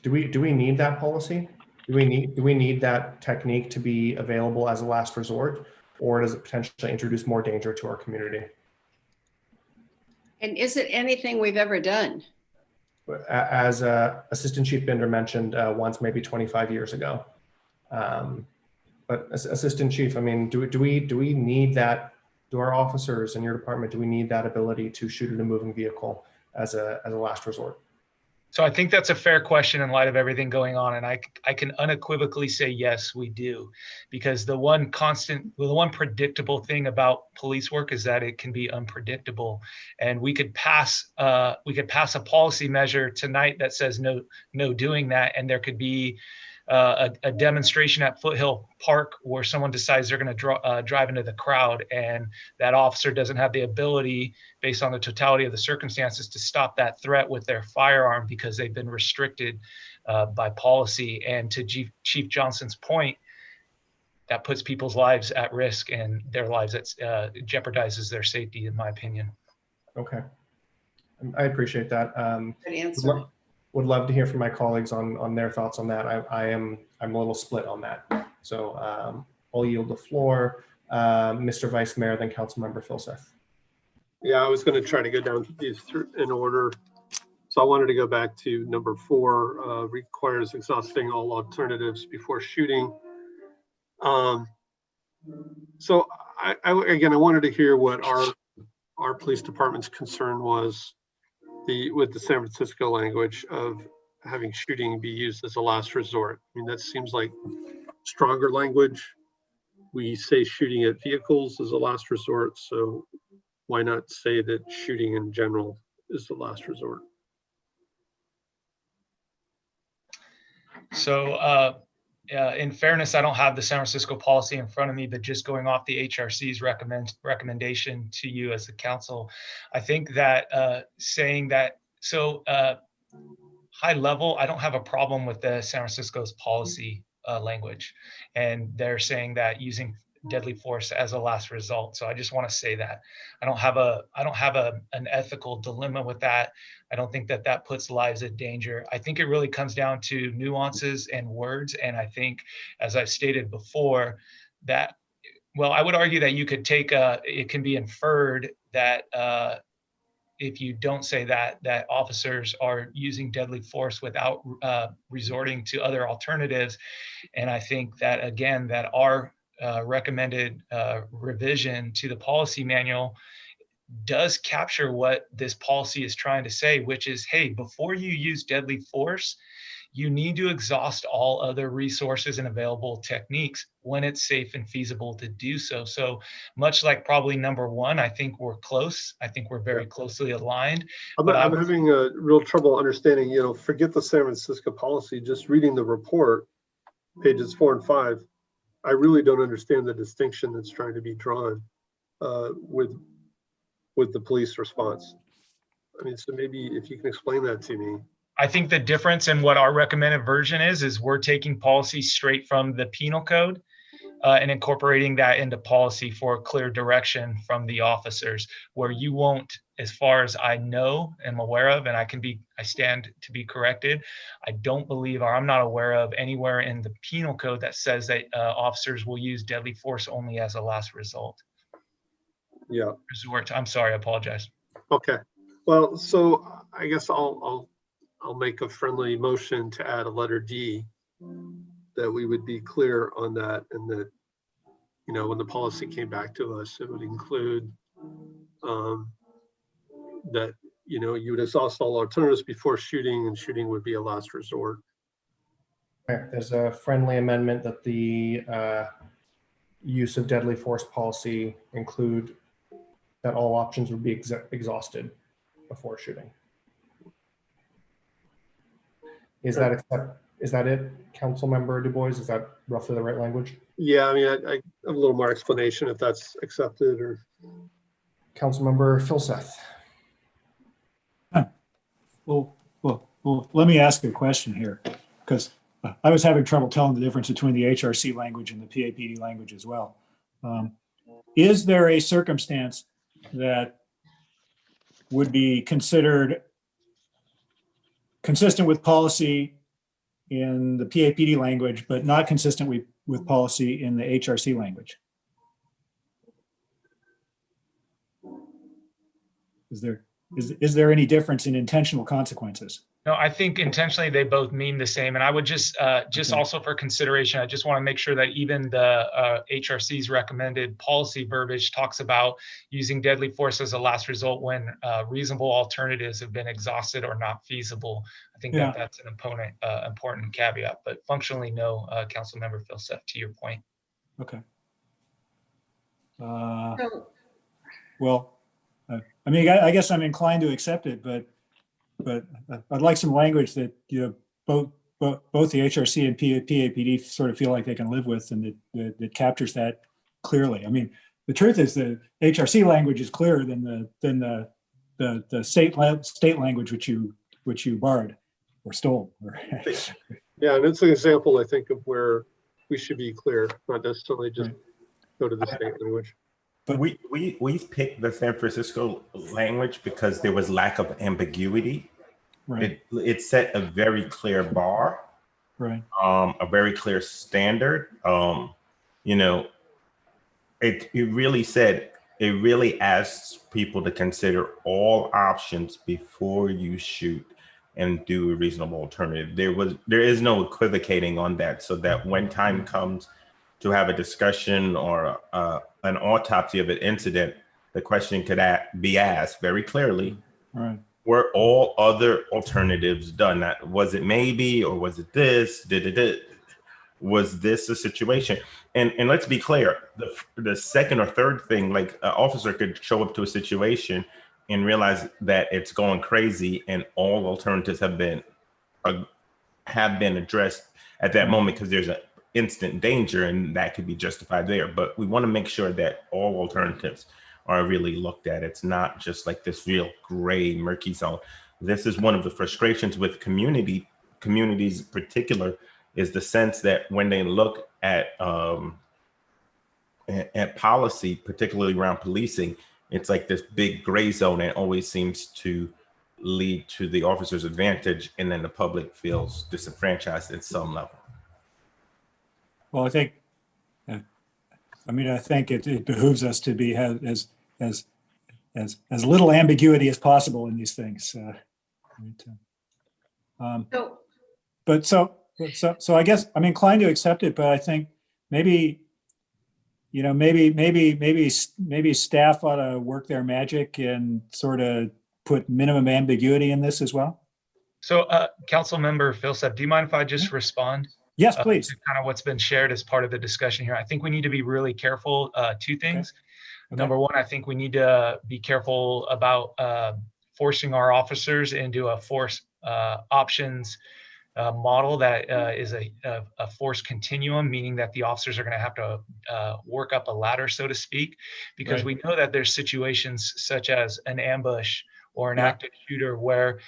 [SPEAKER 2] Do we need that policy? Do we need that technique to be available as a last resort, or does it potentially introduce more danger to our community?
[SPEAKER 8] And is it anything we've ever done?
[SPEAKER 2] As Assistant Chief Bender mentioned once, maybe 25 years ago. But Assistant Chief, I mean, do we need that? Do our officers in your department, do we need that ability to shoot at a moving vehicle as a last resort?
[SPEAKER 19] So I think that's a fair question in light of everything going on. And I can unequivocally say, yes, we do. Because the one predictable thing about police work is that it can be unpredictable. And we could pass a policy measure tonight that says no doing that. And there could be a demonstration at Foothill Park where someone decides they're going to drive into the crowd, and that officer doesn't have the ability, based on the totality of the circumstances, to stop that threat with their firearm because they've been restricted by policy. And to Chief Johnson's point, that puts people's lives at risk, and their lives jeopardizes their safety, in my opinion.
[SPEAKER 2] Okay, I appreciate that.
[SPEAKER 8] Good answer.
[SPEAKER 2] Would love to hear from my colleagues on their thoughts on that. I'm a little split on that. So I'll yield the floor. Mr. Vice Mayor, then Councilmember Filseth.
[SPEAKER 10] Yeah, I was going to try to go down these in order. So I wanted to go back to number 4, requires exhausting all alternatives before shooting. So I wanted to hear what our police department's concern was with the San Francisco language of having shooting be used as a last resort. I mean, that seems like stronger language. We say shooting at vehicles is a last resort, so why not say that shooting in general is the last resort?
[SPEAKER 19] So in fairness, I don't have the San Francisco policy in front of me, but just going off the HRC's recommendation to you as the council, I think that saying that, so high level, I don't have a problem with the San Francisco's policy language. And they're saying that using deadly force as a last result. So I just want to say that I don't have an ethical dilemma with that. I don't think that puts lives in danger. I think it really comes down to nuances and words. And I think, as I've stated before, that, well, I would argue that you could take it can be inferred that if you don't say that officers are using deadly force without resorting to other alternatives. And I think that, again, that our recommended revision to the policy manual does capture what this policy is trying to say, which is, hey, before you use deadly force, you need to exhaust all other resources and available techniques when it's safe and feasible to do so. So much like probably number 1, I think we're close. I think we're very closely aligned.
[SPEAKER 10] I'm having a real trouble understanding, forget the San Francisco policy, just reading the report, pages 4 and 5, I really don't understand the distinction that's trying to be drawn with the police response. I mean, so maybe if you can explain that to me.
[SPEAKER 19] I think the difference in what our recommended version is we're taking policy straight from the penal code and incorporating that into policy for clear direction from the officers, where you won't, as far as I know, am aware of, and I stand to be corrected. I don't believe, or I'm not aware of anywhere in the penal code that says that officers will use deadly force only as a last result.
[SPEAKER 10] Yeah.
[SPEAKER 19] Resort. I'm sorry, I apologize.
[SPEAKER 10] Okay. Well, so I guess I'll make a friendly motion to add a letter D, that we would be clear on that, and that, when the policy came back to us, it would include that, you would exhaust all alternatives before shooting, and shooting would be a last resort.
[SPEAKER 2] Okay, there's a friendly amendment that the use of deadly force policy include that all options would be exhausted before shooting. Is that it, Councilmember Du Bois? Is that roughly the right language?
[SPEAKER 10] Yeah, I mean, I have a little more explanation if that's accepted. Or
[SPEAKER 2] Councilmember Filseth.
[SPEAKER 15] Well, let me ask a question here, because I was having trouble telling the difference between the HRC language and the PAPD language as well. Is there a circumstance that would be considered consistent with policy in the PAPD language, but not consistent with policy in the HRC language? Is there any difference in intentional consequences?
[SPEAKER 19] No, I think intentionally they both mean the same. And I would just also for consideration, I just want to make sure that even the HRC's recommended policy verbiage talks about using deadly force as a last result when reasonable alternatives have been exhausted or not feasible. I think that's an important caveat, but functionally no, Councilmember Filseth, to your point.
[SPEAKER 15] Okay. Well, I mean, I guess I'm inclined to accept it, but I'd like some language that both the HRC and PAPD sort of feel like they can live with, and that captures that clearly. I mean, the truth is the HRC language is clearer than the state language which you borrowed or stole.
[SPEAKER 10] Yeah, and it's an example, I think, of where we should be clear, not necessarily just go to the state language.
[SPEAKER 7] But we picked the San Francisco language because there was lack of ambiguity.
[SPEAKER 15] Right.
[SPEAKER 7] It set a very clear bar,
[SPEAKER 15] right?
[SPEAKER 7] A very clear standard. You know, it really asks people to consider all options before you shoot and do a reasonable alternative. There is no equivocating on that, so that when time comes to have a discussion or an autopsy of an incident, the question could be asked very clearly.
[SPEAKER 15] Right.
[SPEAKER 7] Were all other alternatives done? Was it maybe, or was it this? Was this a situation? And let's be clear, the second or third thing, like an officer could show up to a situation and realize that it's going crazy and all alternatives have been addressed at that moment because there's an instant danger, and that could be justified there. But we want to make sure that all alternatives are really looked at. It's not just like this real gray, murky zone. This is one of the frustrations with communities in particular, is the sense that when they look at policy, particularly around policing, it's like this big gray zone and always seems to lead to the officer's advantage, and then the public feels disenfranchised at some level.
[SPEAKER 15] Well, I think, I think it behooves us to be as little ambiguity as possible in these things. So I guess I'm inclined to accept it, but I think maybe staff ought to work their magic and sort of put minimum ambiguity in this as well.
[SPEAKER 19] So, Council Member Philsep, do you mind if I just respond?
[SPEAKER 15] Yes, please.
[SPEAKER 19] To kind of what's been shared as part of the discussion here. I think we need to be really careful. Two things. Okay. Number one, I think we need to be careful about forcing our officers into a force options model that is a force continuum, meaning that the officers are going to have to work up a ladder, so to speak, because we know that there's situations such as an ambush or an active shooter where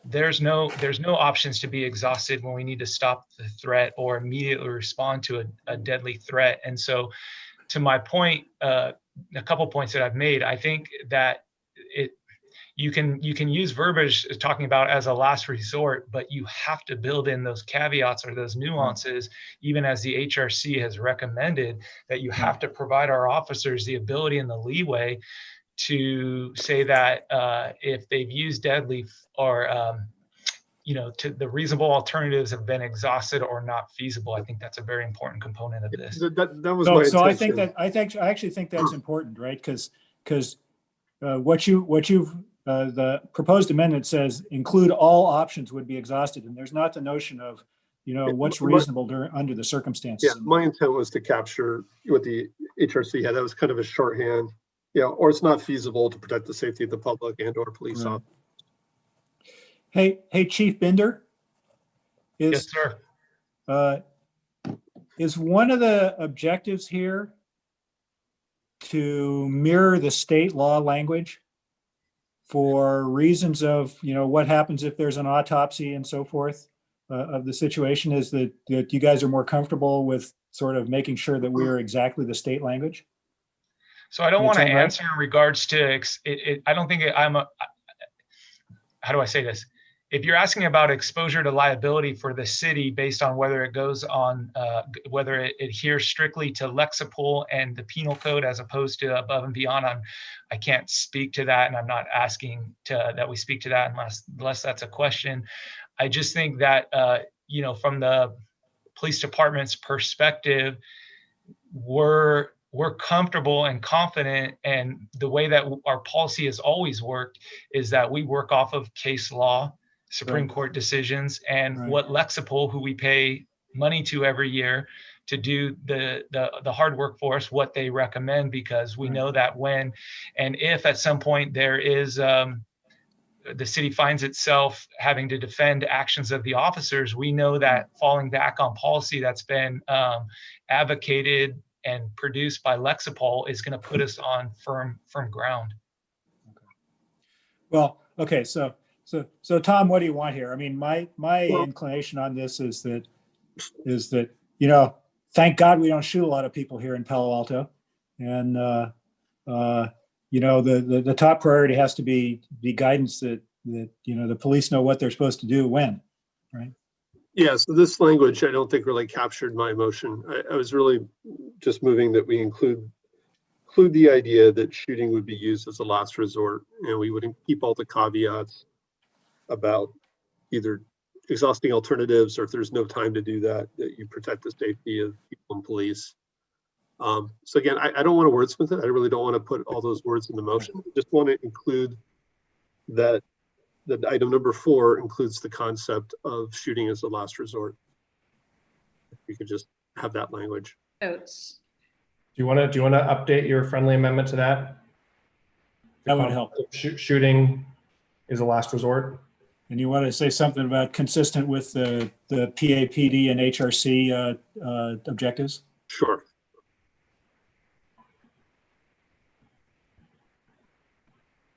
[SPEAKER 19] there's no options to be exhausted when we need to stop the threat or immediately respond to a deadly threat. And so, to my point, a couple points that I've made, I think that you can use verbiage talking about as a last resort, but you have to build in those caveats or those nuances, even as the HRC has recommended, that you have to provide our officers the ability and the leeway to say that if they've used deadly or to the reasonable alternatives have been exhausted or not feasible. I think that's a very important component of this.
[SPEAKER 10] That was my intention.
[SPEAKER 15] I actually think that's important, right? Because the proposed amendment says include all options would be exhausted, and there's not the notion of what's reasonable under the circumstances.
[SPEAKER 10] Yeah, my intent was to capture what the HRC had. That was kind of a shorthand. Or it's not feasible to protect the safety of the public and or police officers.
[SPEAKER 15] Hey, Chief Binder.
[SPEAKER 19] Yes, sir.
[SPEAKER 15] Is one of the objectives here to mirror the state law language for reasons of, what happens if there's an autopsy and so forth of the situation, is that you guys are more comfortable with sort of making sure that we're exactly the state language?
[SPEAKER 19] So I don't want to answer in regards to I don't think how do I say this? If you're asking about exposure to liability for the city based on whether it goes on, whether it adheres strictly to Lexipol and the penal code as opposed to above and beyond, I can't speak to that, and I'm not asking that we speak to that unless that's a question. I just think that from the police department's perspective, we're comfortable and confident, and the way that our policy has always worked is that we work off of case law, Supreme Court decisions, and what Lexipol, who we pay money to every year to do the hard work for us, what they recommend, because we know that when and if at some point there is the city finds itself having to defend actions of the officers, we know that falling back on policy that's been advocated and produced by Lexipol is going to put us on firm ground.
[SPEAKER 15] Well, okay, so Tom, what do you want here? I mean, my inclination on this is that thank God we don't shoot a lot of people here in Palo Alto, and the top priority has to be guidance that the police know what they're supposed to do when, right?
[SPEAKER 10] Yeah, so this language I don't think really captured my emotion. I was really just moving that we include the idea that shooting would be used as a last resort, and we would keep all the caveats about either exhausting alternatives, or if there's no time to do that, that you protect the safety of people and police. So again, I don't want to wordsmith it. I really don't want to put all those words in the motion. I just want to include that item number 4 includes the concept of shooting as a last resort. If we could just have that language.
[SPEAKER 8] Notes.
[SPEAKER 2] Do you want to update your friendly amendment to that?
[SPEAKER 15] That would help.
[SPEAKER 2] Shooting is a last resort.
[SPEAKER 15] And you want to say something about consistent with the PAPD and HRC objectives?
[SPEAKER 10] Sure.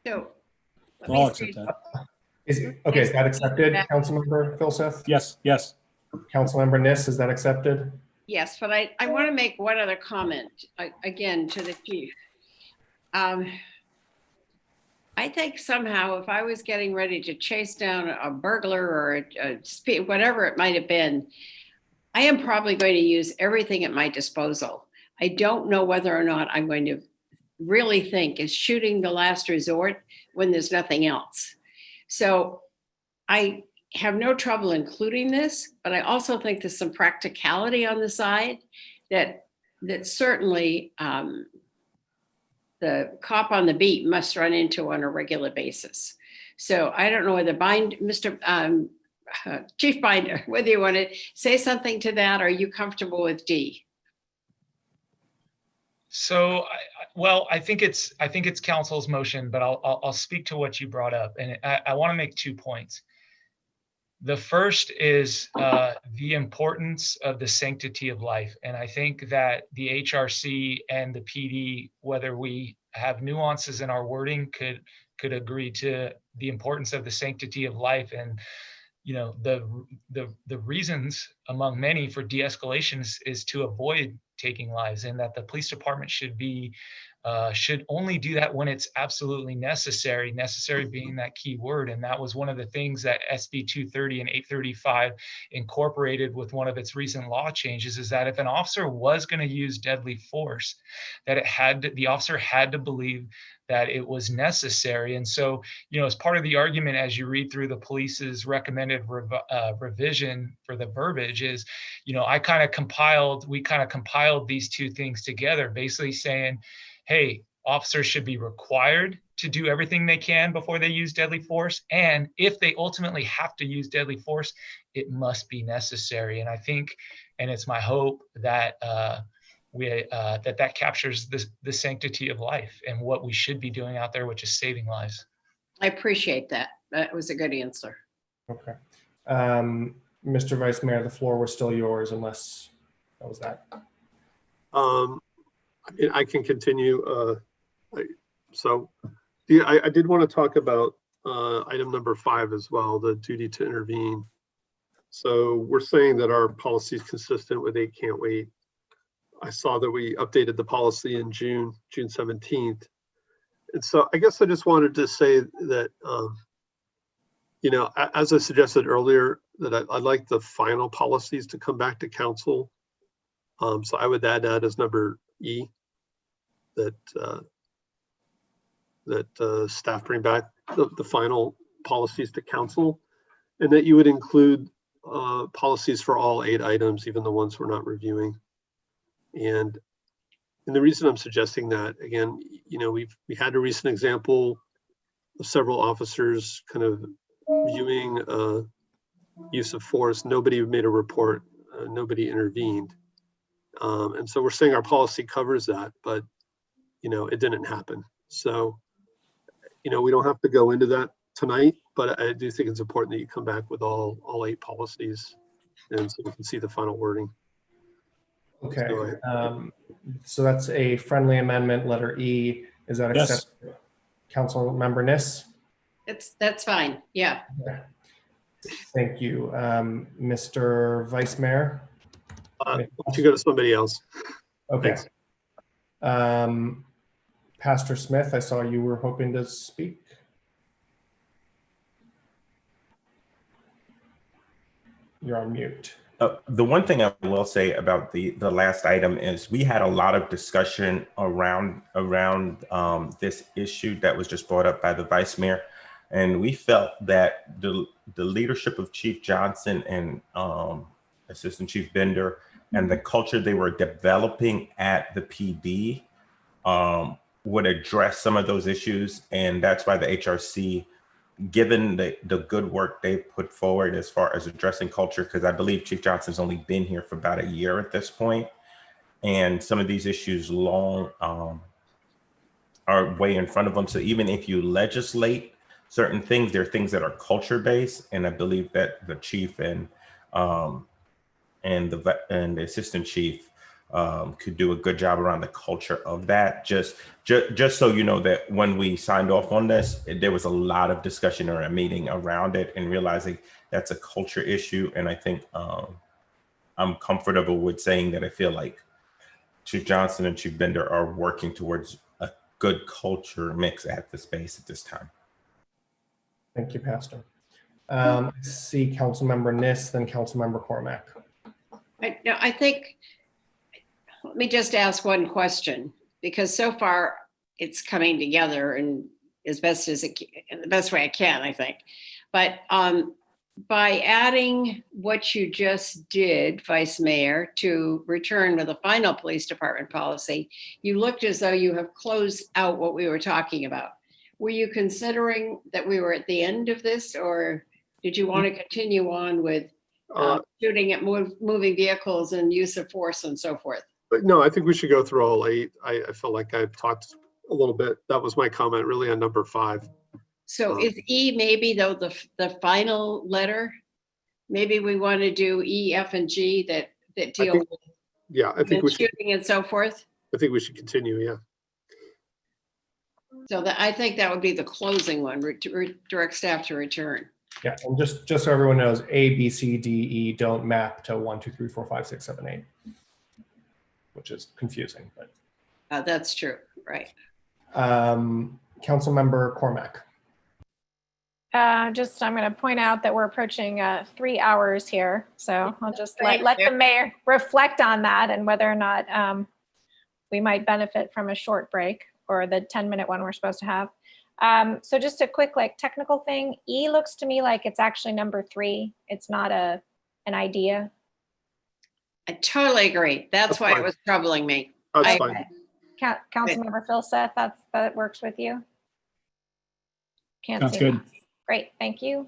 [SPEAKER 8] So
[SPEAKER 15] I'll accept that.
[SPEAKER 2] Is that accepted, Councilmember Filseth?
[SPEAKER 15] Yes.
[SPEAKER 2] Councilmember Niss, is that accepted?
[SPEAKER 8] yes, but I want to make one other comment again to the chief. I think somehow if I was getting ready to chase down a burglar or whatever it might have been, I am probably going to use everything at my disposal. I don't know whether or not I'm going to really think is shooting the last resort when there's nothing else. So I have no trouble including this, but I also think there's some practicality on the side that certainly the cop on the beat must run into on a regular basis. So I don't know whether Chief Binder, whether you want to say something to that, or are you comfortable with D?
[SPEAKER 19] So, I think it's council's motion, but I'll speak to what you brought up, and I want to make 2 points. The first is the importance of the sanctity of life, and I think that the HRC and the PD, whether we have nuances in our wording, could agree to the importance of the sanctity of life. And the reasons among many for de-escalation is to avoid taking lives, and that the police department should only do that when it's absolutely necessary being that key word. And that was one of the things that SB 230 and 835 incorporated with one of its recent law changes, is that if an officer was going to use deadly force, that the officer had to believe that it was necessary. And so, as part of the argument, as you read through the police's recommended revision for the verbiage is, we kind of compiled these two things together, basically saying, hey, officers should be required to do everything they can before they use deadly force. And if they ultimately have to use deadly force, it must be necessary. And I think, and it's my hope that that captures the sanctity of life and what we should be doing out there, which is saving lives.
[SPEAKER 8] I appreciate that. That was a good answer.
[SPEAKER 2] Okay. Mr. Vice Mayor, the floor was still yours unless that was that.
[SPEAKER 10] I can continue. I did want to talk about item number 5 as well, the duty to intervene. So we're saying that our policy is consistent with 8 Can't Wait. I saw that we updated the policy in June 17th. And so I guess I just wanted to say that, as I suggested earlier, that I'd like the final policies to come back to council. So I would add that as number E, that staff bring back the final policies to council, and that you would include policies for all 8 items, even the ones we're not reviewing. And the reason I'm suggesting that, again, we had a recent example of several officers kind of viewing use of force. Nobody made a report, nobody intervened. And so we're saying our policy covers that, but it didn't happen. So, we don't have to go into that tonight, but I do think it's important that you come back with all 8 policies, and so we can see the final wording.
[SPEAKER 2] Okay,
[SPEAKER 10] So,
[SPEAKER 2] so that's a friendly amendment, letter E. Is that
[SPEAKER 15] Yes.
[SPEAKER 2] acceptable? Council Member Niss?
[SPEAKER 8] That's fine. Yeah.
[SPEAKER 2] Okay. Thank you. Mr. Vice Mayor?
[SPEAKER 10] why don't you go to somebody else?
[SPEAKER 2] Okay.
[SPEAKER 10] Thanks.
[SPEAKER 2] Pastor Smith, I saw you were hoping to speak. You're on mute.
[SPEAKER 7] The one thing I will say about the last item is we had a lot of discussion around this issue that was just brought up by the Vice Mayor, and we felt that the leadership of Chief Johnson and Assistant Chief Bender and the culture they were developing at the PD would address some of those issues, and that's why the HRC, given the good work they put forward as far as addressing culture, because I believe Chief Johnson's only been here for about a year at this point, and some of these issues are way in front of them. So even if you legislate certain things, there are things that are culture based, and I believe that the chief and the assistant chief could do a good job around the culture of that. Just so you know that when we signed off on this, there was a lot of discussion or a meeting around it and realizing that's a culture issue. And I think I'm comfortable with saying that I feel like Chief Johnson and Chief Bender are working towards a good culture mix at the space at this time.
[SPEAKER 2] Thank you, Pastor. I see Councilmember Niss, then Councilmember Cormack.
[SPEAKER 8] I think, let me just ask one question, because so far it's coming together and as best as it can, the best way I can, I think. But by adding what you just did, Vice Mayor, to return with a final police department policy, you looked as though you have closed out what we were talking about. Were you considering that we were at the end of this, or did you want to continue on with shooting at moving vehicles and use of force and so forth?
[SPEAKER 10] But no, I think we should go through all 8. I feel like I've talked a little bit. That was my comment really on number 5.
[SPEAKER 8] So is E maybe though the final letter? Maybe we want to do E, F, and G that deal with
[SPEAKER 10] I think we should,
[SPEAKER 8] shooting and so forth.
[SPEAKER 10] I think we should continue. Yeah.
[SPEAKER 8] So I think that would be the closing one, direct staff to return.
[SPEAKER 2] Yeah, and just so everyone knows, A, B, C, D, E don't map to 1, 2, 3, 4, 5, 6, 7, 8, which is confusing. But
[SPEAKER 8] that's true, right?
[SPEAKER 2] Councilmember Cormack.
[SPEAKER 11] I'm going to point out that we're approaching 3 hours here. So I'll just let the mayor reflect on that and whether or not we might benefit from a short break or the 10-minute one we're supposed to have. So just a quick technical thing. E looks to me like it's actually number 3. It's not an idea.
[SPEAKER 8] I totally agree. That's why it was troubling me.
[SPEAKER 10] That's fine.
[SPEAKER 11] Councilmember Philseth, that works with you? Can't
[SPEAKER 15] Sounds
[SPEAKER 11] see
[SPEAKER 15] good.
[SPEAKER 11] that. Great, thank you.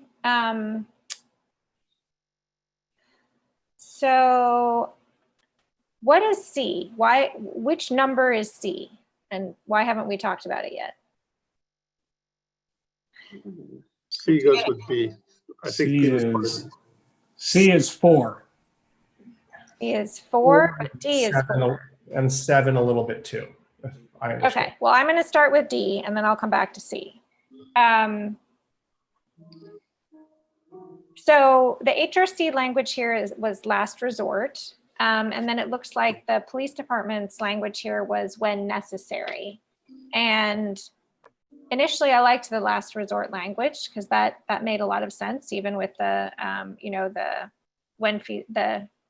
[SPEAKER 11] So what is C? Which number is C? And why haven't we talked about it yet?
[SPEAKER 10] C goes with B. I think
[SPEAKER 15] C is 4.
[SPEAKER 11] C is 4, but D is 4.
[SPEAKER 2] And 7 a little bit too. I understand.
[SPEAKER 11] Okay, well, I'm going to start with D and then I'll come back to C. So the HRC language here was last resort. And then it looks like the police department's language here was when necessary. And initially I liked the last resort language because that made a lot of sense, even with the,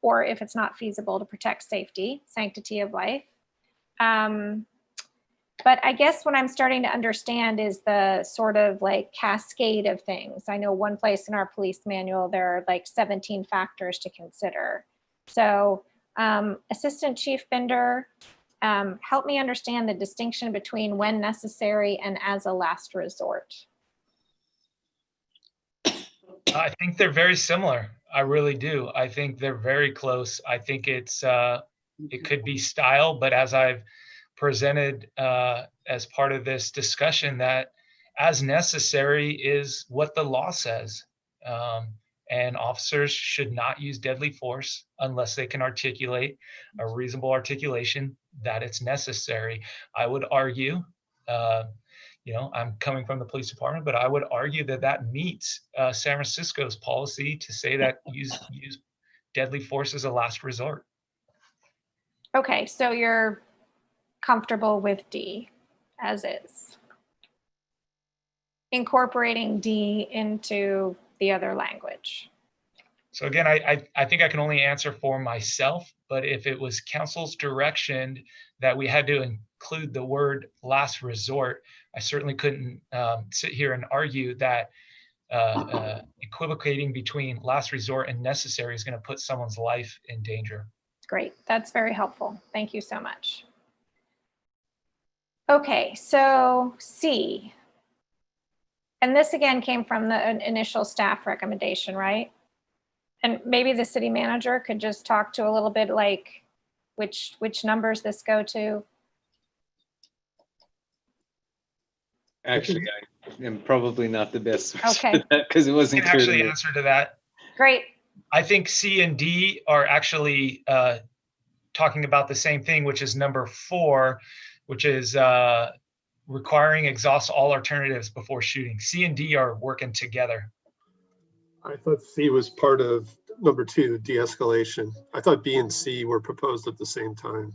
[SPEAKER 11] or if it's not feasible to protect safety, sanctity of life. But I guess what I'm starting to understand is the sort of cascade of things. I know one place in our police manual, there are 17 factors to consider. So Assistant Chief Bender, help me understand the distinction between when necessary and as a last resort.
[SPEAKER 19] I think they're very similar. I really do. I think they're very close. I think it could be style, but as I've presented as part of this discussion, that as necessary is what the law says. And officers should not use deadly force unless they can articulate a reasonable articulation that it's necessary. I would argue, I'm coming from the police department, but I would argue that that meets San Francisco's policy to say that use deadly force as a last resort.
[SPEAKER 11] Okay, so you're comfortable with D as is. Incorporating D into the other language.
[SPEAKER 19] So again, I think I can only answer for myself, but if it was council's direction that we had to include the word last resort, I certainly couldn't sit here and argue that equivocating between last resort and necessary is going to put someone's life in danger.
[SPEAKER 11] Great, that's very helpful. Thank you so much. Okay, so C. And this again came from the initial staff recommendation, right? And maybe the city manager could just talk to a little bit like which numbers this go to.
[SPEAKER 20] Actually, I am probably not the best
[SPEAKER 11] Okay.
[SPEAKER 20] because it wasn't
[SPEAKER 19] I can
[SPEAKER 20] clear to
[SPEAKER 19] actually
[SPEAKER 20] me.
[SPEAKER 19] answer to that.
[SPEAKER 11] Great.
[SPEAKER 19] I think C and D are actually talking about the same thing, which is number 4, which is requiring exhaust all alternatives before shooting. C and D are working together.
[SPEAKER 10] I thought C was part of number 2, de-escalation. I thought B and C were proposed at the same time.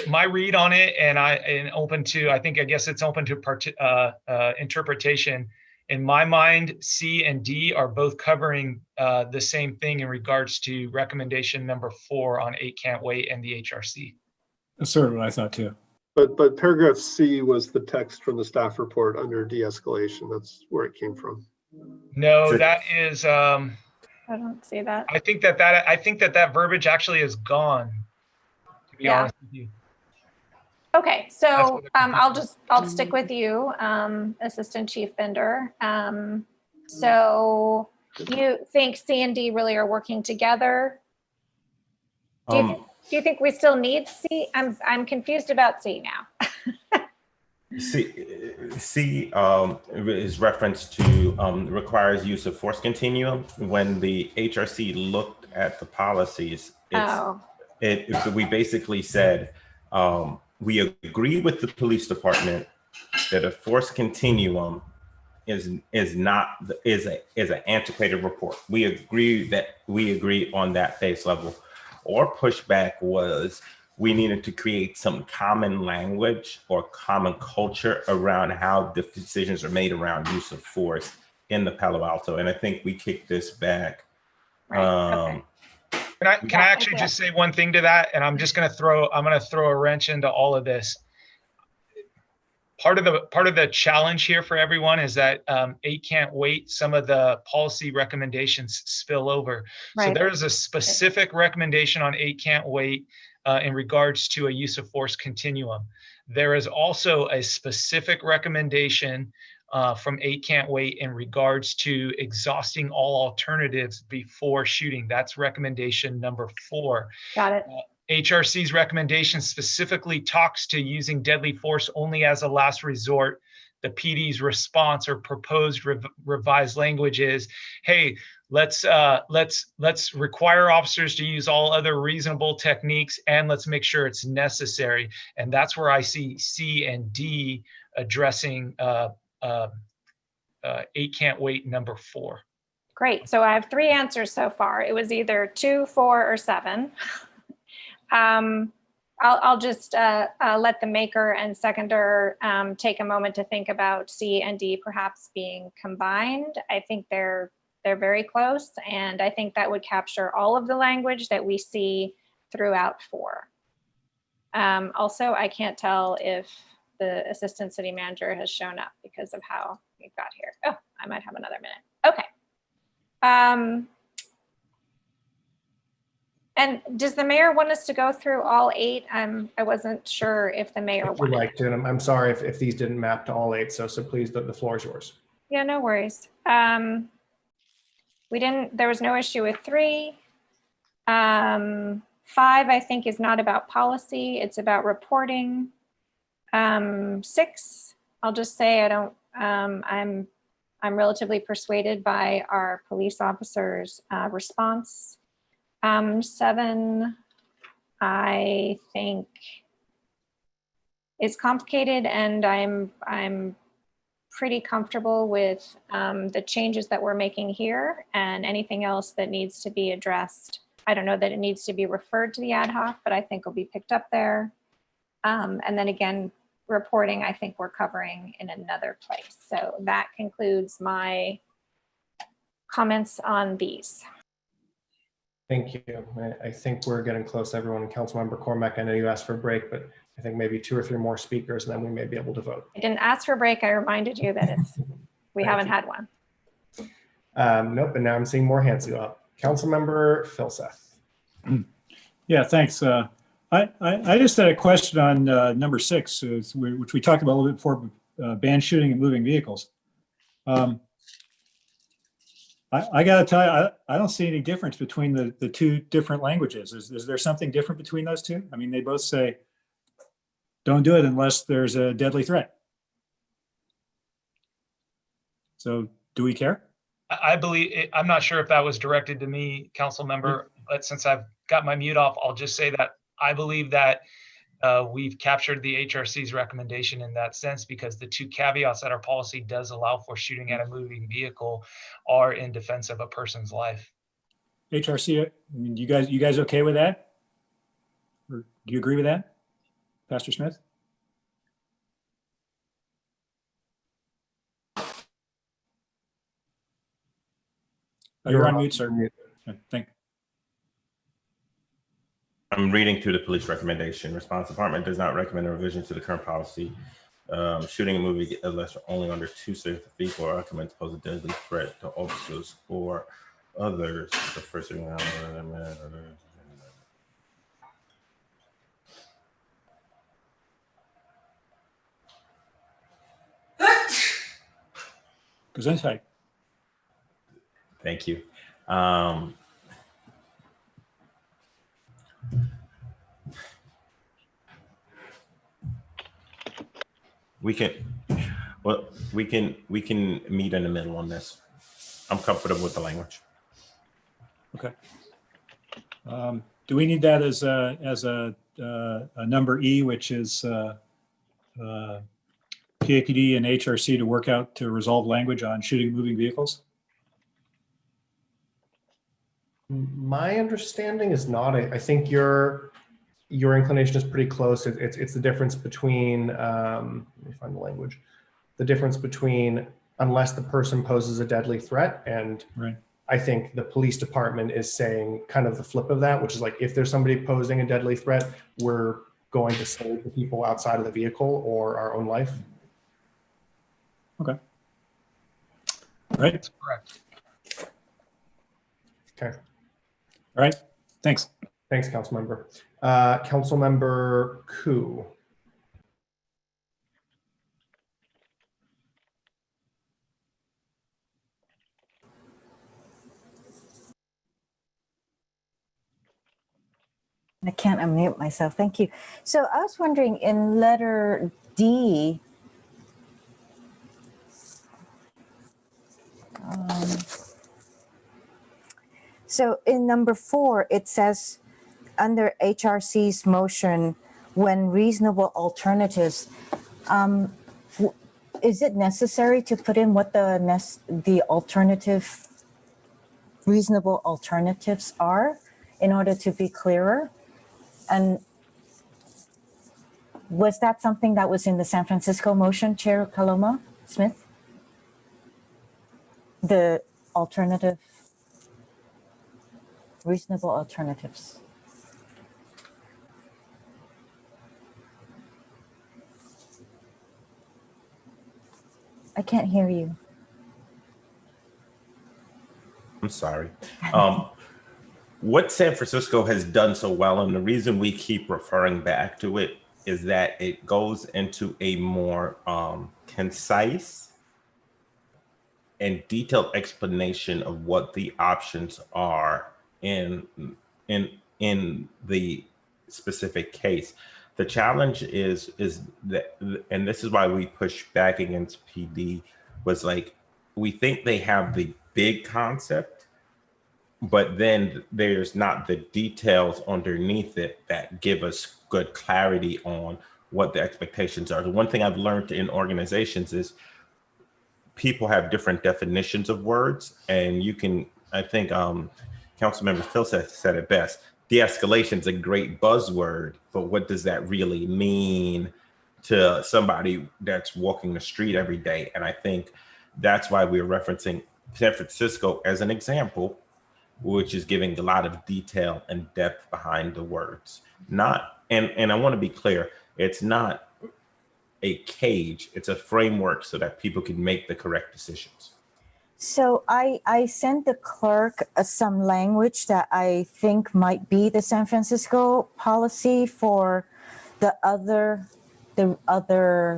[SPEAKER 19] My read on it, and open to, I guess it's open to interpretation. In my mind, C and D are both covering the same thing in regards to recommendation number 4 on 8 Can't Wait and the HRC.
[SPEAKER 15] That's sort of what I thought too.
[SPEAKER 10] But paragraph C was the text from the staff report under de-escalation. That's where it came from.
[SPEAKER 19] No, that is.
[SPEAKER 11] I don't see that.
[SPEAKER 19] I think that verbiage actually is gone. To be honest with you.
[SPEAKER 11] Okay, so I'll stick with you, Assistant Chief Bender. So you think C and D really are working together? Do you think we still need C? I'm confused about C now.
[SPEAKER 7] C is reference to requires use of force continuum. When the HRC looked at the policies, we basically said we agree with the police department that a force continuum is an antiquated report. We agree on that base level. Our pushback was we needed to create some common language or common culture around how the decisions are made around use of force in the Palo Alto. And I think we kicked this back.
[SPEAKER 11] Right. Okay.
[SPEAKER 19] Can I actually just say one thing to that? And I'm going to throw a wrench into all of this. Part of the challenge here for everyone is that 8 Can't Wait, some of the policy recommendations spill over. Right. So there is a specific recommendation on 8 Can't Wait in regards to a use of force continuum. There is also a specific recommendation from 8 Can't Wait in regards to exhausting all alternatives before shooting. That's recommendation number 4.
[SPEAKER 11] Got it.
[SPEAKER 19] HRC's recommendation specifically talks to using deadly force only as a last resort. The PD's response or proposed revised language is, hey, let's require officers to use all other reasonable techniques, and let's make sure it's necessary. And that's where I see C and D addressing 8 Can't Wait number 4.
[SPEAKER 11] Great. So I have 3 answers so far. It was either 2, 4, or 7. I'll just let the maker and seconder take a moment to think about C and D perhaps being combined. I think they're very close, and I think that would capture all of the language that we see throughout 4. Also, I can't tell if the assistant city manager has shown up because of how we got here. Oh, I might have another minute. Okay. And does the mayor want us to go through all 8? I wasn't sure if the mayor
[SPEAKER 2] If you'd
[SPEAKER 11] wanted.
[SPEAKER 2] like to, and I'm sorry if these didn't map to all 8, so please, the floor is yours.
[SPEAKER 11] Yeah, no worries. There was no issue with 3. 5, I think, is not about policy, it's about reporting. 6 I'll just say I don't, I'm relatively persuaded by our police officers' response. 7, I think is complicated, and I'm pretty comfortable with the changes that we're making here, and anything else that needs to be addressed. I don't know that it needs to be referred to the ad hoc, but I think will be picked up there. And then again, reporting, I think we're covering in another place. So that concludes my comments on these.
[SPEAKER 2] Thank you. I think we're getting close, everyone. Councilmember Cormack, I know you asked for a break, but I think maybe 2 or 3 more speakers, and then we may be able to vote.
[SPEAKER 11] I didn't ask for a break. I reminded you that we haven't had one.
[SPEAKER 2] Nope, and now I'm seeing more hands go up. Councilmember Filseth.
[SPEAKER 15] Yeah, thanks. I just had a question on number 6, which we talked about a little bit before, ban shooting and moving vehicles. I got to tell you, I don't see any difference between the 2 different languages. Is there something different between those 2? I mean, they both say, don't do it unless there's a deadly threat. So do we care?
[SPEAKER 19] I believe, I'm not sure if that was directed to me, council member, but since I've got my mute off, I'll just say that I believe that we've captured the HRC's recommendation in that sense, because the 2 caveats that our policy does allow for shooting at a moving vehicle are in defense of a person's life.
[SPEAKER 15] HRC, I mean, you guys okay with that? Or do you agree with that, Pastor Smith? You're on mute, sir. Thank you.
[SPEAKER 7] I'm reading through the police recommendation. Response department does not recommend a revision to the current policy. Shooting a moving unless only under 2 safe vehicle or arguments pose a deadly threat to officers or others. The first thing
[SPEAKER 15] Gesundheit.
[SPEAKER 7] Thank you. We can meet in the middle on this. I'm comfortable with the language.
[SPEAKER 15] Okay. Do we need that as a number E, which is PAPD and HRC to work out to resolve language on shooting moving vehicles?
[SPEAKER 2] My understanding is not. I think your inclination is pretty close. It's the difference between, let me find the language, the difference between unless the person poses a deadly threat, and
[SPEAKER 15] right.
[SPEAKER 2] I think the police department is saying kind of the flip of that, which is like, if there's somebody posing a deadly threat, we're going to save the people outside of the vehicle or our own life.
[SPEAKER 15] Okay. Right.
[SPEAKER 19] That's correct.
[SPEAKER 2] Okay.
[SPEAKER 15] All right. Thanks.
[SPEAKER 2] Thanks, Councilmember. Councilmember Koo.
[SPEAKER 21] I can't unmute myself. Thank you. So I was wondering, in letter D, so in number 4, it says under HRC's motion, when reasonable alternatives, is it necessary to put in what the alternative, reasonable alternatives are in order to be clearer? And was that something that was in the San Francisco motion, Chair Kaloma Smith? The alternative, reasonable alternatives. I can't hear you.
[SPEAKER 7] I'm sorry. What San Francisco has done so well, and the reason we keep referring back to it, is that it goes into a more concise and detailed explanation of what the options are in the specific case. The challenge is that, and this is why we push back against PD, was like, we think they have the big concept, but then there's not the details underneath it that give us good clarity on what the expectations are. The one thing I've learned in organizations is people have different definitions of words, and you can, I think Councilmember Phil said it best. De-escalation is a great buzzword, but what does that really mean to somebody that's walking the street every day? And I think that's why we're referencing San Francisco as an example, which is giving a lot of detail and depth behind the words. Not, and I want to be clear, it's not a cage, it's a framework so that people can make the correct decisions.
[SPEAKER 21] So I sent the clerk some language that I think might be the San Francisco policy for the other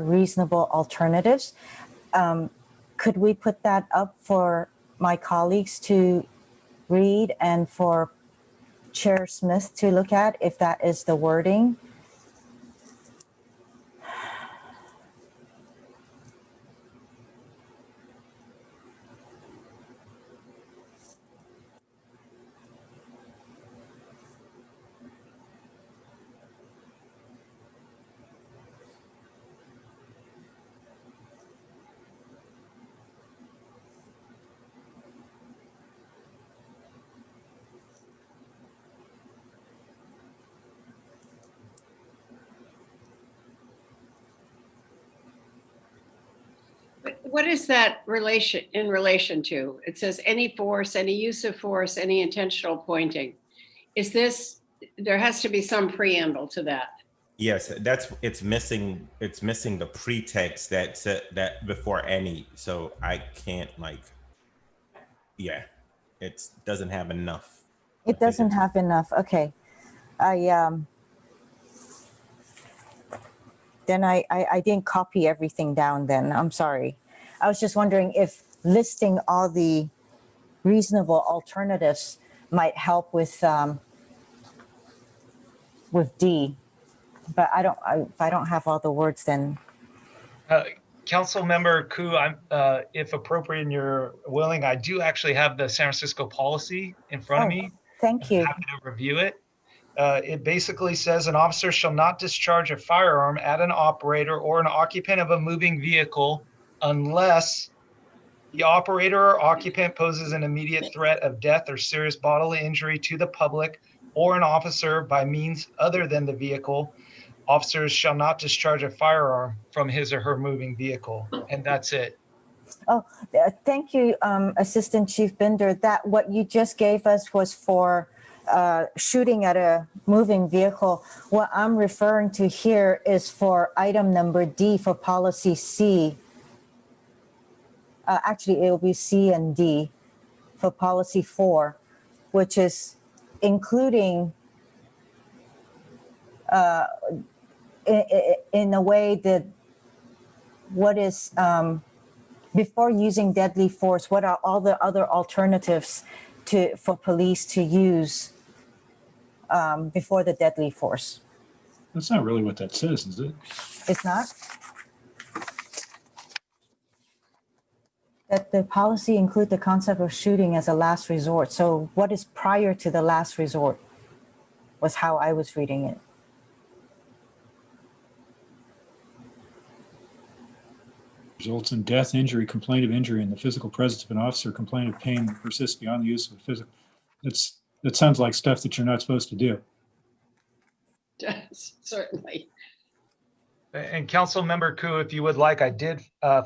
[SPEAKER 21] reasonable alternatives. Could we put that up for my colleagues to read and for Chair Smith to look at if that is the wording?
[SPEAKER 8] What is that in relation to? It says any force, any use of force, any intentional pointing. Is this, there has to be some preamble to that.
[SPEAKER 7] Yes, it's missing the pretext that before any, so I can't it doesn't have enough.
[SPEAKER 21] It doesn't have enough. Okay. Then I didn't copy everything down then. I'm sorry. I was just wondering if listing all the reasonable alternatives might help with D, but if I don't have all the words, then.
[SPEAKER 19] Council Member Koo, if appropriate and you're willing, I do actually have the San Francisco policy in front of me.
[SPEAKER 21] Thank you.
[SPEAKER 19] I'm happy to review it. It basically says an officer shall not discharge a firearm at an operator or an occupant of a moving vehicle unless the operator or occupant poses an immediate threat of death or serious bodily injury to the public or an officer by means other than the vehicle. Officers shall not discharge a firearm from his or her moving vehicle, and that's it.
[SPEAKER 21] Oh, thank you, Assistant Chief Binder. That what you just gave us was for shooting at a moving vehicle. What I'm referring to here is for item number D for policy C. Actually, it will be C and D for policy 4, which is including in a way that what is before using deadly force, what are all the other alternatives for police to use before the deadly force?
[SPEAKER 15] That's not really what that says, is it?
[SPEAKER 21] It's not? That the policy include the concept of shooting as a last resort. So what is prior to the last resort was how I was reading it.
[SPEAKER 15] Results in death, injury, complaint of injury in the physical presence of an officer, complaint of pain that persists beyond the use of physical. That sounds like stuff that you're not supposed to do.
[SPEAKER 8] Certainly.
[SPEAKER 19] And Council Member Koo, if you would like, I did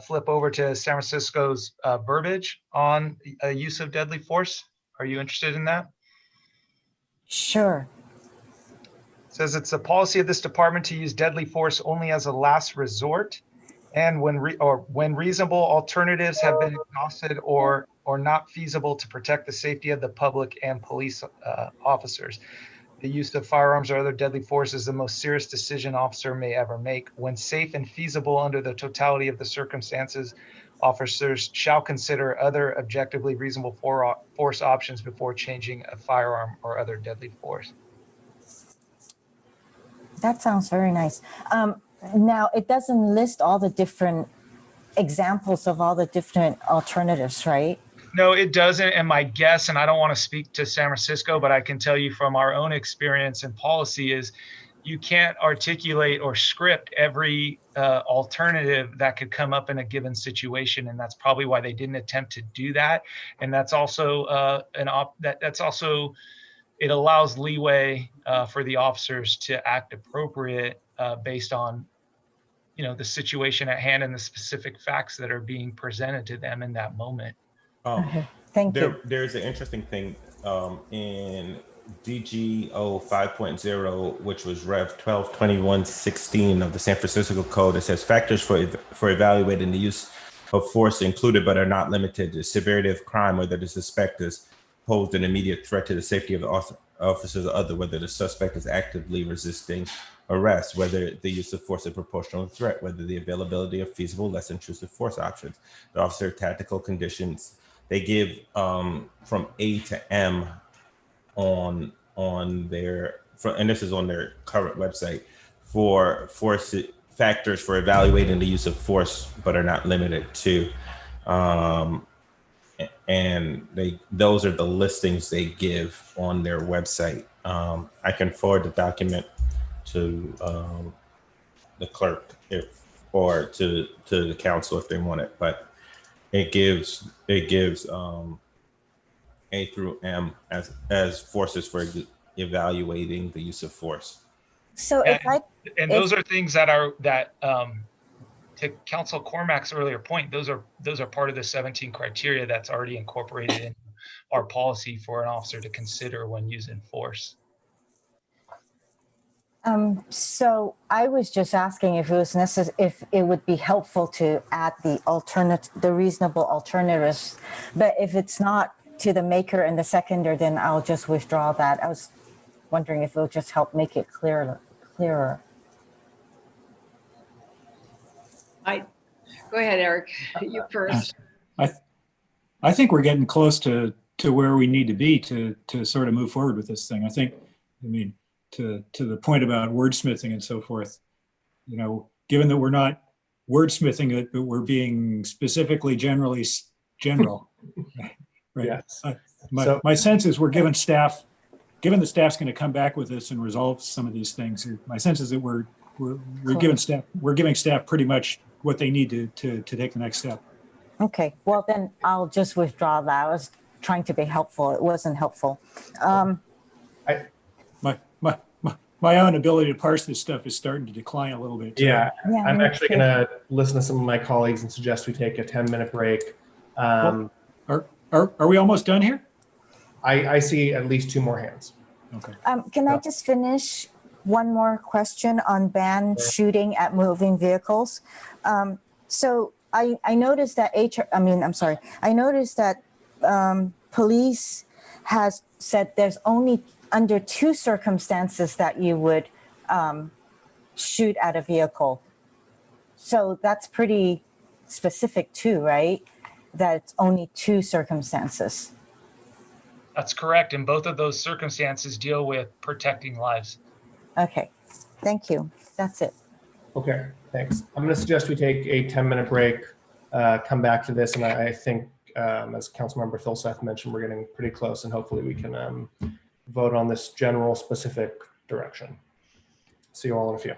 [SPEAKER 19] flip over to San Francisco's verbiage on use of deadly force. Are you interested in that?
[SPEAKER 21] Sure.
[SPEAKER 19] It says it's the policy of this department to use deadly force only as a last resort, and when reasonable alternatives have been exhausted or not feasible to protect the safety of the public and police officers. The use of firearms or other deadly force is the most serious decision officer may ever make. When safe and feasible under the totality of the circumstances, officers shall consider other objectively reasonable force options before changing a firearm or other deadly force.
[SPEAKER 21] That sounds very nice. Now, it doesn't list all the different examples of all the different alternatives, right?
[SPEAKER 19] No, it doesn't. And my guess, and I don't want to speak to San Francisco, but I can tell you from our own experience and policy is you can't articulate or script every alternative that could come up in a given situation. And that's probably why they didn't attempt to do that. And that's also that's also, it allows leeway for the officers to act appropriate based on, you know, the situation at hand and the specific facts that are being presented to them in that moment.
[SPEAKER 21] Okay. Thank you.
[SPEAKER 7] There's an interesting thing in DGO 5.0, which was Rev 122116 of the San Francisco Code. It says factors for evaluating the use of force included but are not limited to severity of crime, whether the suspect is posed an immediate threat to the safety of the officers or other, whether the suspect is actively resisting arrest, whether the use of force is proportional to threat, whether the availability of feasible less intrusive force options, the officer tactical conditions. They give from A to M on their, and this is on their current website, for force factors for evaluating the use of force, but are not limited to. And those are the listings they give on their website. I can forward the document to the clerk or to the council if they want it, but it gives A through M as forces for evaluating the use of force.
[SPEAKER 21] So
[SPEAKER 19] and those are things that to Council Cormac's earlier point, those are part of the 17 criteria that's already incorporated in our policy for an officer to consider when using force.
[SPEAKER 21] So I was just asking if it was necessary, if it would be helpful to add the reasonable alternatives, but if it's not to the maker and the seconder, then I'll just withdraw that. I was wondering if it would just help make it clearer.
[SPEAKER 8] Go ahead, Eric. You first.
[SPEAKER 15] I think we're getting close to where we need to be to sort of move forward with this thing. I mean, to the point about wordsmithing and so forth, you know, given that we're not wordsmithing it, but we're being specifically general, right?
[SPEAKER 2] Yes.
[SPEAKER 15] My sense is given the staff's going to come back with this and resolve some of these things. My sense is that we're giving staff pretty much what they need to take the next step.
[SPEAKER 21] Okay, well then I'll just withdraw that. I was trying to be helpful. It wasn't helpful.
[SPEAKER 15] My own ability to parse this stuff is starting to decline a little bit too.
[SPEAKER 2] Yeah, I'm actually going to listen to some of my colleagues and suggest we take a 10-minute break.
[SPEAKER 15] Are we almost done here?
[SPEAKER 2] I see at least 2 more hands.
[SPEAKER 15] Okay.
[SPEAKER 21] Can I just finish one more question on ban shooting at moving vehicles? So I noticed that I noticed that police has said there's only under 2 circumstances that you would shoot at a vehicle. So that's pretty specific too, right? That it's only 2 circumstances.
[SPEAKER 19] That's correct. And both of those circumstances deal with protecting lives.
[SPEAKER 21] Okay, thank you. That's it.
[SPEAKER 2] Okay, thanks. I'm going to suggest we take a 10-minute break, come back to this, and I think, as Councilmember Philseth mentioned, we're getting pretty close, and hopefully we can vote on this general specific direction. See you all in a few.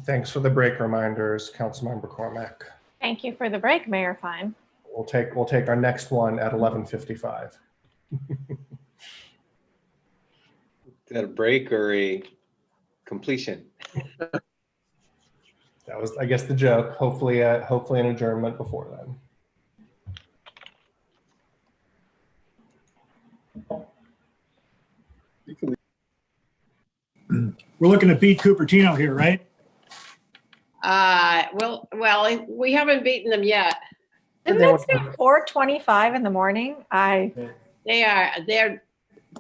[SPEAKER 2] Thanks for the break reminders, Councilmember Cormack.
[SPEAKER 11] Thank you for the break, Mayor Fine.
[SPEAKER 2] We'll take our next one at 11:55.
[SPEAKER 20] Is that a break or a completion?
[SPEAKER 2] That was, I guess, the joke. Hopefully an adjournment before
[SPEAKER 15] We're looking to beat Cupertino here, right?
[SPEAKER 8] Well, we haven't beaten them yet.
[SPEAKER 11] Didn't that say 4:25 in the morning?
[SPEAKER 8] They're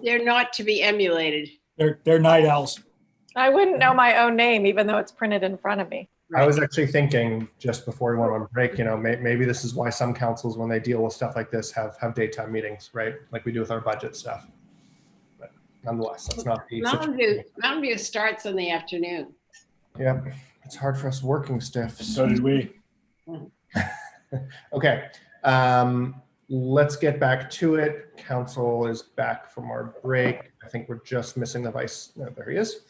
[SPEAKER 8] not to be emulated.
[SPEAKER 15] They're night owls.
[SPEAKER 11] I wouldn't know my own name, even though it's printed in front of me.
[SPEAKER 2] I was actually thinking just before we went on break, maybe this is why some councils, when they deal with stuff like this, have daytime meetings, right? Like we do with our budget stuff. But nonetheless, that's not the situation.
[SPEAKER 8] Mountain View starts in the afternoon.
[SPEAKER 2] Yeah, it's hard for us working stiff.
[SPEAKER 15] So did we.
[SPEAKER 2] Okay, let's get back to it. Council is back from our break. I think we're just missing the vice. No, there he is.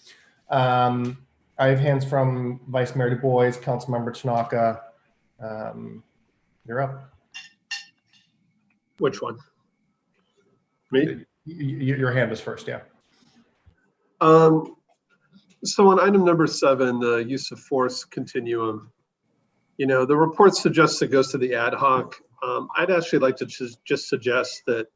[SPEAKER 2] I have hands from Vice Mayor Du Bois, Councilmember Tanaka. You're up.
[SPEAKER 10] Which one? Me?
[SPEAKER 2] Your hand is first, yeah.
[SPEAKER 10] So on item number 7, the use of force continuum, the report suggests it goes to the ad hoc. I'd actually like to just suggest that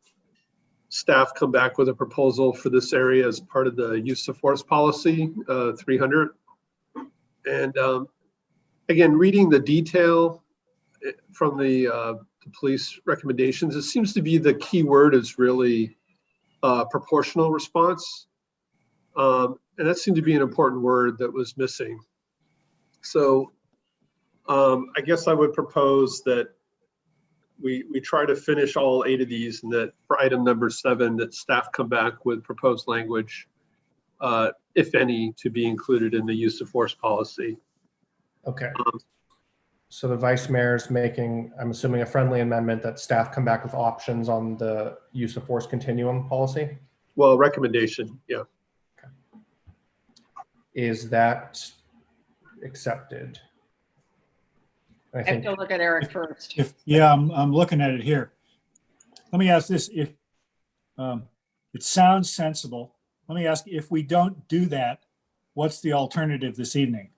[SPEAKER 10] staff come back with a proposal for this area as part of the use of force policy 300. And again, reading the detail from the police recommendations, it seems to be the key word is really proportional response. And that seemed to be an important word that was missing. So I guess I would propose that we try to finish all 8 of these, and that for item number 7, that staff come back with proposed language, if any, to be included in the use of force policy.
[SPEAKER 2] Okay. So the vice mayor is making, I'm assuming, a friendly amendment that staff come back with options on the use of force continuum policy?
[SPEAKER 10] Well, recommendation, yeah.
[SPEAKER 2] Okay. Is that accepted?
[SPEAKER 8] I have to look at Eric first.
[SPEAKER 15] I'm looking at it here. Let me ask this: if it sounds sensible, let me ask, if we don't do that, what's the alternative this evening?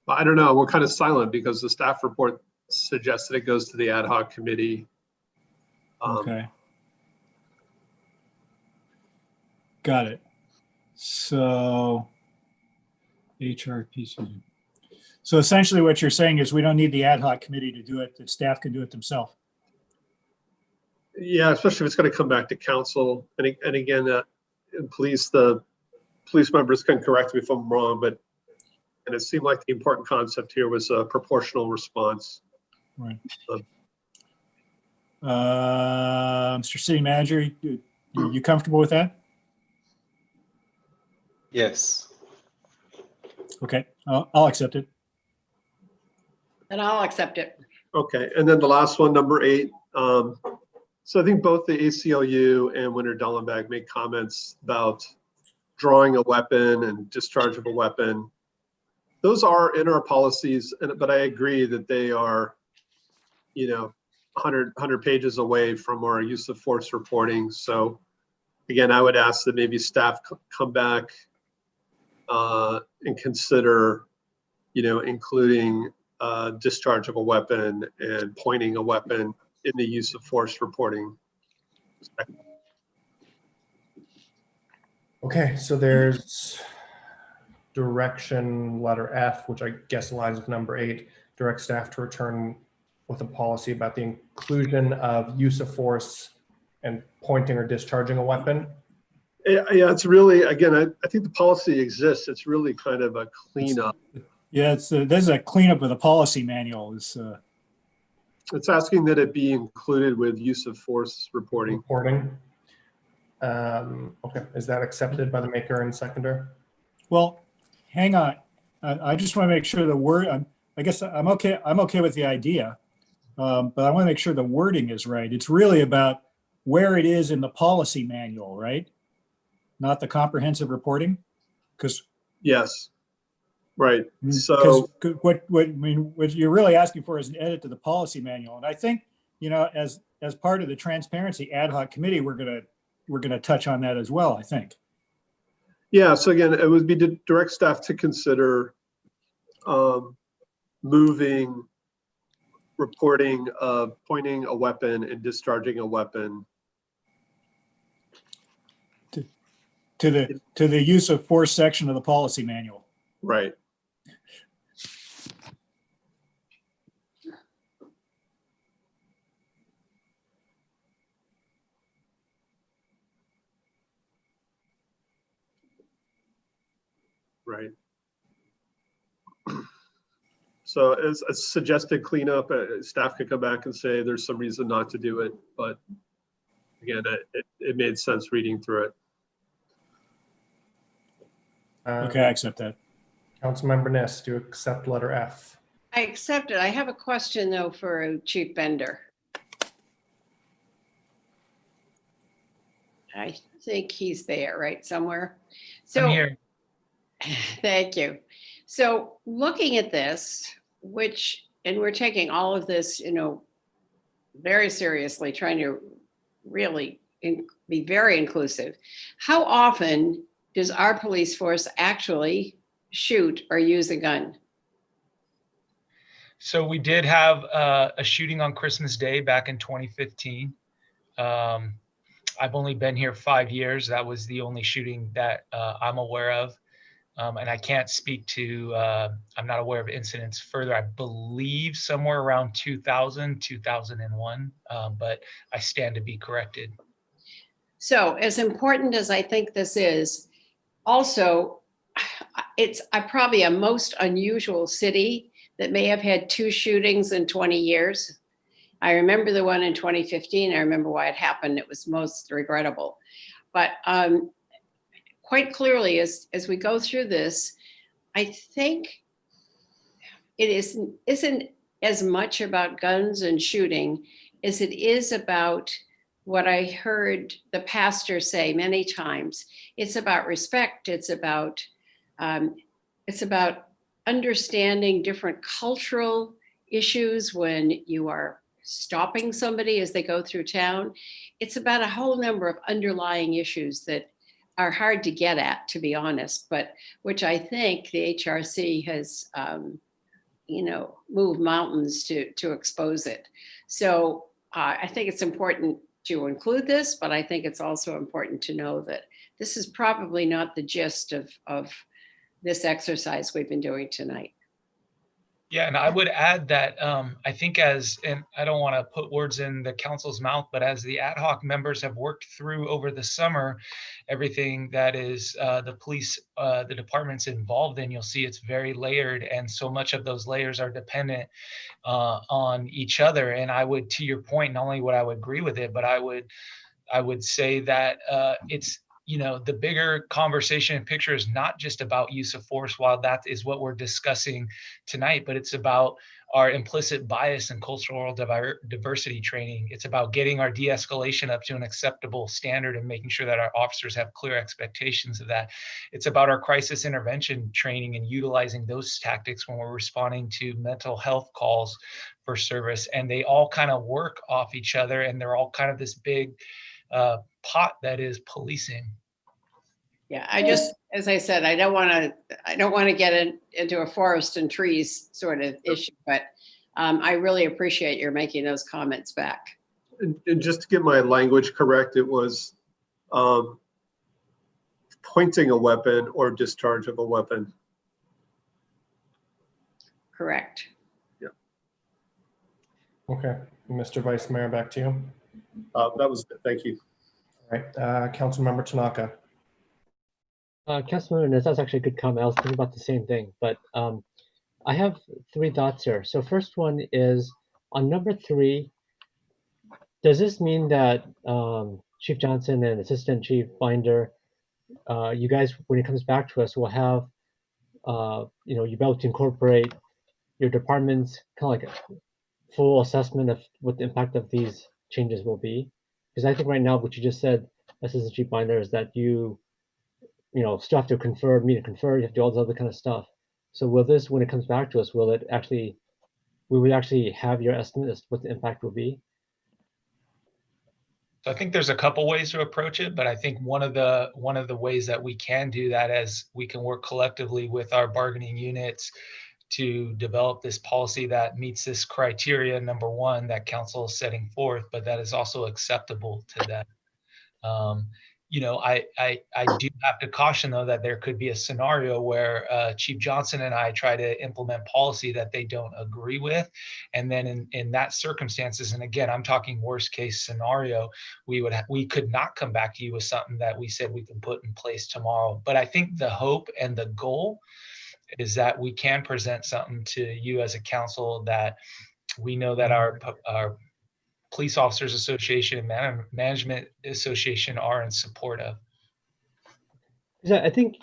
[SPEAKER 10] I don't know. We're kind of silent because the staff report suggests that it goes to the ad hoc committee.
[SPEAKER 15] Okay. Got it. So HRPC. So essentially what you're saying is we don't need the ad hoc committee to do it, that staff can do it themselves.
[SPEAKER 10] Yeah, especially if it's going to come back to council. And again, the police members can correct me if I'm wrong, and it seemed like the important concept here was a proportional response.
[SPEAKER 15] Right. Mr. City Manager, you comfortable with that?
[SPEAKER 20] Yes.
[SPEAKER 15] Okay, I'll accept it.
[SPEAKER 8] And I'll accept it.
[SPEAKER 10] Okay, and then the last one, number 8. So I think both the ACLU and Winter Dellenbach made comments about drawing a weapon and discharge of a weapon. Those are in our policies, but I agree that they are, 100 pages away from our use of force reporting. So again, I would ask that maybe staff come back and consider, including discharge of a weapon and pointing a weapon in the use of force reporting.
[SPEAKER 2] Okay, so there's direction letter F, which I guess aligns with number 8, direct staff to return with a policy about the inclusion of use of force and pointing or discharging a weapon.
[SPEAKER 10] Yeah, it's really, again, I think the policy exists. It's really kind of a cleanup.
[SPEAKER 15] Yeah, there's a cleanup of the policy manual.
[SPEAKER 10] It's asking that it be included with use of force reporting.
[SPEAKER 2] Okay, is that accepted by the maker and seconder?
[SPEAKER 15] Well, hang on. I just want to make sure the word. I guess I'm okay. I'm okay with the idea, but I want to make sure the wording is right. It's really about where it is in the policy manual, right? Not the comprehensive reporting, because
[SPEAKER 10] Yes, right.
[SPEAKER 15] Because
[SPEAKER 10] So
[SPEAKER 15] what you're really asking for is an edit to the policy manual, and I think, you know, as part of the transparency ad hoc committee, we're gonna touch on that as well, I think.
[SPEAKER 10] yeah, so again, it would be to direct staff to consider moving reporting of pointing a weapon and discharging a weapon
[SPEAKER 15] To the use of force section of the policy manual.
[SPEAKER 10] right. Right. So as a suggested cleanup, staff could come back and say there's some reason not to do it, but again, it made sense reading through it.
[SPEAKER 15] Okay, I accept that.
[SPEAKER 2] Councilmember Ness, do you accept letter F?
[SPEAKER 8] I accept it. I have a question though for Chief Bender. I think he's there, right, somewhere. So
[SPEAKER 19] I'm here.
[SPEAKER 8] thank you. So looking at this, and we're taking all of this, you know, very seriously, trying to really be very inclusive. How often does our police force actually shoot or use a gun?
[SPEAKER 19] So we did have a shooting on Christmas Day back in 2015. I've only been here 5 years. That was the only shooting that I'm aware of. And I can't speak to, I'm not aware of incidents further. I believe somewhere around 2000, 2001, but I stand to be corrected.
[SPEAKER 8] So as important as I think this is, also, it's probably a most unusual city that may have had 2 shootings in 20 years. I remember the one in 2015. I remember why it happened. It was most regrettable. But quite clearly, as we go through this, I think it isn't as much about guns and shooting as it is about what I heard the pastor say many times. It's about respect. It's about understanding different cultural issues when you are stopping somebody as they go through town. It's about a whole number of underlying issues that are hard to get at, to be honest, but which I think the HRC has, moved mountains to expose it. So I think it's important to include this, but I think it's also important to know that this is probably not the gist of this exercise we've been doing tonight.
[SPEAKER 19] Yeah, and I would add that I think and I don't want to put words in the council's mouth, but as the ad hoc members have worked through over the summer, everything that is the police, the department's involved in, you'll see it's very layered, and so much of those layers are dependent on each other. And I would, to your point, not only would I would agree with it, but I would say that it's, the bigger conversation and picture is not just about use of force, while that is what we're discussing tonight, but it's about our implicit bias and cultural diversity training. It's about getting our de-escalation up to an acceptable standard and making sure that our officers have clear expectations of that. It's about our crisis intervention training and utilizing those tactics when we're responding to mental health calls for service. And they all kind of work off each other, and they're all kind of this big pot that is policing.
[SPEAKER 8] Yeah, as I said, I don't want to get into a forest and trees sort of issue, but I really appreciate your making those comments back.
[SPEAKER 10] And just to get my language correct, it was pointing a weapon or discharge of a weapon.
[SPEAKER 8] Correct.
[SPEAKER 10] Yeah.
[SPEAKER 2] Okay, Mr. Vice Mayor, back to you.
[SPEAKER 10] That was it. Thank you.
[SPEAKER 2] All right, Councilmember Tanaka.
[SPEAKER 18] Councilmember Ness, that's actually a good comment. I was thinking about the same thing, but I have 3 thoughts here. So first one is on number 3, does this mean that Chief Johnson and Assistant Chief Binder, you guys, when it comes back to us, will have, you'll be able to incorporate your department's kind of like a full assessment of what the impact of these changes will be? Because I think right now what you just said, Assistant Chief Binder, is that you still have to confer, meet and confer, you have to do all this other kind of stuff. So will this, when it comes back to us, will we actually have your estimate as to what the impact will be?
[SPEAKER 19] So I think there's a couple ways to approach it, but I think one of the ways that we can do that is we can work collectively with our bargaining units to develop this policy that meets this criteria, number one, that council is setting forth, but that is also acceptable to them. I do have to caution, though, that there could be a scenario where Chief Johnson and I try to implement policy that they don't agree with. And then in that circumstances, and again, I'm talking worst case scenario, we could not come back to you with something that we said we can put in place tomorrow. But I think the hope and the goal is that we can present something to you as a council that we know that our Police Officers Association and Management Association are in support of.
[SPEAKER 18] I think,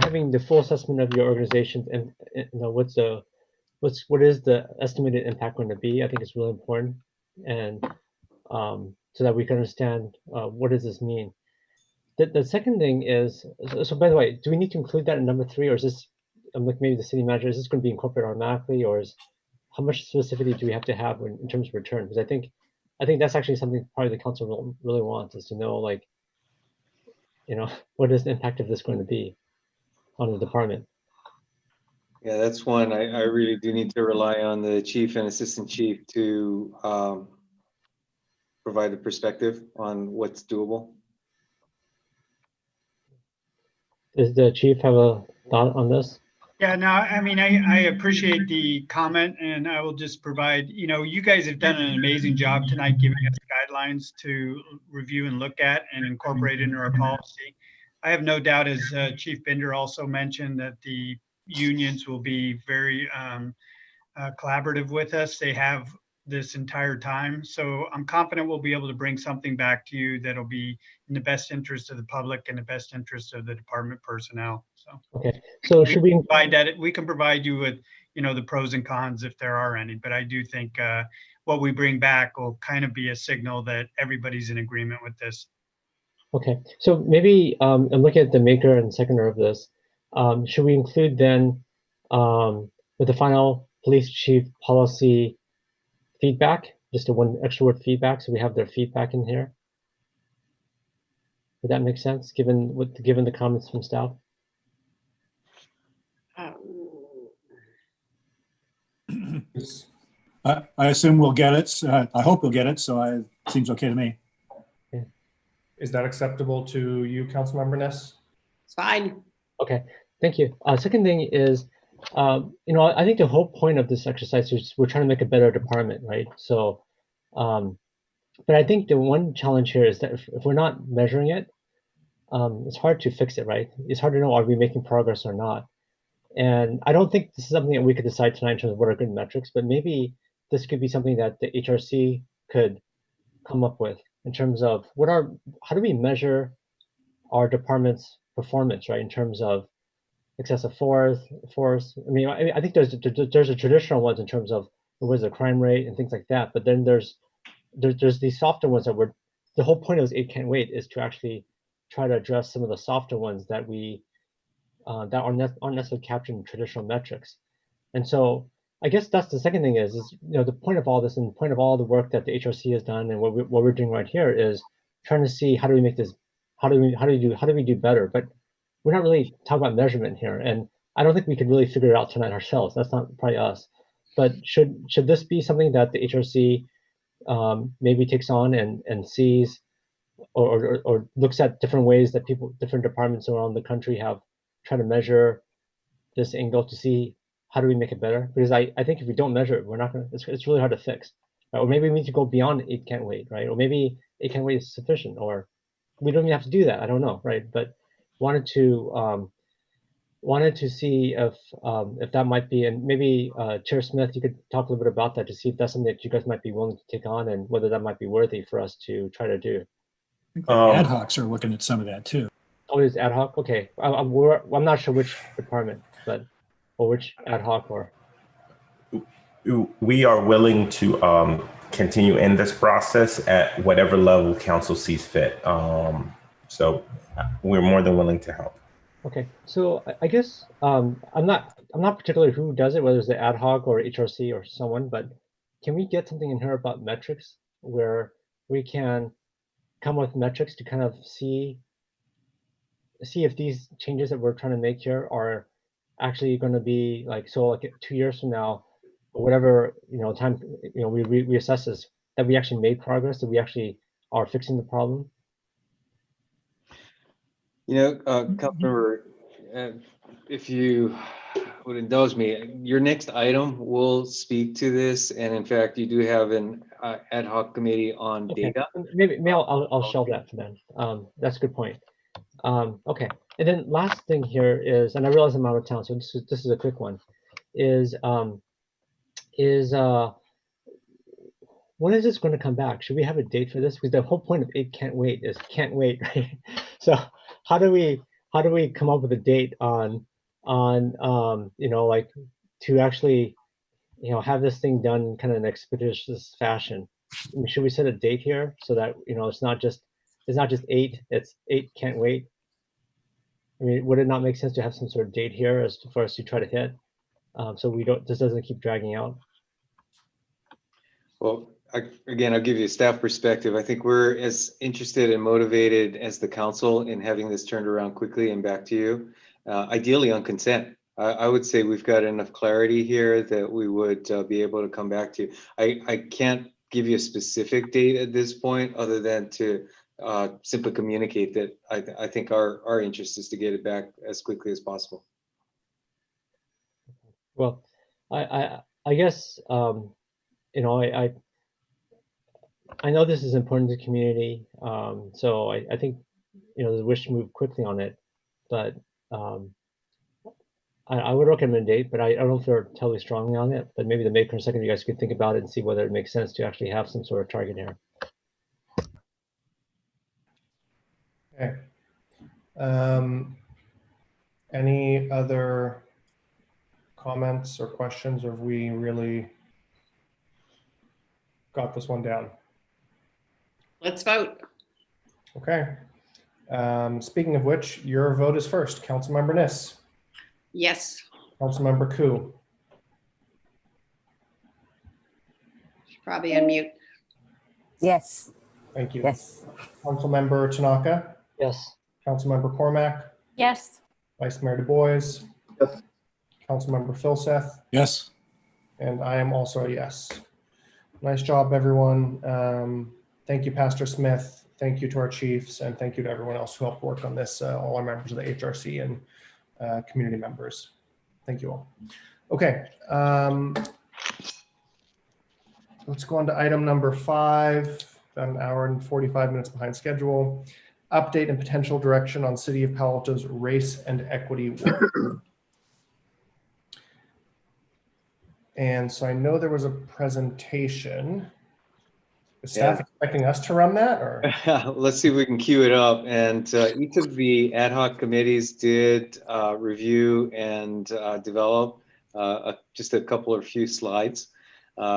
[SPEAKER 18] having the full assessment of your organization and what is the estimated impact going to be, I think is really important, and so that we can understand what does this mean. The second thing is, so by the way, do we need to include that in number 3, or is this like maybe the city manager, is this going to be incorporated automatically, or how much specificity do we have to have in terms of return? Because I think that's actually something probably the council really wants, is to know, like, what is the impact of this going to be on the department?
[SPEAKER 20] Yeah, that's one. I really do need to rely on the chief and assistant chief to provide a perspective on what's doable.
[SPEAKER 18] Does the chief have a thought on this?
[SPEAKER 5] Yeah, no, I mean, I appreciate the comment, and I will just provide, you guys have done an amazing job tonight giving us guidelines to review and look at and incorporate into our policy. I have no doubt, as Chief Binder also mentioned, that the unions will be very collaborative with us. They have this entire time. So I'm confident we'll be able to bring something back to you that'll be in the best interest of the public and the best interest of the department personnel. So
[SPEAKER 18] okay, so should we
[SPEAKER 5] provide that? We can provide you with, the pros and cons if there are any, but I do think what we bring back will kind of be a signal that everybody's in agreement with this.
[SPEAKER 18] Okay, so maybe I'm looking at the maker and seconder of this. Should we include then with the final police chief policy feedback, just a one extra word feedback, so we have their feedback in here? Would that make sense, given the comments from staff?
[SPEAKER 15] I assume we'll get it. I hope we'll get it, so it seems okay to me.
[SPEAKER 2] Is that acceptable to you, Councilmember Ness?
[SPEAKER 8] It's fine.
[SPEAKER 18] Okay, thank you. Second thing is, I think the whole point of this exercise is we're trying to make a better department, right? So, but I think the one challenge here is that if we're not measuring it, it's hard to fix it, right? It's hard to know, are we making progress or not? And I don't think this is something that we could decide tonight in terms of what are good metrics, but maybe this could be something that the HRC could come up with in terms of how do we measure our department's performance, right? In terms of excessive force. I mean, I think there's a traditional ones in terms of what is the crime rate and things like that, but then there's these softer ones that the whole point of this 8 Can't Wait is to actually try to address some of the softer ones that that aren't necessarily captured in traditional metrics. And so I guess that's the second thing is the point of all this and the point of all the work that the HRC has done and what we're doing right here is trying to see how do we make this, how do we do better? But we're not really talking about measurement here, and I don't think we could really figure it out tonight ourselves. That's not probably us. But should this be something that the HRC maybe takes on and sees or looks at different ways that different departments around the country have tried to measure this angle to see how do we make it better? Because I think if we don't measure it, we're not gonna. It's really hard to fix. Right? Or maybe we need to go beyond 8 Can't Wait, right? Or maybe 8 Can't Wait is sufficient, or we don't even have to do that. I don't know, right? But wanted to see if that might be, and maybe Chair Smith, you could talk a little bit about that to see if that's something that you guys might be willing to take on and whether that might be worthy for us to try to do.
[SPEAKER 15] Ad hocs are looking at some of that too.
[SPEAKER 18] Oh, it's ad hoc? Okay. I'm not sure which department, or which ad hoc or.
[SPEAKER 7] We are willing to continue in this process at whatever level council sees fit. So we're more than willing to help.
[SPEAKER 18] Okay, so I guess I'm not particular who does it, whether it's the ad hoc or HRC or someone, but can we get something in here about metrics where we can come up with metrics to kind of see if these changes that we're trying to make here are actually going to be like, so like 2 years from now, or whatever, time, we reassess this, that we actually made progress, that we actually are fixing the problem.
[SPEAKER 20] Councilmember, if you would indulge me, your next item will speak to this, and in fact, you do have an ad hoc committee on data.
[SPEAKER 18] Maybe I'll shelve that for then. That's a good point. Okay, and then last thing here is, and I realize I'm out of town, so this is a quick one. When is this going to come back? Should we have a date for this? Because the whole point of 8 can't wait is can't wait, right? So how do we come up with a date on like to actually have this thing done kind of in an expeditious fashion? I mean, should we set a date here so that it's not just 8, it's 8 can't wait? I mean, would it not make sense to have some sort of date here as for us to try to hit, so this doesn't keep dragging out?
[SPEAKER 20] Well, again, I'll give you a staff perspective. I think we're as interested and motivated as the council in having this turned around quickly and back to you, ideally on consent. I would say we've got enough clarity here that we would be able to come back to you. I can't give you a specific date at this point other than to simply communicate that I think our interest is to get it back as quickly as possible.
[SPEAKER 18] Well, I guess I know this is important to the community, so I think there's a wish to move quickly on it, but I would recommend a date, but I don't know if they're totally strongly on it. But maybe the May 22nd, you guys could think about it and see whether it makes sense to actually have some sort of target here.
[SPEAKER 2] Okay. Any other comments or questions, or have we really got this one down?
[SPEAKER 8] Let's vote.
[SPEAKER 2] Okay. Speaking of which, your vote is first. Councilmember Niss.
[SPEAKER 8] Yes.
[SPEAKER 2] Councilmember Koo.
[SPEAKER 8] Probably unmute.
[SPEAKER 21] Yes.
[SPEAKER 2] Thank you.
[SPEAKER 21] Yes.
[SPEAKER 2] Councilmember Tanaka.
[SPEAKER 18] Yes.
[SPEAKER 2] Councilmember Cormack.
[SPEAKER 11] Yes.
[SPEAKER 2] Vice Mayor Du Bois.
[SPEAKER 10] Yes.
[SPEAKER 2] Councilmember Filseth.
[SPEAKER 15] Yes.
[SPEAKER 2] And I am also a yes. Nice job, everyone. Thank you, Pastor Smith. Thank you to our chiefs, and thank you to everyone else who helped work on this, all our members of the HRC and community members. Thank you all. Okay. Let's go on to item number 5, about an hour and 45 minutes behind schedule. Update and potential direction on City of Palo Alto's race and equity work. And so I know there was a presentation. Is staff expecting us to run that, or?
[SPEAKER 20] Let's see if we can queue it up. And each of the ad hoc committees did review and develop just a couple or few slides.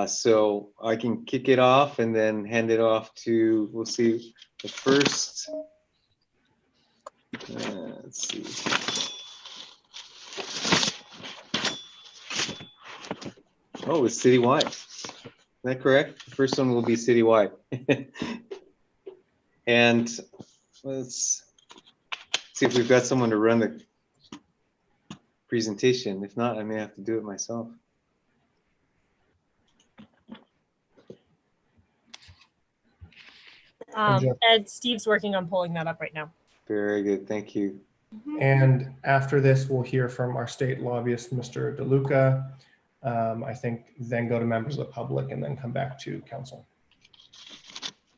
[SPEAKER 20] So I can kick it off and then hand it off to, we'll see, the first. Let's see. Oh, it's citywide. Is that correct? The first one will be citywide. And let's see if we've got someone to run the presentation. If not, I may have to do it myself.
[SPEAKER 17] Ed, Steve's working on pulling that up right now.
[SPEAKER 20] Very good, thank you.
[SPEAKER 2] And after this, we'll hear from our state lobbyist, Mr. DeLuca. I think then go to members of the public and then come back to council.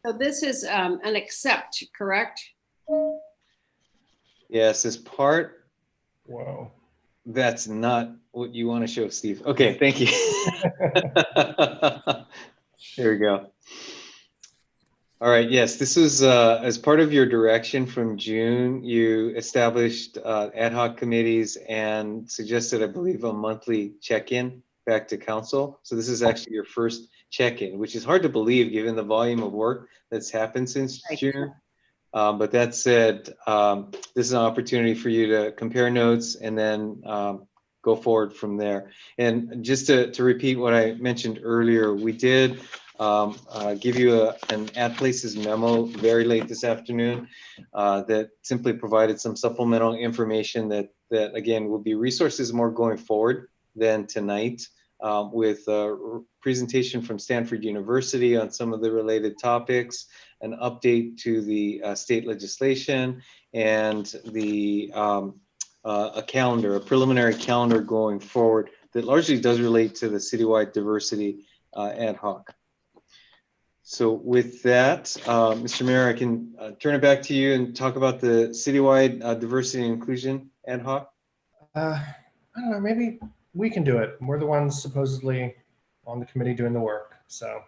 [SPEAKER 8] So this is an accept, correct?
[SPEAKER 20] Yes, as part.
[SPEAKER 2] Whoa.
[SPEAKER 20] That's not what you want to show, Steve. Okay, thank you. There we go. All right, yes, this is as part of your direction from June, you established ad hoc committees and suggested, I believe, a monthly check-in back to council. So this is actually your first check-in, which is hard to believe given the volume of work that's happened since June. But that said, this is an opportunity for you to compare notes and then go forward from there. And just to repeat what I mentioned earlier, we did give you an Add Places memo very late this afternoon that simply provided some supplemental information that again will be resources more going forward than tonight, with a presentation from Stanford University on some of the related topics, an update to the state legislation, and the a calendar, a preliminary calendar going forward that largely does relate to the citywide diversity ad hoc. So with that, Mr. Mayor, I can turn it back to you and talk about the citywide diversity and inclusion ad hoc.
[SPEAKER 2] I don't know, maybe we can do it. We're the ones supposedly on the committee doing the work. So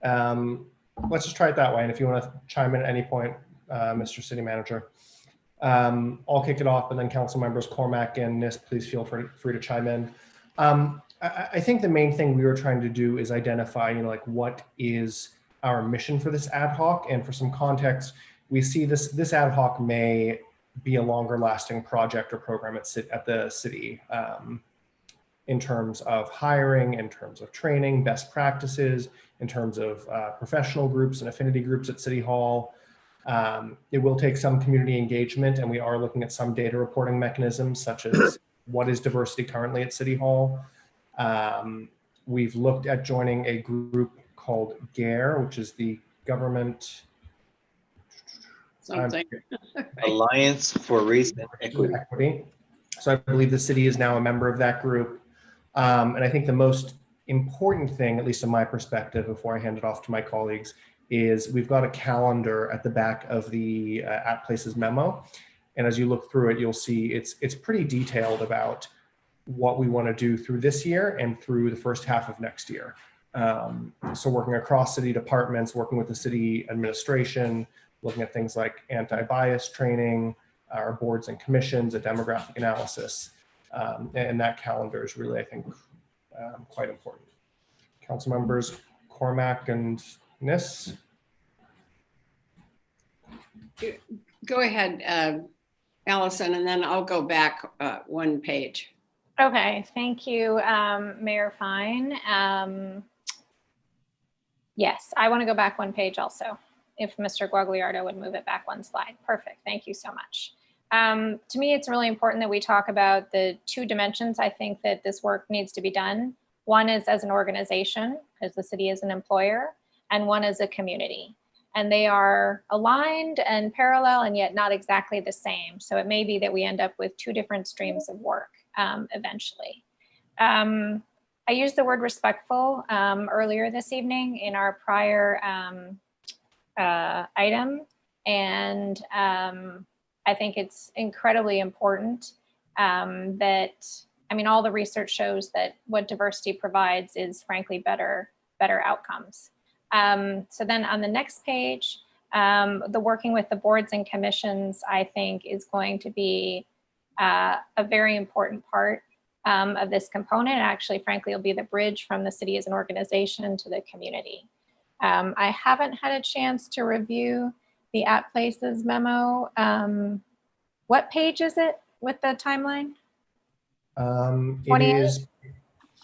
[SPEAKER 2] let's just try it that way. And if you want to chime in at any point, Mr. City Manager, I'll kick it off, and then council members Cormac and Nis, please feel free to chime in. I think the main thing we were trying to do is identify, like what is our mission for this ad hoc, and for some context, we see this ad hoc may be a longer lasting project or program at the city, in terms of hiring, in terms of training, best practices, in terms of professional groups and affinity groups at City Hall. It will take some community engagement, and we are looking at some data reporting mechanisms, such as what is diversity currently at City Hall. We've looked at joining a group called GARE, which is the Government
[SPEAKER 20] Alliance for Race and Equity.
[SPEAKER 2] So I believe the city is now a member of that group. And I think the most important thing, at least in my perspective, before I hand it off to my colleagues, is we've got a calendar at the back of the At Places memo. And as you look through it, you'll see it's pretty detailed about what we want to do through this year and through the first half of next year. So working across city departments, working with the city administration, looking at things like anti-bias training, our boards and commissions, a demographic analysis. And that calendar is really, I think, quite important. Council members Cormac and Nis.
[SPEAKER 8] Go ahead, Allison, and then I'll go back one page.
[SPEAKER 11] Okay, thank you, Mayor Fine. Yes, I want to go back one page also. If Mr. Guagliardo would move it back one slide. Perfect, thank you so much. To me, it's really important that we talk about the two dimensions I think that this work needs to be done. One is as an organization, because the city is an employer, and one is a community. And they are aligned and parallel and yet not exactly the same. So it may be that we end up with two different streams of work eventually. I used the word respectful earlier this evening in our prior item. And I think it's incredibly important that, I mean, all the research shows that what diversity provides is frankly better outcomes. So then on the next page, the working with the boards and commissions, I think, is going to be a very important part of this component. Actually, frankly, it'll be the bridge from the city as an organization to the community. I haven't had a chance to review the At Places memo. What page is it with the timeline?
[SPEAKER 2] It is,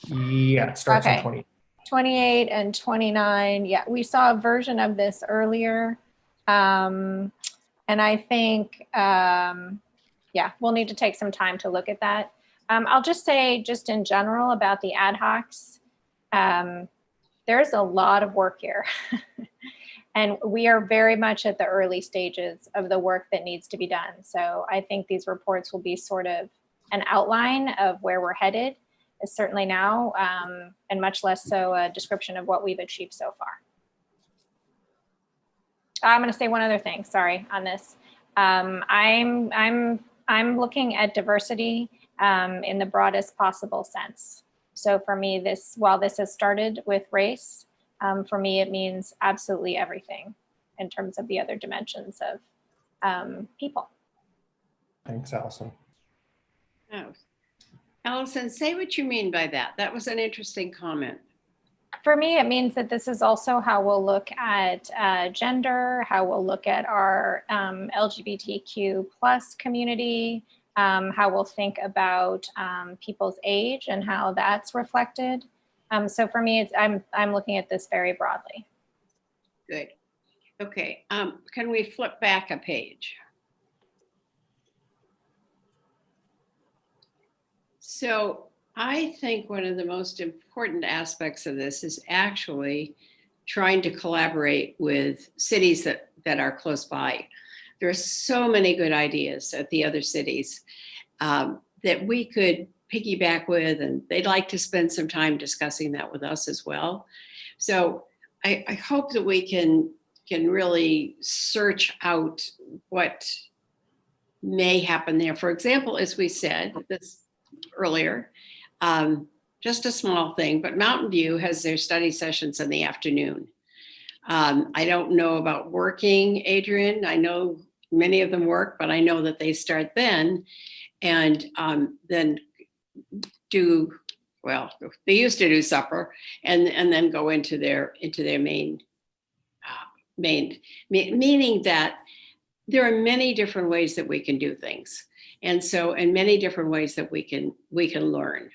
[SPEAKER 2] yeah, it starts
[SPEAKER 11] Okay.
[SPEAKER 2] on 20.
[SPEAKER 11] 28 and 29. Yeah, we saw a version of this earlier. And I think, yeah, we'll need to take some time to look at that. I'll just say, just in general about the ad hocs, there's a lot of work here. And we are very much at the early stages of the work that needs to be done. So I think these reports will be sort of an outline of where we're headed, certainly now, and much less so a description of what we've achieved so far. I'm going to say one other thing, sorry, on this. I'm looking at diversity in the broadest possible sense. So for me, while this has started with race, for me, it means absolutely everything in terms of the other dimensions of people.
[SPEAKER 2] Thanks, Allison.
[SPEAKER 8] Oh. Allison, say what you mean by that. That was an interesting comment.
[SPEAKER 11] For me, it means that this is also how we'll look at gender, how we'll look at our LGBTQ plus community, how we'll think about people's age and how that's reflected. So for me, I'm looking at this very broadly.
[SPEAKER 8] Good. Okay, can we flip back a page? So I think one of the most important aspects of this is actually trying to collaborate with cities that are close by. There are so many good ideas at the other cities that we could piggyback with, and they'd like to spend some time discussing that with us as well. So I hope that we can really search out what may happen there. For example, as we said this earlier, just a small thing, but Mountain View has their study sessions in the afternoon. I don't know about working, Adrian. I know many of them work, but I know that they start then and then do, well, they used to do supper and then go into their main, meaning that there are many different ways that we can do things. And so, and many different ways that we can learn.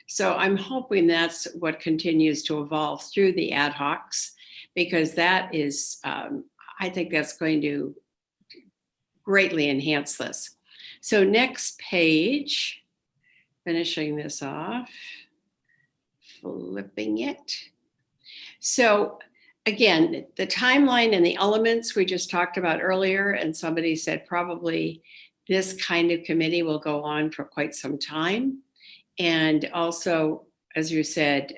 [SPEAKER 8] So I'm hoping that's what continues to evolve through the ad hocs, because that is, I think that's going to greatly enhance this. So next page, finishing this off, flipping it. So again, the timeline and the elements we just talked about earlier, and somebody said probably this kind of committee will go on for quite some time. And also, as you said,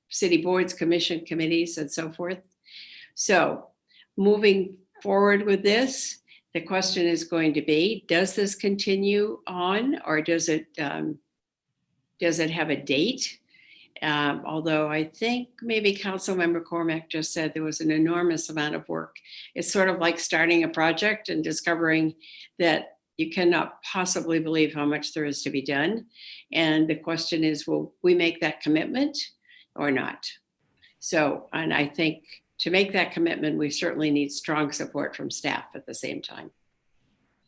[SPEAKER 8] city boards, commission committees, and so forth. So moving forward with this, the question is going to be, does this continue on, or does it have a date? Although I think maybe Councilmember Cormack just said there was an enormous amount of work. It's sort of like starting a project and discovering that you cannot possibly believe how much there is to be done. And the question is, will we make that commitment or not? So, and I think to make that commitment, we certainly need strong support from staff at the same time.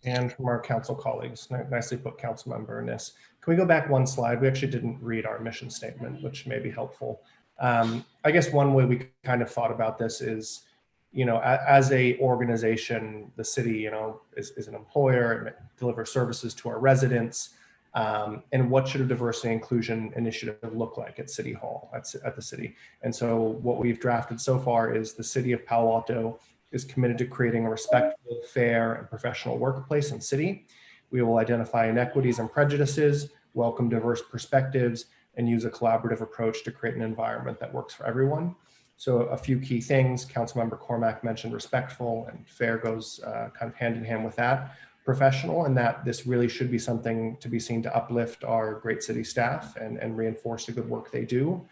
[SPEAKER 2] And from our council colleagues. Nicely put, Councilmember Nis. Can we go back one slide? We actually didn't read our mission statement, which may be helpful. I guess one way we kind of thought about this is, you know, as a organization, the city, you know, is an employer, it delivers services to our residents. And what should a diversity and inclusion initiative look like at City Hall, at the city? And so what we've drafted so far is the city of Palo Alto is committed to creating a respectful, fair, and professional workplace and city. We will identify inequities and prejudices, welcome diverse perspectives, and use a collaborative approach to create an environment that works for everyone. So a few key things, Councilmember Cormack mentioned respectful, and fair goes kind of hand in hand with that. Professional, and that this really should be something to be seen to uplift our great city staff and reinforce the good work they do.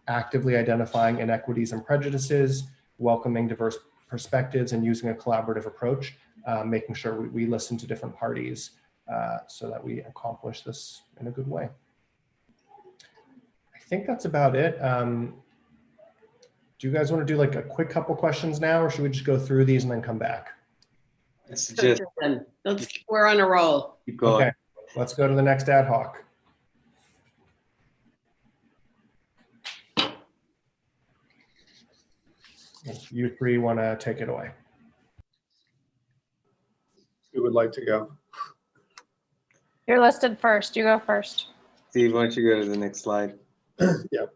[SPEAKER 2] Actively identifying inequities and prejudices, welcoming diverse perspectives, and using a collaborative approach, making sure we listen to different parties so that we accomplish this in a good way. I think that's about it. Do you guys want to do like a quick couple questions now, or should we just go through these and then come back?
[SPEAKER 8] We're on a roll.
[SPEAKER 20] Keep going.
[SPEAKER 2] Okay, let's go to the next ad hoc. If you three want to take it away.
[SPEAKER 10] Who would like to go?
[SPEAKER 11] You're listed first. You go first.
[SPEAKER 20] Steve, why don't you go to the next slide?
[SPEAKER 10] Yeah.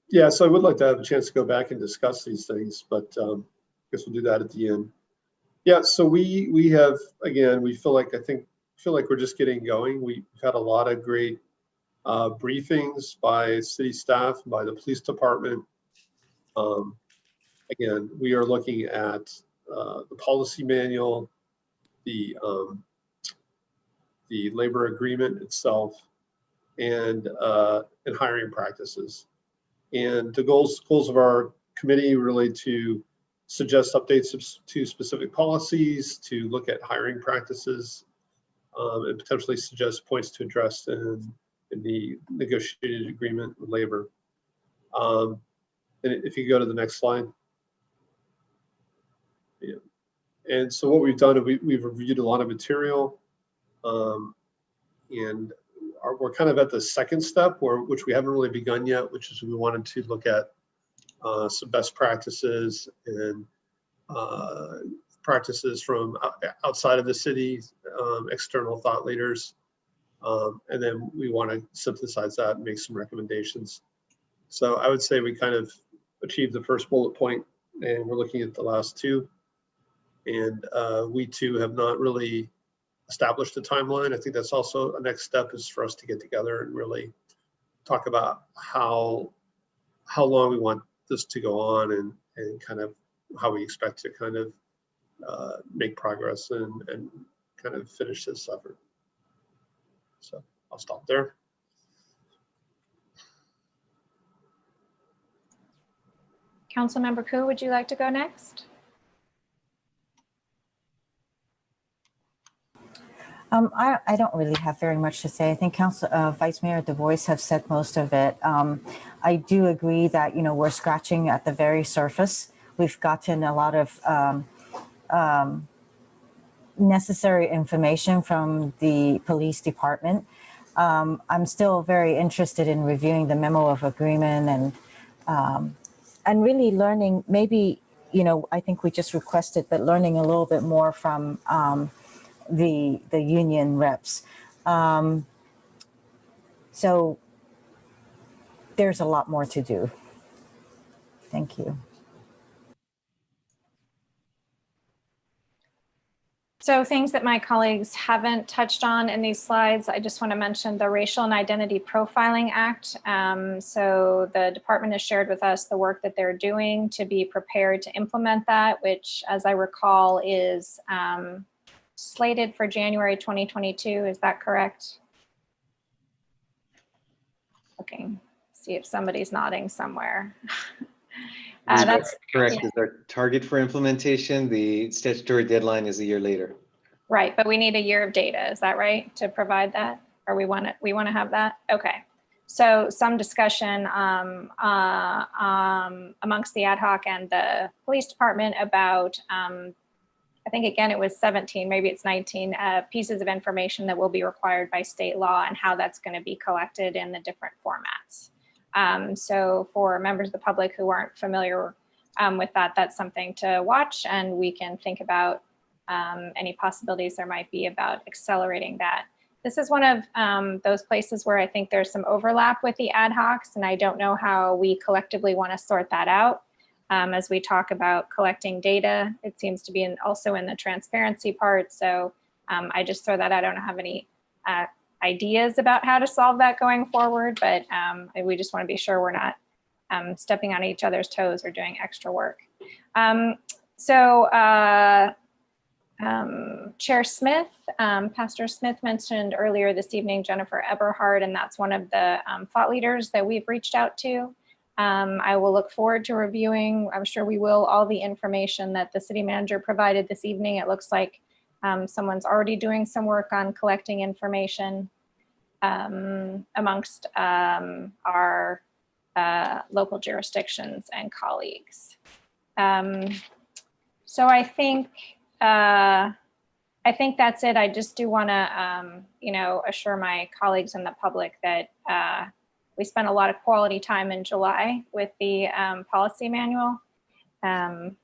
[SPEAKER 10] Yeah, so I would like to have a chance to go back and discuss these things, but I guess we'll do that at the end. Yeah, so we have, again, we feel like we're just getting going. We've had a lot of great briefings by city staff, by the police department. Again, we are looking at the policy manual, the labor agreement itself, and hiring practices. And the goals of our committee really to suggest updates to specific policies, to look at hiring practices, and potentially suggest points to address in in the negotiated agreement with labor. And if you go to the next slide. Yeah. And so what we've done, we've reviewed a lot of material, and we're kind of at the second step, which we haven't really begun yet, which is we wanted to look at some best practices and practices from outside of the city, external thought leaders, and then we want to synthesize that and make some recommendations. So I would say we kind of achieved the first bullet point, and we're looking at the last two. And we too have not really established a timeline. I think that's also a next step, is for us to get together and really talk about how long we want this to go on, and kind of how we expect to kind of make progress and kind of finish this effort. So I'll stop there.
[SPEAKER 11] Councilmember Koo, would you like to go next?
[SPEAKER 21] I don't really have very much to say. I think Vice Mayor DuBois have said most of it. I do agree that, we're scratching at the very surface. We've gotten a lot of necessary information from the police department. I'm still very interested in reviewing the memo of agreement and really learning, maybe, I think we just requested, but learning a little bit more from the union reps. So there's a lot more to do. Thank you.
[SPEAKER 11] So things that my colleagues haven't touched on in these slides, I just want to mention the Racial and Identity Profiling Act. So the department has shared with us the work that they're doing to be prepared to implement that, which, as I recall, is slated for January 2022. Is that correct? Okay, see if somebody's nodding somewhere. That's
[SPEAKER 20] correct.
[SPEAKER 11] yeah.
[SPEAKER 20] Is our target for implementation. The statutory deadline is a year later.
[SPEAKER 11] Right, but we need a year of data. Is that right, to provide that? Or we want to have that? Okay. So some discussion amongst the ad hoc and the police department about, I think again it was 17, maybe it's 19 pieces of information that will be required by state law, and how that's going to be collected in the different formats. So for members of the public who aren't familiar with that, that's something to watch, and we can think about any possibilities there might be about accelerating that. This is one of those places where I think there's some overlap with the ad hocs, and I don't know how we collectively want to sort that out. As we talk about collecting data, it seems to be also in the transparency part. So I just throw that out. I don't have any ideas about how to solve that going forward, but we just want to be sure we're not stepping on each other's toes or doing extra work. Chair Smith, Pastor Smith mentioned earlier this evening Jennifer Eberhard, and that's one of the thought leaders that we've reached out to. I will look forward to reviewing, I'm sure we will, all the information that the city manager provided this evening. It looks like someone's already doing some work on collecting information amongst our local jurisdictions and colleagues. So I think that's it. I just do want to, assure my colleagues and the public that we spent a lot of quality time in July with the policy manual, and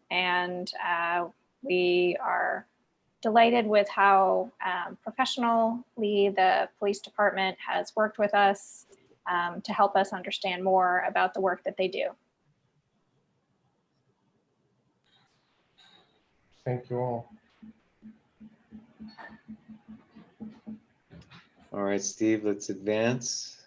[SPEAKER 11] we are delighted with how professionally the police department has worked with us to help us understand more about the work that they do.
[SPEAKER 2] Thank you all.
[SPEAKER 20] All right, Steve, let's advance.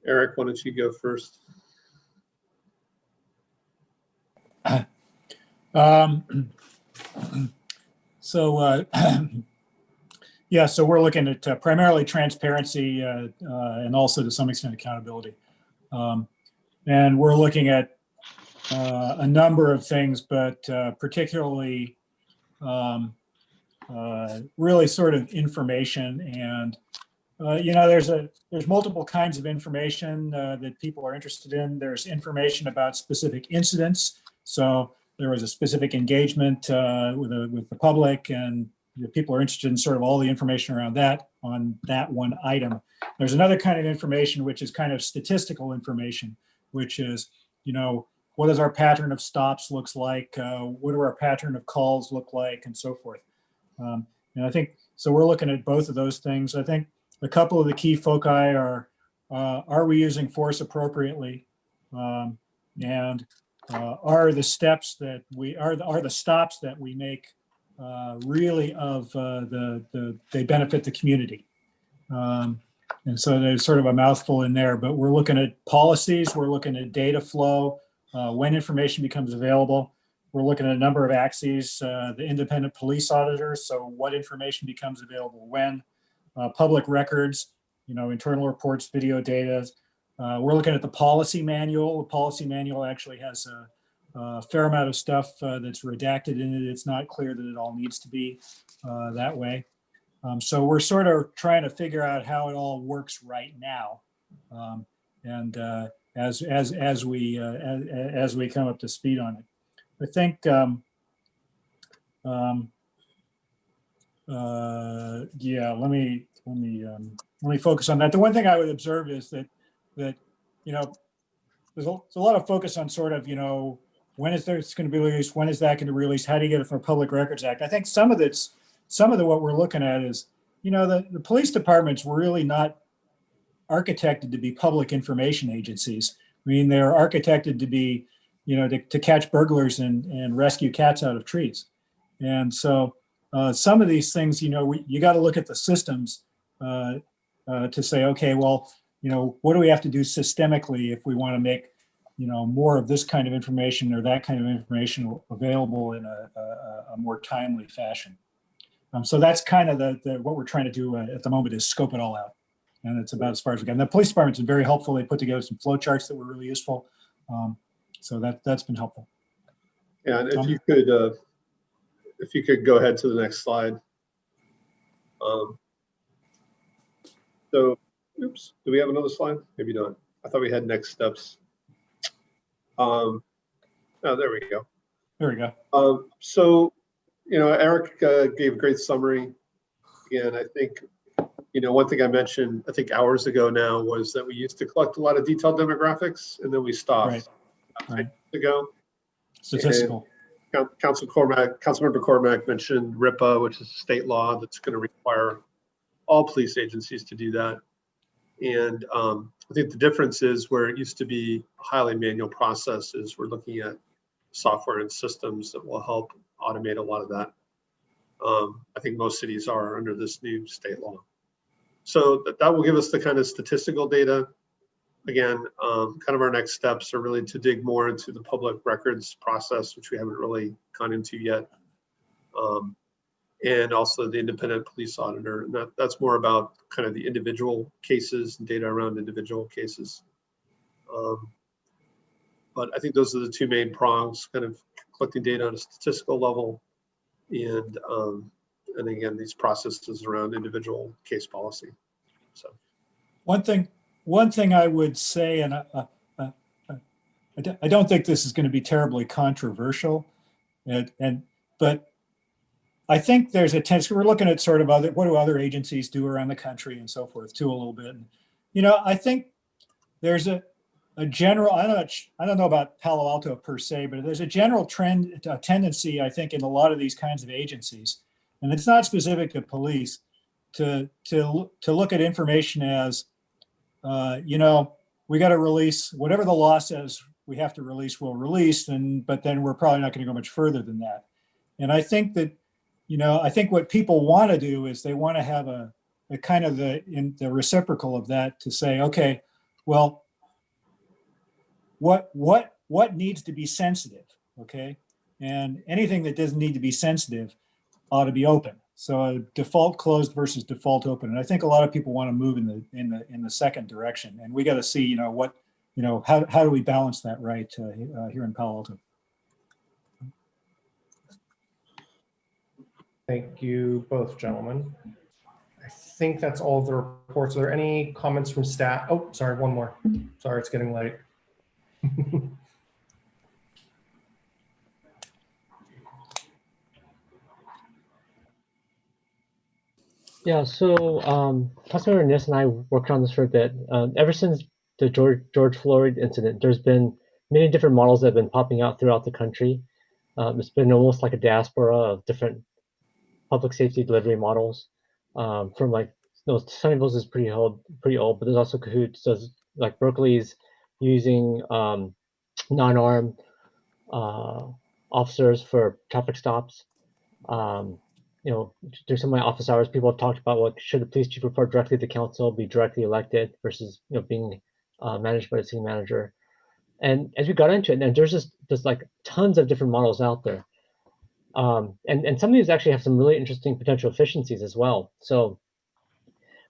[SPEAKER 10] Eric, why don't you go first?
[SPEAKER 15] Yeah, so we're looking at primarily transparency and also to some extent accountability. And we're looking at a number of things, but particularly really sort of information. And there's multiple kinds of information that people are interested in. There's information about specific incidents. So there was a specific engagement with the public, and people are interested in sort of all the information around that on that one item. There's another kind of information, which is kind of statistical information, which is, what does our pattern of stops looks like? What do our pattern of calls look like, and so forth. And I think, so we're looking at both of those things. I think a couple of the key foci are we using force appropriately? And are the steps that are the stops that we make really of they benefit the community? And so there's sort of a mouthful in there, but we're looking at policies, we're looking at data flow, when information becomes available. We're looking at a number of axes, the independent police auditors, so what information becomes available when, public records, internal reports, video data. We're looking at the policy manual. The policy manual actually has a fair amount of stuff that's redacted in it. It's not clear that it all needs to be that way. So we're sort of trying to figure out how it all works right now. And as we come up to speed on it. I think, yeah, let me focus on that. The one thing I would observe is that there's a lot of focus on sort of, when is this going to be released? When is that going to be released? How do you get it from a Public Records Act? I think some of what we're looking at is, the police departments were really not architected to be public information agencies. I mean, they're architected to be, to catch burglars and rescue cats out of trees. And so some of these things, you got to look at the systems to say, okay, well, what do we have to do systemically if we want to make, more of this kind of information or that kind of information available in a more timely fashion. So that's kind of what we're trying to do at the moment, is scope it all out. And it's about as far as we can. The police department's been very helpful. They put together some flow charts that were really useful. So that's been helpful.
[SPEAKER 10] Yeah, and if you could go ahead to the next slide. So, oops, do we have another slide? Maybe not. I thought we had next steps. Oh, there we go.
[SPEAKER 15] There we go.
[SPEAKER 10] So, Eric gave a great summary. And I think, one thing I mentioned, I think hours ago now, was that we used to collect a lot of detailed demographics, and then we stopped.
[SPEAKER 15] Right.
[SPEAKER 10] Ago.
[SPEAKER 15] Statistical.
[SPEAKER 10] And Councilmember Cormack mentioned RIPA, which is a state law that's going to require all police agencies to do that. And I think the difference is, where it used to be a highly manual process, is we're looking at software and systems that will help automate a lot of that. I think most cities are under this new state law. So that will give us the kind of statistical data. Again, kind of our next steps are really to dig more into the public records process, which we haven't really gone into yet. And also the independent police auditor. And that's more about kind of the individual cases and data around individual cases. But I think those are the two main prongs, kind of collecting data on a statistical level, and again, these processes around individual case policy. So
[SPEAKER 15] one thing I would say, and I don't think this is going to be terribly controversial, but I think there's a tendency. We're looking at sort of what do other agencies do around the country and so forth too, a little bit. And, I think there's a general, I don't know about Palo Alto per se, but there's a general tendency, I think, in a lot of these kinds of agencies, and it's not specific to police, to look at information as, we got to release whatever the law says we have to release, we'll release, but then we're probably not going to go much further than that. And I think that, I think what people want to do is they want to have a kind of the reciprocal of that, to say, okay, well, what needs to be sensitive, okay? And anything that doesn't need to be sensitive ought to be open. So default closed versus default open. And I think a lot of people want to move in the second direction. And we got to see, how do we balance that right here in Palo Alto?
[SPEAKER 2] Thank you both, gentlemen. I think that's all of the reports. Are there any comments from staff? Oh, sorry, one more. Sorry, it's getting late.
[SPEAKER 18] Yeah, so Councilmember Niss and I worked on this for a bit. Ever since the George Floyd incident, there's been many different models that have been popping out throughout the country. It's been almost like a diaspora of different public safety delivery models. From like, Sunnyvale's is pretty old, but there's also Cahoots. There's like Berkeley's using non-armed officers for traffic stops. Through some of my office hours, people have talked about what should the police chief report directly to council, be directly elected versus being managed by the city manager. And as we got into it, and there's like tons of different models out there. And some of these actually have some really interesting potential efficiencies as well. So,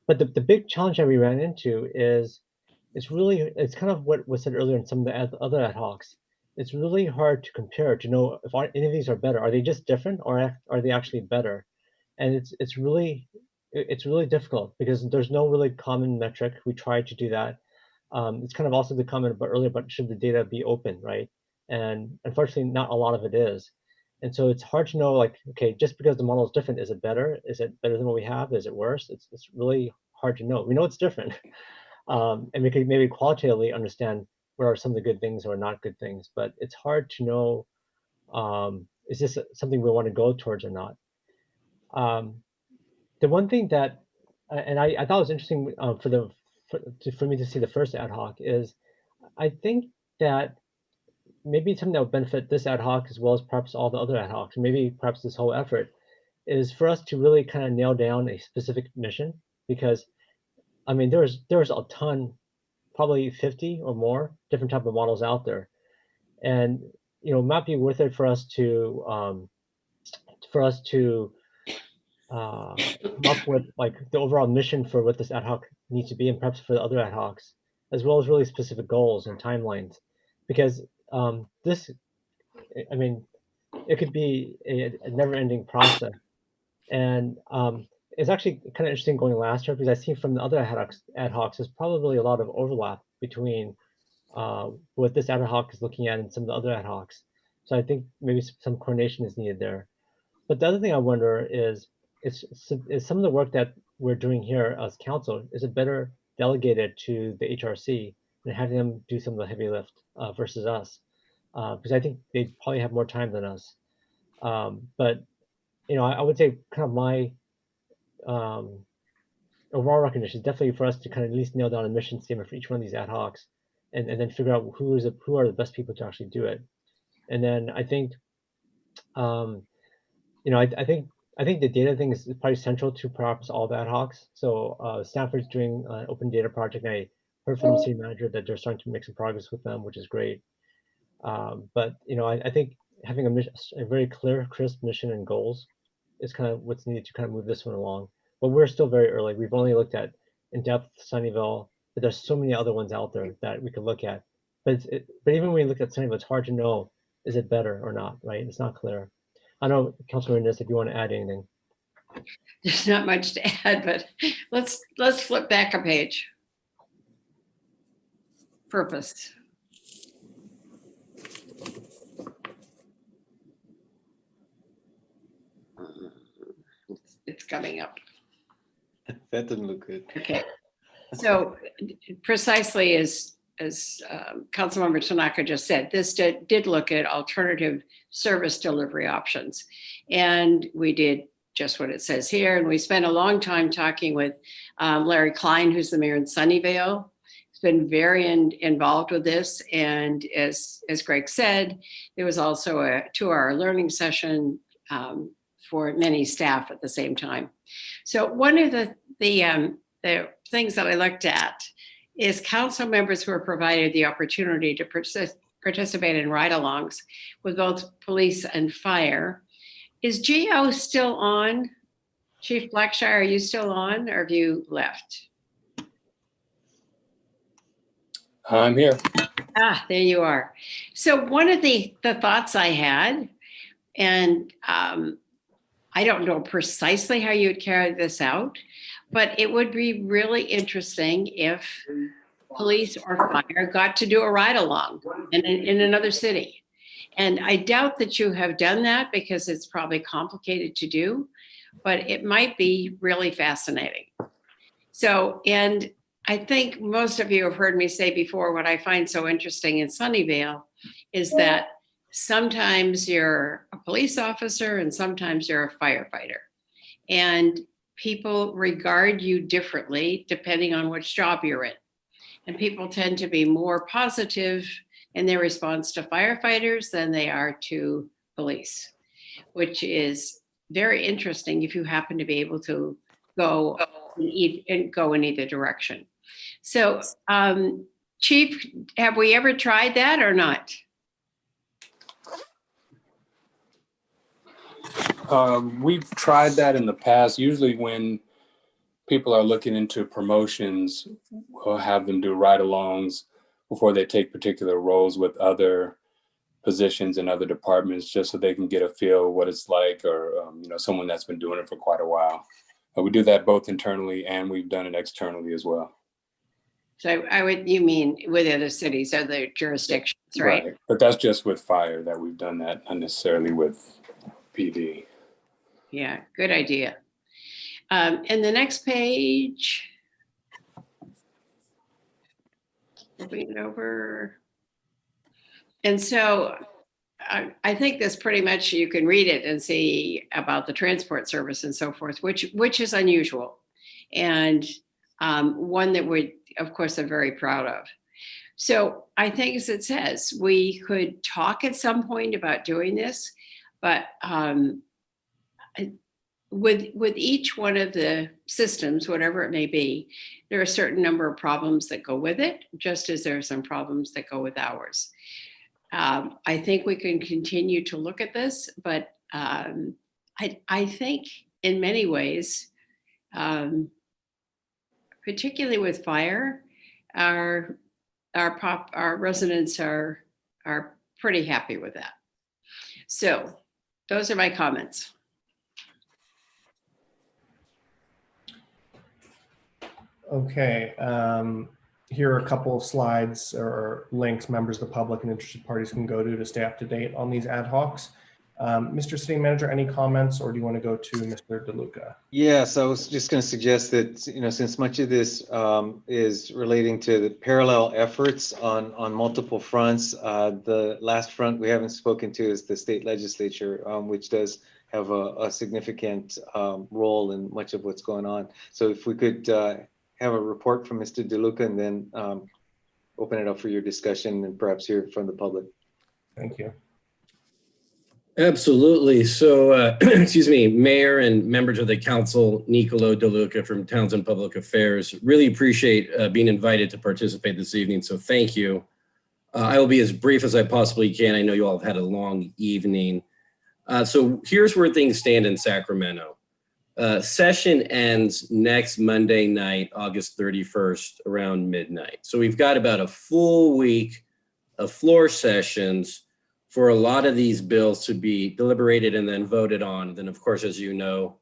[SPEAKER 18] but the big challenge that we ran into is it's kind of what was said earlier in some of the other ad hocs. It's really hard to compare to know if any of these are better. Are they just different, or are they actually better? And it's really difficult because there's no really common metric. We tried to do that. It's kind of also the comment about earlier about should the data be open, right? And unfortunately, not a lot of it is. And so it's hard to know, like, okay, just because the model is different, is it better? Is it better than what we have? Is it worse? It's really hard to know. We know it's different. And we could maybe qualitatively understand what are some of the good things or not good things, but it's hard to know, is this something we want to go towards or not? The one thing that, and I thought was interesting for me to see the first ad hoc is, I think that maybe something that would benefit this ad hoc as well as perhaps all the other ad hocs, maybe perhaps this whole effort, is for us to really kind of nail down a specific mission, because I mean, there's a ton, probably 50 or more different type of models out there, and it might be worth it for us to come up with like the overall mission for what this ad hoc needs to be, and perhaps for the other ad hocs, as well as really specific goals and timelines, because this, I mean, it could be a never-ending process, and it's actually kind of interesting going last year because I see from the other ad hocs there's probably a lot of overlap between what this ad hoc is looking at and some of the other ad hocs. So I think maybe some coordination is needed there. But the other thing I wonder is some of the work that we're doing here as council, is it better delegated to the HRC and having them do some of the heavy lift versus us? Because I think they probably have more time than us. But I would say kind of my overall recognition is definitely for us to kind of at least nail down a mission statement for each one of these ad hocs, and then figure out who are the best people to actually do it. And then I think, I think the data thing is probably central to perhaps all the ad hocs. So Stanford's doing an open data project, and I heard from the city manager that they're starting to make some progress with them, which is great. But I think having a very clear, crisp mission and goals is kind of what's needed to kind of move this one along. But we're still very early. We've only looked at in-depth Sunnyvale, but there's so many other ones out there that we could look at. But even when we look at Sunnyvale, it's hard to know, is it better or not, right? It's not clear. I know, Councilor Niss, if you want to add anything.
[SPEAKER 8] There's not much to add, but let's flip back a page. Purpose. It's coming up.
[SPEAKER 20] That doesn't look good.
[SPEAKER 8] Okay. So precisely as Councilmember Tanaka just said, this did look at alternative service delivery options. And we did just what it says here. And we spent a long time talking with Larry Klein, who's the mayor in Sunnyvale. He's been very involved with this. And as Greg said, there was also a 2-hour learning session for many staff at the same time. So one of the things that I looked at is council members who are provided the opportunity to participate in ride-alongs with both police and fire. Is Geo still on? Chief Blackshire, are you still on, or have you left?
[SPEAKER 12] I'm here.
[SPEAKER 8] Ah, there you are. So one of the thoughts I had, and I don't know precisely how you'd carry this out, but it would be really interesting if police or fire got to do a ride along in another city. And I doubt that you have done that because it's probably complicated to do, but it might be really fascinating. So, and I think most of you have heard me say before, what I find so interesting in Sunnyvale is that sometimes you're a police officer and sometimes you're a firefighter. And people regard you differently depending on which job you're in. And people tend to be more positive in their response to firefighters than they are to police, which is very interesting if you happen to be able to go in either direction. So, Chief, have we ever tried that or not?
[SPEAKER 12] We've tried that in the past. Usually when people are looking into promotions, we'll have them do ride-alongs before they take particular roles with other positions in other departments, just so they can get a feel of what it's like, or someone that's been doing it for quite a while. We do that both internally and we've done it externally as well.
[SPEAKER 8] So you mean with other cities, other jurisdictions, right?
[SPEAKER 12] But that's just with fire that we've done that, not necessarily with PD.
[SPEAKER 8] Yeah, good idea. And the next page, moving it over. And so I think this pretty much, you can read it and see about the transport service and so forth, which is unusual. And one that we, of course, are very proud of. So I think, as it says, we could talk at some point about doing this, but with each one of the systems, whatever it may be, there are a certain number of problems that go with it, just as there are some problems that go with ours. I think we can continue to look at this, but I think in many ways, particularly with fire, our residents are pretty happy with that. So those are my comments.
[SPEAKER 2] Okay, here are a couple of slides or links members of the public and interested parties can go to stay up to date on these ad hocs. Mr. City Manager, any comments, or do you want to go to Mr. DeLuca?
[SPEAKER 20] Yeah, so I was just going to suggest that, since much of this is relating to the parallel efforts on multiple fronts, the last front we haven't spoken to is the state legislature, which does have a significant role in much of what's going on. So if we could have a report from Mr. DeLuca and then open it up for your discussion and perhaps hear from the public.
[SPEAKER 2] Thank you.
[SPEAKER 13] Absolutely. So, excuse me, Mayor and members of the council, Nicolo DeLuca from Townsend Public Affairs. Really appreciate being invited to participate this evening, so thank you. I will be as brief as I possibly can. I know you all have had a long evening. So here's where things stand in Sacramento. Session ends next Monday night, August 31st, around midnight. So we've got about a full week of floor sessions for a lot of these bills to be deliberated and then voted on. And then, of course, as you know,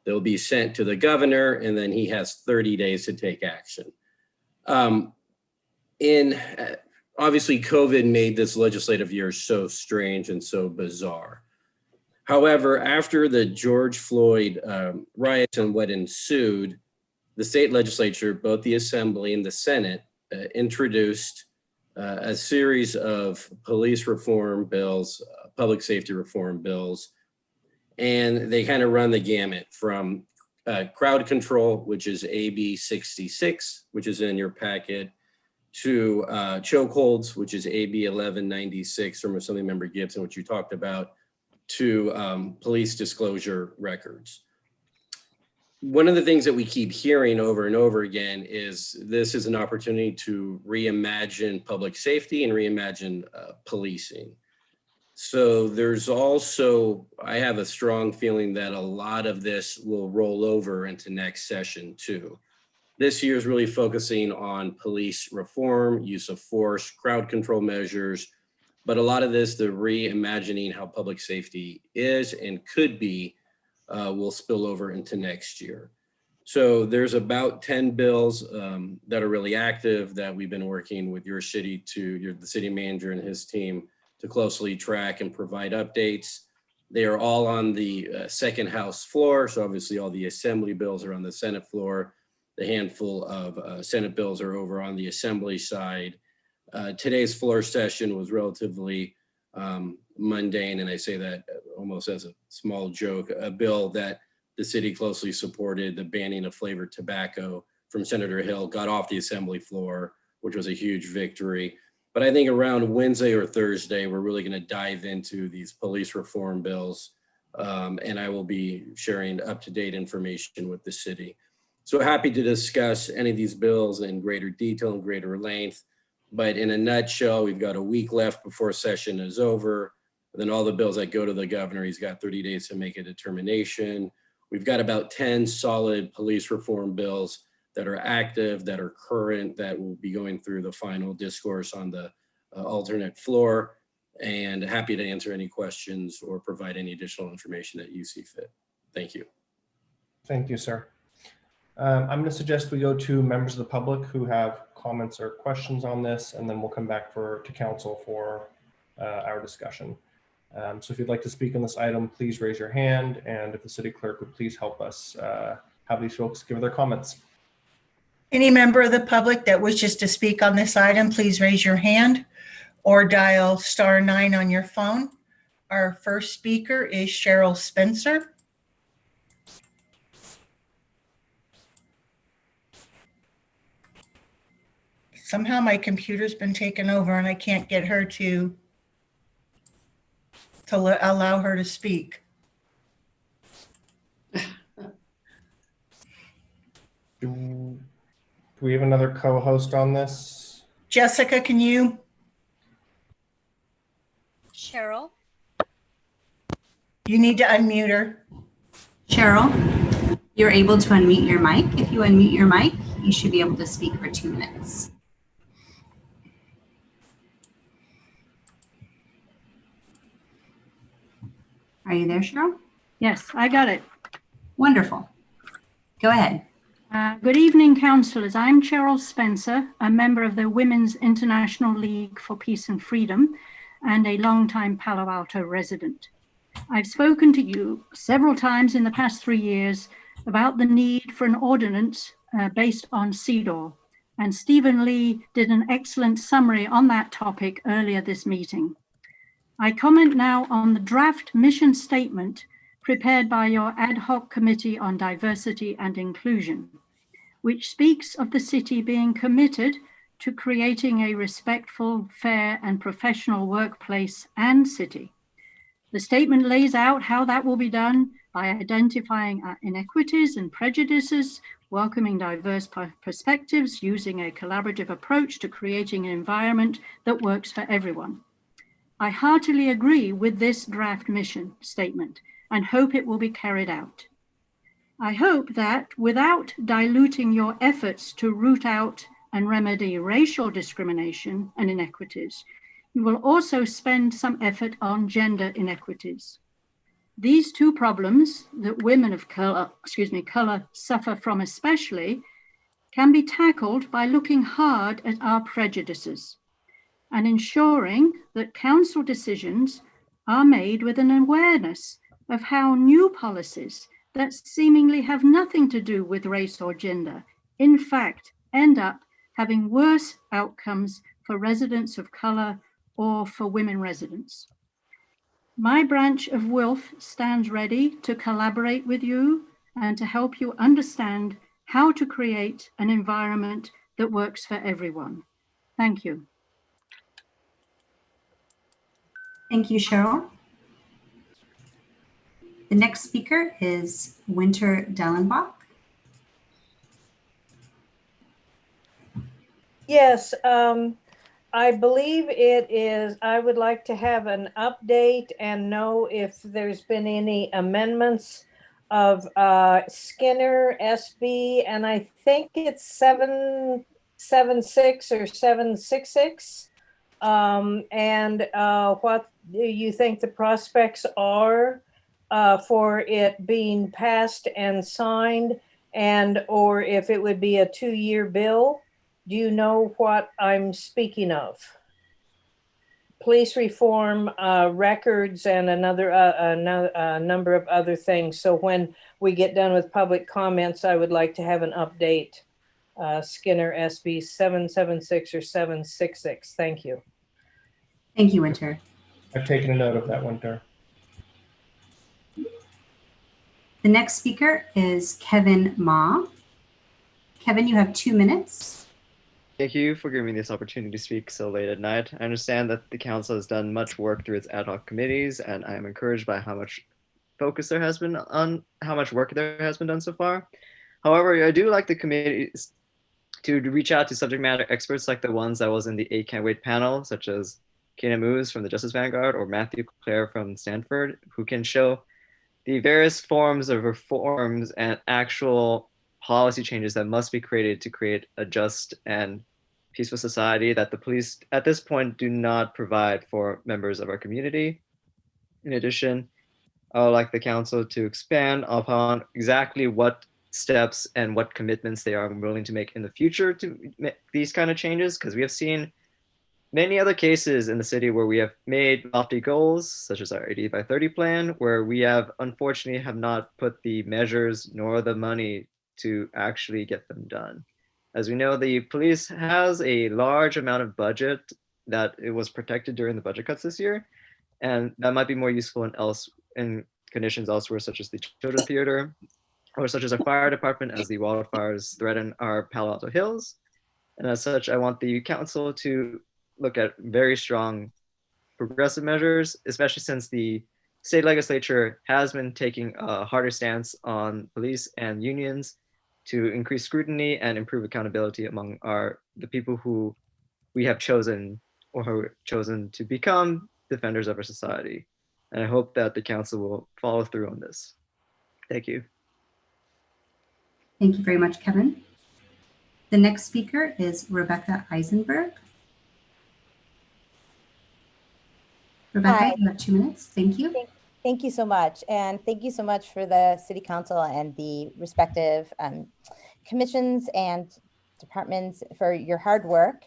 [SPEAKER 13] they'll be sent to the governor, and then he has 30 days to take action. Obviously, COVID made this legislative year so strange and so bizarre. However, after the George Floyd riots and what ensued, the state legislature, both the Assembly and the Senate, introduced a series of police reform bills, public safety reform bills, and they kind of run the gamut from crowd control, which is AB 66, which is in your packet, to chokeholds, which is AB 1196 from Assemblymember Gibson, which you talked about, to police disclosure records. One of the things that we keep hearing over and over again is this is an opportunity to reimagine public safety and reimagine policing. So there's also, I have a strong feeling that a lot of this will roll over into next session too. This year is really focusing on police reform, use of force, crowd control measures, but a lot of this, the reimagining how public safety is and could be, will spill over into next year. So there's about 10 bills that are really active that we've been working with your city the city manager and his team to closely track and provide updates. They are all on the second House floor. So obviously all the assembly bills are on the Senate floor. The handful of Senate bills are over on the assembly side. Today's floor session was relatively mundane, and I say that almost as a small joke. A bill that the city closely supported, the banning of flavored tobacco from Senator Hill, got off the assembly floor, which was a huge victory. But I think around Wednesday or Thursday, we're really going to dive into these police reform bills, and I will be sharing up-to-date information with the city. So happy to discuss any of these bills in greater detail and greater length. But in a nutshell, we've got a week left before session is over. And then all the bills that go to the governor, he's got 30 days to make a determination. We've got about 10 solid police reform bills that are active, that are current, that will be going through the final discourse on the alternate floor. And happy to answer any questions or provide any additional information that you see fit. Thank you.
[SPEAKER 2] Thank you, sir. I'm going to suggest we go to members of the public who have comments or questions on this, and then we'll come back to council for our discussion. So if you'd like to speak on this item, please raise your hand, and if the city clerk would please help us have these folks give their comments.
[SPEAKER 1] Any member of the public that wishes to speak on this item, please raise your hand or dial *9 on your phone. Our first speaker is Cheryl Spencer. Somehow my computer's been taken over and I can't get her to allow her to speak.
[SPEAKER 2] Do we have another co-host on this?
[SPEAKER 1] Jessica, can you?
[SPEAKER 16] Cheryl?
[SPEAKER 1] You need to unmute her.
[SPEAKER 16] Cheryl, you're able to unmute your mic. If you unmute your mic, you should be able to speak for 2 minutes. Are you there, Cheryl?
[SPEAKER 22] Yes, I got it.
[SPEAKER 16] Wonderful. Go ahead.
[SPEAKER 22] Good evening, councillors. I'm Cheryl Spencer, a member of the Women's International League for Peace and Freedom and a longtime Palo Alto resident. I've spoken to you several times in the past 3 years about the need for an ordinance based on CEDAW, and Stephen Lee did an excellent summary on that topic earlier this meeting. I comment now on the draft mission statement prepared by your ad hoc committee on diversity and inclusion, which speaks of the city being committed to creating a respectful, fair, and professional workplace and city. The statement lays out how that will be done by identifying inequities and prejudices, welcoming diverse perspectives, using a collaborative approach to creating an environment that works for everyone. I heartily agree with this draft mission statement and hope it will be carried out. I hope that without diluting your efforts to root out and remedy racial discrimination and inequities, you will also spend some effort on gender inequities. These two problems that women of color suffer from especially can be tackled by looking hard at our prejudices and ensuring that council decisions are made with an awareness of how new policies that seemingly have nothing to do with race or gender, in fact, end up having worse outcomes for residents of color or for women residents. My branch of WILF stands ready to collaborate with you and to help you understand how to create an environment that works for everyone. Thank you.
[SPEAKER 16] Thank you, Cheryl. The next speaker is Winter Dellenbach.
[SPEAKER 23] Yes, I believe it is. I would like to have an update and know if there's been any amendments of Skinner SB, and I think it's 776 or 766. And what do you think the prospects are for it being passed and signed, and or if it would be a 2-year bill. Do you know what I'm speaking of? Police reform, records, and a number of other things. So when we get done with public comments, I would like to have an update. Skinner SB 776 or 766. Thank you.
[SPEAKER 16] Thank you, Winter.
[SPEAKER 2] I've taken a note of that, Winter.
[SPEAKER 16] The next speaker is Kevin Ma. Kevin, you have 2 minutes.
[SPEAKER 3] Thank you for giving me this opportunity to speak so late at night. I understand that the council has done much work through its ad hoc committees, and I am encouraged by how much focus there has been on how much work there has been done so far. However, I do like the committees to reach out to subject matter experts like the ones that was in the 8 Can't Wait panel, such as Kena Moose from the Justice Vanguard or Matthew Clare from Stanford, who can show the various forms of reforms and actual policy changes that must be created to create a just and peaceful society that the police at this point do not provide for members of our community. In addition, I would like the council to expand upon exactly what steps and what commitments they are willing to make in the future to make these kind of changes, because we have seen many other cases in the city where we have made lofty goals, such as our 80 by 30 plan, where we have unfortunately have not put the measures nor the money to actually get them done. As we know, the police has a large amount of budget that it was protected during the budget cuts this year, and that might be more useful in conditions elsewhere, such as the Children's Theater, or such as our fire department as the wildfires threaten our Palo Alto Hills. And as such, I want the council to look at very strong progressive measures, especially since the state legislature has been taking a harder stance on police and unions to increase scrutiny and improve accountability among the people who we have chosen or who are chosen to become defenders of our society. And I hope that the council will follow through on this. Thank you.
[SPEAKER 16] Thank you very much, Kevin. The next speaker is Rebecca Eisenberg. Rebecca,
[SPEAKER 4] Hi.
[SPEAKER 16] you have 2 minutes. Thank you.
[SPEAKER 4] Thank you so much. And thank you so much for the City Council and the respective commissions and departments for your hard work.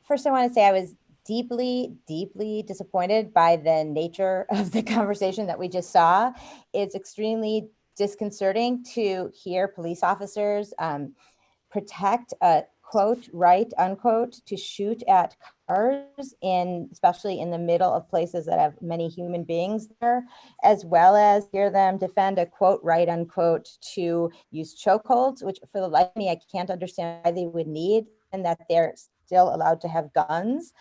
[SPEAKER 4] First, I want to say I was deeply, deeply disappointed by the nature of the conversation that we just saw. It's extremely disconcerting to hear police officers protect a quote, right, unquote, to shoot at cars especially in the middle of places that have many human beings there, as well as hear them defend a quote, right, unquote, to use chokeholds, which for the life of me, I can't understand why they would need, and that they're still allowed to have guns.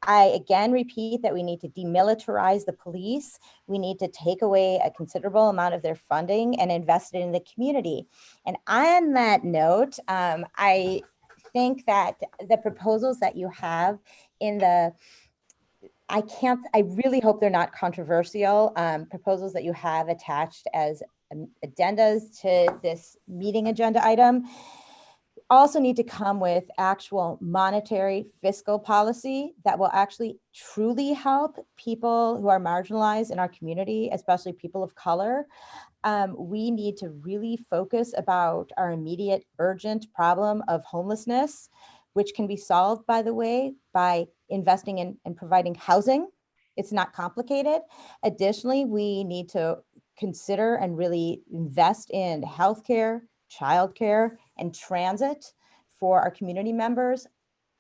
[SPEAKER 4] I again repeat that we need to demilitarize the police. We need to take away a considerable amount of their funding and invest it in the community. And on that note, I think that the proposals that you have I really hope they're not controversial, proposals that you have attached as agendas to this meeting agenda item also need to come with actual monetary fiscal policy that will actually truly help people who are marginalized in our community, especially people of color. We need to really focus about our immediate urgent problem of homelessness, which can be solved, by the way, by investing in and providing housing. It's not complicated. Additionally, we need to consider and really invest in healthcare, childcare, and transit for our community members.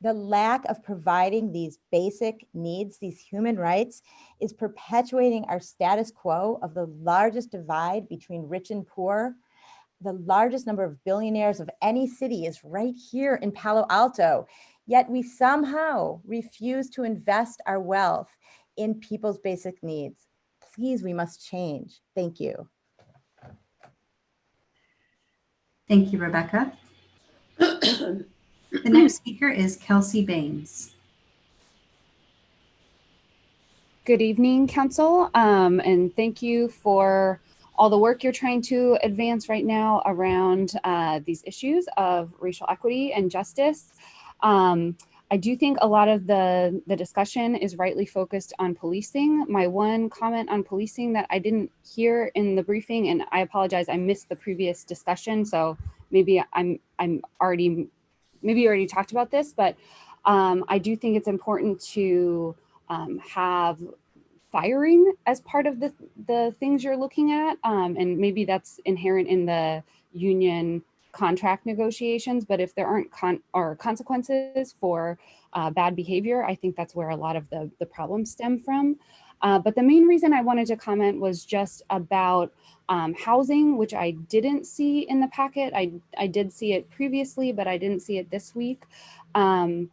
[SPEAKER 4] The lack of providing these basic needs, these human rights, is perpetuating our status quo of the largest divide between rich and poor. The largest number of billionaires of any city is right here in Palo Alto, yet we somehow refuse to invest our wealth in people's basic needs. Please, we must change. Thank you.
[SPEAKER 16] Thank you, Rebecca. The next speaker is Kelsey Baines.
[SPEAKER 14] Good evening, Council, and thank you for all the work you're trying to advance right now around these issues of racial equity and justice. I do think a lot of the discussion is rightly focused on policing. My one comment on policing that I didn't hear in the briefing, and I apologize, I missed the previous discussion, so maybe you already talked about this, but I do think it's important to have firing as part of the things you're looking at, and maybe that's inherent in the union contract negotiations, but if there aren't consequences for bad behavior, I think that's where a lot of the problems stem from. But the main reason I wanted to comment was just about housing, which I didn't see in the packet. I did see it previously, but I didn't see it this week. Palo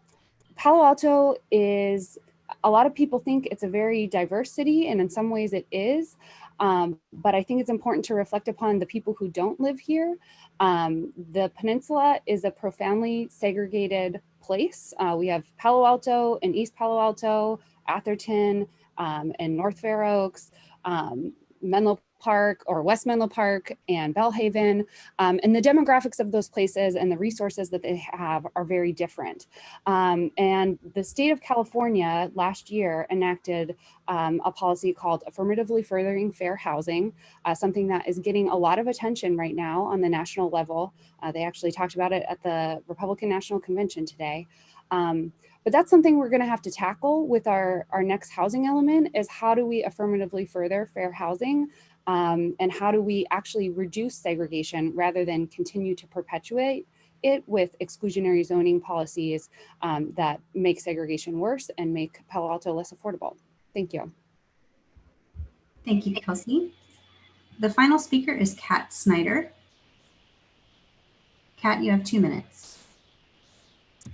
[SPEAKER 14] Alto is, a lot of people think it's a very diverse city, and in some ways it is. But I think it's important to reflect upon the people who don't live here. The peninsula is a profoundly segregated place. We have Palo Alto and East Palo Alto, Atherton, and North Fair Oaks, Menlo Park or West Menlo Park and Bellhaven. And the demographics of those places and the resources that they have are very different. And the state of California last year enacted a policy called Affirmatively Furthering Fair Housing, something that is getting a lot of attention right now on the national level. They actually talked about it at the Republican National Convention today. But that's something we're going to have to tackle with our next housing element, is how do we affirmatively further fair housing, and how do we actually reduce segregation rather than continue to perpetuate it with exclusionary zoning policies that make segregation worse and make Palo Alto less affordable. Thank you.
[SPEAKER 16] Thank you, Kelsey. The final speaker is Kat Snyder. Kat, you have 2 minutes.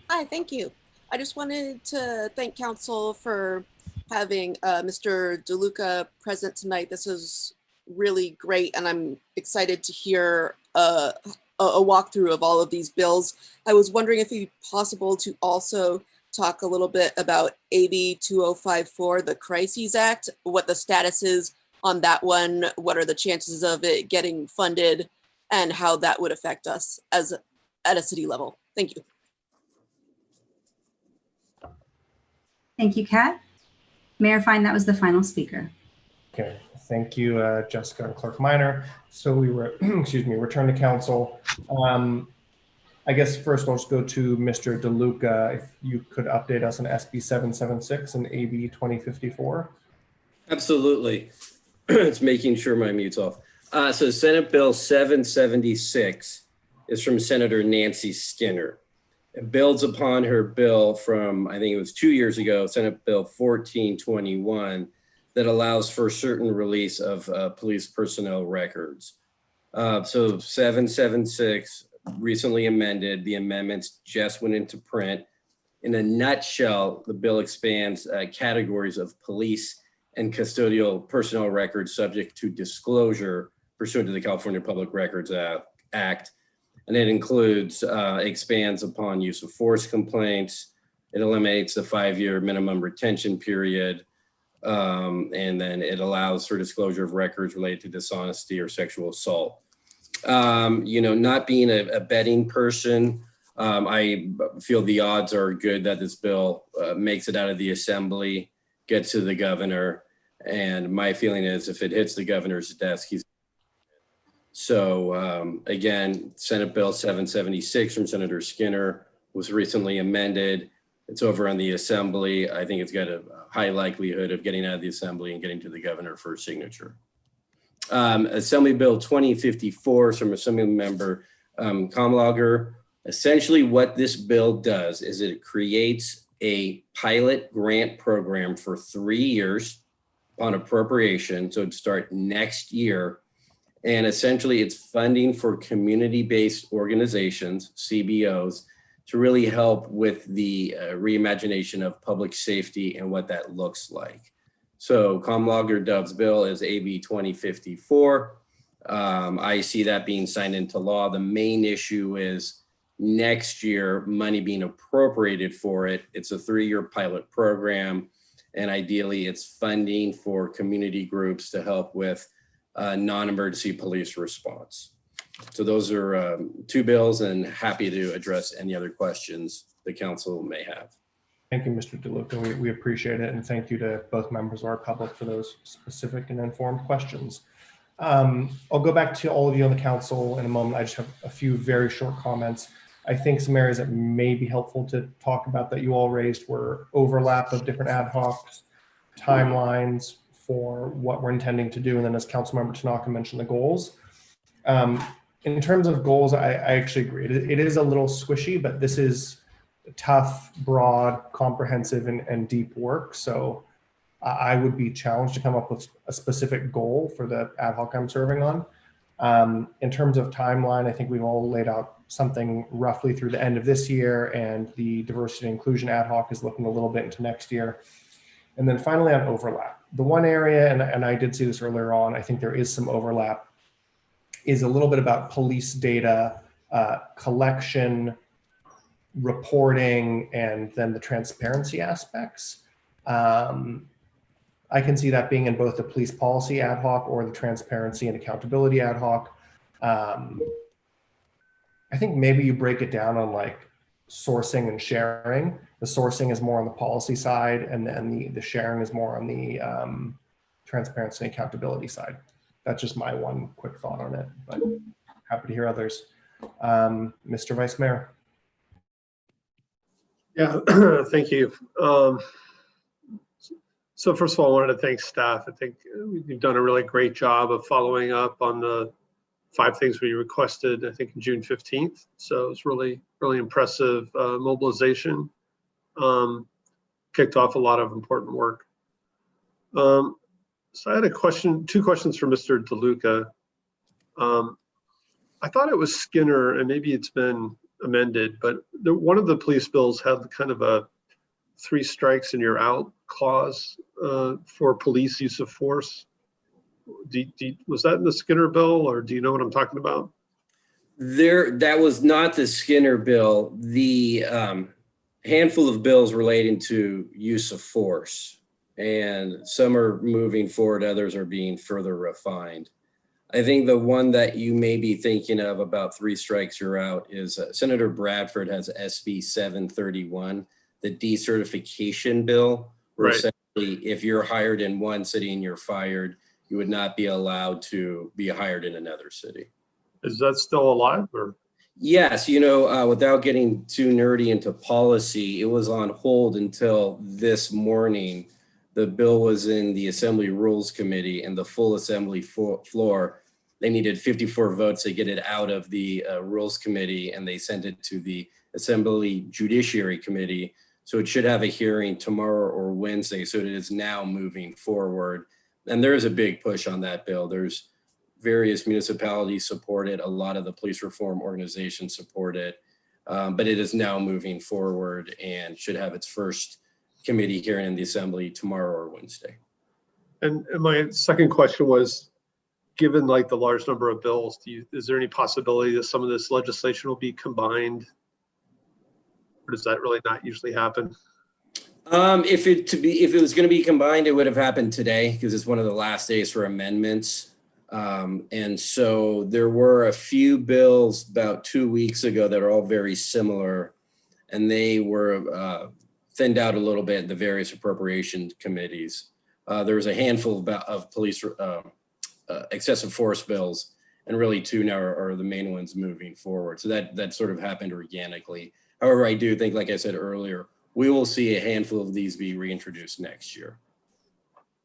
[SPEAKER 6] Hi, thank you. I just wanted to thank council for having Mr. DeLuca present tonight. This is really great, and I'm excited to hear a walkthrough of all of these bills. I was wondering if it'd be possible to also talk a little bit about AB 2054, the Crises Act, what the status is on that one, what are the chances of it getting funded, and how that would affect us as at a city level. Thank you.
[SPEAKER 16] Thank you, Kat. Mayor Fine, that was the final speaker.
[SPEAKER 2] Okay, thank you, Jessica and Clerk Minor. So we were, excuse me, return to council. I guess first I'll just go to Mr. DeLuca. If you could update us on SB 776 and AB 2054.
[SPEAKER 13] Absolutely. It's making sure my mute's off. So Senate Bill 776 is from Senator Nancy Skinner. It builds upon her bill from, I think it was 2 years ago, Senate Bill 1421, that allows for certain release of police personnel records. So 776 recently amended. The amendments just went into print. In a nutshell, the bill expands categories of police and custodial personnel records subject to disclosure pursuant to the California Public Records Act. And it includes, expands upon use of force complaints. It eliminates the 5-year minimum retention period. And then it allows for disclosure of records related to dishonesty or sexual assault. Not being a betting person, I feel the odds are good that this bill makes it out of the assembly, gets to the governor. And my feeling is if it hits the governor's desk, he's so again, Senate Bill 776 from Senator Skinner was recently amended. It's over on the assembly. I think it's got a high likelihood of getting out of the assembly and getting to the governor for a signature. Assembly Bill 2054 from Assembly Member Kamlager. Essentially what this bill does is it creates a pilot grant program for 3 years on appropriation. So it'd start next year. And essentially it's funding for community-based organizations, CBOs, to really help with the reimagination of public safety and what that looks like. So Kamlager Dove's bill is AB 2054. I see that being signed into law. The main issue is next year, money being appropriated for it. It's a 3-year pilot program. And ideally it's funding for community groups to help with non-emergency police response. So those are 2 bills, and happy to address any other questions the council may have.
[SPEAKER 2] Thank you, Mr. DeLuca. We appreciate it. And thank you to both members of our public for those specific and informed questions. I'll go back to all of you on the council in a moment. I just have a few very short comments. I think some areas that may be helpful to talk about that you all raised were overlap of different ad hocs, timelines for what we're intending to do, and then as Councilmember Tanaka mentioned, the goals. In terms of goals, I actually agree. It is a little squishy, but this is tough, broad, comprehensive, and deep work. So I would be challenged to come up with a specific goal for the ad hoc I'm serving on. In terms of timeline, I think we've all laid out something roughly through the end of this year, and the diversity and inclusion ad hoc is looking a little bit into next year. And then finally on overlap, the one area, and I did see this earlier on, I think there is some overlap, is a little bit about police data collection, reporting, and then the transparency aspects. I can see that being in both the police policy ad hoc or the transparency and accountability ad hoc. I think maybe you break it down on like sourcing and sharing. The sourcing is more on the policy side, and then the sharing is more on the transparency and accountability side. That's just my one quick thought on it, but happy to hear others. Mr. Vice Mayor.
[SPEAKER 10] Yeah, thank you. So first of all, I wanted to thank staff. I think you've done a really great job of following up on the 5 things we requested, I think, June 15th. So it was really, really impressive mobilization. Kicked off a lot of important work. So I had a question, 2 questions for Mr. DeLuca. I thought it was Skinner, and maybe it's been amended, but one of the police bills had kind of a 3 strikes and you're out clause for police use of force. Was that in the Skinner bill, or do you know what I'm talking about?
[SPEAKER 13] That was not the Skinner bill. The handful of bills relating to use of force, and some are moving forward, others are being further refined. I think the one that you may be thinking of about 3 strikes you're out is Senator Bradford has SB 731, the decertification bill, where
[SPEAKER 10] Right.
[SPEAKER 13] essentially if you're hired in one city and you're fired, you would not be allowed to be hired in another city.
[SPEAKER 10] Is that still alive, or?
[SPEAKER 13] Yes, you know, without getting too nerdy into policy, it was on hold until this morning. The bill was in the Assembly Rules Committee, and the full Assembly floor, they needed 54 votes to get it out of the Rules Committee, and they sent it to the Assembly Judiciary Committee. So it should have a hearing tomorrow or Wednesday. So it is now moving forward. And there is a big push on that bill. There's various municipalities support it. A lot of the police reform organizations support it. But it is now moving forward and should have its first committee hearing in the Assembly tomorrow or Wednesday.
[SPEAKER 10] And my second question was, given like the large number of bills, is there any possibility that some of this legislation will be combined? Or does that really not usually happen?
[SPEAKER 13] If it was going to be combined, it would have happened today because it's one of the last days for amendments. And so there were a few bills about 2 weeks ago that are all very similar, and they were thinned out a little bit in the various appropriation committees. There was a handful of police excessive force bills, and really 2 now are the main ones moving forward. So that sort of happened organically. However, I do think, like I said earlier, we will see a handful of these be reintroduced next year.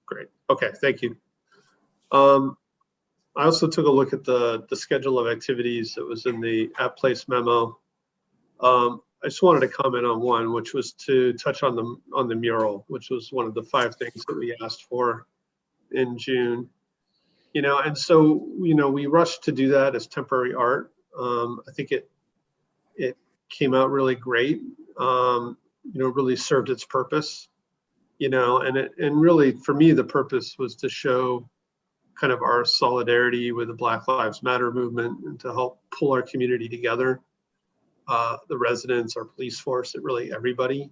[SPEAKER 10] Great. Okay, thank you. I also took a look at the schedule of activities that was in the App Place memo. I just wanted to comment on one, which was to touch on the mural, which was one of the 5 things that we asked for in June. You know, and so, you know, we rushed to do that as temporary art. I think it came out really great. You know, really served its purpose. You know, and really for me, the purpose was to show kind of our solidarity with the Black Lives Matter movement and to help pull our community together. The residents, our police force, really everybody.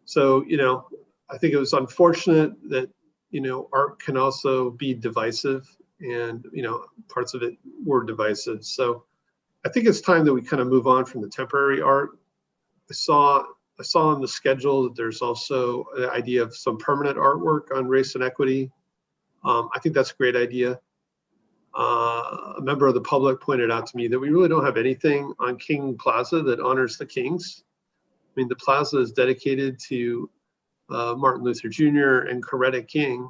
[SPEAKER 10] So, you know, I think it was unfortunate that, you know, art can also be divisive, and, you know, parts of it were divisive. So I think it's time that we kind of move on from the temporary art saw on the schedule that there's also an idea of some permanent artwork on race and equity. I think that's a great idea. A member of the public pointed out to me that we really don't have anything on King Plaza that honors the Kings. I mean, the plaza is dedicated to Martin Luther Jr. and Coretta King,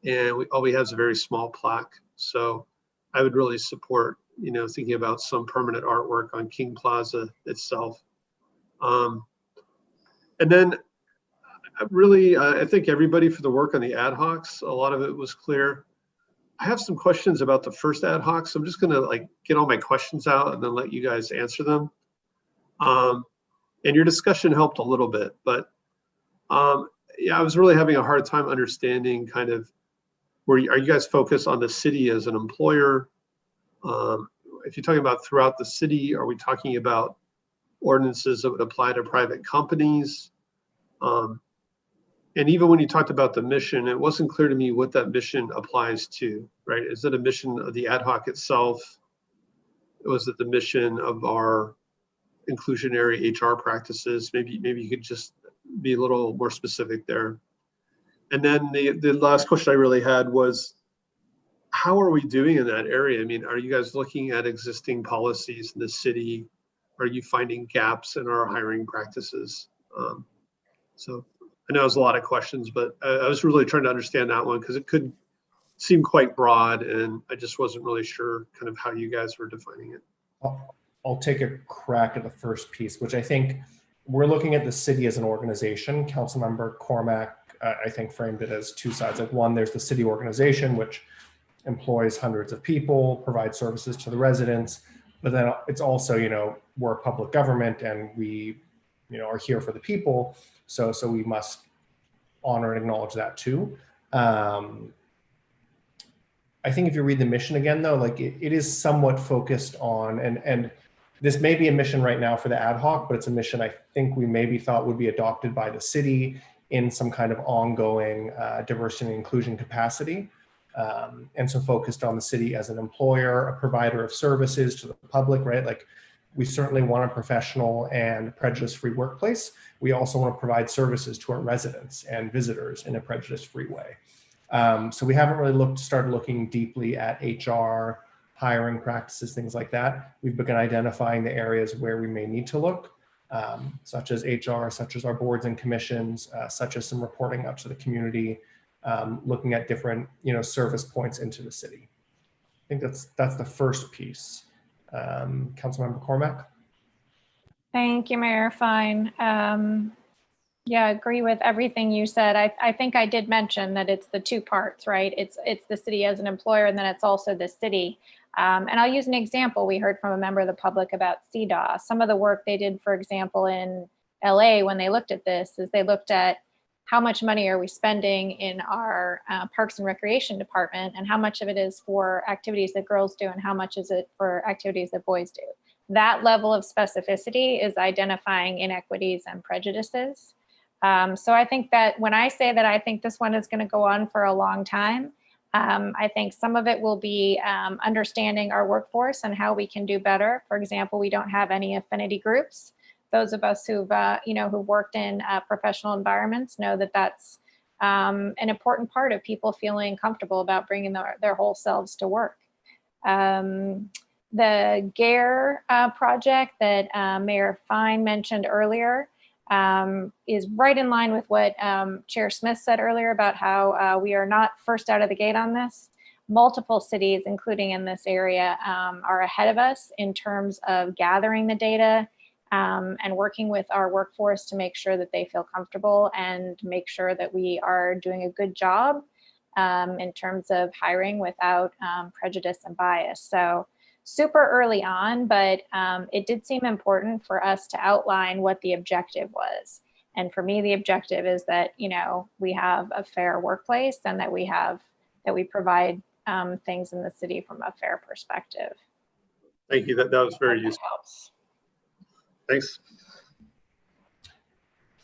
[SPEAKER 10] and all we have is a very small plaque. So I would really support, thinking about some permanent artwork on King Plaza itself. And then really, I thank everybody for the work on the ad hocs. A lot of it was clear. I have some questions about the first ad hoc, so I'm just gonna get all my questions out and then let you guys answer them. And your discussion helped a little bit, but yeah, I was really having a hard time understanding kind of are you guys focused on the city as an employer? If you're talking about throughout the city, are we talking about ordinances that would apply to private companies? And even when you talked about the mission, it wasn't clear to me what that mission applies to, right? Is it a mission of the ad hoc itself? Was it the mission of our inclusionary HR practices? Maybe you could just be a little more specific there. And then the last question I really had was, how are we doing in that area? I mean, are you guys looking at existing policies in the city? Are you finding gaps in our hiring practices? So I know it was a lot of questions, but I was really trying to understand that one because it could seem quite broad and I just wasn't really sure kind of how you guys were defining it.
[SPEAKER 2] I'll take a crack at the first piece, which I think we're looking at the city as an organization. Councilmember Cormack, I think, framed it as two sides. Like one, there's the city organization, which employs hundreds of people, provides services to the residents, but then it's also, we're a public government and we, are here for the people. So we must honor and acknowledge that too. I think if you read the mission again, though, it is somewhat focused on, and this may be a mission right now for the ad hoc, but it's a mission I think we maybe thought would be adopted by the city in some kind of ongoing diversity and inclusion capacity. And so focused on the city as an employer, a provider of services to the public, right? We certainly want a professional and prejudice-free workplace. We also want to provide services to our residents and visitors in a prejudice-free way. So we haven't really started looking deeply at HR, hiring practices, things like that. We've begun identifying the areas where we may need to look, such as HR, such as our boards and commissions, such as some reporting out to the community, looking at different, service points into the city. I think that's the first piece. Councilmember Cormack.
[SPEAKER 11] Thank you, Mayor Fine. Yeah, agree with everything you said. I think I did mention that it's the two parts, right? It's the city as an employer, and then it's also the city. And I'll use an example. We heard from a member of the public about CDAW. Some of the work they did, for example, in LA when they looked at this, is they looked at how much money are we spending in our Parks and Recreation department, and how much of it is for activities that girls do, and how much is it for activities that boys do. That level of specificity is identifying inequities and prejudices. So I think that when I say that I think this one is going to go on for a long time, I think some of it will be understanding our workforce and how we can do better. For example, we don't have any affinity groups. Those of us who've worked in professional environments know that that's an important part of people feeling comfortable about bringing their whole selves to work. The GARE project that Mayor Fine mentioned earlier is right in line with what Chair Smith said earlier about how we are not first out of the gate on this. Multiple cities, including in this area, are ahead of us in terms of gathering the data and working with our workforce to make sure that they feel comfortable and make sure that we are doing a good job in terms of hiring without prejudice and bias. So super early on, but it did seem important for us to outline what the objective was. And for me, the objective is that, we have a fair workplace and that we provide things in the city from a fair perspective.
[SPEAKER 10] Thank you. That was very useful.
[SPEAKER 11] Helps.
[SPEAKER 10] Thanks.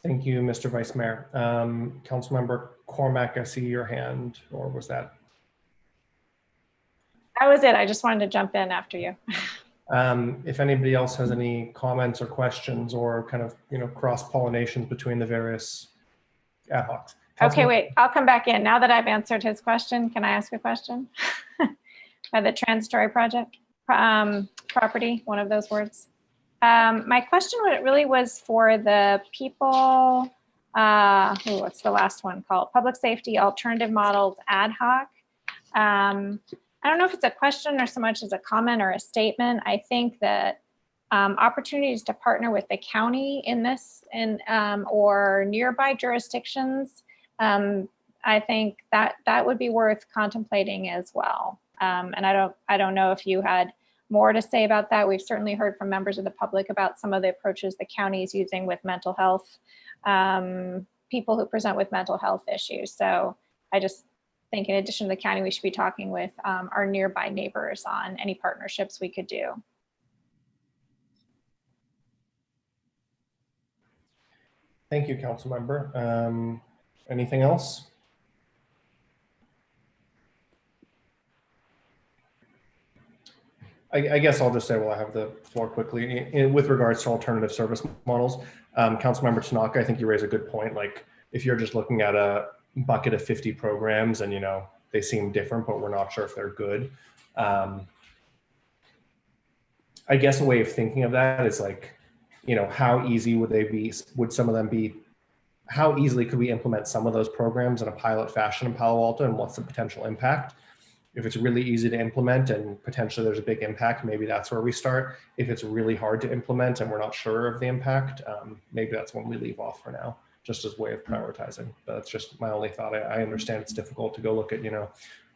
[SPEAKER 2] Thank you, Mr. Vice Mayor. Councilmember Cormack, I see your hand, or was that?
[SPEAKER 11] That was it. I just wanted to jump in after you.
[SPEAKER 2] If anybody else has any comments or questions or kind of, cross-pollinations between the various ad hocs.
[SPEAKER 11] Okay, wait, I'll come back in. Now that I've answered his question, can I ask a question? The transitory project, property, one of those words. My question really was for the people, what's the last one called? Public Safety Alternative Models Ad Hoc. I don't know if it's a question or so much as a comment or a statement. I think that opportunities to partner with the county in this or nearby jurisdictions, I think that would be worth contemplating as well. And I don't know if you had more to say about that. We've certainly heard from members of the public about some of the approaches the county is using with mental health, people who present with mental health issues. So I just think in addition to the county, we should be talking with our nearby neighbors on any partnerships we could do.
[SPEAKER 2] Thank you, council member. Anything else? I guess I'll just say, while I have the floor quickly, with regards to alternative service models, Councilmember Tanaka, I think you raise a good point. Like, if you're just looking at a bucket of 50 programs and, they seem different, but we're not sure if they're good. I guess a way of thinking of that is like, how easy would they be? Would some of them be? How easily could we implement some of those programs in a pilot fashion in Palo Alto, and what's the potential impact? If it's really easy to implement and potentially there's a big impact, maybe that's where we start. If it's really hard to implement and we're not sure of the impact, maybe that's when we leave off for now, just as a way of prioritizing. But that's just my only thought. I understand it's difficult to go look at,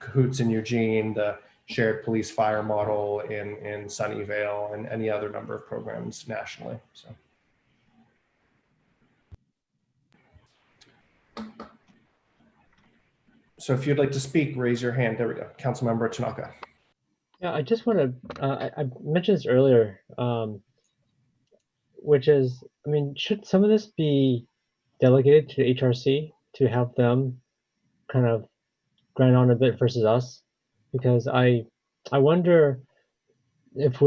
[SPEAKER 2] Cahoots in Eugene, the shared police fire model in Sunnyvale, and any other number of programs nationally. So if you'd like to speak, raise your hand. There we go. Councilmember Tanaka.
[SPEAKER 18] Yeah, I just want to, I mentioned this earlier, which is, should some of this be delegated to HRC to help them kind of grind on a bit versus us? Because I wonder if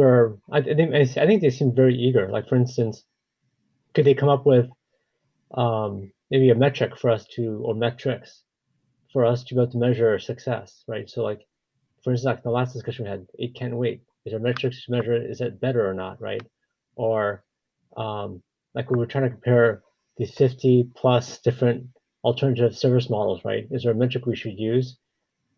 [SPEAKER 18] I think they seem very eager. Like, for instance, could they come up with maybe a metric for us or metrics for us to be able to measure success, right? So, like, for instance, like the last discussion we had, it can't wait. Is there metrics to measure is it better or not, right? Or like we were trying to compare these 50 plus different alternative service models, right? Is there a metric we should use?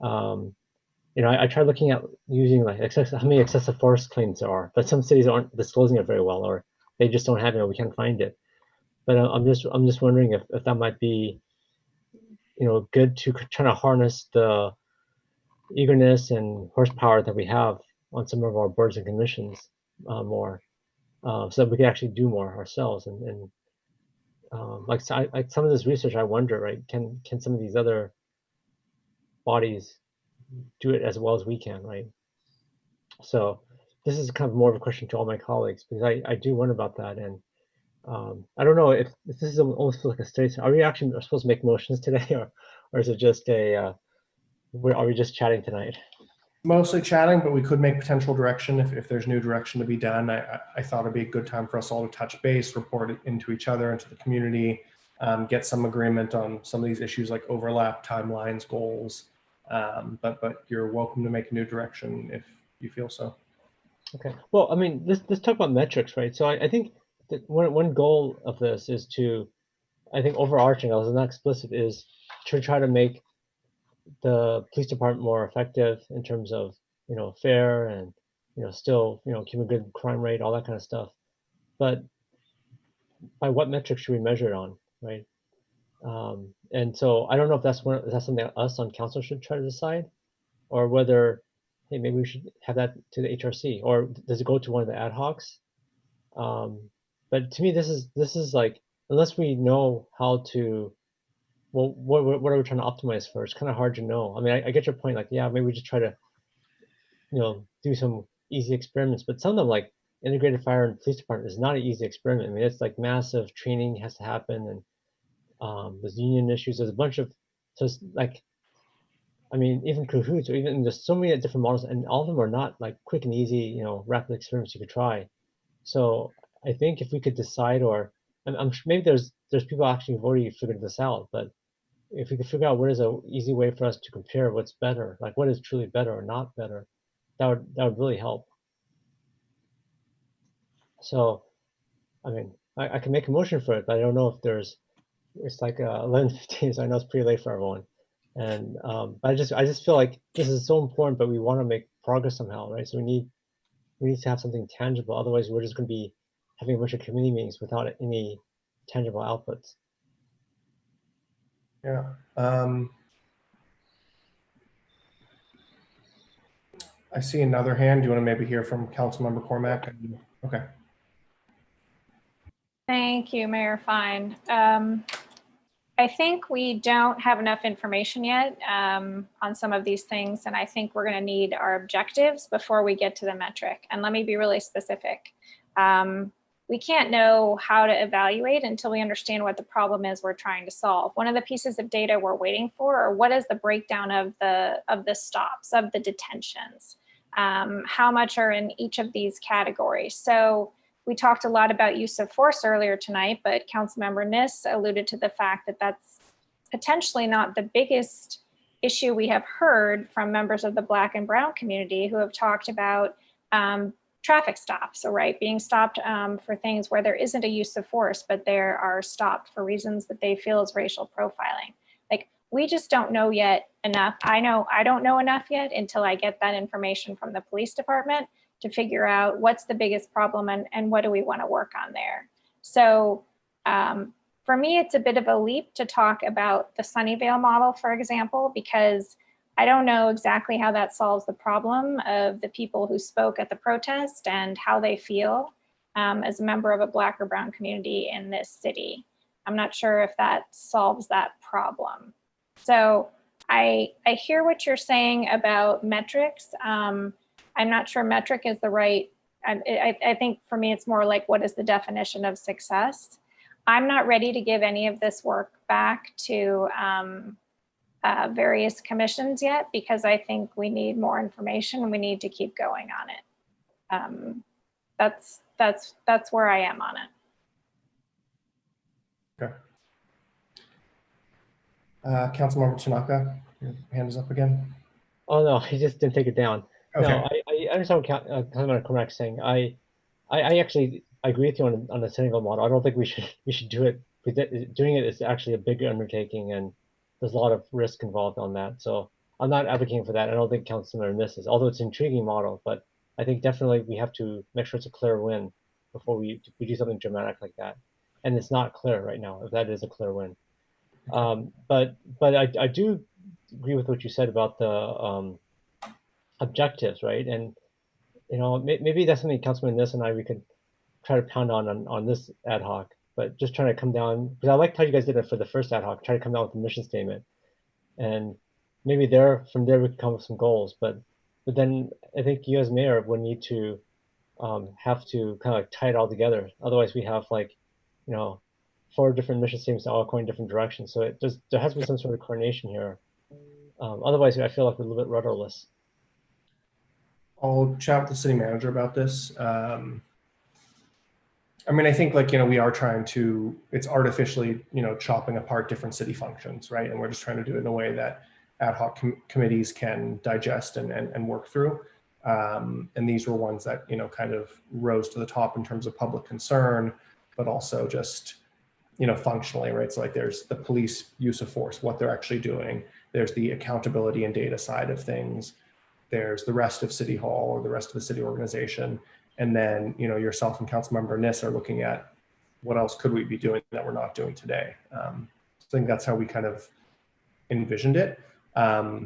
[SPEAKER 18] I tried looking at using like how many excessive force claims there are, but some cities aren't disclosing it very well, or they just don't have it, or we can't find it. But I'm just wondering if that might be, good to try to harness the eagerness and horsepower that we have on some of our boards and commissions more, so that we can actually do more ourselves. And like some of this research, I wonder, right? Can some of these other bodies do it as well as we can, right? So this is kind of more of a question to all my colleagues, because I do wonder about that. And I don't know if this is almost like a study. Are we actually supposed to make motions today, or is it just are we just chatting tonight?
[SPEAKER 2] Mostly chatting, but we could make potential direction if there's new direction to be done. I thought it'd be a good time for us all to touch base, report it into each other, into the community, get some agreement on some of these issues like overlap, timelines, goals. But you're welcome to make a new direction if you feel so.
[SPEAKER 18] Okay. Well, let's talk about metrics, right? So I think that one goal of this is to, I think overarching, I was not explicit, is to try to make the police department more effective in terms of, fair and, still, keep a good crime rate, all that kind of stuff. But by what metrics should we measure it on, right? And so I don't know if that's something that us on council should try to decide, or whether, hey, maybe we should have that to the HRC, or does it go to one of the ad hocs? But to me, this is like, unless we know how to, well, what are we trying to optimize for? It's kind of hard to know. I get your point. Like, yeah, maybe we just try to, do some easy experiments. But some of them, like integrated fire and police department, is not an easy experiment. It's like massive training has to happen, and there's union issues. There's a bunch of, so it's like, I mean, even Cahoots, or even there's so many different models, and all of them are not like quick and easy, rapid experiments you could try. So I think if we could decide, or I'm sure maybe there's people actually who've already figured this out, but if we could figure out what is an easy way for us to compare what's better, like what is truly better or not better, that would really help. So, I mean, I can make a motion for it, but I don't know if it's like 11:15, so I know it's pretty late for everyone. And but I just feel like this is so important, but we want to make progress somehow, right? So we need to have something tangible. Otherwise, we're just going to be having a bunch of committee meetings without any tangible outputs.
[SPEAKER 2] Yeah. I see another hand. Do you want to maybe hear from Councilmember Cormack? Okay.
[SPEAKER 11] Thank you, Mayor Fine. I think we don't have enough information yet on some of these things, and I think we're going to need our objectives before we get to the metric. And let me be really specific. We can't know how to evaluate until we understand what the problem is we're trying to solve. One of the pieces of data we're waiting for, or what is the breakdown of the stops, of the detentions? How much are in each of these categories? So we talked a lot about use of force earlier tonight, but Councilmember Niss alluded to the fact that that's potentially not the biggest issue we have heard from members of the Black and Brown community who have talked about traffic stops, so right, being stopped for things where there isn't a use of force, but there are stopped for reasons that they feel is racial profiling. Like, we just don't know yet enough. I know I don't know enough yet until I get that information from the police department to figure out what's the biggest problem and what do we want to work on there. So for me, it's a bit of a leap to talk about the Sunnyvale model, for example, because I don't know exactly how that solves the problem of the people who spoke at the protest and how they feel as a member of a Black or Brown community in this city. I'm not sure if that solves that problem. So I hear what you're saying about metrics. I'm not sure metric is the right, I think for me, it's more like, what is the definition of success? I'm not ready to give any of this work back to various commissions yet, because I think we need more information and we need to keep going on it. That's where I am on it.
[SPEAKER 2] Okay. Councilmember Tanaka, your hand is up again.
[SPEAKER 18] Oh no, he just didn't take it down.
[SPEAKER 2] Okay.
[SPEAKER 18] No, I understand what Councilmember Cormack is saying. I actually agree with you on the Sunnyvale model. I don't think we should do it. Doing it is actually a big undertaking, and there's a lot of risk involved on that. So I'm not advocating for that. I don't think Councilmember Niss is, although it's an intriguing model, but I think definitely we have to make sure it's a clear win before we do something dramatic like that. And it's not clear right now if that is a clear win. But I do agree with what you said about the objectives, right? And maybe that's something Councilman Niss and we could try to pound on this ad hoc, but just trying to come down, because I liked how you guys did it for the first ad hoc, try to come down with a mission statement, and maybe from there we could come up with some goals. But then I think you as mayor would need to have to kind of like tie it all together. Otherwise, we have 4 different mission statements all going different directions. So there has to be some sort of coordination here. Otherwise, I feel like we're a little bit rudderless.
[SPEAKER 2] I'll chat with the city manager about this. I mean, I think we are trying to, it's artificially, chopping apart different city functions, right? And we're just trying to do it in a way that ad hoc committees can digest and work through. And these were ones that, kind of rose to the top in terms of public concern, but also just, functionally, right? So there's the police use of force, what they're actually doing. There's the accountability and data side of things. There's the rest of City Hall or the rest of the city organization. And then, yourself and Councilmember Niss are looking at what else could we be doing that we're not doing today. I think that's how we kind of envisioned it. I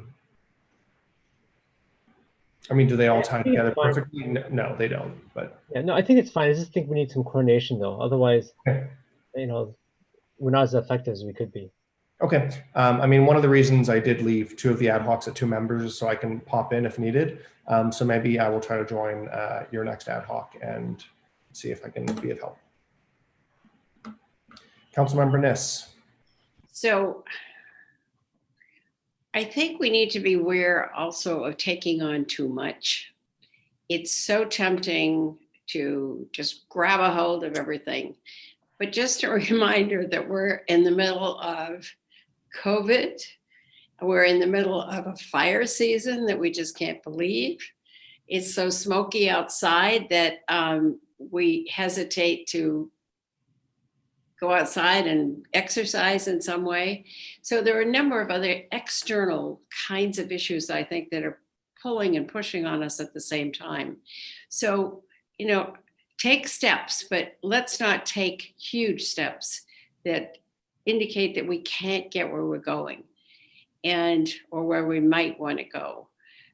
[SPEAKER 2] mean, do they all tie together perfectly? No, they don't. But
[SPEAKER 18] yeah, no, I think it's fine. I just think we need some coordination though. Otherwise, we're not as effective as we could be.
[SPEAKER 2] Okay. I mean, one of the reasons I did leave 2 of the ad hocs at 2 members is so I can pop in if needed. So maybe I will try to join your next ad hoc and see if I can be of help. Councilmember Niss.
[SPEAKER 8] So I think we need to be aware also of taking on too much. It's so tempting to just grab a hold of everything. But just a reminder that we're in the middle of COVID. We're in the middle of a fire season that we just can't believe. It's so smoky outside that we hesitate to go outside and exercise in some way. So there are a number of other external kinds of issues, I think, that are pulling and pushing on us at the same time. So, you know, take steps, but let's not take huge steps that indicate that we can't get where we're going or where we might want to go.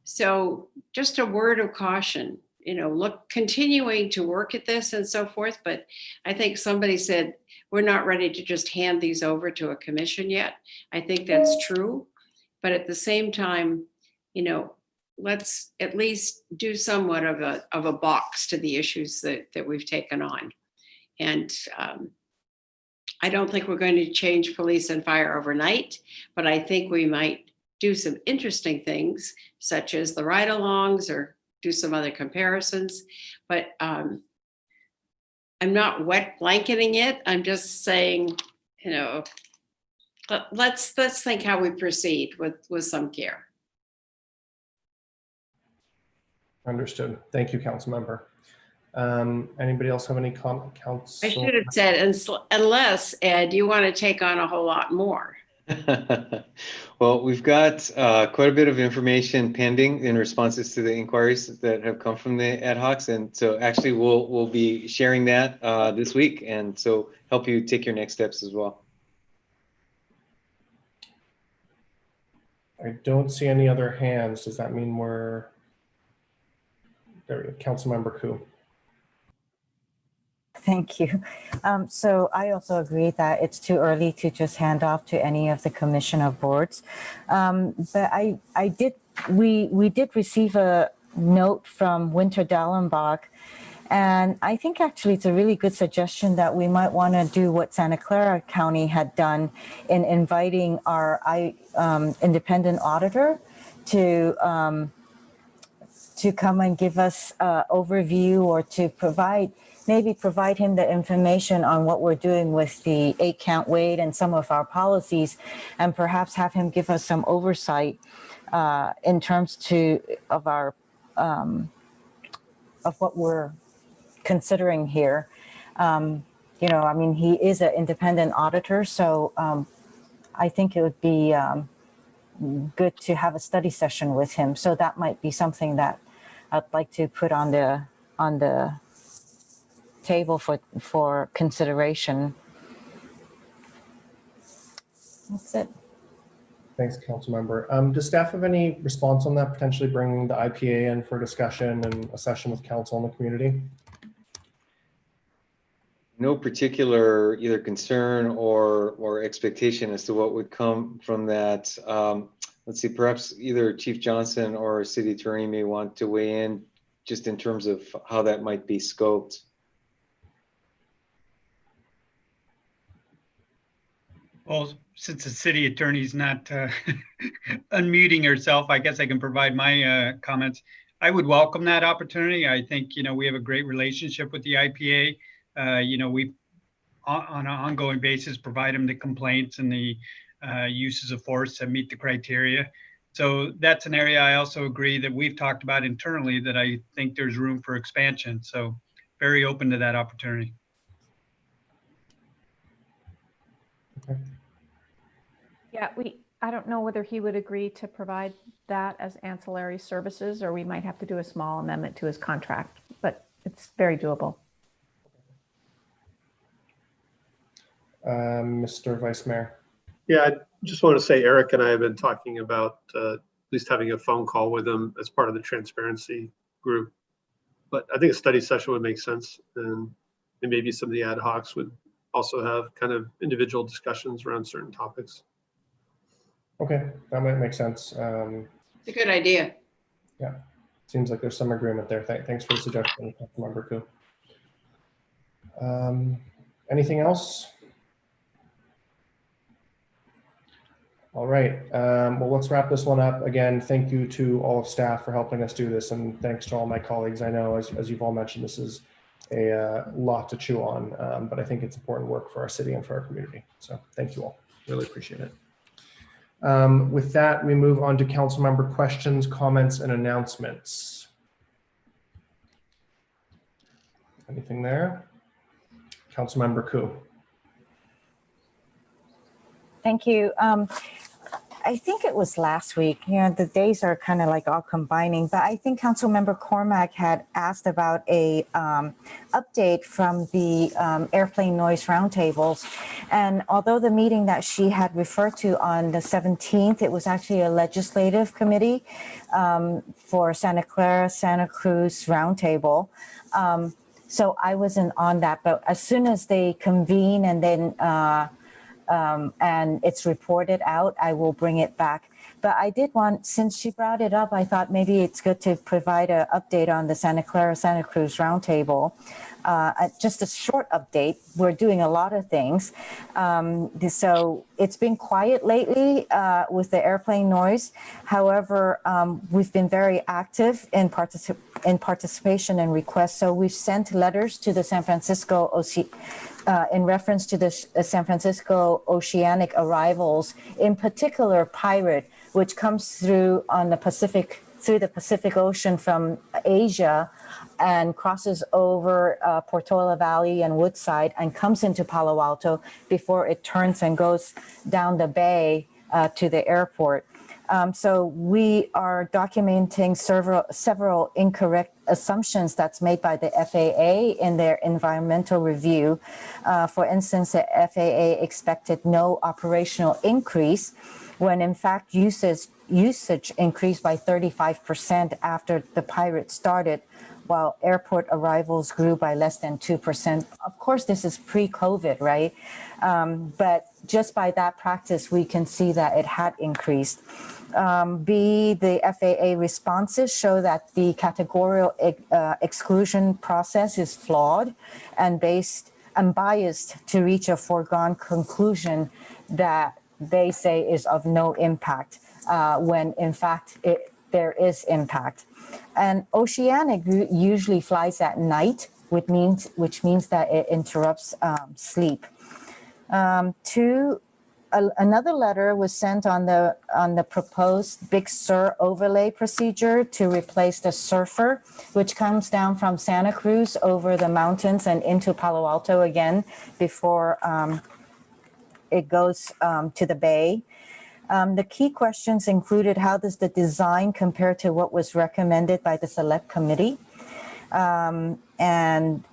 [SPEAKER 8] So just a word of caution, you know, continuing to work at this and so forth. But I think somebody said, we're not ready to just hand these over to a commission yet. I think that's true. But at the same time, you know, let's at least do somewhat of a box to the issues that we've taken on. And I don't think we're going to change police and fire overnight, but I think we might do some interesting things, such as the ride-alongs or do some other comparisons. But I'm not wet blanketing it. I'm just saying, you know, let's think how we proceed with some care.
[SPEAKER 2] Understood. Thank you, Councilmember. Anybody else have any comments?
[SPEAKER 8] I should have said, unless, Ed, you want to take on a whole lot more.
[SPEAKER 20] Well, we've got quite a bit of information pending in responses to the inquiries that have come from the ad hocs. And so actually we'll be sharing that this week. And so help you take your next steps as well.
[SPEAKER 2] I don't see any other hands. Does that mean we're there? Councilmember Koo.
[SPEAKER 21] Thank you. So I also agree that it's too early to just hand off to any of the commission or boards. But we did receive a note from Winter Dallenbach, and I think actually it's a really good suggestion that we might want to do what Santa Clara County had done in inviting our independent auditor to come and give us an overview, or to maybe provide him the information on what we're doing with the 8-count weight and some of our policies, and perhaps have him give us some oversight in terms of our of what we're considering here. You know, I mean, he is an independent auditor, so I think it would be good to have a study session with him. So that might be something that I'd like to put on the table for consideration. That's it.
[SPEAKER 2] Thanks, Councilmember. Does staff have any response on that, potentially bringing the IPA in for discussion and a session with council and the community?
[SPEAKER 20] No particular either concern or expectation as to what would come from that. Let's see, perhaps either Chief Johnson or City Attorney may want to weigh in just in terms of how that might be scoped.
[SPEAKER 5] Well, since the city attorney's not unmuting herself, I guess I can provide my comments. I would welcome that opportunity. I think, you know, we have a great relationship with the IPA. You know, we on an ongoing basis provide them the complaints and the uses of force that meet the criteria. So that's an area I also agree that we've talked about internally that I think there's room for expansion. So very open to that opportunity.
[SPEAKER 2] Okay.
[SPEAKER 9] Yeah, I don't know whether he would agree to provide that as ancillary services, or we might have to do a small amendment to his contract, but it's very doable.
[SPEAKER 2] Mr. Vice Mayor.
[SPEAKER 10] Yeah, I just want to say Eric and I have been talking about at least having a phone call with him as part of the transparency group. But I think a study session would make sense, and maybe some of the ad hocs would also have kind of individual discussions around certain topics.
[SPEAKER 2] Okay, that might make sense.
[SPEAKER 8] It's a good idea.
[SPEAKER 2] Yeah, seems like there's some agreement there. Thanks for the suggestion, Councilmember Koo. Anything else? All right, well, let's wrap this one up. Again, thank you to all of staff for helping us do this, and thanks to all my colleagues. I know, as you've all mentioned, this is a lot to chew on, but I think it's important work for our city and for our community. So thank you all, really appreciate it. With that, we move on to council member questions, comments, and announcements. Anything there? Councilmember Koo.
[SPEAKER 21] Thank you. I think it was last week, the days are kind of like all combining, but I think Councilmember Cormack had asked about a update from the airplane noise roundtables. And although the meeting that she had referred to on the 17th, it was actually a legislative committee for Santa Clara, Santa Cruz roundtable. So I wasn't on that, but as soon as they convene and then and it's reported out, I will bring it back. But I did want, since she brought it up, I thought maybe it's good to provide an update on the Santa Clara, Santa Cruz roundtable. Just a short update. We're doing a lot of things. So it's been quiet lately with the airplane noise. However, we've been very active in participation and requests. So we've sent letters to the San Francisco in reference to the San Francisco oceanic arrivals, in particular Pirate, which comes through on the Pacific, through the Pacific Ocean from Asia and crosses over Portola Valley and Woodside and comes into Palo Alto before it turns and goes down the bay to the airport. So we are documenting several incorrect assumptions that's made by the FAA in their environmental review. For instance, the FAA expected no operational increase when in fact usage increased by 35% after the Pirate started, while airport arrivals grew by less than 2%. Of course, this is pre-COVID, right? But just by that practice, we can see that it had increased. The FAA responses show that the categorical exclusion process is flawed and biased to reach a foregone conclusion that they say is of no impact, when in fact there is impact. And Oceanic usually flies at night, which means that it interrupts sleep. Another letter was sent on the proposed Big Sur overlay procedure to replace the Surfer, which comes down from Santa Cruz over the mountains and into Palo Alto again before it goes to the bay. The key questions included: how does the design compare to what was recommended by the select committee? And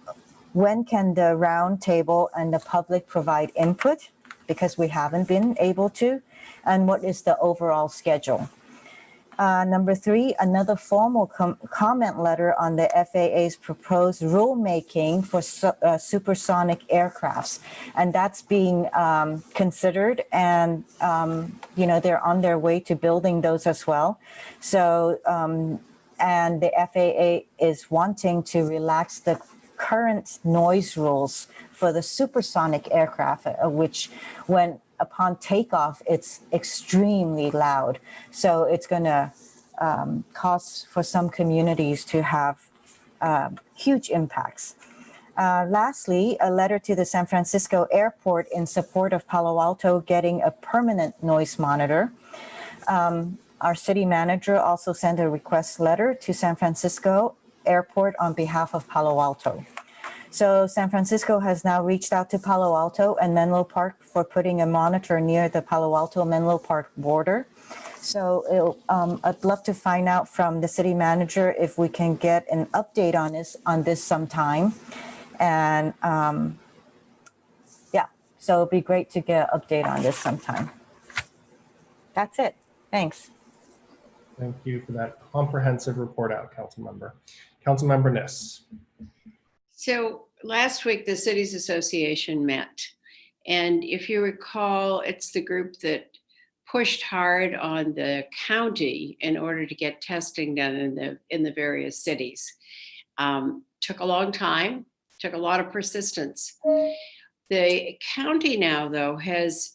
[SPEAKER 21] when can the round table and the public provide input? Because we haven't been able to. And what is the overall schedule? Number 3, another formal comment letter on the FAA's proposed rulemaking for supersonic aircrafts. And that's being considered, and they're on their way to building those as well. So, and the FAA is wanting to relax the current noise rules for the supersonic aircraft, which when upon takeoff, it's extremely loud. So it's going to cause for some communities to have huge impacts. Lastly, a letter to the San Francisco airport in support of Palo Alto getting a permanent noise monitor. Our city manager also sent a request letter to San Francisco airport on behalf of Palo Alto. So San Francisco has now reached out to Palo Alto and Menlo Park for putting a monitor near the Palo Alto-Menlo Park border. So I'd love to find out from the city manager if we can get an update on this sometime. And yeah, so it'd be great to get an update on this sometime. That's it. Thanks.
[SPEAKER 2] Thank you for that comprehensive report out, Councilmember. Councilmember Niss.
[SPEAKER 8] So last week, the Cities Association met. And if you recall, it's the group that pushed hard on the county in order to get testing done in the various cities. Took a long time, took a lot of persistence. The county now, though, has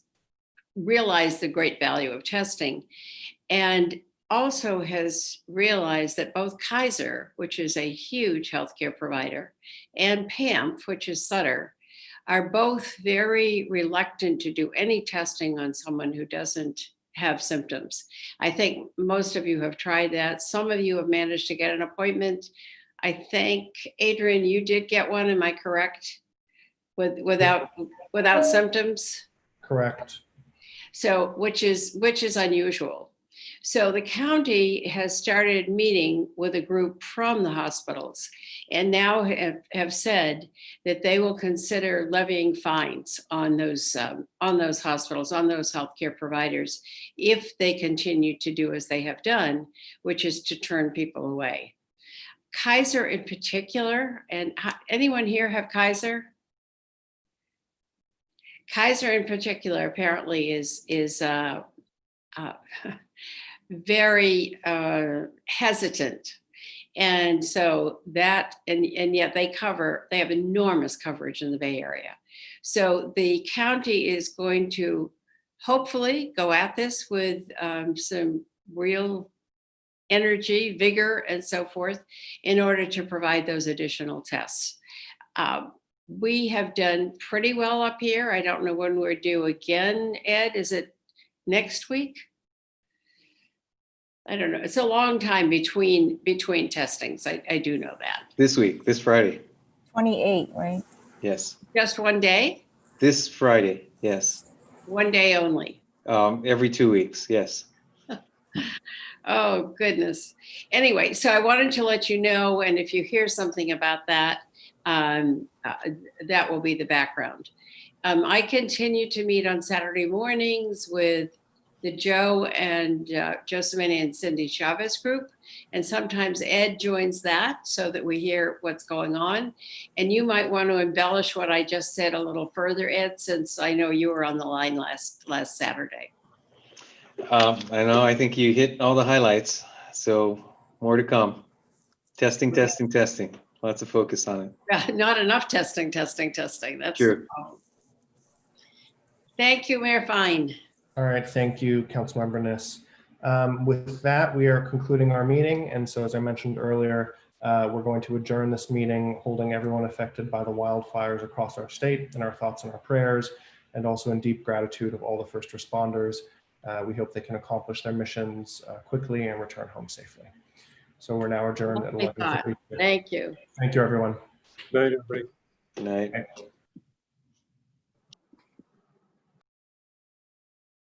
[SPEAKER 8] realized the great value of testing, and also has realized that both Kaiser, which is a huge healthcare provider, and PAMF, which is Sutter, are both very reluctant to do any testing on someone who doesn't have symptoms. I think most of you have tried that. Some of you have managed to get an appointment. I think, Adrian, you did get one, am I correct? Without symptoms?
[SPEAKER 2] Correct.
[SPEAKER 8] So, which is unusual. So the county has started meeting with a group from the hospitals and now have said that they will consider levying fines on those hospitals, on those healthcare providers, if they continue to do as they have done, which is to turn people away. Kaiser in particular, and anyone here have Kaiser? Kaiser in particular apparently is very hesitant. And so that, and yet they have enormous coverage in the Bay Area. So the county is going to hopefully go at this with some real energy, vigor, and so forth in order to provide those additional tests. We have done pretty well up here. I don't know when we're due again, Ed, is it next week? I don't know. It's a long time between testings. I do know that.
[SPEAKER 20] This week, this Friday.
[SPEAKER 21] 28, right?
[SPEAKER 20] Yes.
[SPEAKER 8] Just one day?
[SPEAKER 20] This Friday, yes.
[SPEAKER 8] One day only.
[SPEAKER 20] Every 2 weeks, yes.
[SPEAKER 8] Oh, goodness. Anyway, so I wanted to let you know, and if you hear something about that, that will be the background. I continue to meet on Saturday mornings with the Joe and Josemani and Cindy Chavez group. And sometimes Ed joins that so that we hear what's going on. And you might want to embellish what I just said a little further, Ed, since I know you were on the line last Saturday.
[SPEAKER 20] I know, I think you hit all the highlights. So more to come. Testing. Lots of focus on it.
[SPEAKER 8] Not enough testing. That's
[SPEAKER 20] Sure.
[SPEAKER 8] the problem. Thank you, Mayor Fine.
[SPEAKER 2] All right, thank you, Councilmember Niss. With that, we are concluding our meeting. And so as I mentioned earlier, we're going to adjourn this meeting, holding everyone affected by the wildfires across our state in our thoughts and our prayers, and also in deep gratitude of all the first responders. We hope they can accomplish their missions quickly and return home safely. So we're now adjourned at 11:50.
[SPEAKER 8] Thank you.
[SPEAKER 2] Thank you, everyone.
[SPEAKER 10] Good night, everybody.
[SPEAKER 20] Good night.